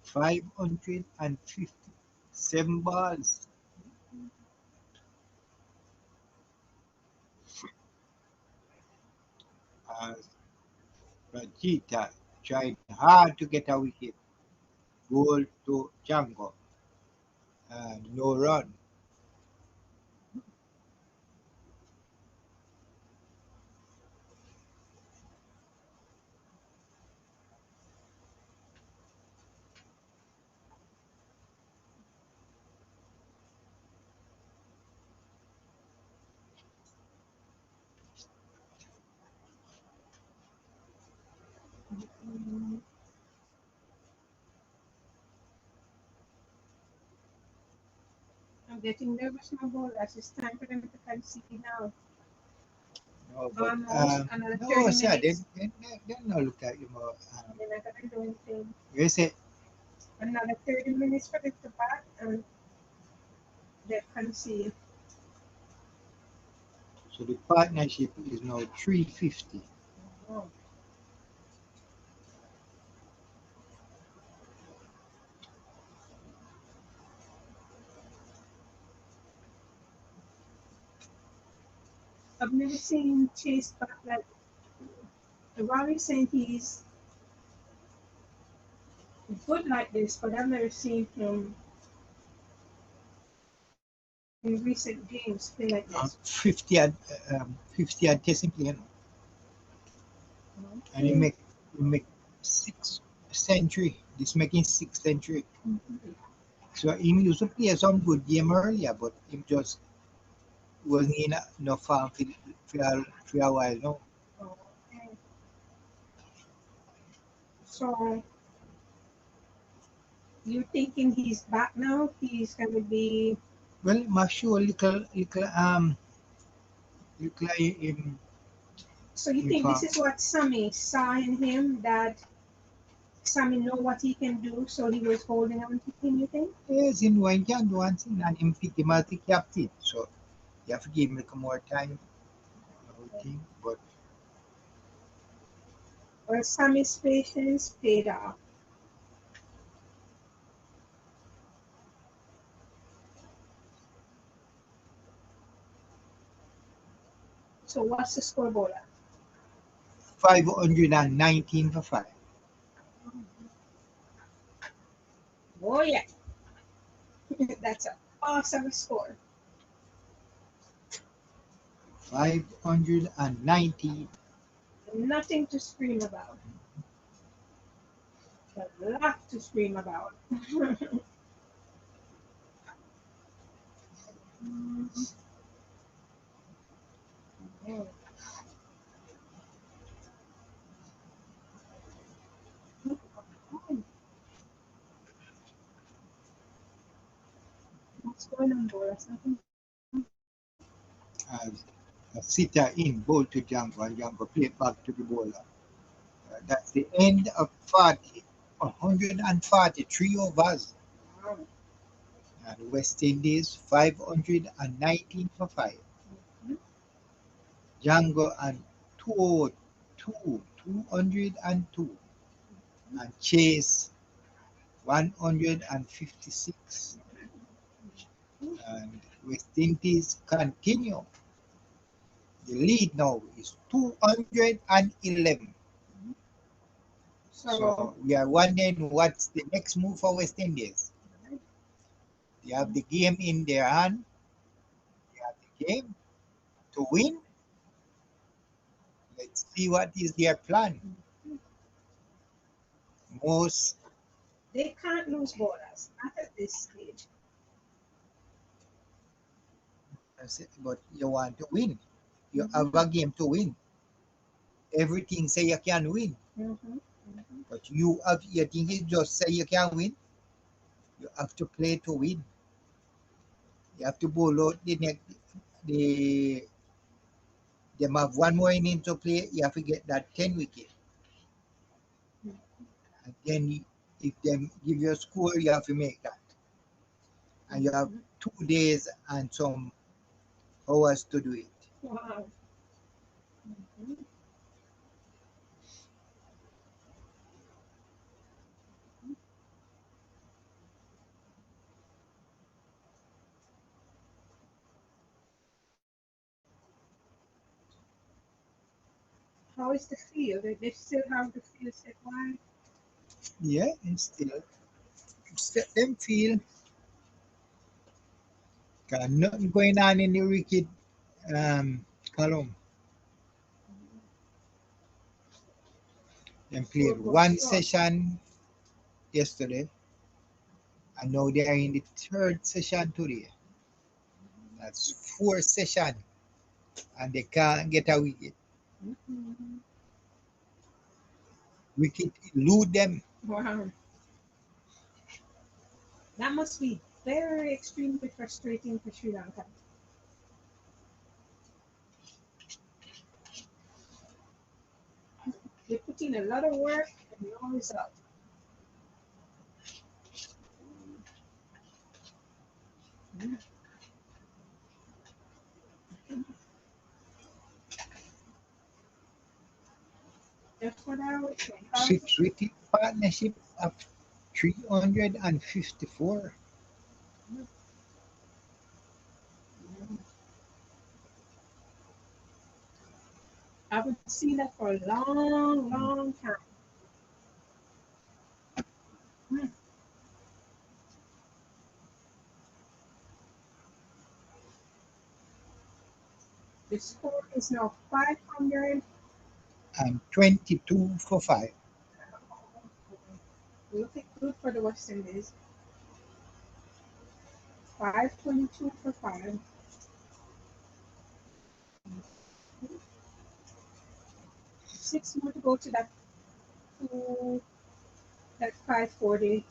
Speaker 3: 557 balls. As Rajita tried hard to get a wicket, goal to Django, no run.
Speaker 1: I'm getting nervous, my bowlers. It's time for them to concede now.
Speaker 3: No, but
Speaker 1: Almost another
Speaker 3: no,
Speaker 1: 30
Speaker 3: sir,
Speaker 1: minutes.
Speaker 3: they no look at you more.
Speaker 1: They're not going to do anything.
Speaker 3: You say
Speaker 1: Another 30 minutes for them to bat and they concede.
Speaker 3: so the partnership is now 350.
Speaker 1: Oh. I've never seen Chase bat like Ronnie saying he's good like this, but I've never seen him in recent games play like this.
Speaker 3: 50 and testing play, and he make
Speaker 4: century. This making 6th century. So him used to play some good game earlier, but him just wasn't in enough form for a while now.
Speaker 1: Okay. So you thinking he's back now? He's gonna be
Speaker 4: Well, I'm sure little
Speaker 1: so you
Speaker 4: in
Speaker 1: think this
Speaker 4: form.
Speaker 1: is what Sammy saw in him, that Sammy know what he can do, so he was holding on to him, you think?
Speaker 4: Yes, in one can do one thing and him pick him as the captain. So you have to give him a little more time, I would think. But
Speaker 1: Or Sammy's patience paid off. So what's the scoreboard at?
Speaker 4: 519 for 5.
Speaker 1: Oh yeah. That's an awesome score.
Speaker 4: 590.
Speaker 1: Nothing to scream about. A lot to scream about. What's going on, Boris? Nothing.
Speaker 4: Asitha in bowl to Jangoo and Jangoo play back to the bowler. That's the end of 143 overs.
Speaker 1: Wow.
Speaker 4: And West Indies 519 for 5. Jangoo and 202. And Chase 156. And West Indies continue. The lead now is 211. So we are wondering what's the next move for West Indies. They have the game in their hand. They have the game to win. Let's see what is their plan. Most,
Speaker 1: They can't lose borders, not at this stage.
Speaker 4: but you want to win. You have a game to win. Everything say you can win, but you think it just say you can win. You have to play to win. You have to bowl out the next. The Them have one more inning to play. You have to get that 10 wicket. And then if them give you a score, you have to make that. And you have 2 days and some hours to do it.
Speaker 1: Wow. How is the field? They still have the field set wide?
Speaker 4: Yeah, and still set them feel. Got nothing going on in the wicket column. Them played one session yesterday, and now they are in the 3rd session today. That's 4 sessions, and they can't get a wicket. Wicket elude them.
Speaker 1: Wow. That must be very extremely frustrating for Sri Lanka. They put in a lot of work and no result. That's what I would say.
Speaker 4: 6 wicket partnership of 354.
Speaker 1: I haven't seen that for a long, long time. The score is now 500.
Speaker 4: And 22 for 5.
Speaker 1: looking good for the West Indies. 522 for 5. Six more to go to that 540,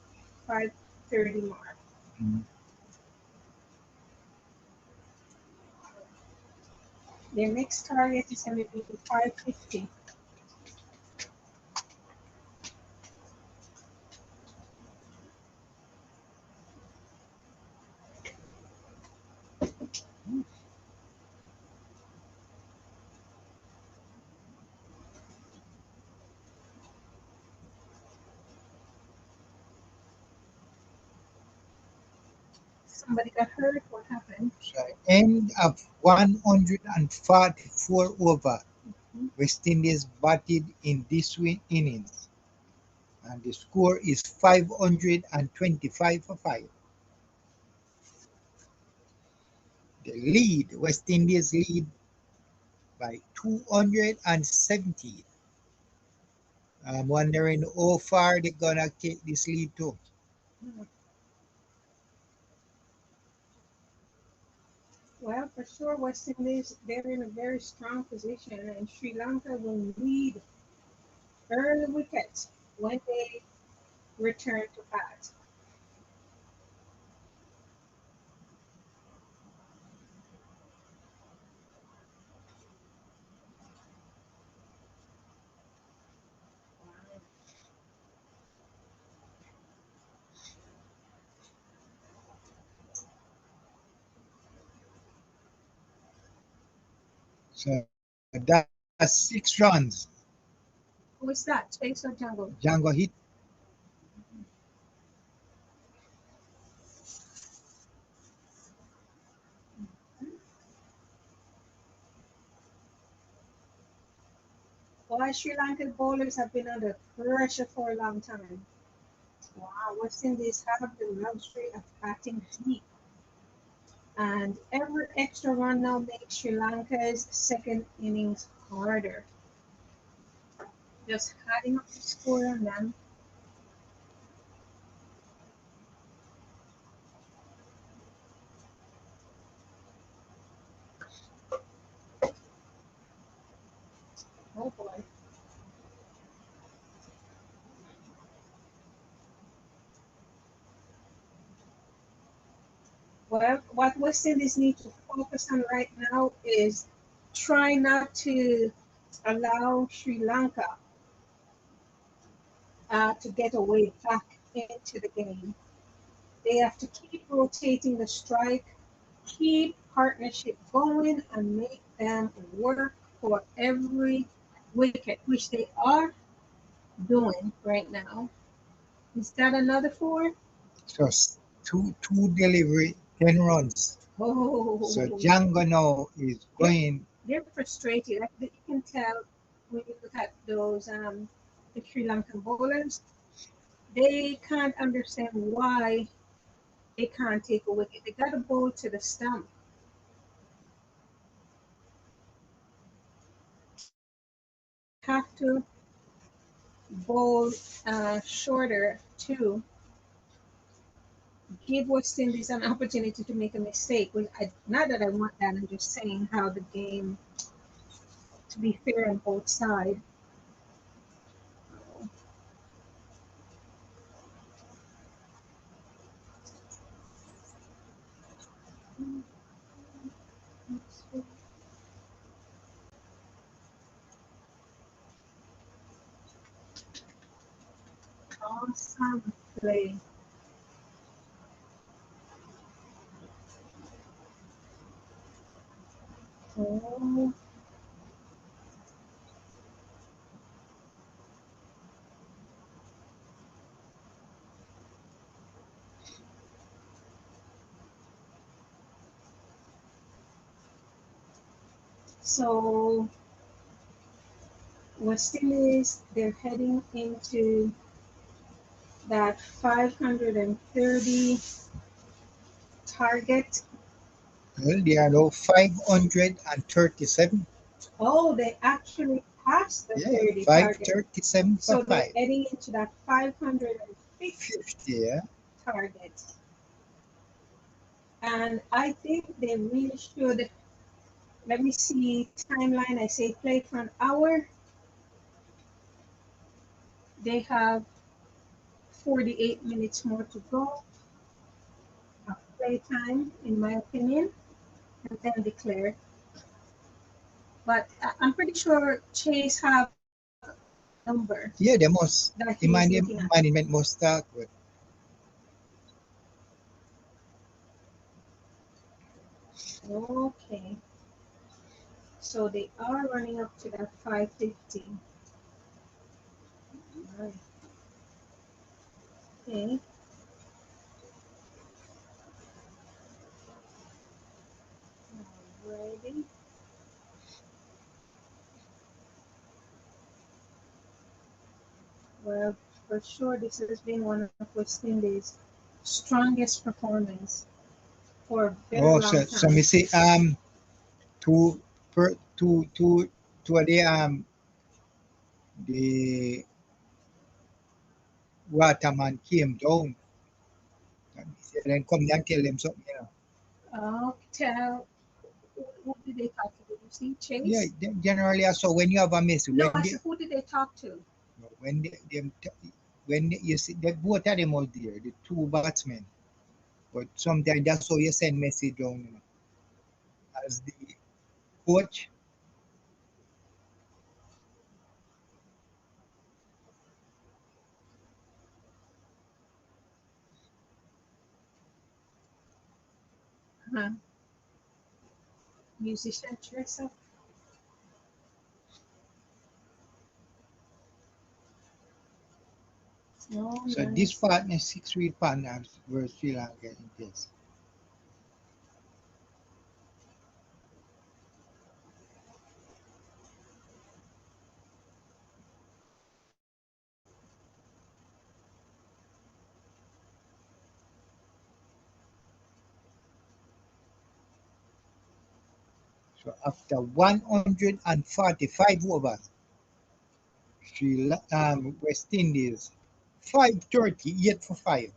Speaker 1: 530 mark. Their next target is going to be 550. Somebody got hurt. What happened?
Speaker 4: So end of 144 over. West Indies batted in this innings, and the score is 525 for 5. The lead, West Indies lead by 270. I'm wondering how far they're gonna take this lead to.
Speaker 1: Well, for sure, West Indies, they're in a very strong position, and Sri Lanka will lead early wickets when they return to bat.
Speaker 4: So that's 6 runs.
Speaker 1: Who is that? Chase or Jangoo?
Speaker 4: Jangoo hit.
Speaker 1: Why Sri Lankan bowlers have been under pressure for a long time. Wow, West Indies have the luxury of batting deep. And every extra run now makes Sri Lanka's second innings harder. Just adding up the score on them. Oh boy. Well, what West Indies need to focus on right now is try not to allow Sri Lanka to get away back into the game. They have to keep rotating the strike, keep partnership going, and make them work for every wicket, which they are doing right now. Is that another 4?
Speaker 4: Just two delivery, 10 runs.
Speaker 1: Oh,
Speaker 4: So Jangoo now is going.
Speaker 1: They're frustrated. You can tell when you look at those the Sri Lankan bowlers. They can't understand why they can't take a wicket. They got to bowl to the stump. Have to bowl shorter to give West Indies an opportunity to make a mistake. Not that I want that. I'm just saying how the game, to be fair on both sides. Awesome play. Oh, so West Indies, they're heading into that 530 target.
Speaker 4: Well, they are now 537.
Speaker 1: Oh, they actually passed the
Speaker 4: Yeah,
Speaker 1: 30 target.
Speaker 4: 537
Speaker 1: So
Speaker 4: for
Speaker 1: they're
Speaker 4: 5.
Speaker 1: heading into that 550 50
Speaker 3: yeah.
Speaker 1: targets. And I think they really should. Let me see timeline. I say play for an hour. They have 48 minutes more to go of play time, in my opinion, and then declare. But I'm pretty sure Chase have number
Speaker 3: Yeah, they must.
Speaker 1: that
Speaker 3: The
Speaker 1: he's looking at.
Speaker 3: management must start with.
Speaker 1: Okay. So they are running up to that 550. Right. Okay. Alrighty. Well, for sure, this has been one of West Indies' strongest performance for a very
Speaker 3: Oh,
Speaker 1: long
Speaker 3: so
Speaker 1: time.
Speaker 3: me see two per two of the waterman came down. And then come and tell them something, you know.
Speaker 1: Oh, tell who did they talk to? Did you see
Speaker 3: Yeah,
Speaker 1: Chase?
Speaker 3: generally, so when you have a miss,
Speaker 1: No, I said, who did they talk to?
Speaker 3: when they, them, when you see the both of them out there, the two batsmen, but sometimes that's how you send message down, you know, as the coach.
Speaker 1: Huh? Musician dress up. Oh,
Speaker 3: So this
Speaker 1: nice.
Speaker 3: partner, 6-week partners were Sri Lanka in this. So after 145 overs, West Indies 530, 8 for 5.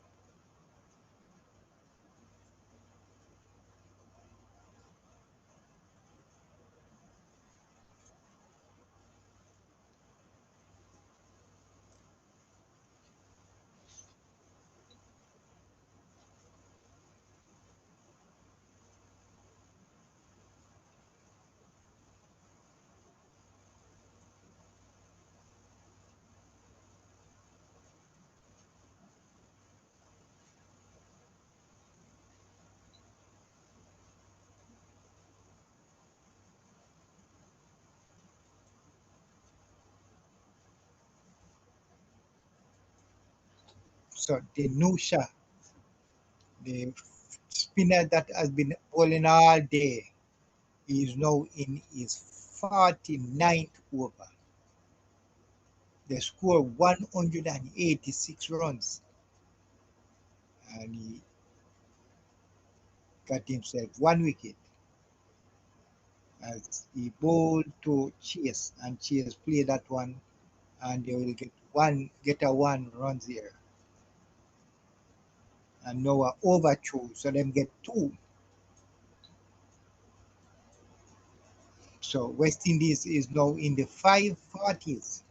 Speaker 3: So the Nusha, the spinner that has been bowling all day, is now in his 49th over. They scored 186 runs, and he got himself 1 wicket as he bowled to Chase, and Chase played that one, and they will get a 1 run there. And now over 2, so them get 2. So West Indies is now in the 540s.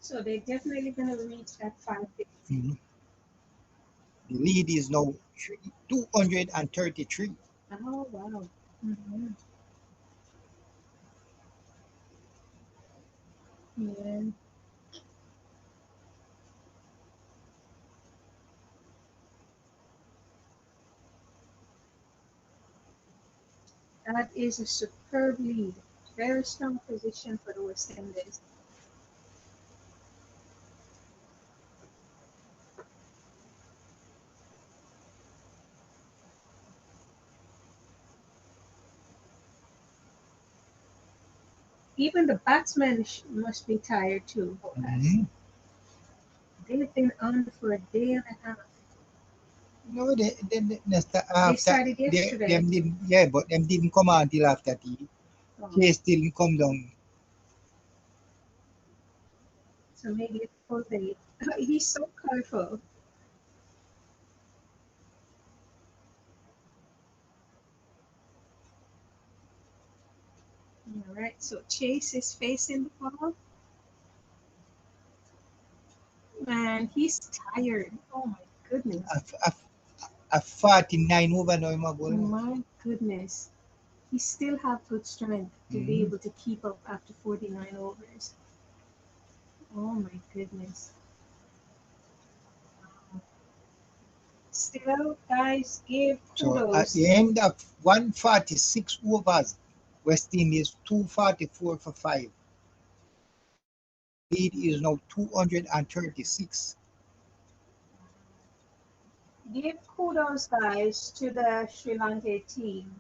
Speaker 1: So they're definitely going to reach that 550.
Speaker 3: Mhm. The lead is now 233.
Speaker 1: Oh, wow. Mm-hmm. Yeah. That is a superb lead. Very strong position for the West Indies. Even the batsmen must be tired too, because
Speaker 3: Mhm.
Speaker 1: they've been on for a day and a half.
Speaker 3: No,
Speaker 1: They
Speaker 3: after
Speaker 1: started yesterday.
Speaker 3: them didn't, yeah, but them didn't come until after the
Speaker 1: Oh,
Speaker 3: case didn't come down.
Speaker 1: So maybe it's full day. He's so colorful. All right, so Chase is facing the ball. Man, he's tired. Oh my goodness.
Speaker 4: A 49 over now, my boy.
Speaker 1: My goodness. He still have good strength to be able to keep up after 49 overs. Oh my goodness. Still, guys, give
Speaker 4: So
Speaker 1: kudos.
Speaker 4: at the end of 146 overs, West Indies 244 for 5. Lead is now 236.
Speaker 1: Give kudos, guys, to the Sri Lanka team.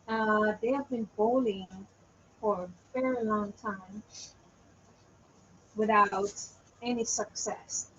Speaker 1: They have been bowling for a very long time without any success.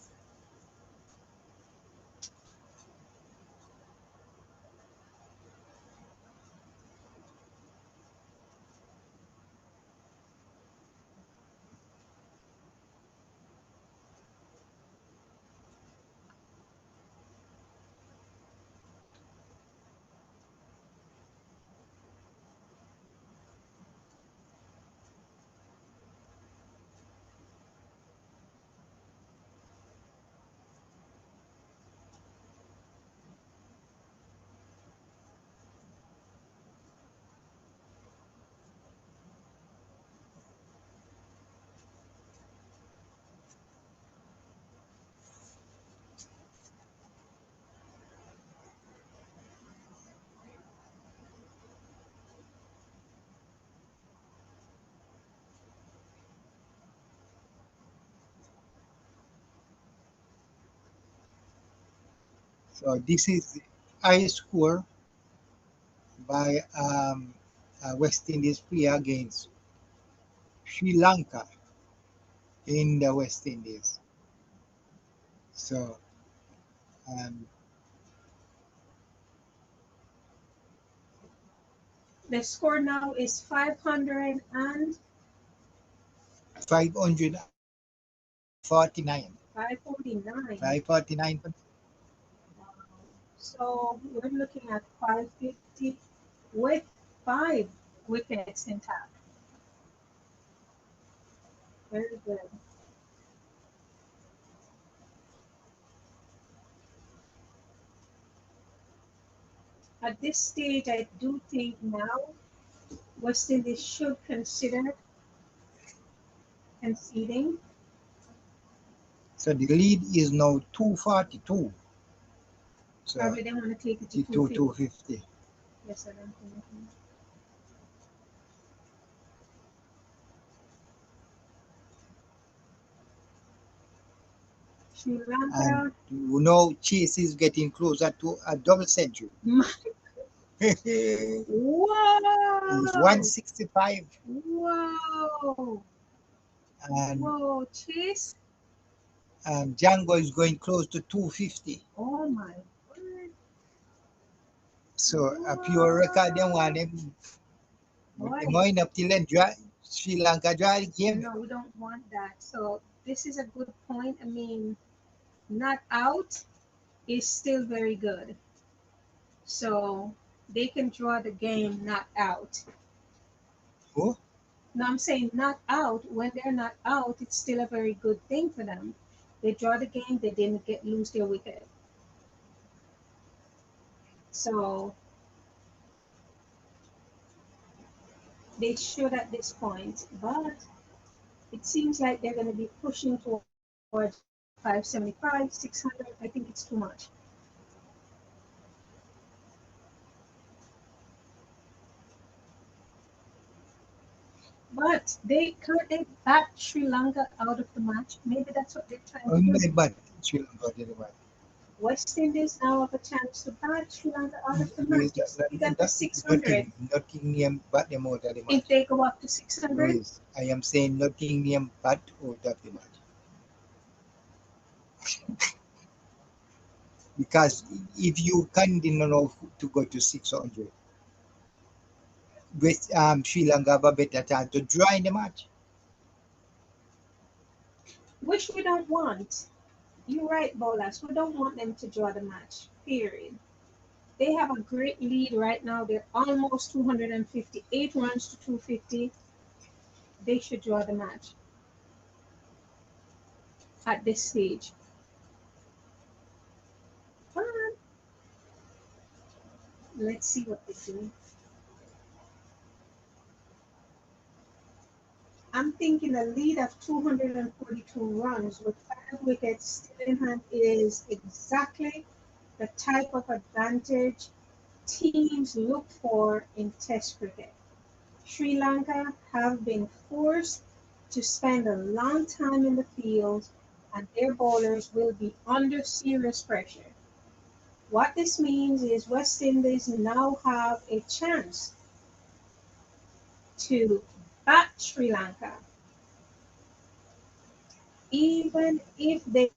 Speaker 4: So this is the highest score by West Indies player against Sri Lanka in the West Indies. So um,
Speaker 1: The score now is 500 and
Speaker 4: 549.
Speaker 1: 549.
Speaker 4: 549.
Speaker 1: So we're looking at 550 with 5 wickets intact. Very good. At this stage, I do think now West Indies should consider conceding.
Speaker 4: So the lead is now 242. So
Speaker 1: Probably they want to take it to 250.
Speaker 4: 250.
Speaker 1: Yes, I don't think. Sri Lanka.
Speaker 4: And you know, Chase is getting closer to a double century. He's
Speaker 1: Whoa!
Speaker 4: 165.
Speaker 1: Whoa!
Speaker 4: And
Speaker 1: Whoa, Chase.
Speaker 4: Jangoo is going close to 250.
Speaker 1: Oh my word.
Speaker 4: So a pure record, they want them. They wind up till then Sri Lanka draw the game.
Speaker 1: No, we don't want that. So this is a good point. I mean, not out is still very good. So they can draw the game not out.
Speaker 4: Who?
Speaker 1: No, I'm saying not out. When they're not out, it's still a very good thing for them. They draw the game, they didn't lose their wicket. So they should at this point, but it seems like they're going to be pushing towards 575, 600. I think it's too much. But they bat Sri Lanka out of the match. Maybe that's what they're trying to do.
Speaker 4: But Sri Lanka didn't win.
Speaker 1: West Indies now have a chance to bat Sri Lanka out of the match. You got the 600.
Speaker 4: Nottingham bat them out of the match.
Speaker 1: If they go up to 600,
Speaker 4: Yes, I am saying Nottingham bat out of the match. Because if you continue to go to 600, Sri Lanka have a better chance to draw in the match.
Speaker 1: which we don't want. You're right, Bolas. We don't want them to draw the match, period. They have a great lead right now. They're almost 258 runs to 250. They should draw the match at this stage. But let's see what they do. I'm thinking a lead of 242 runs with 5 wickets still in hand is exactly the type of advantage teams look for in Test cricket. Sri Lanka have been forced to spend a long time in the field, and their bowlers will be under serious pressure. What this means is West Indies now have a chance to bat Sri Lanka, even if they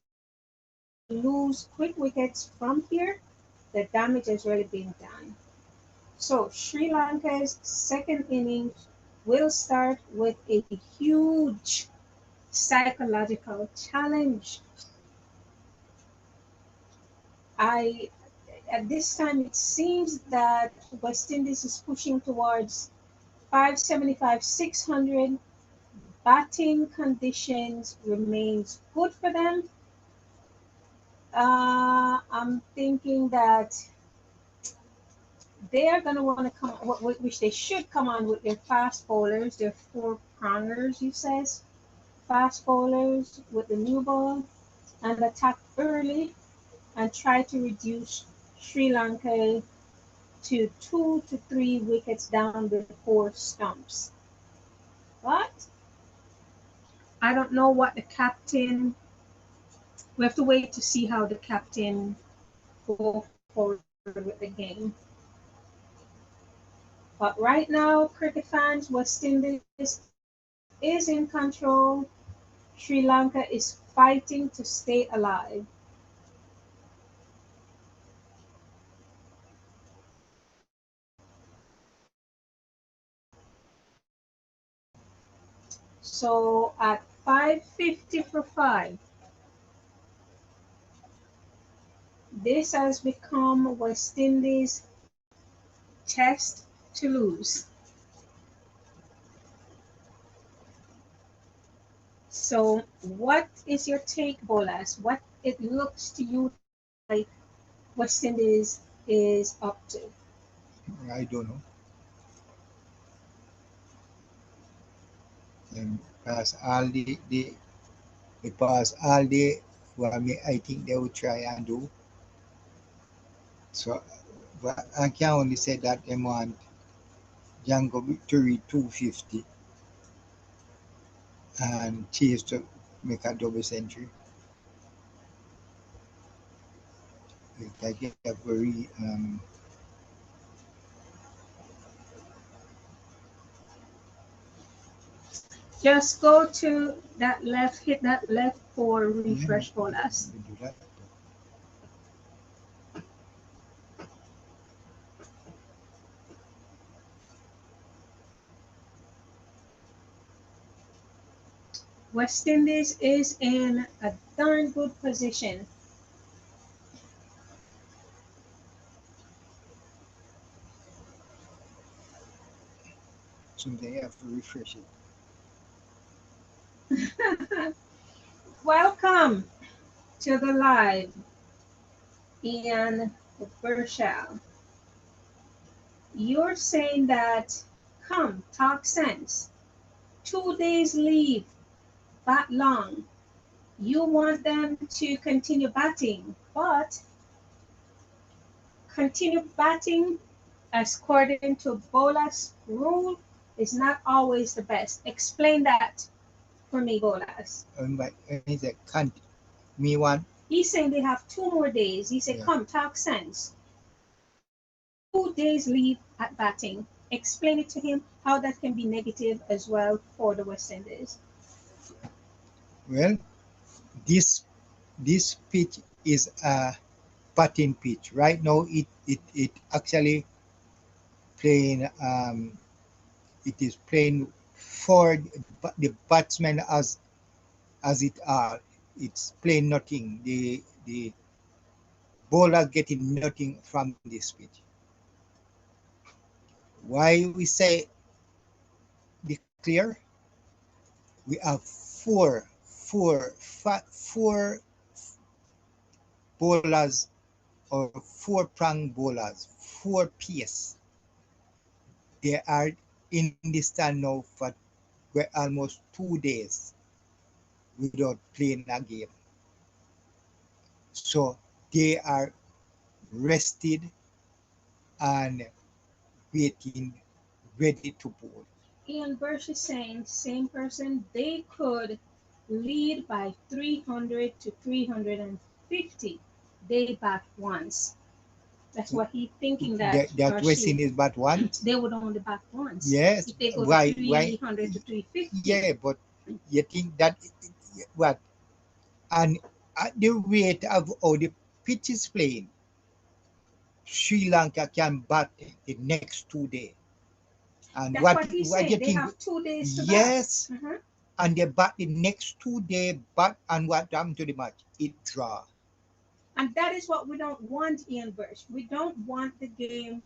Speaker 1: lose quick wickets from here, the damage has already been done. So Sri Lanka's second innings will start with a huge psychological challenge. At this time it seems that West Indies is pushing towards 575, 600. Batting conditions remains good for them. I'm thinking that they are going to want to come, which they should come on with their fast bowlers, their four prongers, you says, fast bowlers with the new ball, and attack early and try to reduce Sri Lanka to 2 to 3 wickets down before stumps. But I don't know what the captain. We have to wait to see how the captain go forward with the game. But right now, cricket fans, West Indies is in control. Sri Lanka is fighting to stay alive. So at 550 for 5, this has become West Indies' test to lose. So what is your take, Bolas? What it looks to you like West Indies is up to?
Speaker 3: I don't know. Pass all they pass all the what I think they will try and do. So but I can only say that they want Jangoo victory 250 and Chase to make a double century. It's like a very
Speaker 1: Just go to that left, hit that left for refresh, Bolas.
Speaker 3: we do that.
Speaker 1: West Indies is in a darn good position.
Speaker 3: So they have to refresh it.
Speaker 1: Welcome to the live, Ian Burchell. You're saying that, come, talk sense. 2 days leave, bat long. You want them to continue batting, but continue batting according to Bolas' rule is not always the best. Explain that for me, Bolas.
Speaker 3: But he said, can't me one.
Speaker 1: He's saying they have 2 more days. He said, come, talk sense. 2 days leave at batting. Explain it to him how that can be negative as well for the West Indies.
Speaker 3: Well, this pitch is a batting pitch. Right now, it actually playing. It is playing for the batsman as
Speaker 4: as it's plain nothing. The bowler getting nothing from this pitch. Why we say declare? We have four bowlers or four prong bowlers, four pace. They are in the stand now for almost 2 days without playing a game. So they are rested and waiting, ready to bowl.
Speaker 1: Ian Bursch is saying, same person, they could lead by 300 to 350. They bat once. That's what he's thinking that
Speaker 4: West Indies bat once.
Speaker 1: They would only bat once.
Speaker 4: Yes.
Speaker 1: If they go
Speaker 4: Why?
Speaker 1: 300 to 350.
Speaker 4: Yeah, but you think that what? And at the rate of how the pitch is playing, Sri Lanka can bat the next 2 days. And
Speaker 1: that's what he's saying.
Speaker 4: You
Speaker 1: they
Speaker 4: think?
Speaker 1: Have 2 days to
Speaker 4: yes.
Speaker 1: bat. Uh-huh.
Speaker 4: And they bat the next 2 days, but and what happened to the match? It draw.
Speaker 1: And that is what we don't want, Ian Bursch. We don't want the game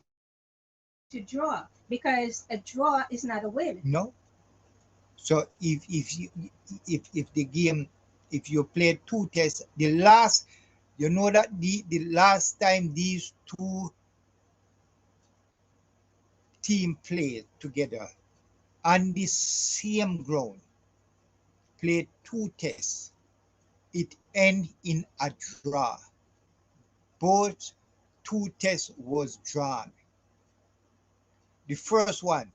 Speaker 1: to draw because a draw is not a win.
Speaker 4: No. So if the game, if you play 2 tests, the last, you know that the last time these two team played together on the same ground, played 2 tests, it end in a draw. Both 2 tests was drawn. The first one,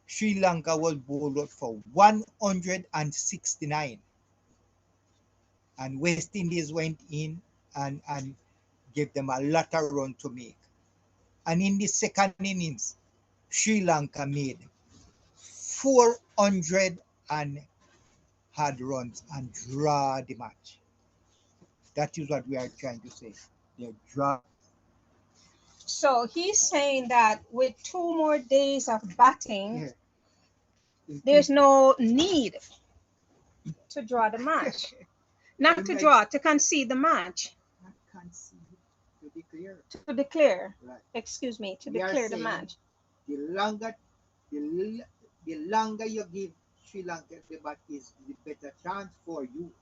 Speaker 4: Sri Lanka was bowled out for 169. And West Indies went in and gave them a lot of run to make. And in the second innings, Sri Lanka made 400 and had runs and draw the match. That is what we are trying to say. They draw.
Speaker 1: So he's saying that with 2 more days of batting, there's no need to draw the match. Not to draw, to concede the match.
Speaker 4: Not concede, to declare.
Speaker 1: To declare.
Speaker 4: Right.
Speaker 1: Excuse me, to declare the match.
Speaker 4: The longer you give Sri Lanka the bat is the better chance for you.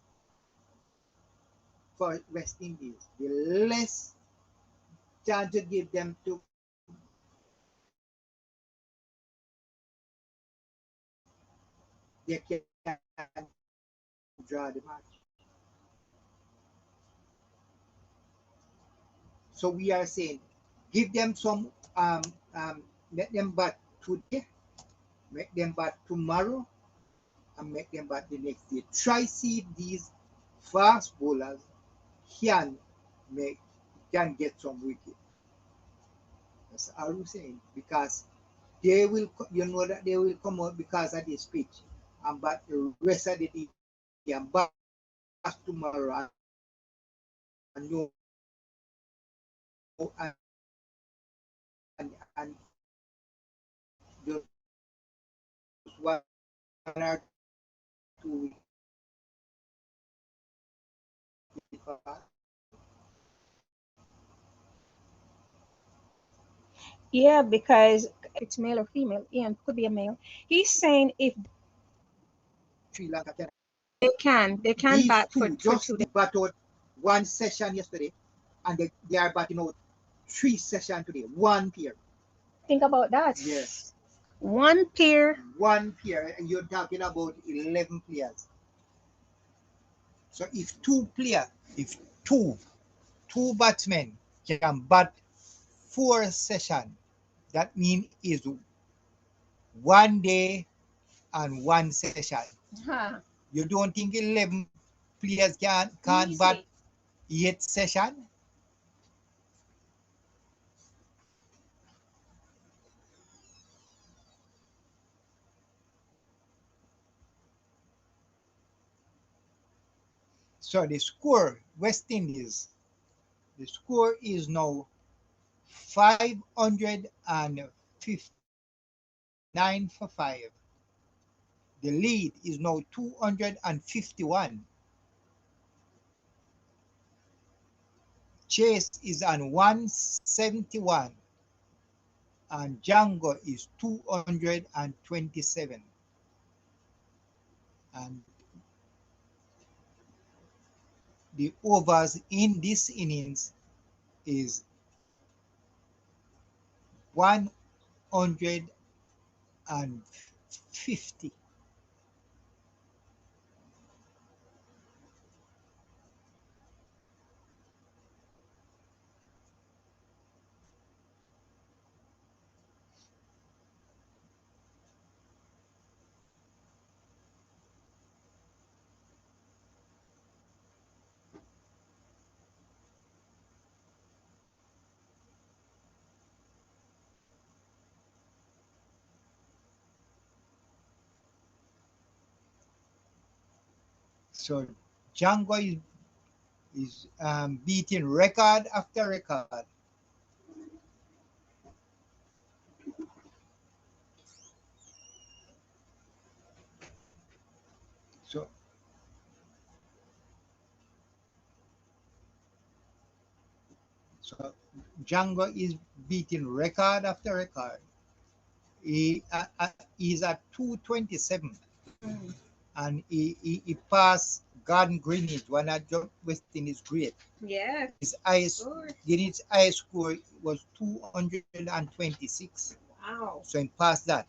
Speaker 4: For West Indies, the less chance you give them to they can draw the match. So we are saying, give them some, let them bat today, make them bat tomorrow, and make them bat the next day. Try see if these fast bowlers can get some wicket. That's all I'm saying, because they will, you know that they will come out because of this pitch, and bat the rest of the day, and bat tomorrow, and no, and just 1 or 2 weeks.
Speaker 1: Yeah, because it's male or female, Ian could be a male. He's saying if
Speaker 4: Sri Lanka
Speaker 1: can bat for
Speaker 4: just
Speaker 1: 2 days.
Speaker 4: bat out 1 session yesterday, and they are batting out 3 sessions today. 1 pair.
Speaker 1: Think about that.
Speaker 4: Yes.
Speaker 1: 1 pair.
Speaker 4: 1 pair, and you're talking about 11 players. So if two batsmen can bat 4 sessions, that means is 1 day and 1 session.
Speaker 1: Huh.
Speaker 4: You don't think 11 players can't bat 8 sessions? So the score, West Indies, the score is now 559 for 5. The lead is now 251. Chase is on 171 and Jangoo is 227. And the overs in this innings is 150. So Jangoo is beating record after record. So Jangoo is beating record after record. He is at 227, and he passed Garden Greenwich, one of West Indies great.
Speaker 1: Yes.
Speaker 4: His highest score was 226.
Speaker 1: Wow.
Speaker 4: So he passed that.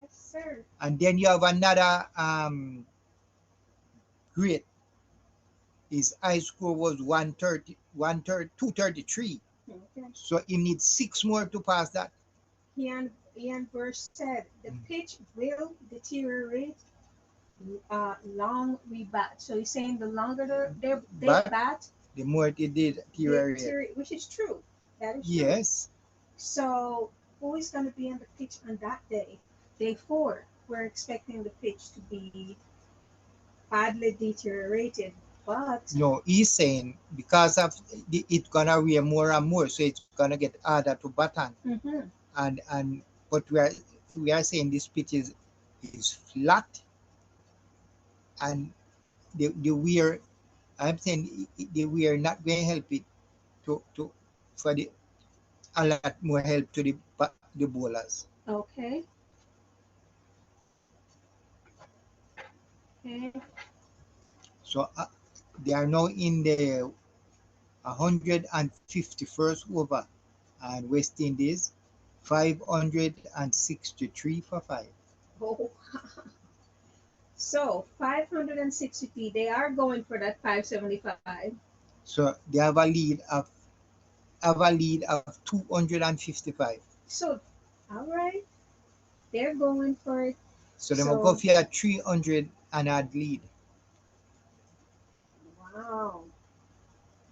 Speaker 1: Yes, sir.
Speaker 4: And then you have another great. His high score was 233.
Speaker 1: Okay.
Speaker 4: So he needs 6 more to pass that.
Speaker 1: Ian Burst said the pitch will deteriorate long we bat. So he's saying the longer they bat,
Speaker 4: the more it did deteriorate.
Speaker 1: Which is true. That is true.
Speaker 4: Yes.
Speaker 1: So who is going to be on the pitch on that day? Day 4. We're expecting the pitch to be badly deteriorated. But
Speaker 4: no, he's saying because of it's gonna wear more and more, so it's gonna get harder to bat on. And but we are saying this pitch is flat, and the wear. I'm saying the wear not going to help it to for a lot more help to the bowlers.
Speaker 1: Okay.
Speaker 4: So they are now in the 151st over, and West Indies 563 for 5.
Speaker 1: Oh. So 563. They are going for that 575.
Speaker 4: So they have a lead of 255.
Speaker 1: So, all right, they're going for it.
Speaker 4: So they will go for a 300 and add lead.
Speaker 1: Wow.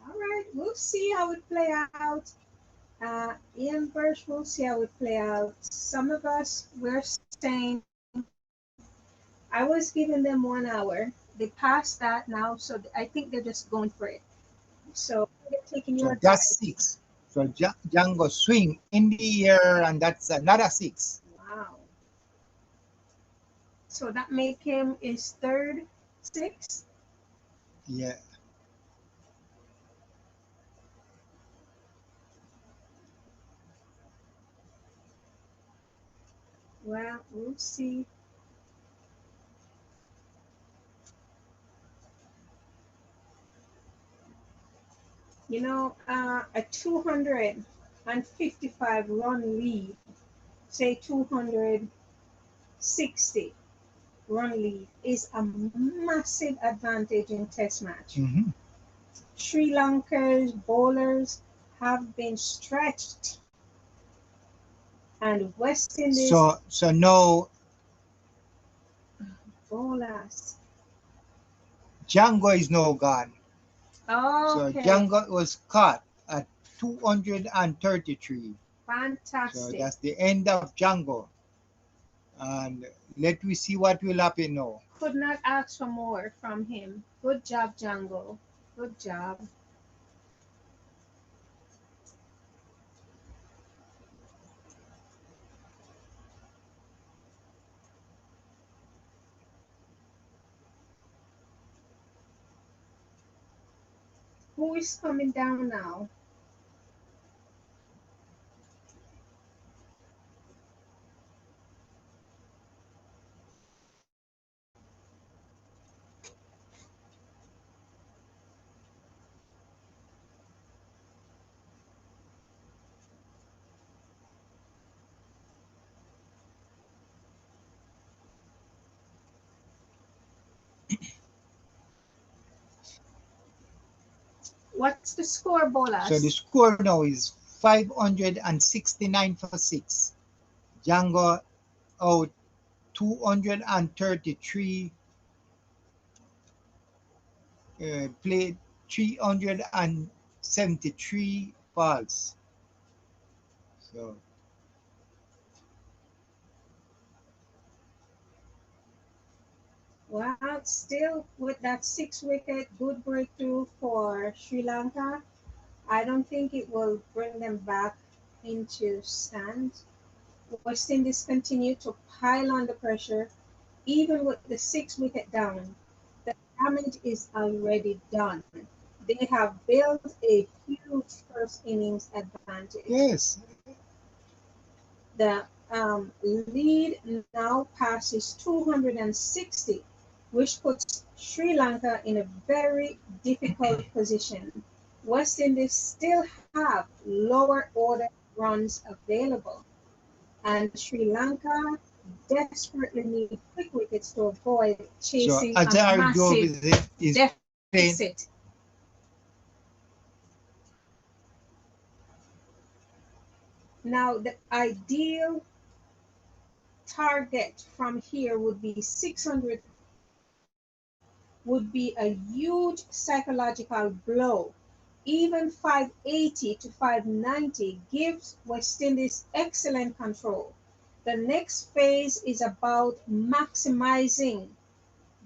Speaker 1: All right, we'll see how it play out. Ian Burst, we'll see how it play out. Some of us, we're saying, I was giving them 1 hour. They passed that now, so I think they're just going for it. So they're taking your advice.
Speaker 4: That's 6. So Jangoo swing in the air, and that's another 6.
Speaker 1: Wow. So that make him his third 6?
Speaker 4: Yeah.
Speaker 1: Well, we'll see. You know, a 255 run lead, say 260 run lead, is a massive advantage in Test match. Sri Lanka's bowlers have been stretched, and West Indies.
Speaker 4: So now
Speaker 1: bowlers.
Speaker 4: Jangoo is now gone.
Speaker 1: Okay.
Speaker 4: So Jangoo was caught at 233.
Speaker 1: Fantastic.
Speaker 4: So that's the end of Jangoo. And let me see what will happen now.
Speaker 1: Could not ask for more from him. Good job, Jangoo. Good job. Who is coming down now? What's the score, Bolas?
Speaker 4: So the score now is 569 for 6. Jangoo out 233, played 373 balls. So
Speaker 1: Wow, still with that 6-wicket, good breakthrough for Sri Lanka. I don't think it will bring them back into stand. West Indies continue to pile on the pressure, even with the 6-wicket down. The damage is already done. They have built a huge first innings advantage.
Speaker 4: yes,
Speaker 1: The lead now passes 260, which puts Sri Lanka in a very difficult position. West Indies still have lower order runs available, and Sri Lanka desperately need quick wickets to avoid
Speaker 4: so
Speaker 1: chasing a
Speaker 4: Azari Jove
Speaker 1: massive
Speaker 4: is playing.
Speaker 1: deficit. Now, the ideal target from here would be 600, would be a huge psychological blow. Even 580 to 590 gives West Indies excellent control. The next phase is about maximizing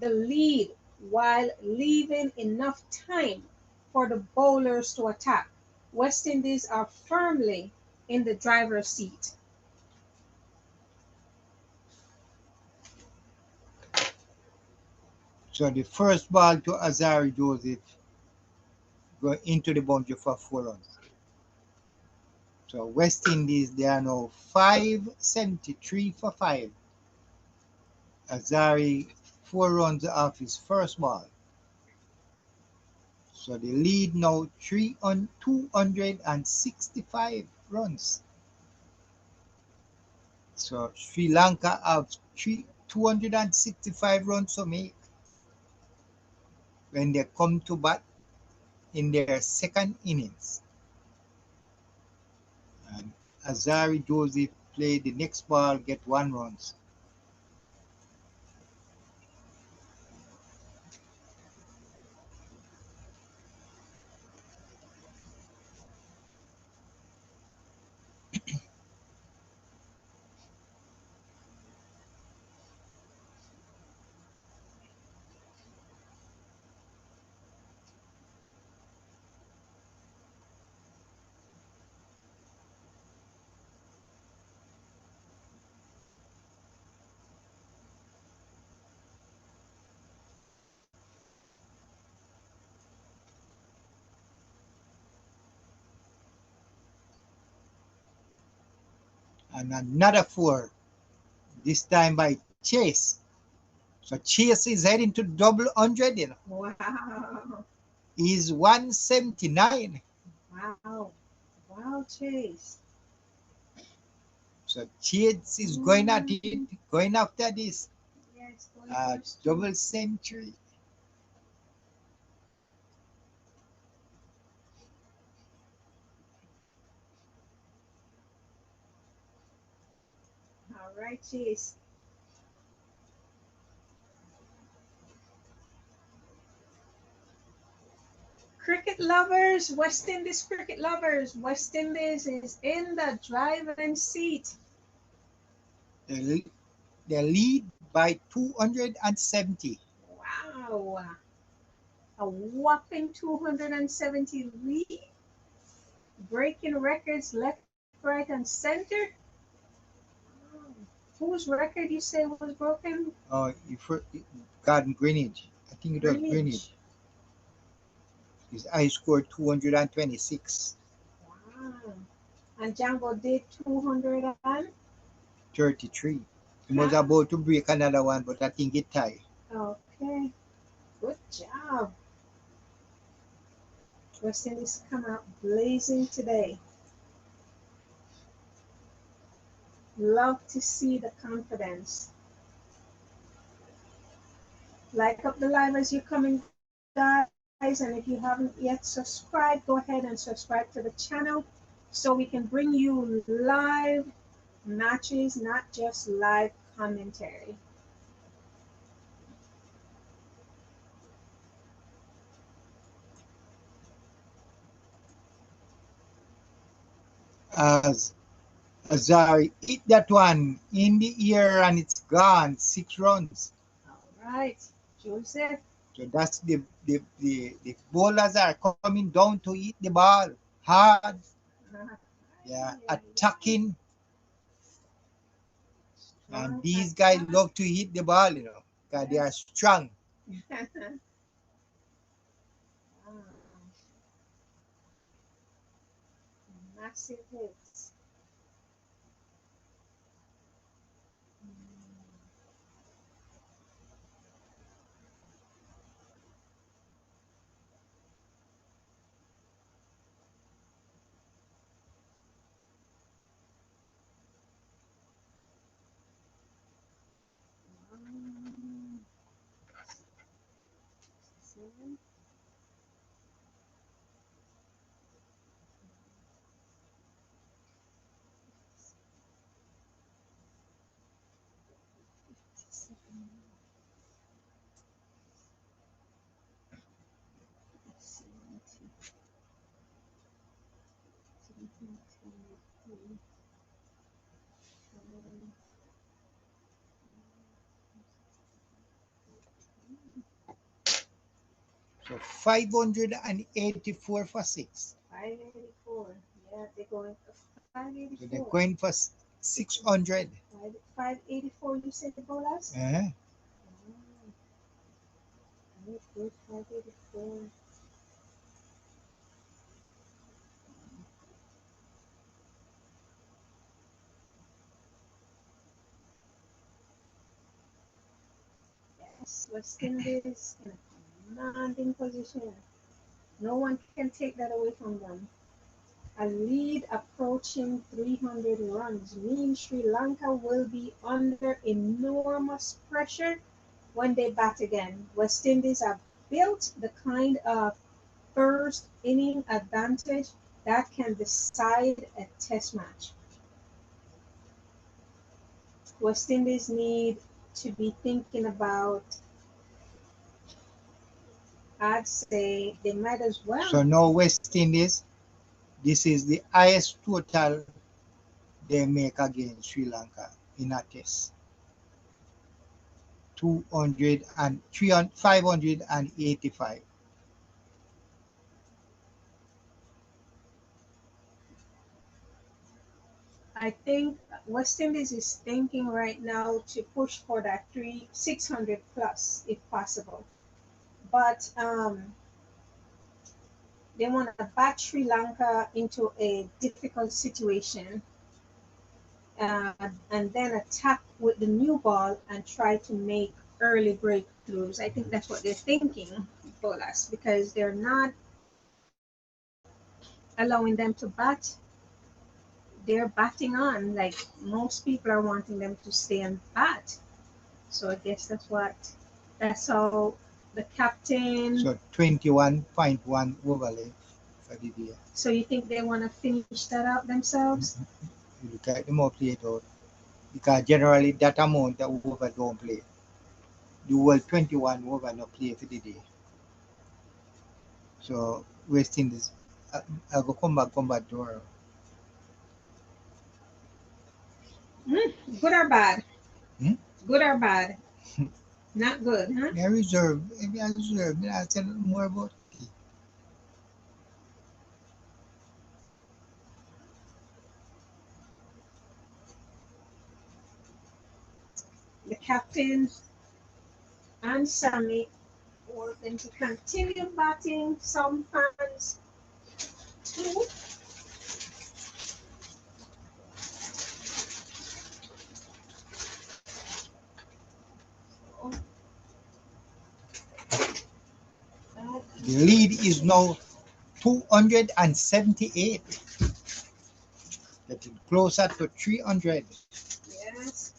Speaker 1: the lead while leaving enough time for the bowlers to attack. West Indies are firmly in the driver's seat.
Speaker 4: So the first ball to Azari Joseph go into the boundary for 4 runs. So West Indies, they are now 573 for 5. Azari 4 runs off his first ball. So the lead now 265 runs. So Sri Lanka have 265 runs to make when they come to bat in their second innings. And Azari Joseph play the next ball, get 1 runs. And another 4, this time by Chase. So Chase is heading to double 100. You know.
Speaker 1: Wow.
Speaker 4: He's 179.
Speaker 1: Wow. Wow, Chase.
Speaker 4: So Chase is going at it, going after this
Speaker 1: Yes,
Speaker 4: double century.
Speaker 1: all right, Chase. Cricket lovers, West Indies cricket lovers, West Indies is in the driving seat.
Speaker 4: They lead by 270.
Speaker 1: Wow. A whopping 270 lead, breaking records left, right, and center. Whose record you say was broken?
Speaker 4: Garden Greenwich. I think it was Greenwich. His I scored 226.
Speaker 1: Wow. And Jangoo did 233.
Speaker 4: 33. He was about to break another one, but I think it tied.
Speaker 1: Okay. Good job. West Indies come out blazing today. Love to see the confidence. Like up the live as you're coming, guys. And if you haven't yet subscribed, go ahead and subscribe to the channel so we can bring you live matches, not just live commentary.
Speaker 4: As Azari hit that one in the air and it's gone. 6 runs.
Speaker 1: All right, Joseph.
Speaker 4: So that's the bowlers are coming down to hit the ball hard. Yeah, attacking. And these guys love to hit the ball, you know, because they are strong.
Speaker 1: Massive hits. Seven.
Speaker 4: So 584 for 6.
Speaker 1: 584. Yeah, they're going for 584.
Speaker 4: So they're going for 600.
Speaker 1: 584, you said the bowlers?
Speaker 4: Uh-huh.
Speaker 1: Good, 584. Yes, West Indies in a commanding position. No one can take that away from them. A lead approaching 300 runs means Sri Lanka will be under enormous pressure when they bat again. West Indies have built the kind of first inning advantage that can decide a test match. West Indies need to be thinking about, I'd say they might as well.
Speaker 4: So now West Indies, this is the highest total they make against Sri Lanka in a test. 585.
Speaker 1: I think West Indies is thinking right now to push for that 600 plus if possible. But they want to back Sri Lanka into a difficult situation and then attack with the new ball and try to make early breakthroughs. I think that's what they're thinking for us because they're not allowing them to bat. They're batting on, like most people are wanting them to stay and bat. So I guess that's how the captain.
Speaker 4: So 21.1 overlay for the day.
Speaker 1: So you think they want to finish that out themselves?
Speaker 4: You look at the more play out. Because generally that amount that over don't play. The whole 21 over no play for the day. So West Indies, I go come back tomorrow.
Speaker 1: Good or bad? Good or bad?
Speaker 4: Hmm?
Speaker 1: Not good, huh?
Speaker 4: I reserve. I tell more about it.
Speaker 1: The captain and Sammy for them to continue batting. Some fans too.
Speaker 4: The lead is now 278. Getting closer to 300.
Speaker 1: Yes.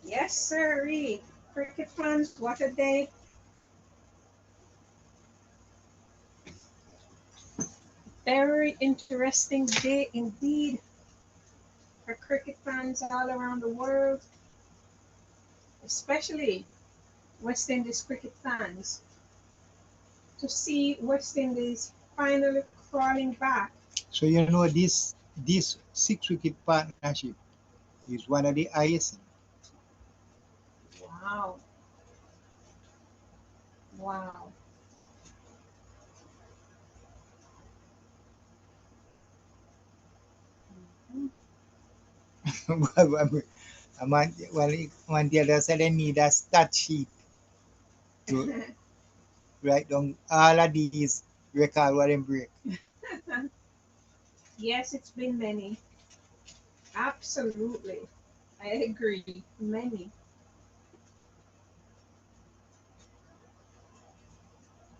Speaker 1: Yes, sir. Cricket fans, what a day. Very interesting day indeed for cricket fans all around the world, especially West Indies cricket fans. To see West Indies finally crawling back.
Speaker 4: So you know this 6 wicket partnership is one of the highest.
Speaker 1: Wow. Wow.
Speaker 4: One the other said they need a stat sheet to write down all of these record what them break.
Speaker 1: Yes, it's been many. Absolutely. I agree. Many.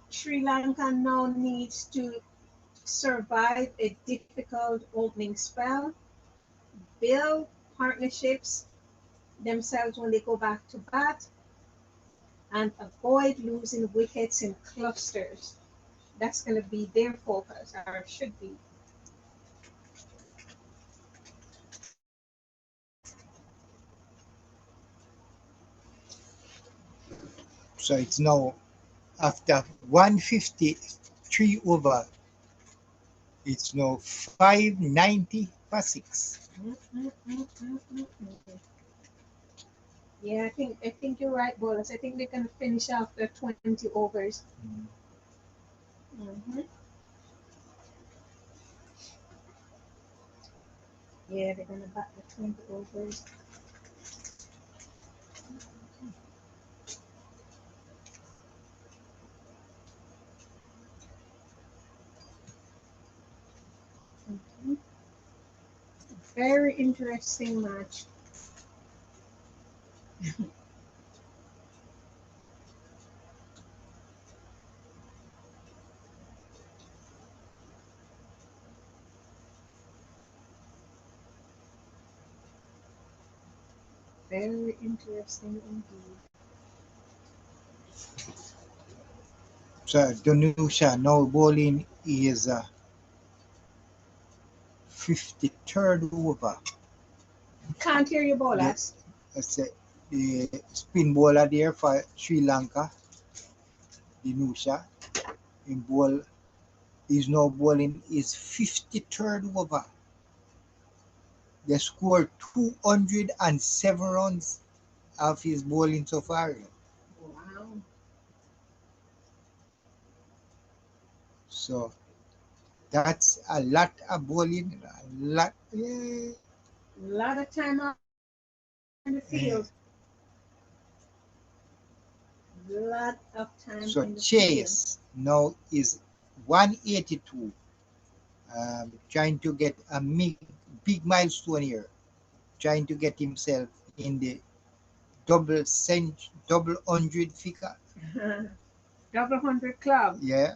Speaker 1: Sri Lanka now needs to survive a difficult opening spell, build partnerships themselves when they go back to bat, and avoid losing wickets in clusters. That's going to be their focus, or should be.
Speaker 4: So it's now after 153 over, it's now 590 for 6.
Speaker 1: Yeah, I think you're right, Bolas. I think they're gonna finish after 20 overs. Hmm. Yeah, they're gonna bat the 20 overs. Mhm. Very interesting match. Very interesting indeed.
Speaker 4: So Donusha now bowling is 53rd over.
Speaker 1: Can't hear you,
Speaker 4: The,
Speaker 1: Bolas.
Speaker 4: the spin bowler there for Sri Lanka, Dinusha, in bowl is now bowling is 53rd over. They scored 207 runs of his bowling so far.
Speaker 1: Wow.
Speaker 4: So that's a lot of bowling, a lot. Yeah.
Speaker 1: A lot of time out in the field. A lot of time
Speaker 4: So
Speaker 1: in the field.
Speaker 4: Chase now is 182, trying to get a big milestone here, trying to get himself in the double hundred figure.
Speaker 1: Double hundred club.
Speaker 4: Yeah.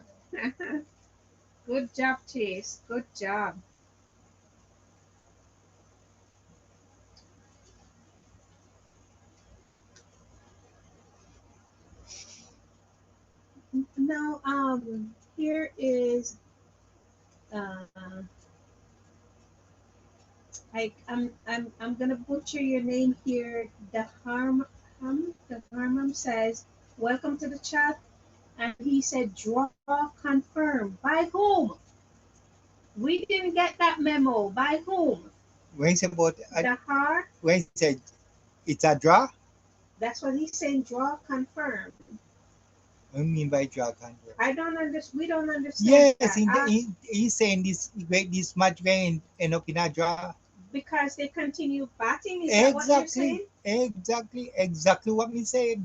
Speaker 1: Good job, Chase. Good job. Now, here is I'm gonna butcher your name here. The Harmam says, welcome to the chat. And he said, draw confirmed. By whom? We didn't get that memo. By whom?
Speaker 4: When it's about
Speaker 1: Dahar?
Speaker 4: when it's a draw,
Speaker 1: That's what he's saying, draw confirmed.
Speaker 4: what do you mean by draw confirmed?
Speaker 1: I don't understand. We don't understand
Speaker 4: Yes,
Speaker 1: that.
Speaker 4: he's saying this match going end up in a draw.
Speaker 1: Because they continue batting? Is that what you're saying?
Speaker 4: Exactly what we said.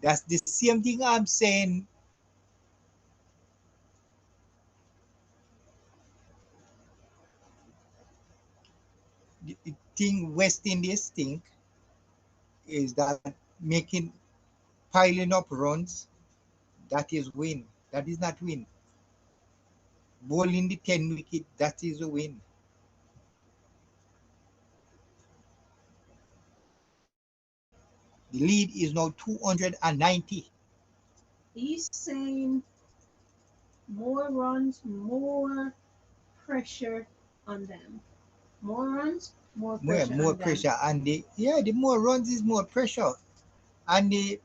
Speaker 4: That's the same thing I'm saying. The thing West Indies think is that making piling up runs, that is win. That is not win. Bowling the 10 wicket, that is a win. The lead is now 290.
Speaker 1: He's saying more runs, more pressure on them. More runs, more pressure.
Speaker 4: More
Speaker 1: on
Speaker 4: pressure.
Speaker 1: them.
Speaker 4: And the more runs is more pressure. And the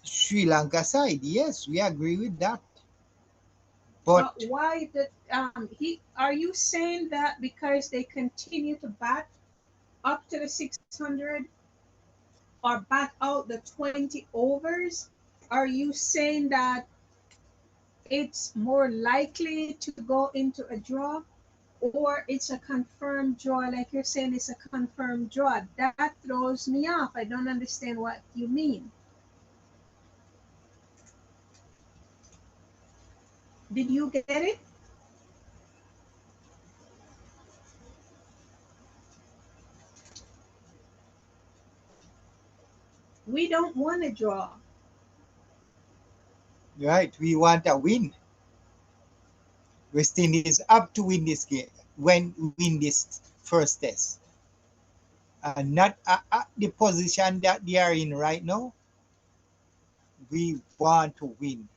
Speaker 4: Sri Lanka side, yes, we agree with that. But
Speaker 1: why did are you saying that because they continue to bat up to the 600 or bat out the 20 overs? Are you saying that it's more likely to go into a draw, or it's a confirmed draw? Like you're saying, it's a confirmed draw. That throws me off. I don't understand what you mean. Did you get it? We don't want a draw.
Speaker 4: right, we want a win. West Indies up to win this game, win this first test. And not at the position that they are in right now. We want to win.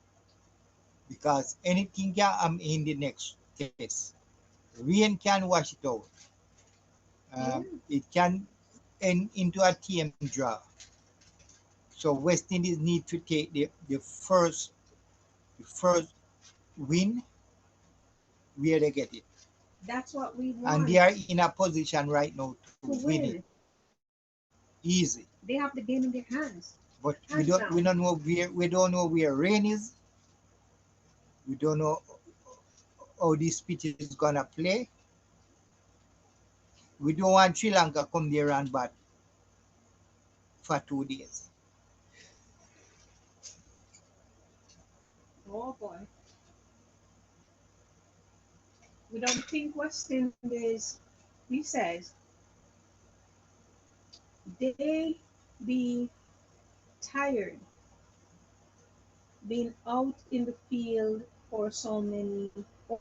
Speaker 4: Because anything can happen in the next test. Rain can wash it out. It can end into a team draw. So West Indies need to take the first win where they get it.
Speaker 1: That's what we want.
Speaker 4: And they are in a position right now to win it. Easy.
Speaker 1: They have the game in their hands.
Speaker 4: But we don't know where rain is. We don't know how this pitch is gonna play. We don't want Sri Lanka come there and bat for 2 days.
Speaker 1: Oh boy. We don't think West Indies, he says, they be tired being out in the field for so many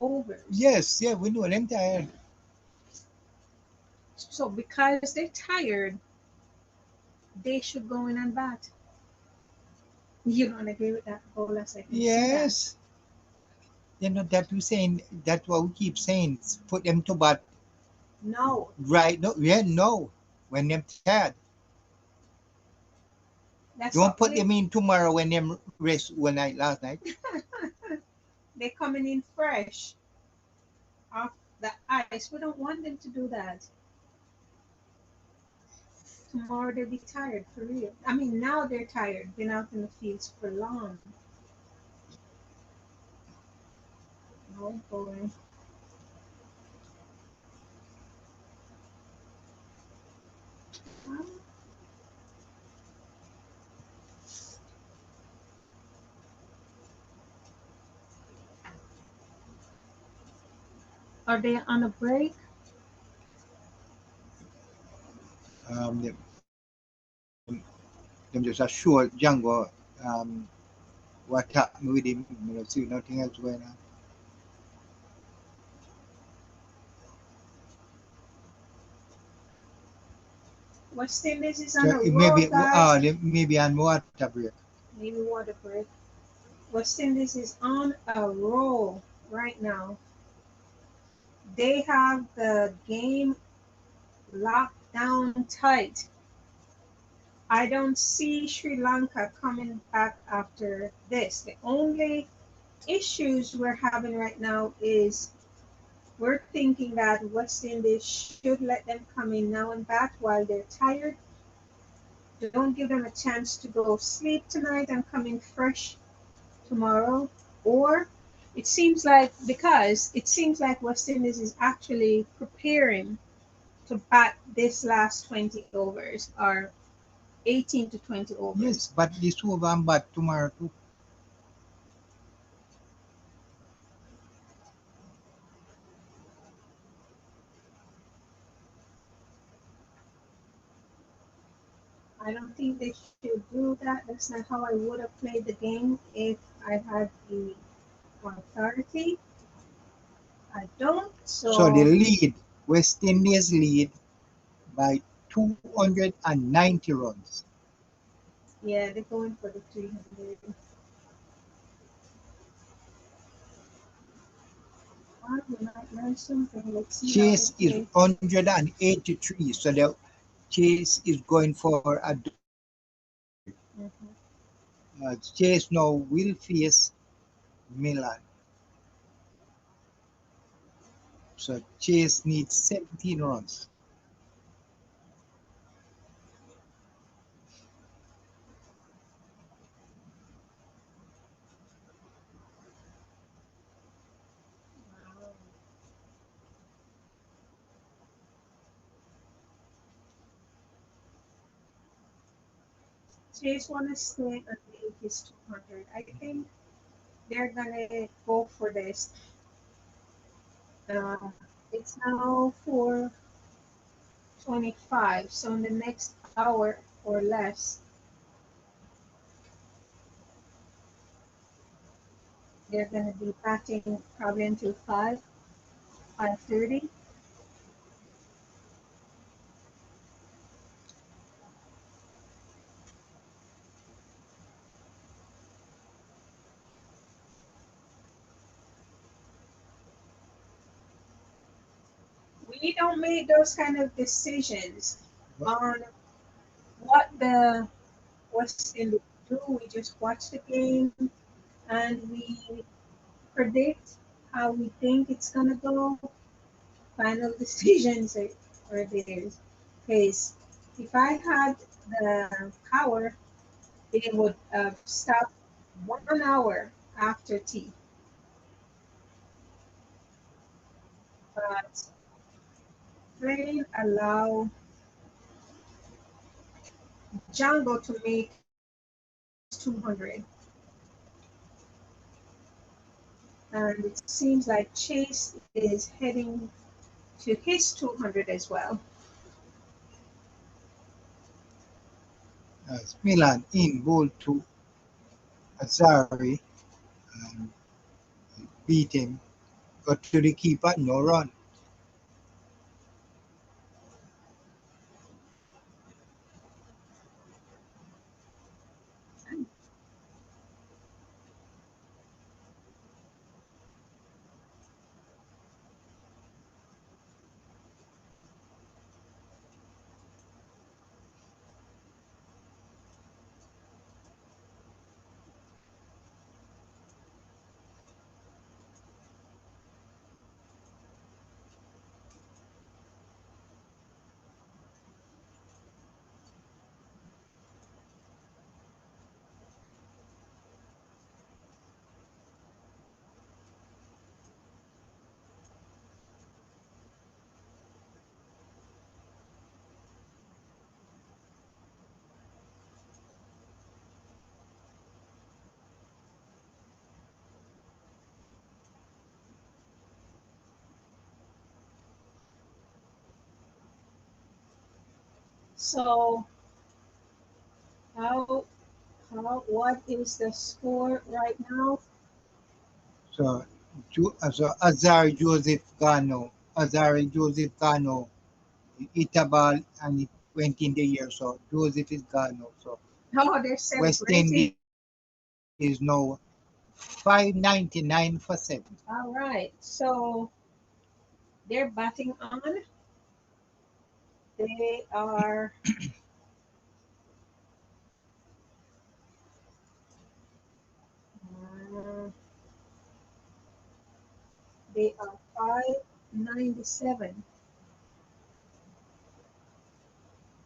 Speaker 1: overs.
Speaker 4: Yes, yeah, we know them tired.
Speaker 1: So because they're tired, they should go in and bat. You don't agree with that, Bolas?
Speaker 4: Yes. You know that we're saying, that's what we keep saying. Put them to bat.
Speaker 1: No.
Speaker 4: Right? No, yeah, no. When they're tired. Don't put them in tomorrow when them rest one night last night.
Speaker 1: They're coming in fresh off the ice. We don't want them to do that. Tomorrow they'll be tired for real. I mean, now they're tired. Been out in the fields for long. Oh boy. Are they on a break?
Speaker 4: Them just assure Jangoo what happened with him. You know, see nothing else going on.
Speaker 1: West Indies is on a roll,
Speaker 4: Maybe on water break.
Speaker 1: Maybe water break. West Indies is on a roll right now. they have the game locked down tight. I don't see Sri Lanka coming back after this. The only issues we're having right now is we're thinking that West Indies should let them come in now and back while they're tired. Don't give them a chance to go sleep tonight and come in fresh tomorrow. Or it seems like West Indies is actually preparing to bat this last 20 overs or 18 to 20 overs.
Speaker 4: Yes, but this over and bat tomorrow too.
Speaker 1: I don't think they should do that. That's not how I would have played the game if I had the authority. I don't.
Speaker 4: So the lead, West Indies lead by 290 runs.
Speaker 1: Yeah, they're going for the 300. We might learn something. Let's see.
Speaker 4: Chase is 183, so the Chase is going for a Chase now will face Milan. So Chase needs 17 runs.
Speaker 1: Chase want to stay at his 200. I think they're gonna go for this. Uh, it's now 4:25, so in the next hour or less, they're gonna be batting probably until 5:30. We don't make those kind of decisions on what the West Indies do. We just watch the game and we predict how we think it's gonna go. Final decisions are theirs. Because if I had the power, they would stop 1 hour after tea. But playing allow Django to make 200. And it seems like Chase is heading to his 200 as well.
Speaker 4: Milan in ball to Azari and beat him. Got to the keeper, no run.
Speaker 1: So how what is the score right now?
Speaker 4: So, Azari Joseph Gano hit a ball and it went in the air. So Joseph is Gano. So
Speaker 1: Oh, they're
Speaker 4: West
Speaker 1: celebrating.
Speaker 4: Indies is now 599 for 7.
Speaker 1: All right. So They're batting on. They are they are 597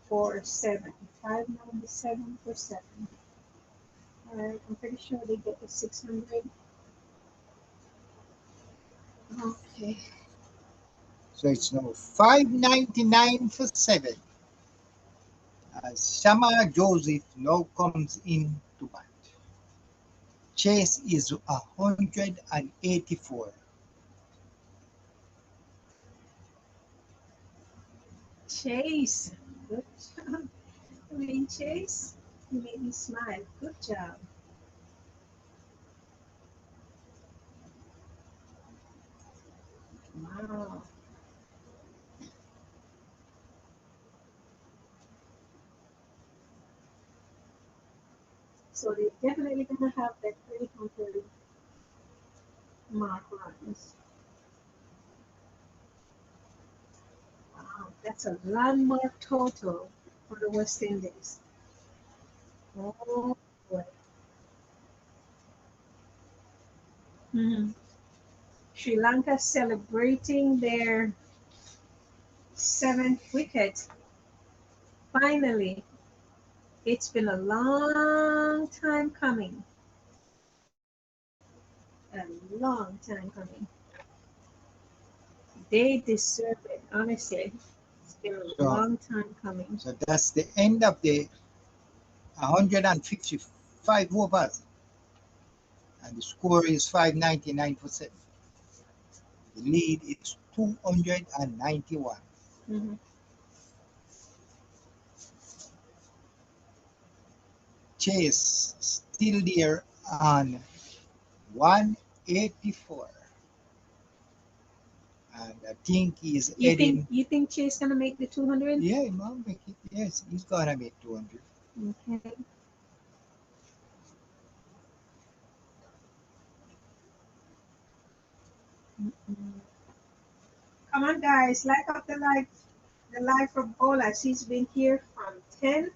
Speaker 1: for 7. 597 for 7. All right, I'm pretty sure they get the 600. Okay.
Speaker 4: So it's now 599 for 7. Shama Joseph now comes in to bat. Chase is 184.
Speaker 1: Chase. Good job. I mean, Chase, you made me smile. Good job. Wow. So they're definitely going to have that 300 mark runs. Wow, that's a landmark total for the West Indies. Oh boy. Sri Lanka celebrating their 7th wicket. Finally, it's been a long time coming. A long time coming. They deserve it, honestly. It's been a long time coming.
Speaker 4: So that's the end of the 155 overs. And the score is 599 for 7. The lead is 291. Chase still there on 184. And I think he's heading.
Speaker 1: You think Chase gonna make the 200?
Speaker 4: Yeah, he might make it. Yes, he's gonna make 200.
Speaker 1: Okay. Come on, guys, like up the live for Bolas. He's been here from 10.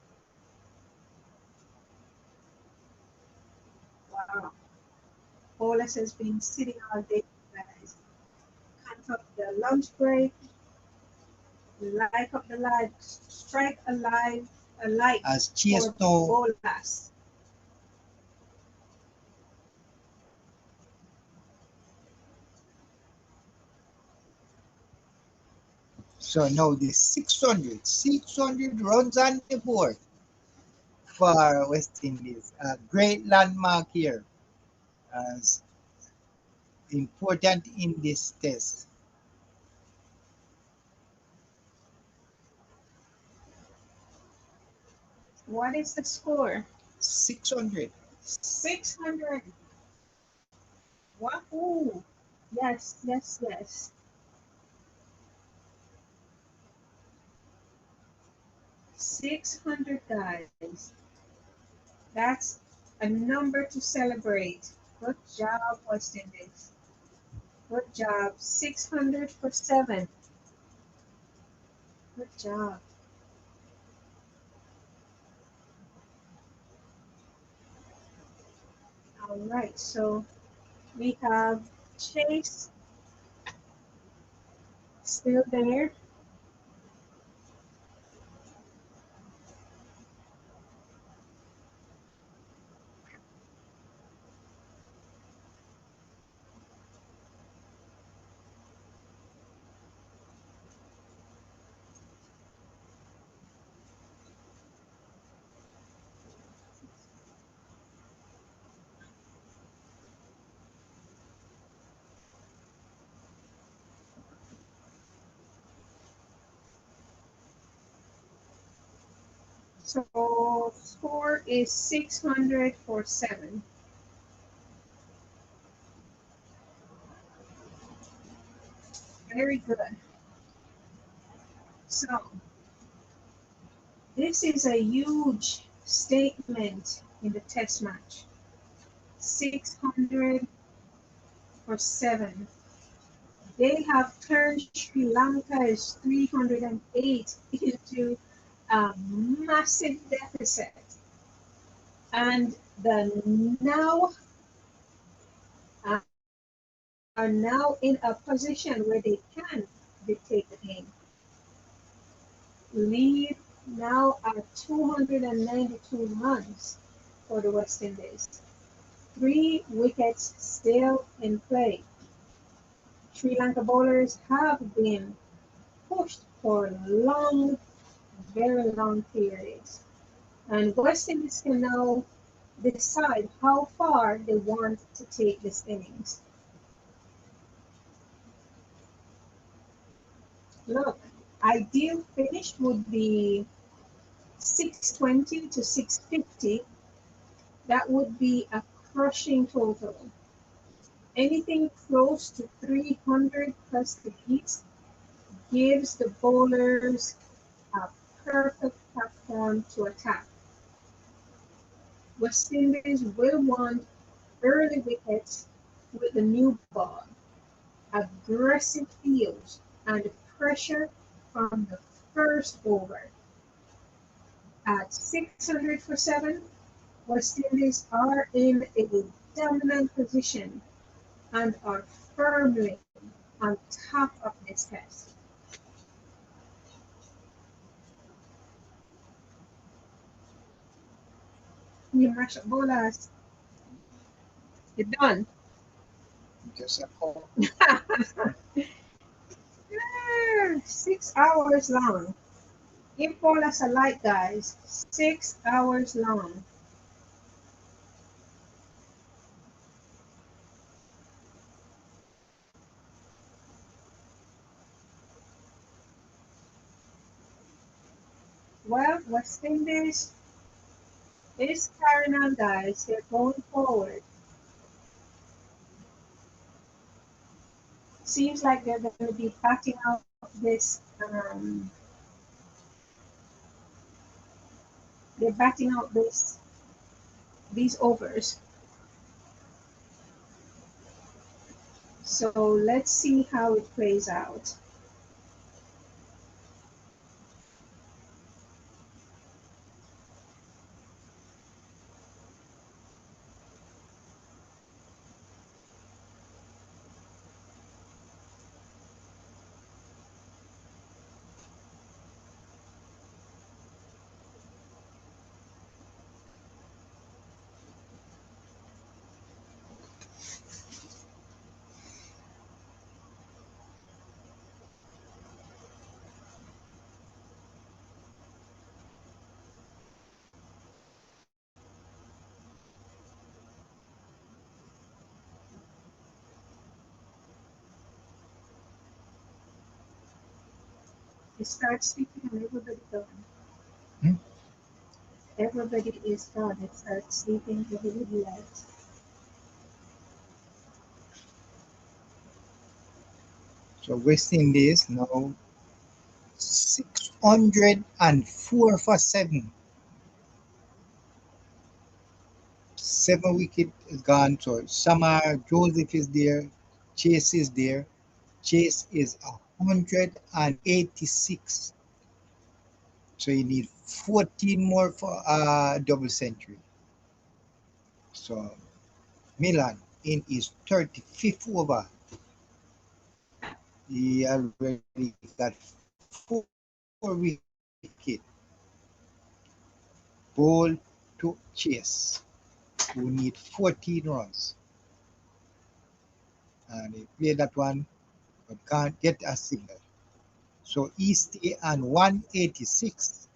Speaker 1: Wow. Bolas has been sitting all day, guys. Hands up the lunch break. Like up the live. Strike a like
Speaker 4: As Chase
Speaker 1: for
Speaker 4: now
Speaker 1: Bolas.
Speaker 4: So now the 600 runs on the board for West Indies. A great landmark here, as important in this test.
Speaker 1: What is the score?
Speaker 4: 600.
Speaker 1: 600. Wahoo! Yes, yes, yes. 600, guys. That's a number to celebrate. Good job, West Indies. Good job. 600 for 7. Good job. All right, so we have Chase still there. So score is 600 for 7. Very good. So this is a huge statement in the test match. 600 for 7. They have turned Sri Lanka's 308 into a massive deficit. And the now are now in a position where they can dictate the game. Lead now at 292 runs for the West Indies. 3 wickets still in play. Sri Lanka bowlers have been pushed for long, very long periods. And West Indies can now decide how far they want to take this innings. Look, ideal finish would be 620 to 650. That would be a crushing total. Anything close to 300 plus defeats gives the bowlers a perfect platform to attack. West Indies will want early wickets with the new ball, aggressive fields, and pressure from the first over. At 600 for 7, West Indies are in a dominant position and are firmly on top of this test. You mash up bowlers. You're done.
Speaker 3: Just a call.
Speaker 1: 6 hours long. Give bowlers a light, guys. 6 hours long. Well, West Indies is carrying on, guys. They're going forward. Seems like they're going to be batting out this. They're batting out these overs. So let's see how it plays out. They start sleeping and everybody gone.
Speaker 3: Hmm?
Speaker 1: Everybody is gone. They start sleeping, everybody left.
Speaker 3: So West Indies now 604 for 7. 7 wicket is gone. So Samar, Joseph is there, Chase is there. Chase is 186. So you need 14 more for a double century. So Milan in his 35th over. He already got 4 wickets. Ball to Chase, who need 14 runs. And he played that one, but can't get a signal. So he stay on 186.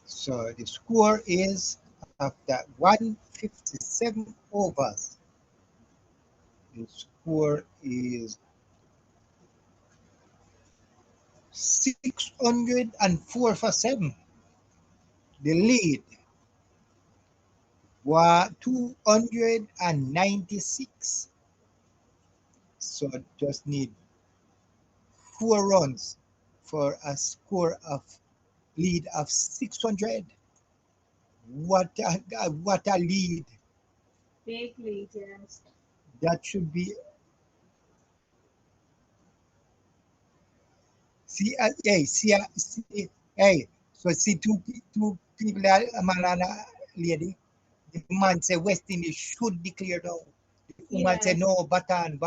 Speaker 3: So the score is after 157 overs. The score is 604 for 7. The lead was 296. So just need 4 runs for a score of lead of 600. What a lead.
Speaker 1: Big lead, yes.
Speaker 4: That should be. See, see, hey. So see two people, a man and a lady. The man say West Indies should declare now. The woman say
Speaker 1: Yes.
Speaker 4: no, Batan.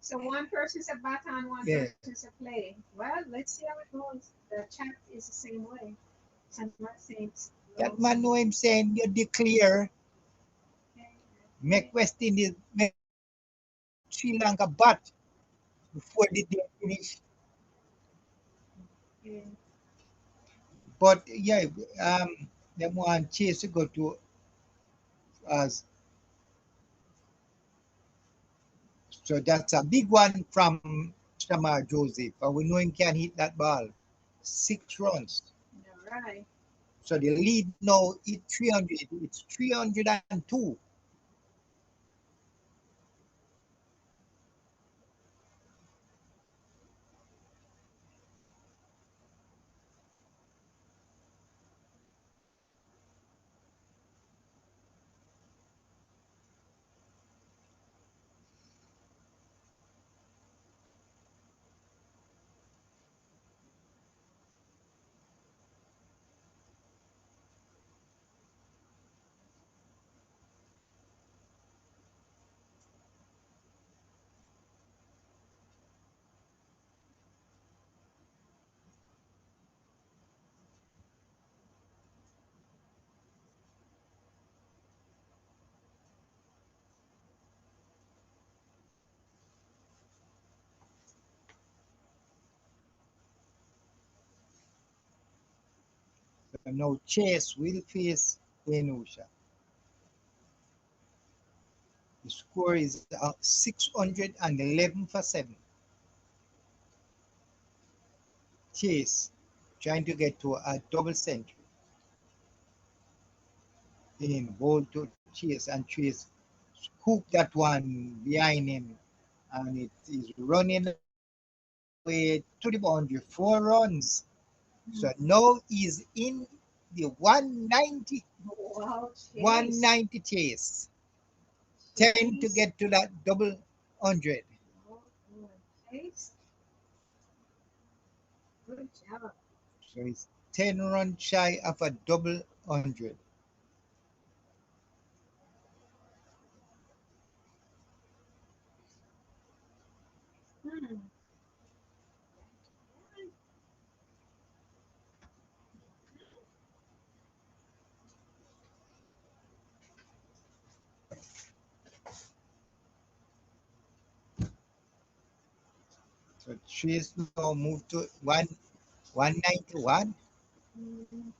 Speaker 1: So one person said baton, one
Speaker 4: Yeah.
Speaker 1: person said play. Well, let's see how it goes. The chat is the same way. Some are saying
Speaker 4: That
Speaker 1: no,
Speaker 4: man know him saying you declare,
Speaker 1: okay,
Speaker 4: make West Indies, make Sri Lanka bat before the day finish.
Speaker 1: okay.
Speaker 4: But yeah, them want Chase to go to us. So that's a big one from Shamar Joseph. And we know him can hit that ball. 6 runs.
Speaker 1: All right.
Speaker 4: So the lead now is 300. It's 302. So now Chase will face Venusha. The score is 611 for 7. Chase trying to get to a double century. In ball to Chase, and Chase scoop that one behind him, and it is running away to the boundary. 4 runs. So now he's in the 190,
Speaker 1: Wow, Chase.
Speaker 4: 190 Chase. 10 to
Speaker 1: Chase.
Speaker 4: get to that double 100.
Speaker 1: Oh, Chase. Good job.
Speaker 4: So it's 10 runs shy of a double 100.
Speaker 1: Hmm.
Speaker 4: So Chase now moved to 191.
Speaker 1: Mm,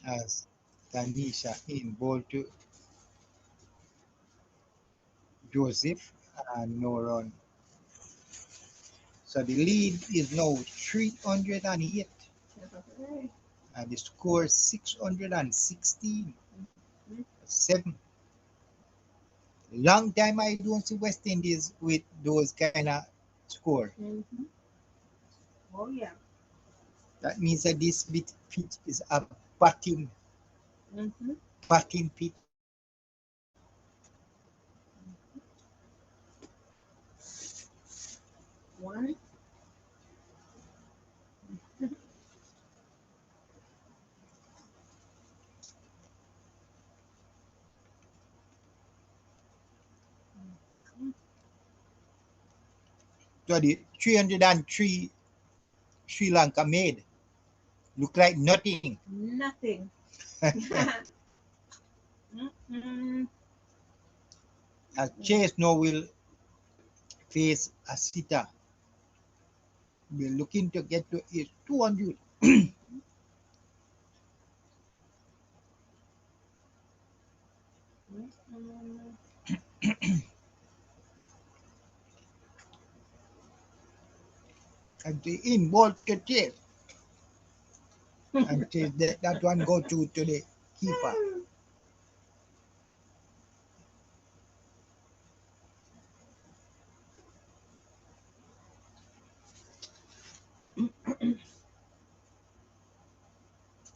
Speaker 4: As Tanisha in ball to Joseph and no run. So the lead is now 308
Speaker 1: okay.
Speaker 4: and the score 616. 7. Long time I don't see West Indies with those kind of score.
Speaker 1: Mm-hmm. Oh, yeah.
Speaker 4: That means that this bit pitch is a batting
Speaker 1: Mm-hmm.
Speaker 4: pitch.
Speaker 1: One.
Speaker 4: So the 303 Sri Lanka made look like nothing.
Speaker 1: Nothing. Mm-mm.
Speaker 4: As Chase now will face Asitha. We're looking to get to is 200.
Speaker 1: Mm-mm.
Speaker 4: And the in ball to Chase. until that one go to the keeper.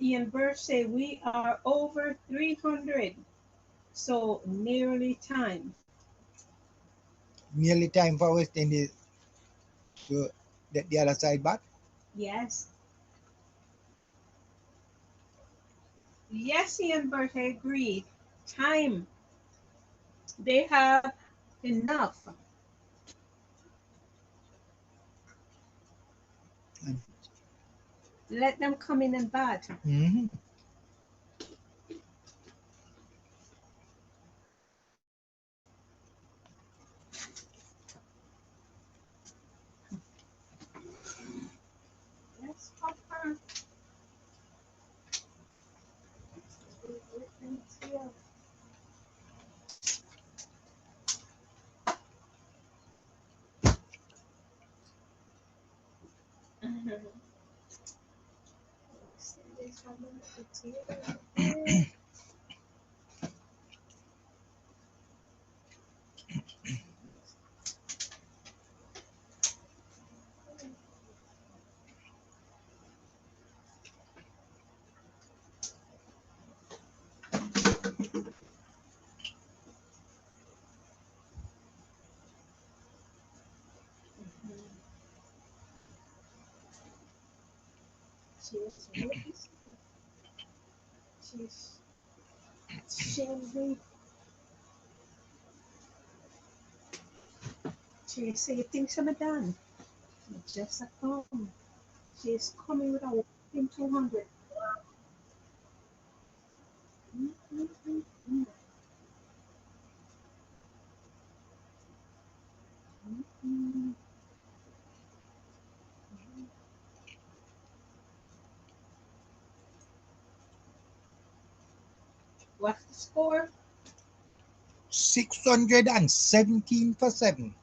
Speaker 1: Ian Burke say we are over 300, so nearly time.
Speaker 4: Nearly time for West Indies to get the other side back.
Speaker 1: Yes. Yes, Ian Burke, I agree. Time. They have enough. Let them come in and bat.
Speaker 4: Mm-hmm.
Speaker 1: Yes, Papa. She say things are done. Just a come. She's coming with a whopping 200. What's the score?
Speaker 4: 617 for 7.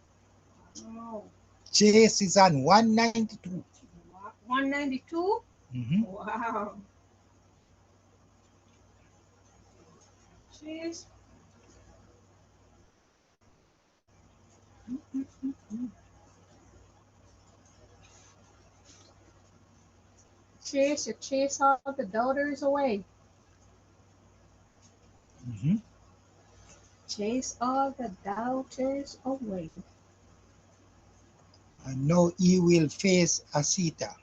Speaker 1: Oh,
Speaker 4: Chase is on 192.
Speaker 1: 192?
Speaker 4: Mm-hmm.
Speaker 1: Wow. Jeez. Chase, you chase all the doubters away.
Speaker 4: Mm-hmm.
Speaker 1: Chase all the doubters away.
Speaker 4: And now he will face Asitha.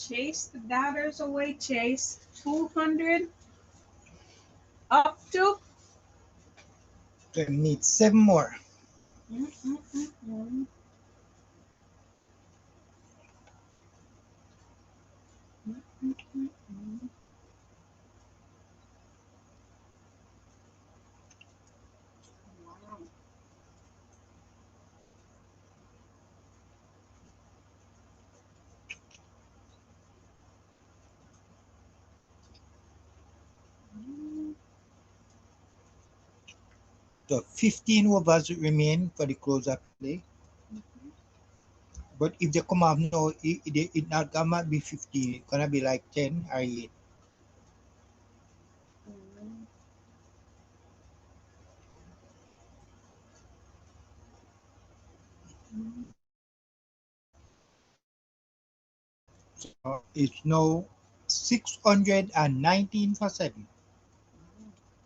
Speaker 1: Chase the doubters away. Chase 200 up to.
Speaker 4: They need 7 more.
Speaker 1: Mm-mm-mm-mm. Mm-mm-mm-mm. Wow.
Speaker 4: So 15 overs remain for the close-up play. But if they come out now, it not gonna be 50. It's gonna be like 10 or 8. So it's now 619 for 7.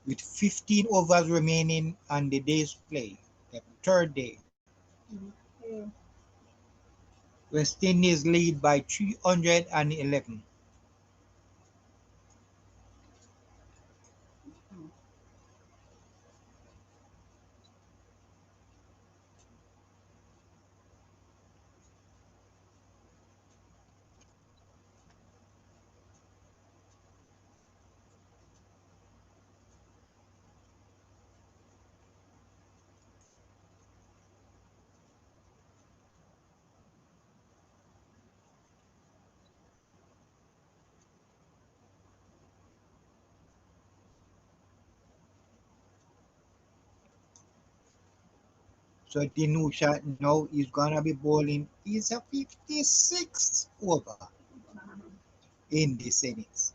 Speaker 4: With 15 overs remaining on the day's play, the third day.
Speaker 1: Okay.
Speaker 4: West Indies lead by 311. So Dinusha now is gonna be bowling. He's a 56 over in this innings.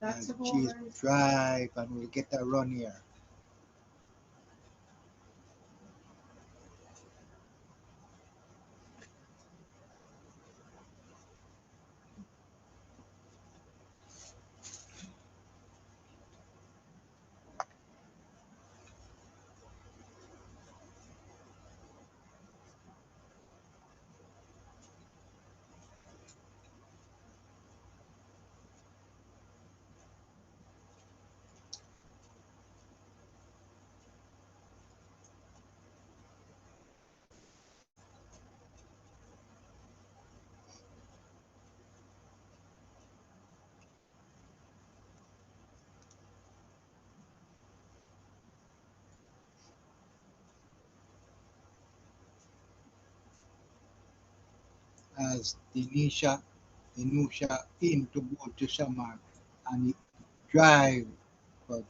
Speaker 1: Lots of
Speaker 4: Chase
Speaker 1: overs.
Speaker 4: drive and we'll get a run here. As Dinusha into bowl to Shaman and he drive but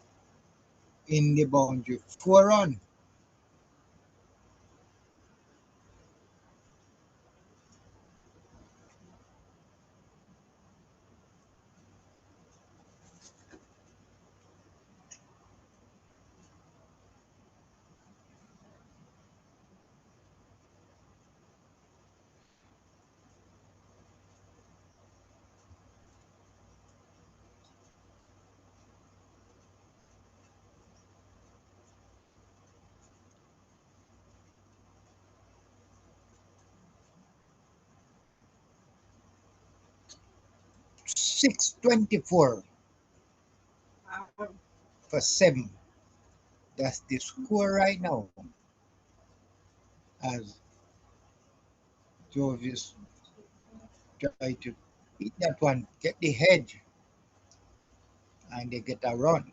Speaker 4: in the boundary 4 run. .624 for 7. That's the score right now. As Jovis try to beat that one, get the hedge, and they get a run.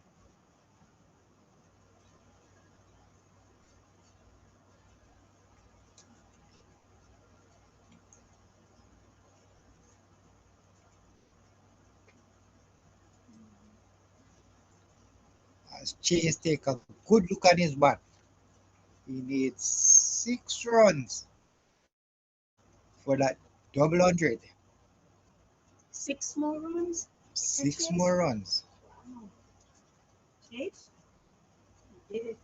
Speaker 4: As Chase take a good look at his bat, he needs 6 runs for that double 100.
Speaker 1: 6 more runs.
Speaker 4: 6
Speaker 1: Chase?
Speaker 4: more runs.
Speaker 1: Wow. Chase, you did it.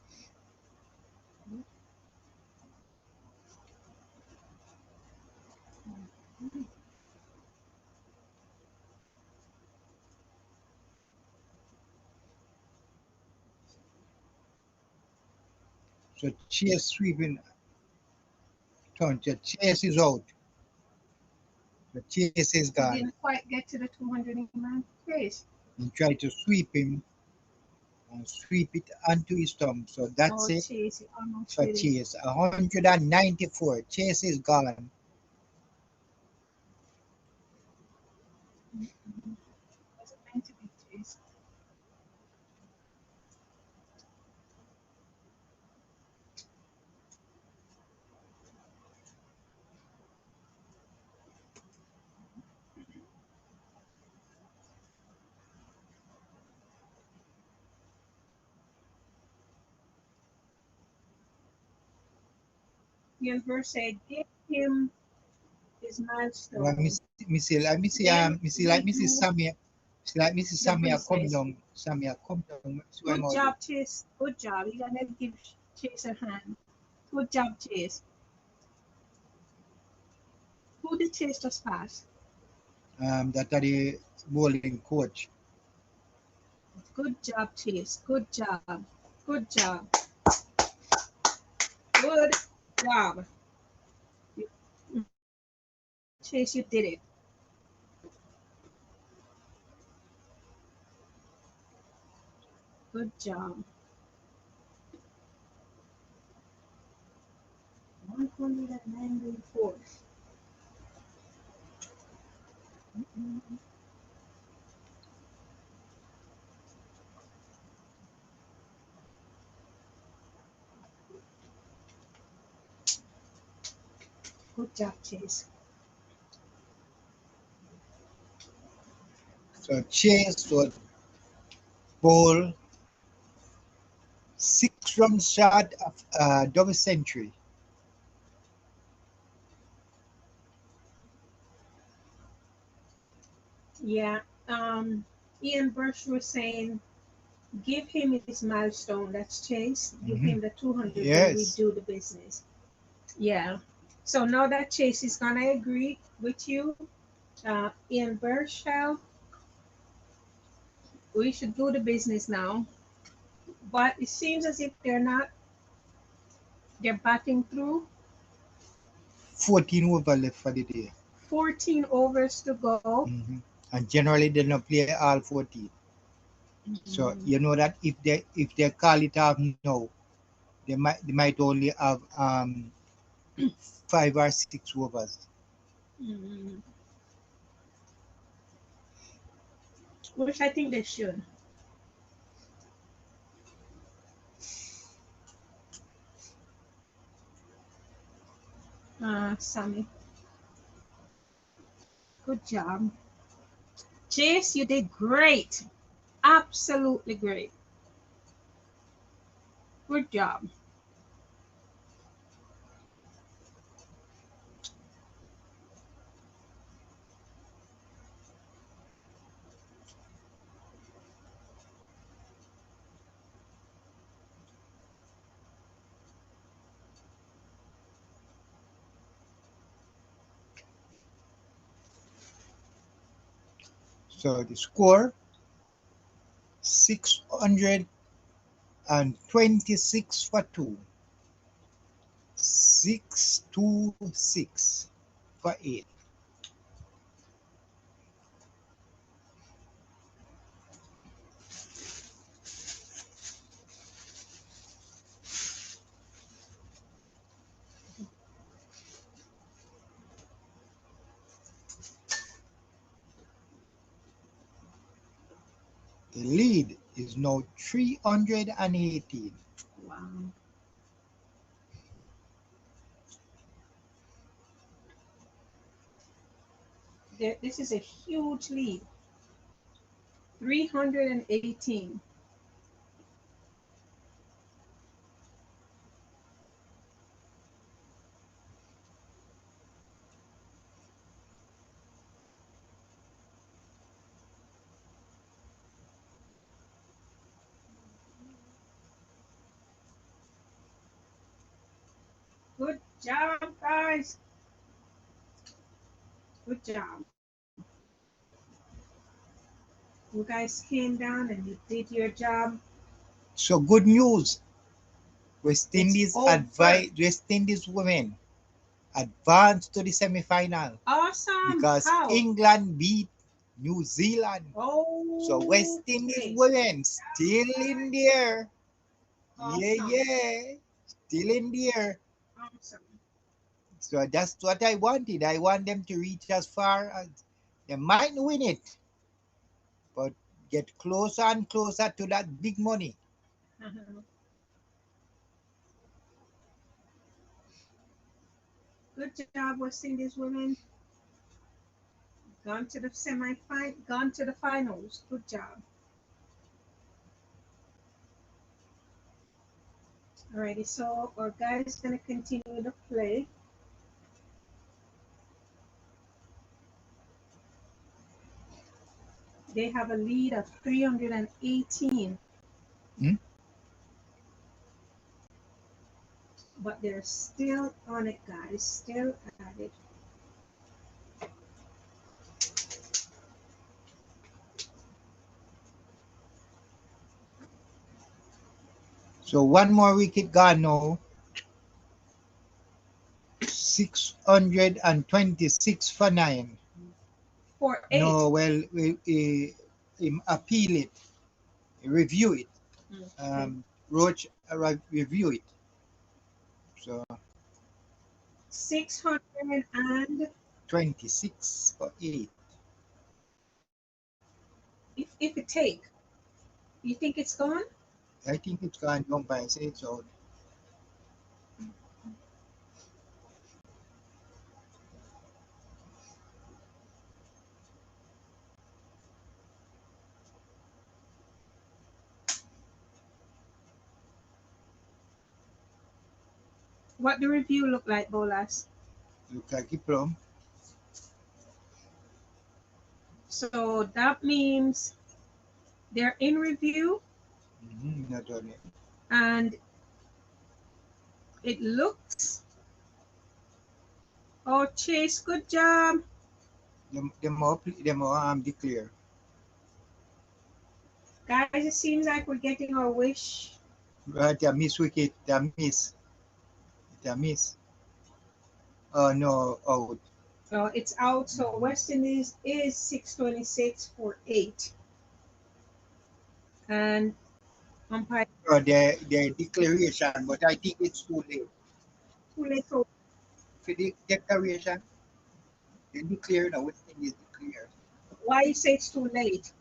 Speaker 4: So Chase sweeping. Chase is out. The Chase is
Speaker 1: He
Speaker 4: gone.
Speaker 1: didn't quite get to the 200 man. Chase.
Speaker 4: He tried to sweep him and sweep it onto his thumb. So that's
Speaker 1: Oh,
Speaker 4: it
Speaker 1: Chase, he almost
Speaker 4: for
Speaker 1: did it.
Speaker 4: Chase. 194. Chase is gone.
Speaker 1: Wasn't meant to be Chase. Universe said, give him his milestone.
Speaker 4: Let me see Samia. Like Mrs. Samia come down. Samia come down.
Speaker 1: Good job, Chase. Good job. You gotta give Chase a hand. Good job, Chase. Who did Chase just pass?
Speaker 4: That are the bowling coach.
Speaker 1: Good job, Chase. Good job. Good job. Good job. Chase, you did it. Good job. 194. Good job, Chase.
Speaker 4: So Chase would bowl 6 runs short of double century.
Speaker 1: Yeah. Ian Bursch was saying, give him his milestone. That's Chase. Give him the 200 when we
Speaker 4: Yes.
Speaker 1: do the business. Yeah. So now that Chase is gonna agree with you, Ian Burchell, we should do the business now. But it seems as if they're batting through.
Speaker 4: 14 over left for the day.
Speaker 1: 14 overs to go.
Speaker 4: And generally they don't play all 14. So you know that if they call it off now, they might only have 5 or 6 overs.
Speaker 1: Which I think they should. Sammy. Good job. Chase, you did great. Absolutely great. Good job.
Speaker 4: So the score 626 for 2. 626 for 8. The lead is now 318.
Speaker 1: Wow. This is a huge lead. 318. Good job, guys. Good job. You guys came down and you did your job.
Speaker 4: So good news. West Indies
Speaker 1: over.
Speaker 4: West Indies women advanced to the semi-final
Speaker 1: Awesome.
Speaker 4: because
Speaker 1: How?
Speaker 4: England beat New Zealand.
Speaker 1: Oh.
Speaker 4: So West Indies
Speaker 1: okay.
Speaker 4: women still in there.
Speaker 1: Awesome.
Speaker 4: Yeah. Still in there.
Speaker 1: Awesome.
Speaker 4: So that's what I wanted. I want them to reach as far as they might win it, but get closer and closer to that big money.
Speaker 1: Good job, West Indies women. Gone to the gone to the finals. Good job. Alrighty, so our guys gonna continue to play. They have a lead of 318. But they're still on it, guys. Still at it.
Speaker 4: So one more wicket gone now. 626 for 9.
Speaker 1: For 8.
Speaker 4: No, well, we appeal it, review it. Roach review it. So
Speaker 1: 626
Speaker 4: for 8.
Speaker 1: If it take, you think it's gone?
Speaker 4: I think it's gone. The umpire say it's out.
Speaker 1: What the review look like, Bolas?
Speaker 4: Look like a plum.
Speaker 1: So that means they're in review.
Speaker 4: Not on it.
Speaker 1: And it looks, oh, Chase, good job.
Speaker 4: Them declare.
Speaker 1: Guys, it seems like we're getting our wish.
Speaker 4: Right, they miss wicket, they miss. They miss. Oh no, out.
Speaker 1: It's out. So West Indies is 626 for 8. And umpire
Speaker 4: Their declaration, but I think it's too late.
Speaker 1: too late for
Speaker 4: For the declaration, they declare now. West Indies declare.
Speaker 1: why you say it's too late.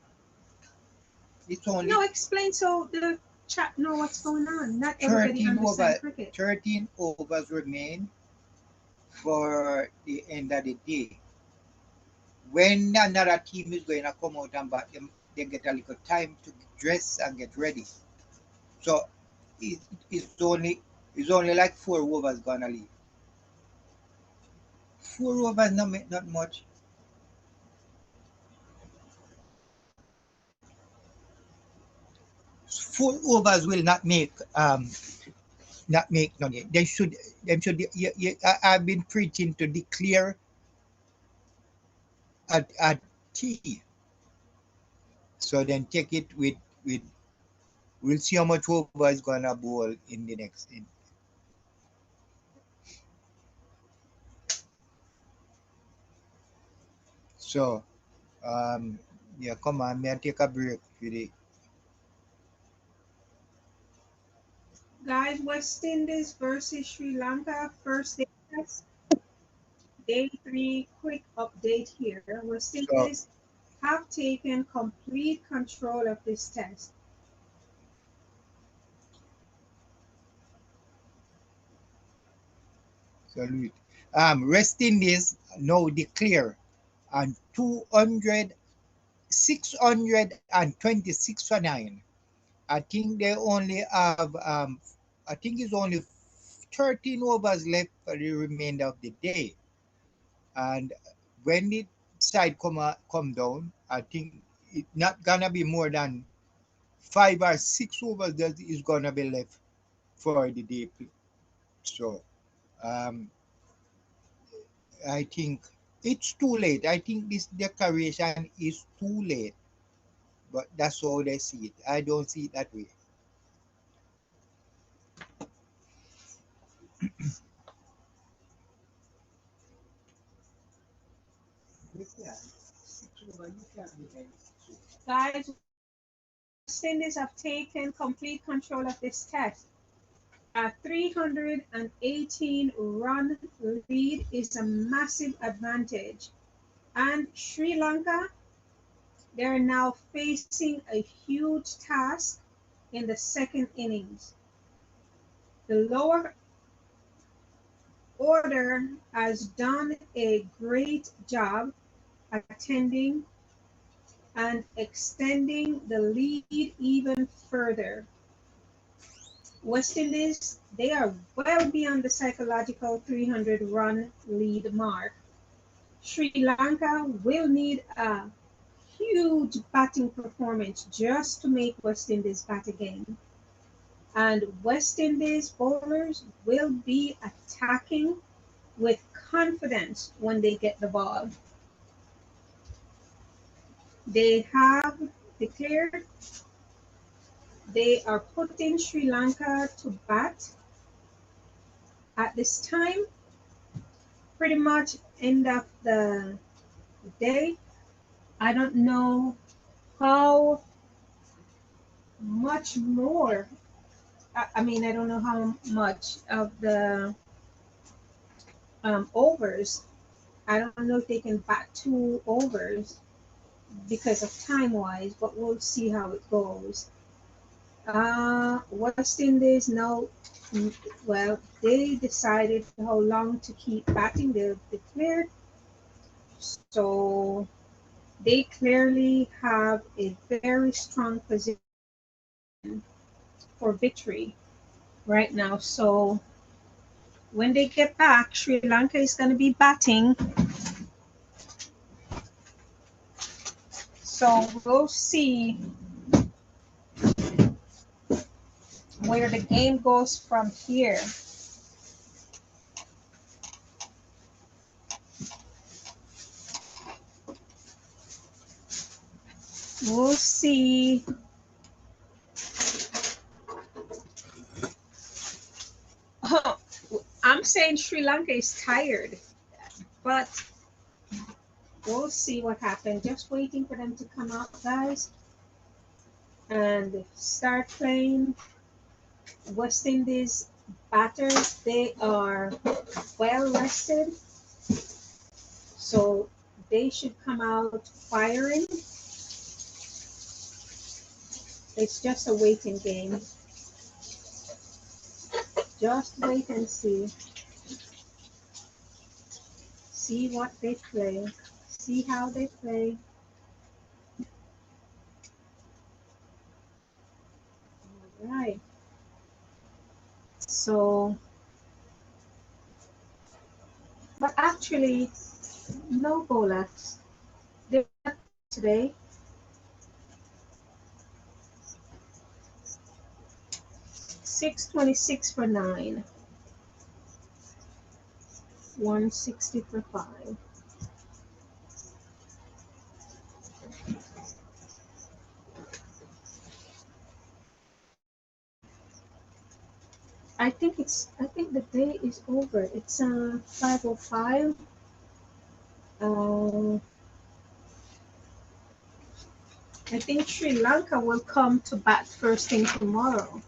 Speaker 4: It's only
Speaker 1: No, explain so the chat know what's going on. Not everybody understands cricket.
Speaker 4: 13 overs remain for the end of the day. When another team is going to come out and bat them, they get a little time to dress and get ready. So it's only like 4 overs gonna leave. 4 overs not much. Four overs will not make money. They should I've been preaching to declare a T. So then take it with we'll see how much over is gonna bowl in the next in. So yeah, come on, may I take a break for the
Speaker 1: Guys, West Indies versus Sri Lanka, first day test. Day 3, quick update here. West Indies have taken complete control of this test.
Speaker 4: salute. West Indies now declare on 626 for 9. I think they only have I think it's only 13 overs left for the remainder of the day. And when the side come down, I think it's not gonna be more than 5 or 6 overs that is gonna be left for the day. So I think it's too late. I think this declaration is too late. But that's how they see it. I don't see it that way.
Speaker 1: Guys, West Indies have taken complete control of this test. A 318 run lead is a massive advantage. And Sri Lanka, they're now facing a huge task in the second innings. The lower order has done a great job attending and extending the lead even further. West Indies, they are well beyond the psychological 300 run lead mark. Sri Lanka will need a huge batting performance just to make West Indies bat again. And West Indies bowlers will be attacking with confidence when they get the ball. They have declared they are putting Sri Lanka to bat at this time, pretty much end of the day. I don't know how much more. I mean, I don't know how much of the overs. I don't know if they can bat 2 overs because of time wise, but we'll see how it goes. West Indies now, well, they decided how long to keep batting. They declared, so they clearly have a very strong position for victory right now. So when they get back, Sri Lanka is going to be batting. So we'll see where the game goes from here. We'll see. I'm saying Sri Lanka is tired, but we'll see what happens. Just waiting for them to come out, guys, and start playing. West Indies batters, they are well rested, so they should come out firing. It's just a waiting game. Just wait and see. See what they play. See how they play. All right. So, but actually, no bowlers. They're not today. $6.26 for 9. 160 for 5. I think the day is over. It's 5:05. I think Sri Lanka will come to bat first thing tomorrow.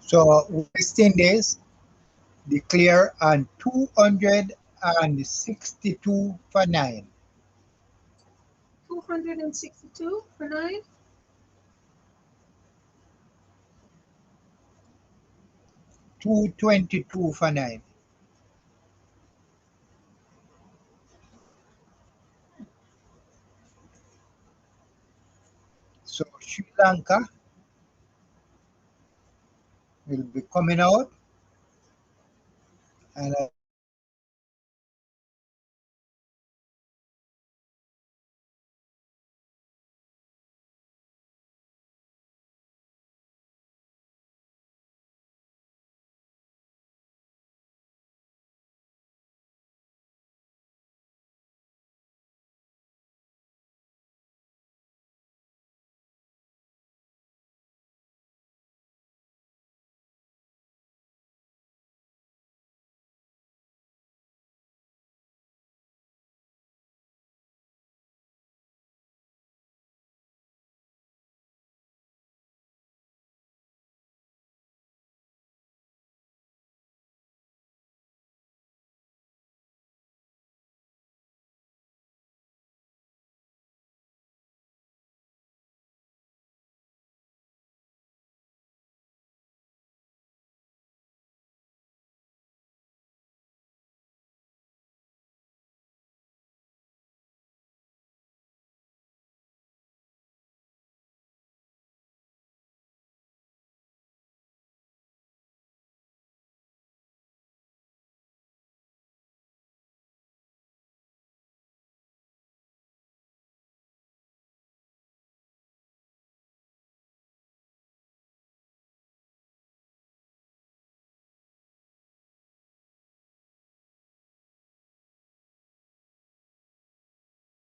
Speaker 4: So West Indies declare on 262 for 9.
Speaker 1: 262 for 9.
Speaker 4: 222 for 9. So Sri Lanka will be coming out, and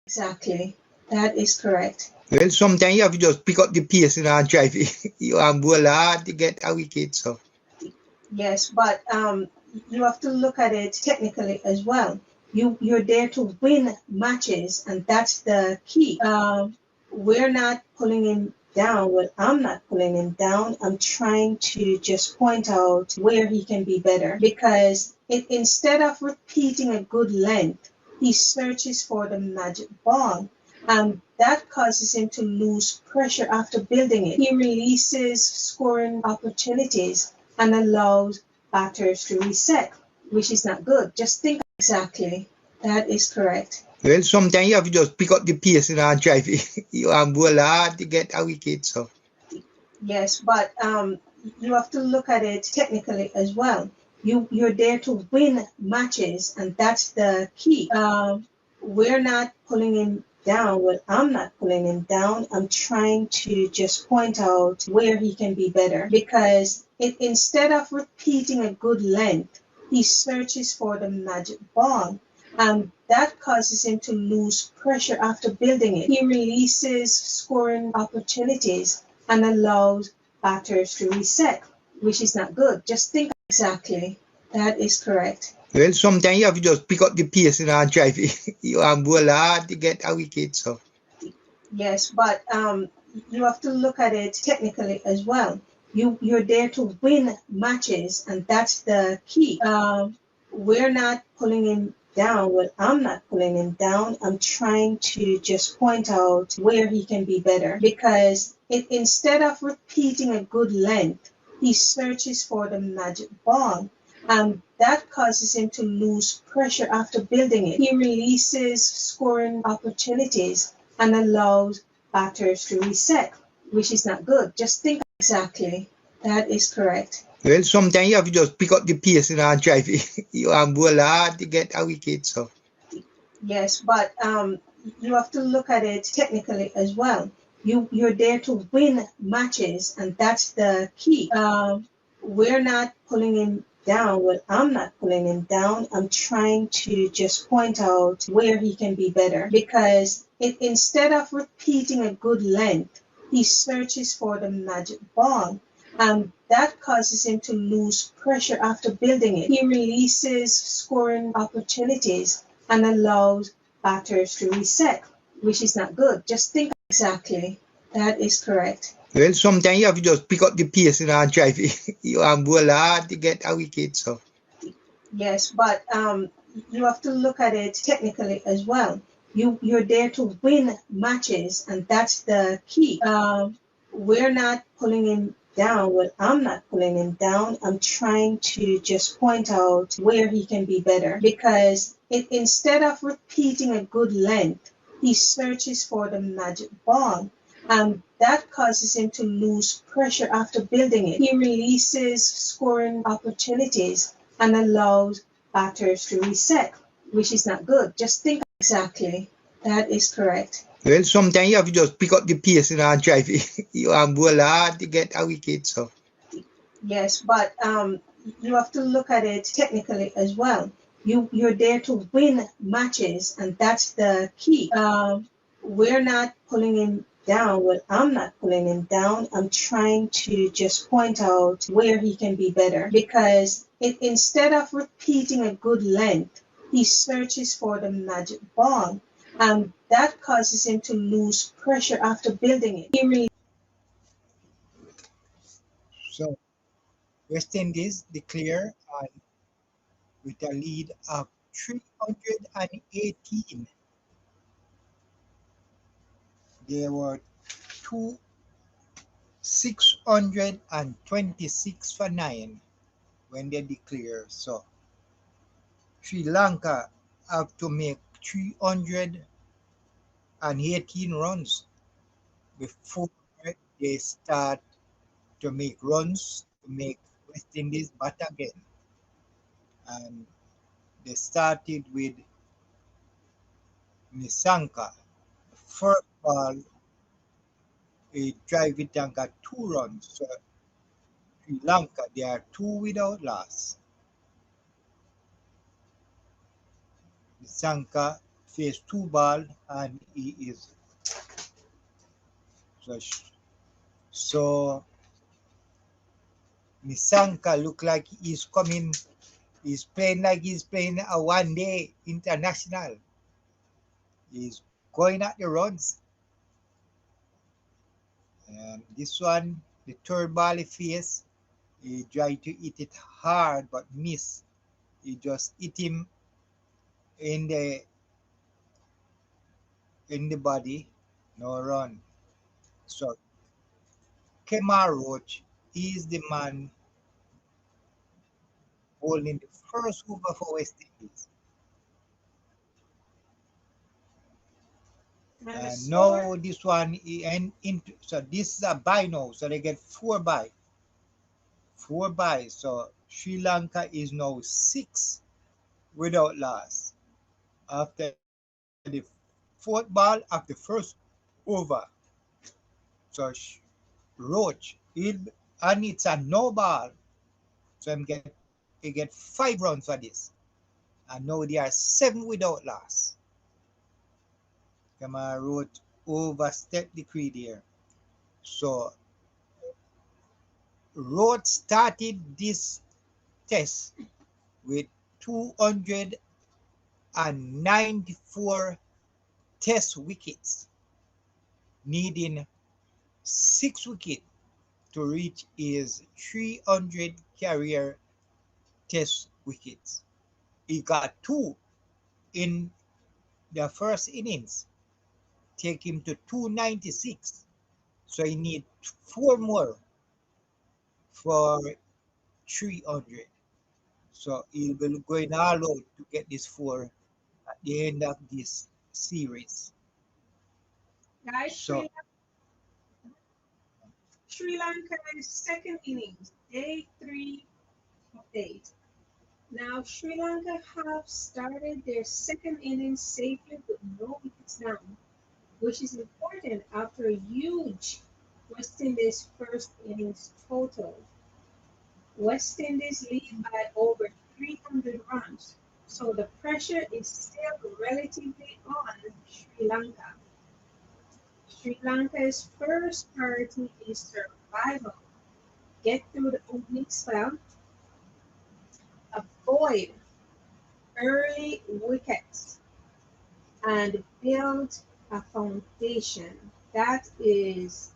Speaker 2: Exactly. That is correct.
Speaker 4: well, sometimes you have to just pick up the pace and try you are bowl hard to get a wicket. So
Speaker 2: Yes, but you have to look at it technically as well. You're there to win matches, and that's the key. We're not pulling him down. Well, I'm not pulling him down. I'm trying to just point out where he can be better, because instead of repeating a good length, he searches for the magic ball. That causes him to lose pressure after building it. He releases scoring opportunities and allows batters to reset, which is not good. Just think exactly. That is correct.
Speaker 3: Well, sometimes you have to just pick up the pace and drive it. You bowl hard to get a wicket. So
Speaker 2: yes, but you have to look at it technically as well. You're there to win matches, and that's the key. We're not pulling him down. Well, I'm not pulling him down. I'm trying to just point out where he can be better because instead of repeating a good length, he searches for the magic ball. That causes him to lose pressure after building it. He releases scoring opportunities and allows batters to reset, which is not good. Just think exactly. That is correct.
Speaker 3: well, sometimes you have to just pick up the pace and drive it. You bowl hard to get a wicket. So
Speaker 2: yes, but you have to look at it technically as well. You're there to win matches, and that's the key. We're not pulling him down. Well, I'm not pulling him down. I'm trying to just point out where he can be better because instead of repeating a good length, he searches for the magic ball. That causes him to lose pressure after building it. He releases scoring opportunities and allows batters to reset, which is not good. Just think exactly. That is correct.
Speaker 3: well, sometimes you have to just pick up the pace and drive it. You bowl hard to get a wicket. So
Speaker 2: yes, but you have to look at it technically as well. You're there to win matches, and that's the key. We're not pulling him down. Well, I'm not pulling him down. I'm trying to just point out where he can be better because instead of repeating a good length, he searches for the magic ball. That causes him to lose pressure after building it. He releases scoring opportunities and allows batters to reset, which is not good. Just think exactly. That is correct.
Speaker 3: well, sometimes you have to just pick up the pace and drive it. You bowl hard to get a wicket. So
Speaker 2: yes, but you have to look at it technically as well. You're there to win matches, and that's the key. We're not pulling him down. Well, I'm not pulling him down. I'm trying to just point out where he can be better because instead of repeating a good length, he searches for the magic ball. That causes him to lose pressure after building it. He releases scoring opportunities and allows batters to reset, which is not good. Just think exactly. That is correct.
Speaker 3: well, sometimes you have to just pick up the pace and drive it. You bowl hard to get a wicket. So
Speaker 2: yes, but you have to look at it technically as well. You're there to win matches, and that's the key. We're not pulling him down. Well, I'm not pulling him down. I'm trying to just point out where he can be better because instead of repeating a good length, he searches for the magic ball. That causes him to lose pressure after building it.
Speaker 4: So West Indies declare with a lead of 318. There were 626 for 9 when they declare. So Sri Lanka have to make 318 runs before they start to make runs to make West Indies bat again. And they started with Nisanka. The first ball, he drive it and got 2 runs. So Sri Lanka, they are 2 without loss. Nisanka faced 2 balls and he is so Nisanka look like he's coming. He's playing like he's playing a one-day international. He's going at the runs. And this one, the third ball he faced, he tried to hit it hard but missed. He just hit him in the in the body, no run. So Kemar Roach is the man holding the first over for West Indies.
Speaker 1: And the
Speaker 4: Now
Speaker 1: score?
Speaker 4: this one and into so this is a buy now, so they get four buys. So Sri Lanka is now six without loss after the fourth ball of the first over. So Roach and it's a no ball, so he get 5 runs for this, and now they are seven without loss. Kamara Roach overstepped the creed here. So Roach started this test with 294 test wickets, needing 6 wickets to reach his 300 career test wickets. He got two in the first innings, take him to 296. So he need four more for 300. So he will go in all out to get this four at the end of this series.
Speaker 1: Guys,
Speaker 4: So
Speaker 1: Sri Lanka's second innings, day 3 update. Now, Sri Lanka have started their second innings safely with no wickets down, which is important after a huge West Indies first innings total. West Indies lead by over 300 runs, so the pressure is still relatively on Sri Lanka. Sri Lanka's first priority is survival. Get through the opening spell, avoid early wickets, and build a foundation. That is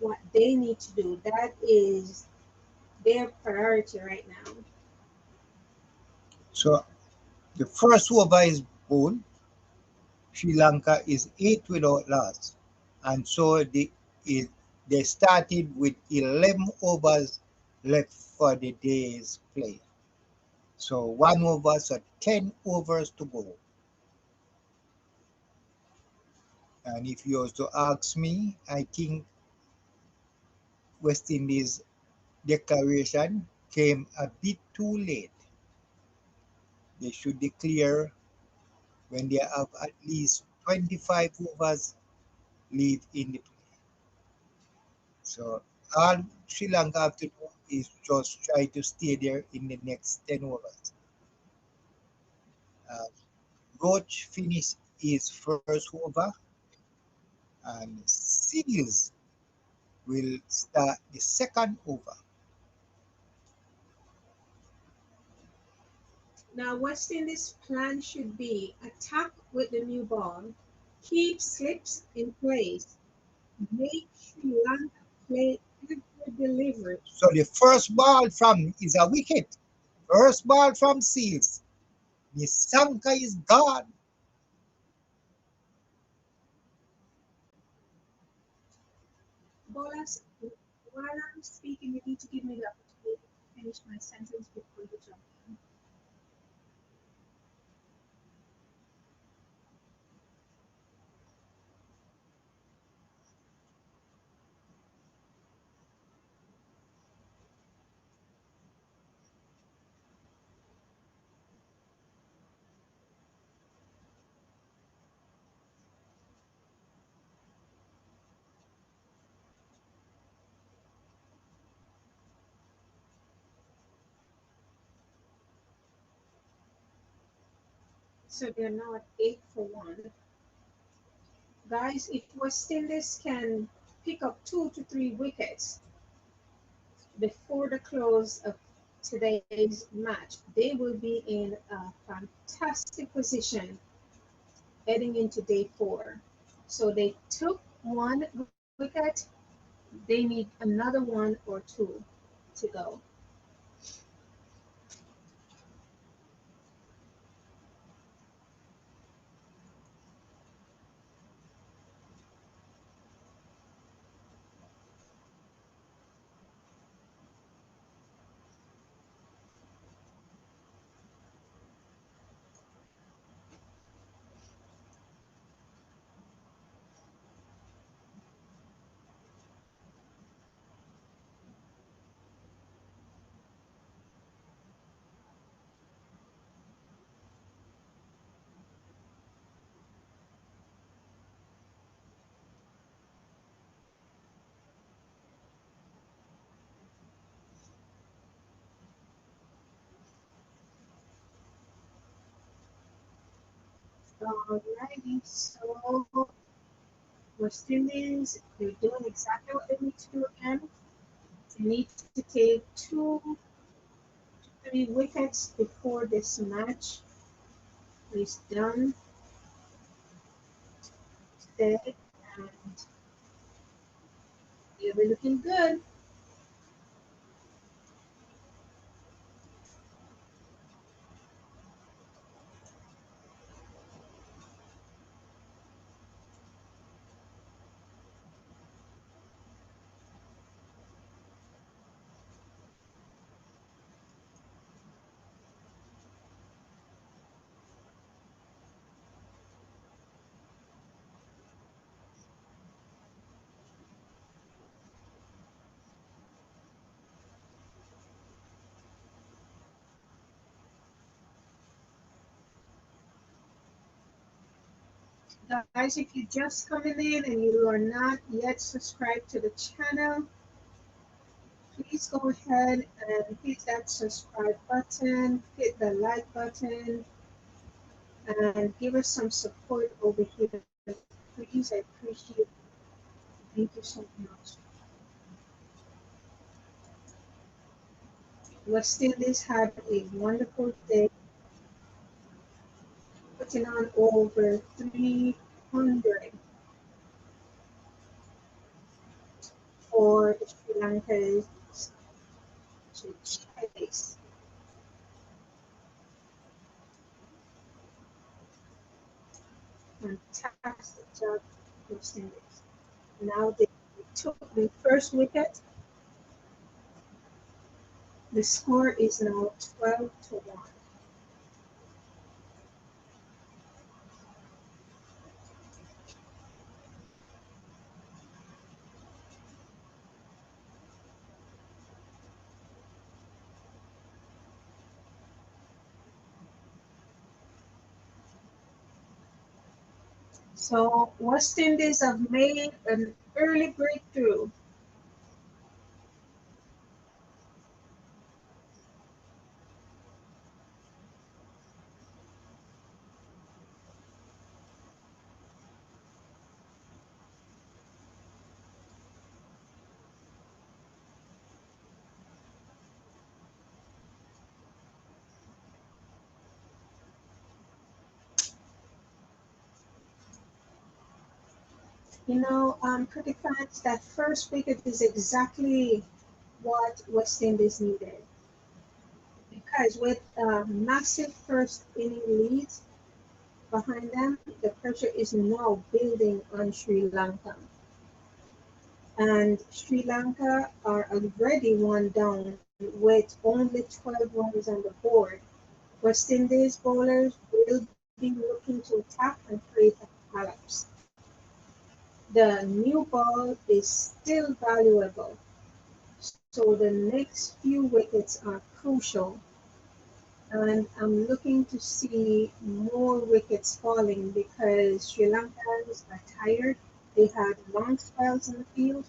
Speaker 1: what they need to do. That is their priority right now.
Speaker 4: so the first over is bowled. Sri Lanka is eight without loss, and so they started with 11 overs left for the day's play. So one over, so 10 overs to go. And if you also ask me, I think West Indies declaration came a bit too late. They should declare when they have at least 25 overs leave in the play. So all Sri Lanka have to do is just try to stay there in the next 10 overs. Uh, Roach finished his first over, and Seals will start the second over.
Speaker 1: Now, West Indies' plan should be attack with the new ball, keep slips in place, make Sri Lanka play every delivery.
Speaker 4: So the first ball from is a wicket. First ball from Seals. Nisanka is gone.
Speaker 1: Bolas, while I'm speaking, you need to give me the opportunity to finish my sentence before you jump in. So they're now at 8 for 1. Guys, if West Indies can pick up 2 to 3 wickets before the close of today's match, they will be in a fantastic position heading into day 4. So they took 1 wicket, they need another one or two to go.
Speaker 2: Alrighty, so West Indies, they're doing exactly what they need to do again. They need to take 2 to 3 wickets before this match is done today, and they'll be looking good. Guys, if you're just coming in and you are not yet subscribed to the channel, please go ahead and hit that subscribe button, hit the like button, and give us some support over here. Please, I appreciate it. Thank you so much. West Indies had a wonderful day, putting on over 300 for Sri Lanka's Chase. Fantastic job, West Indies. Now they took the first wicket. The score is now 12 to 1. So West Indies have made an early breakthrough. You know, cricket fans, that first wicket is exactly what West Indies needed. Because with a massive first inning lead behind them, the pressure is now building on Sri Lanka. And Sri Lanka are already 1 down with only 12 runs on the board. West Indies bowlers will be looking to attack and create a collapse. The new ball is still valuable, so the next few wickets are crucial. And I'm looking to see more wickets falling because Sri Lankans are tired. They had long spells in the field.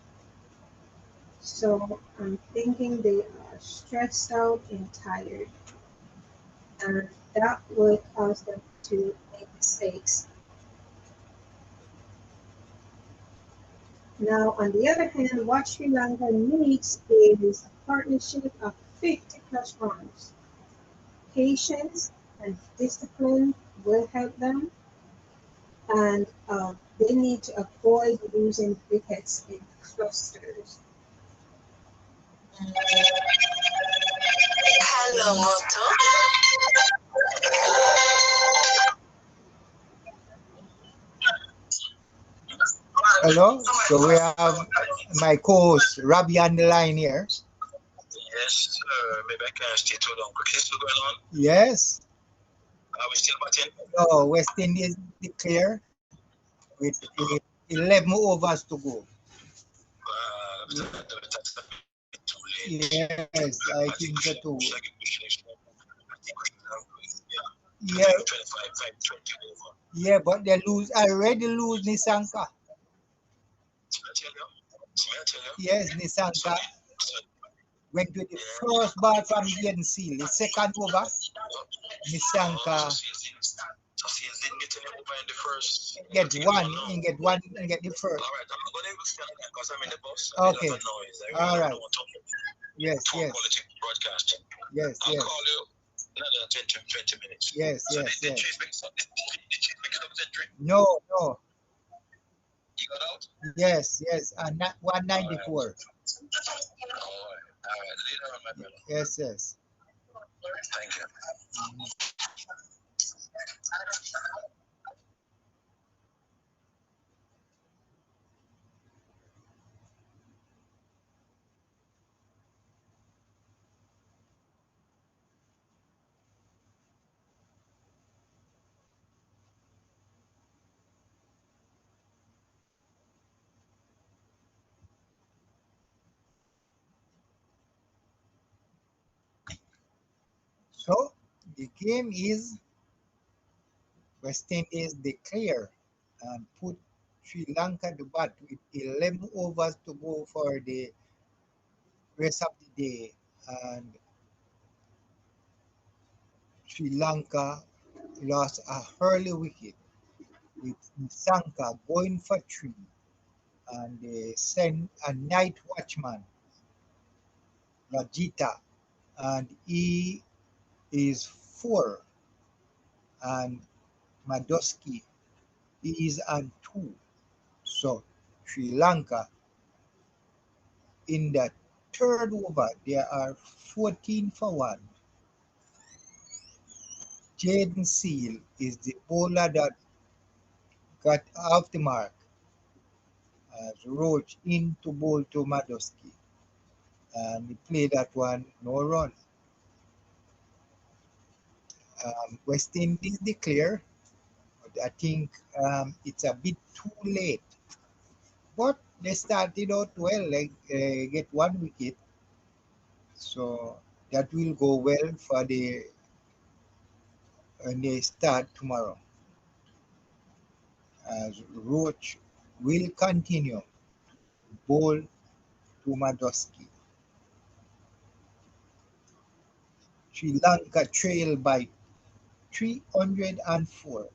Speaker 2: So I'm thinking they are stressed out and tired. And that will cause them to make mistakes. Now, on the other hand, what Sri Lanka needs is a partnership of 50 plus runs. Patience and discipline will help them, and they need to avoid losing wickets in clusters.
Speaker 6: Hello, Moto.
Speaker 4: Hello. So we have my co-host Robbie on the line here.
Speaker 5: Yes, sir. Maybe I can stay too long. Cricket still going on?
Speaker 4: Yes.
Speaker 5: Are we still batting?
Speaker 4: No, West Indies declare with 11 overs to go.
Speaker 5: That's a bit too late.
Speaker 4: Yes, I think so too.
Speaker 5: Yeah.
Speaker 4: Yeah,
Speaker 5: 25, 20 over.
Speaker 4: yeah, but they already lose Nisanka.
Speaker 5: I tell you.
Speaker 4: Yes, Nisanka went with the first ball from the seal. The second over, Nisanka
Speaker 5: Seals didn't get any over in the first.
Speaker 4: Get one, you get one, you get the first.
Speaker 5: All right, I'm not going to able to stand that because I'm in the bus.
Speaker 4: Okay.
Speaker 5: Noise.
Speaker 4: All right. Yes, yes.
Speaker 5: Quality broadcasting.
Speaker 4: Yes,
Speaker 5: I'll
Speaker 4: yes.
Speaker 5: call you another 20 minutes.
Speaker 4: Yes,
Speaker 5: so
Speaker 4: yes,
Speaker 5: did
Speaker 4: yes.
Speaker 5: Chase make it up century?
Speaker 4: No, no.
Speaker 5: He got out?
Speaker 4: Yes, yes. And not 194.
Speaker 5: All right. Later on, my brother.
Speaker 4: Yes, yes.
Speaker 5: Thank you.
Speaker 4: So the game is West Indies declare and put Sri Lanka to bat with 11 overs to go for the rest of the day, and Sri Lanka lost a early wicket with Sanka going for three, and they sent a night watchman, Rajita, and he is four, and Madoski is on two. So Sri Lanka in the third over, there are 14 for one. Jaden Seal is the bowler that got off the mark as Roach into bowl to Madoski. And he played that one, no run. West Indies declare, but I think it's a bit too late. But they started out well, like get one wicket. So that will go well for the when they start tomorrow. As Roach will continue bowl to Madoski. Sri Lanka trail by 304.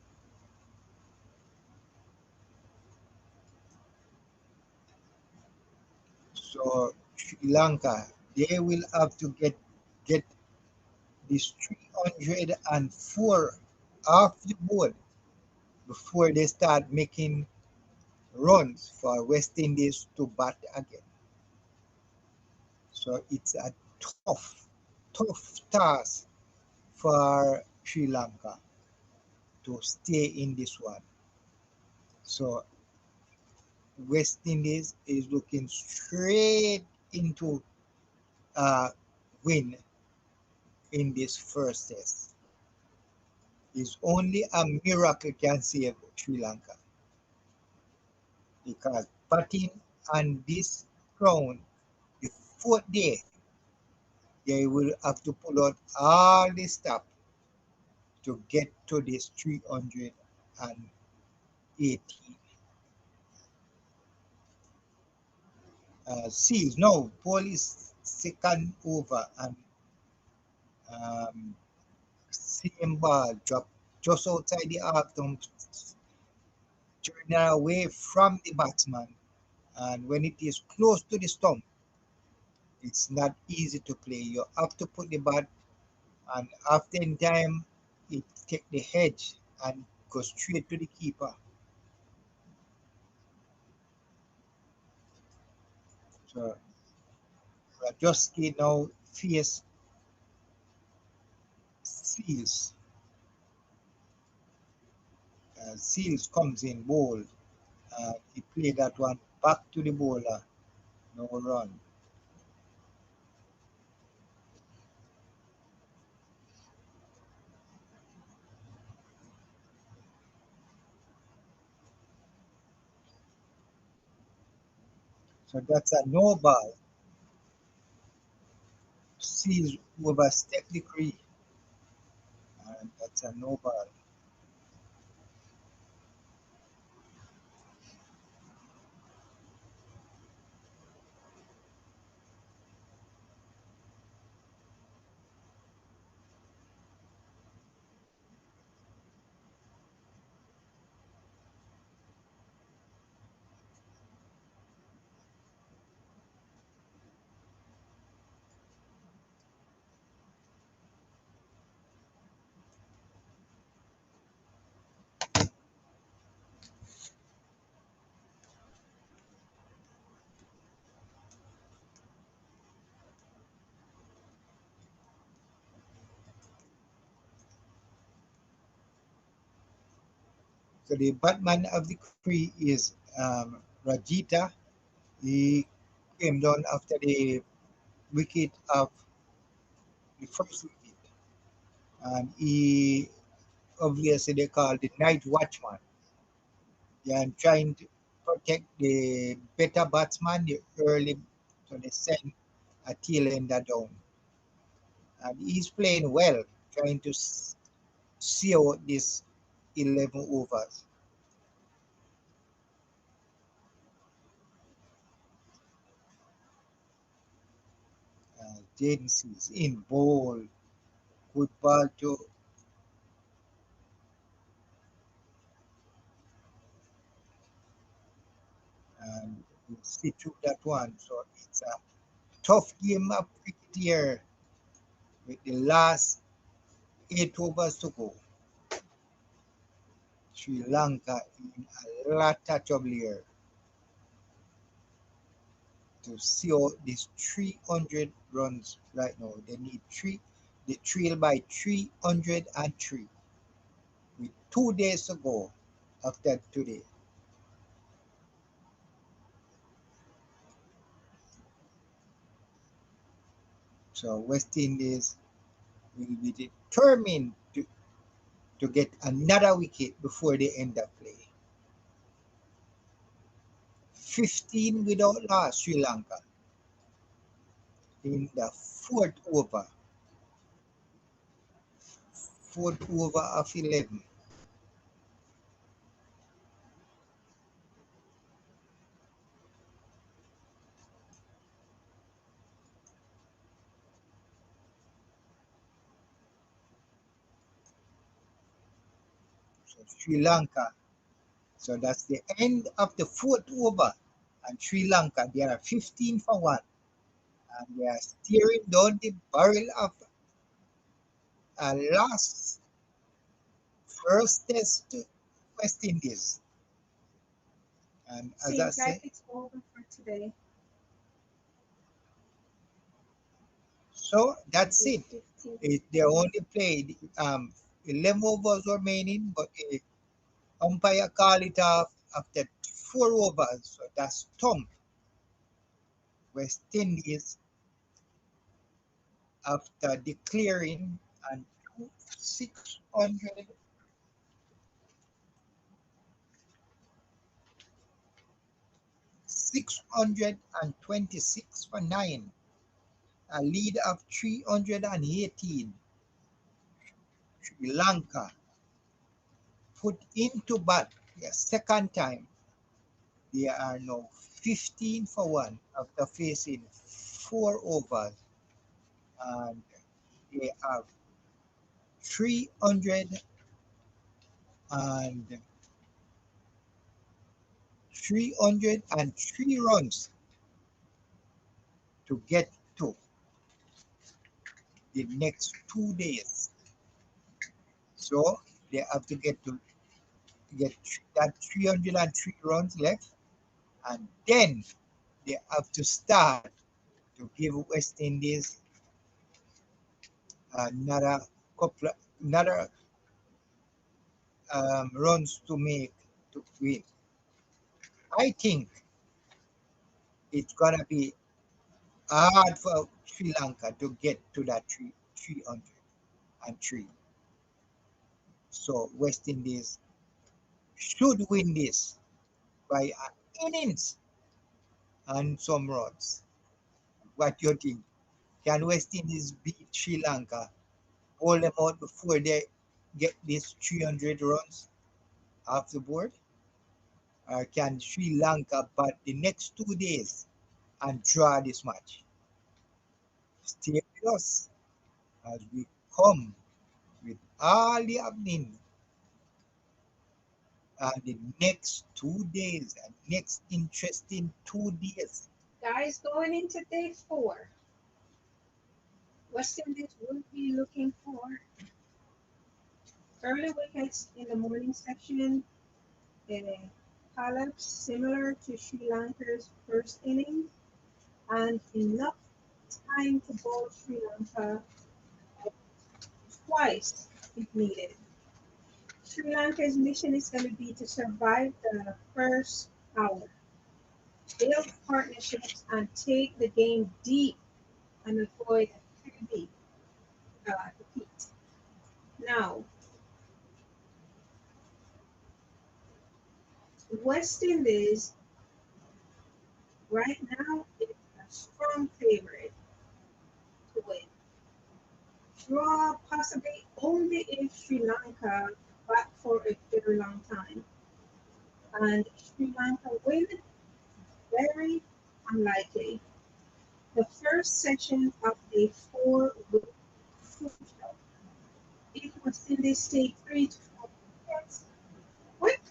Speaker 4: So Sri Lanka, they will have to get this 304 off the board before they start making runs for West Indies to bat again. So it's a tough task for Sri Lanka to stay in this one. So West Indies is looking straight into a win in this first test. It's only a miracle can save Sri Lanka because batting on this ground, the fourth day, they will have to pull out all the stuff to get to this 380. Seals now, ball is second over and same ball drop just outside the arc, turning away from the batsman. And when it is close to the stump, it's not easy to play. You have to put the bat, and after in time, it take the hedge and go straight to the keeper. So Rajoski now face Seals. Seals comes in bold. He played that one back to the bowler. No run. So that's a no ball. Seals overstep the crease. And that's a no ball. So the batman of the crew is Rajita. He came down after the wicket of the first wicket, and he obviously they call the night watchman. They are trying to protect the better batsman the early, so they send a tail ender down, and he's playing well, trying to see out this 11 overs. James is in ball, good ball to and we see through that one. So it's a tough game of cricket here with the last 8 overs to go. Sri Lanka in a lot of trouble here to see out these 300 runs right now. They need three. They trail by 303 with 2 days to go after today. So West Indies will be determined to get another wicket before they end the play. 15 without loss, Sri Lanka in the fourth over of 11. So Sri Lanka. So that's the end of the fourth over. And Sri Lanka, they are 15 for 1. And they are steering down the barrel of a last first test to West Indies. And as I
Speaker 1: Seems
Speaker 4: said,
Speaker 1: like it's over for today.
Speaker 4: so that's it.
Speaker 1: 8:15.
Speaker 4: They only played 11 overs remaining, but the umpire called it off after 4 overs. So that's stumped West Indies after declaring and 600 626 for 9, a lead of 318. Sri Lanka put into bat the second time. They are now 15 for 1 after facing 4 overs, and they have 300 and 303 runs to get to the next 2 days. So they have to get that 303 runs left, and then they have to start to give West Indies another another runs to make to win. I think it's gonna be hard for Sri Lanka to get to that 303. So West Indies should win this by innings and some runs. What do you think? Can West Indies beat Sri Lanka, hold them out before they get these 300 runs off the board? Or can Sri Lanka bat the next 2 days and draw this match? Stay with us as we come with all the happening and the next 2 days and next interesting 2 days.
Speaker 1: Guys, going into day 4, West Indies will be looking for early wickets in the morning section, a collapse similar to Sri Lanka's first inning, and enough time to bowl Sri Lanka twice if needed. Sri Lanka's mission is going to be to survive the first hour, build partnerships, and take the game deep and avoid a heavy defeat. Now, West Indies right now is a strong favorite to win. Draw possibly only if Sri Lanka back for a very long time. And Sri Lanka win, very unlikely. The first session of a 4-week crucial. If West Indies take 3 to 4 wickets, quick,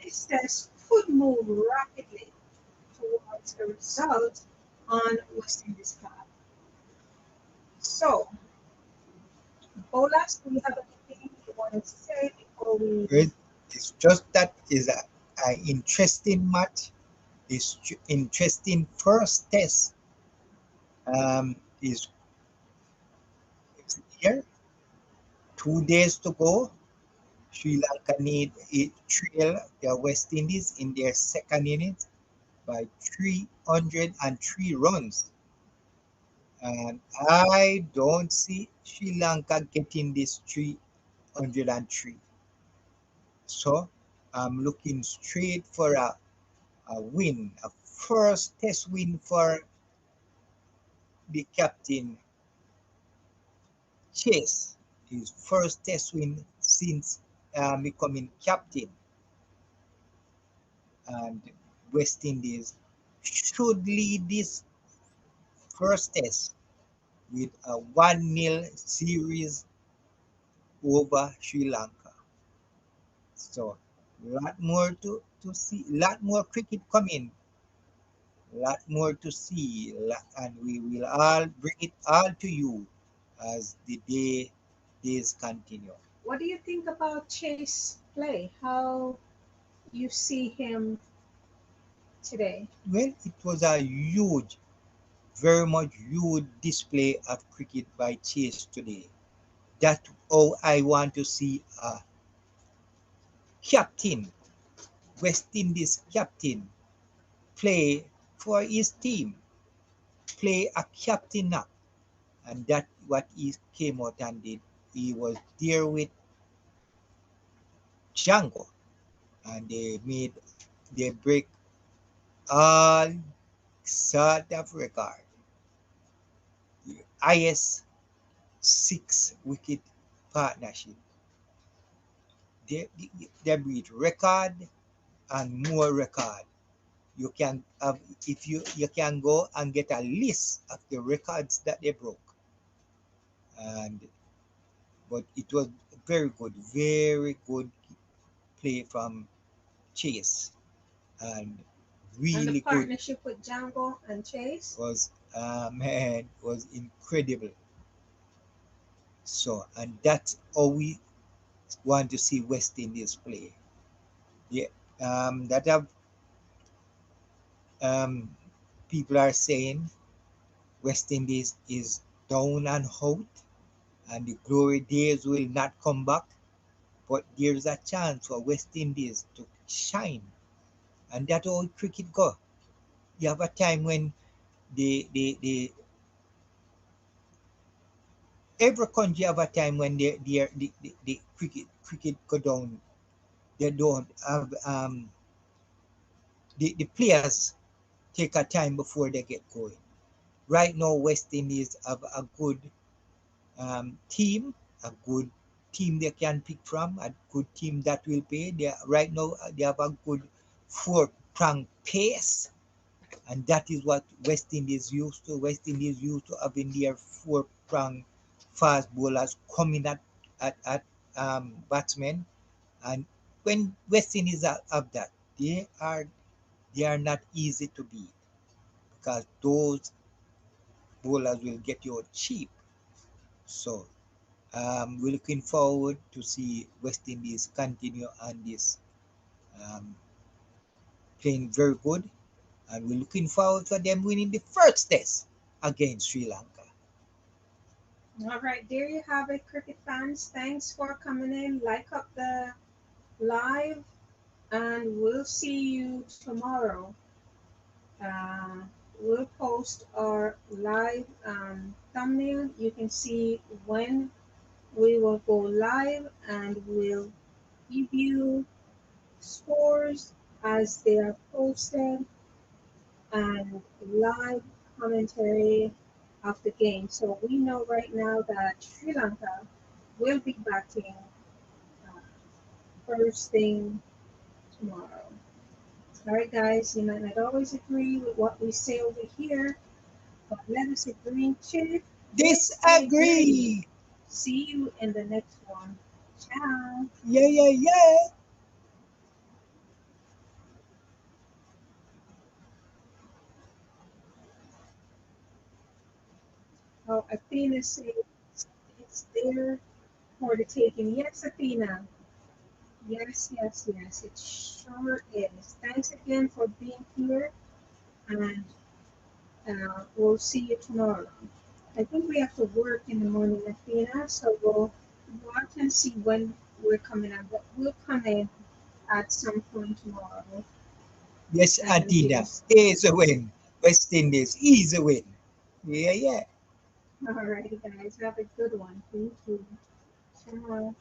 Speaker 1: this test could move rapidly towards a result on West Indies' part. So, Bolas, do you have anything you want to say before we?
Speaker 4: Well, it's just that is a interesting match. It's interesting first test. Is here. 2 days to go. Sri Lanka need it trail the West Indies in their second innings by 303 runs. And I don't see Sri Lanka getting this 303. So I'm looking straight for a win, a first test win for the captain Chase. His first test win since becoming captain. And West Indies should lead this first test with a 1-0 series over Sri Lanka. So, lot more to see, lot more cricket coming, lot more to see, and we will all bring it all to you as the days continue.
Speaker 1: What do you think about Chase play? How you see him today?
Speaker 4: Well, it was a huge, very much huge display of cricket by Chase today. That's how I want to see a captain, West Indies captain, play for his team, play a captain up. And that what he came out and did. He was there with Jangoo, and they break all sort of record. The highest 6 wicket partnership. They beat record and more record. You can have, if you can go and get a list of the records that they broke. And but it was very good play from Chase, and
Speaker 1: And the
Speaker 4: really good.
Speaker 1: partnership with Jangoo and Chase?
Speaker 4: Was man, was incredible. So, and that's how we want to see West Indies play. Yeah, that have um, people are saying West Indies is down and out, and the glory days will not come back. But there's a chance for West Indies to shine, and that's how cricket go. You have a time when the every country have a time when the cricket go down. They don't have the players take a time before they get going. Right now, West Indies have a good team, a good team they can pick from, a good team that will pay. Right now they have a good 4-prong pace, and that is what West Indies used to. West Indies used to having their 4-prong fast bowlers coming at batsmen, and when West Indies have that, they are not easy to beat because those bowlers will get you cheap. So we're looking forward to see West Indies continue on this um, playing very good, and we're looking forward for them winning the first test against Sri Lanka.
Speaker 1: All right, there you have it, cricket fans. Thanks for coming in. Like up the live, and we'll see you tomorrow. Uh, we'll post our live thumbnail. You can see when we will go live, and we'll give you scores as they are posted and live commentary of the game. So we know right now that Sri Lanka will be batting uh, first thing tomorrow. All right, guys, you might not always agree with what we say over here, but let us agree to disagree.
Speaker 4: Disagree.
Speaker 1: See you in the next one. Ciao.
Speaker 4: Yeah, yeah, yeah.
Speaker 1: Oh, Athena says it's there for the taking. Yes, Athena. Yes, yes, yes. It sure is. Thanks again for being here, and we'll see you tomorrow. I think we have to work in the morning, Athena, so we'll watch and see when we're coming out. But we'll come in at some point tomorrow
Speaker 4: Yes,
Speaker 1: and give
Speaker 4: Adina.
Speaker 1: us.
Speaker 4: Is a win. West Indies is a win. Yeah, yeah.
Speaker 1: All right, guys. Have a good one. Thank you. Ciao.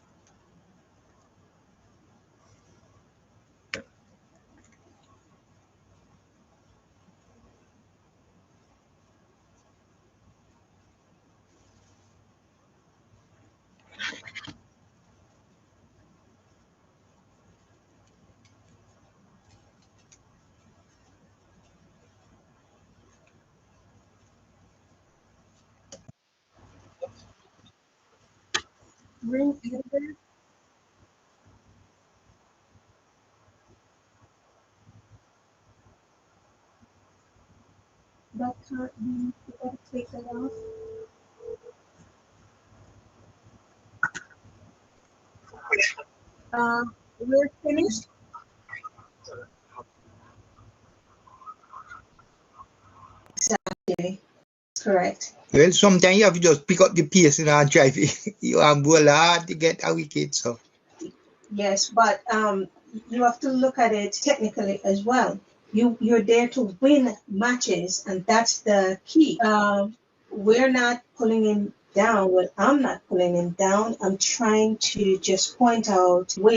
Speaker 1: Ring editor, that can't be. You gotta take that off. We're finished.
Speaker 2: Exactly. Correct.
Speaker 4: Well, sometimes you have to just pick up the pace and drive it. You have bowl hard to get a wicket. So,
Speaker 2: Yes, but you have to look at it technically as well. You're there to win matches, and that's the key. We're not pulling him down. Well, I'm not pulling him down. I'm trying to just point out where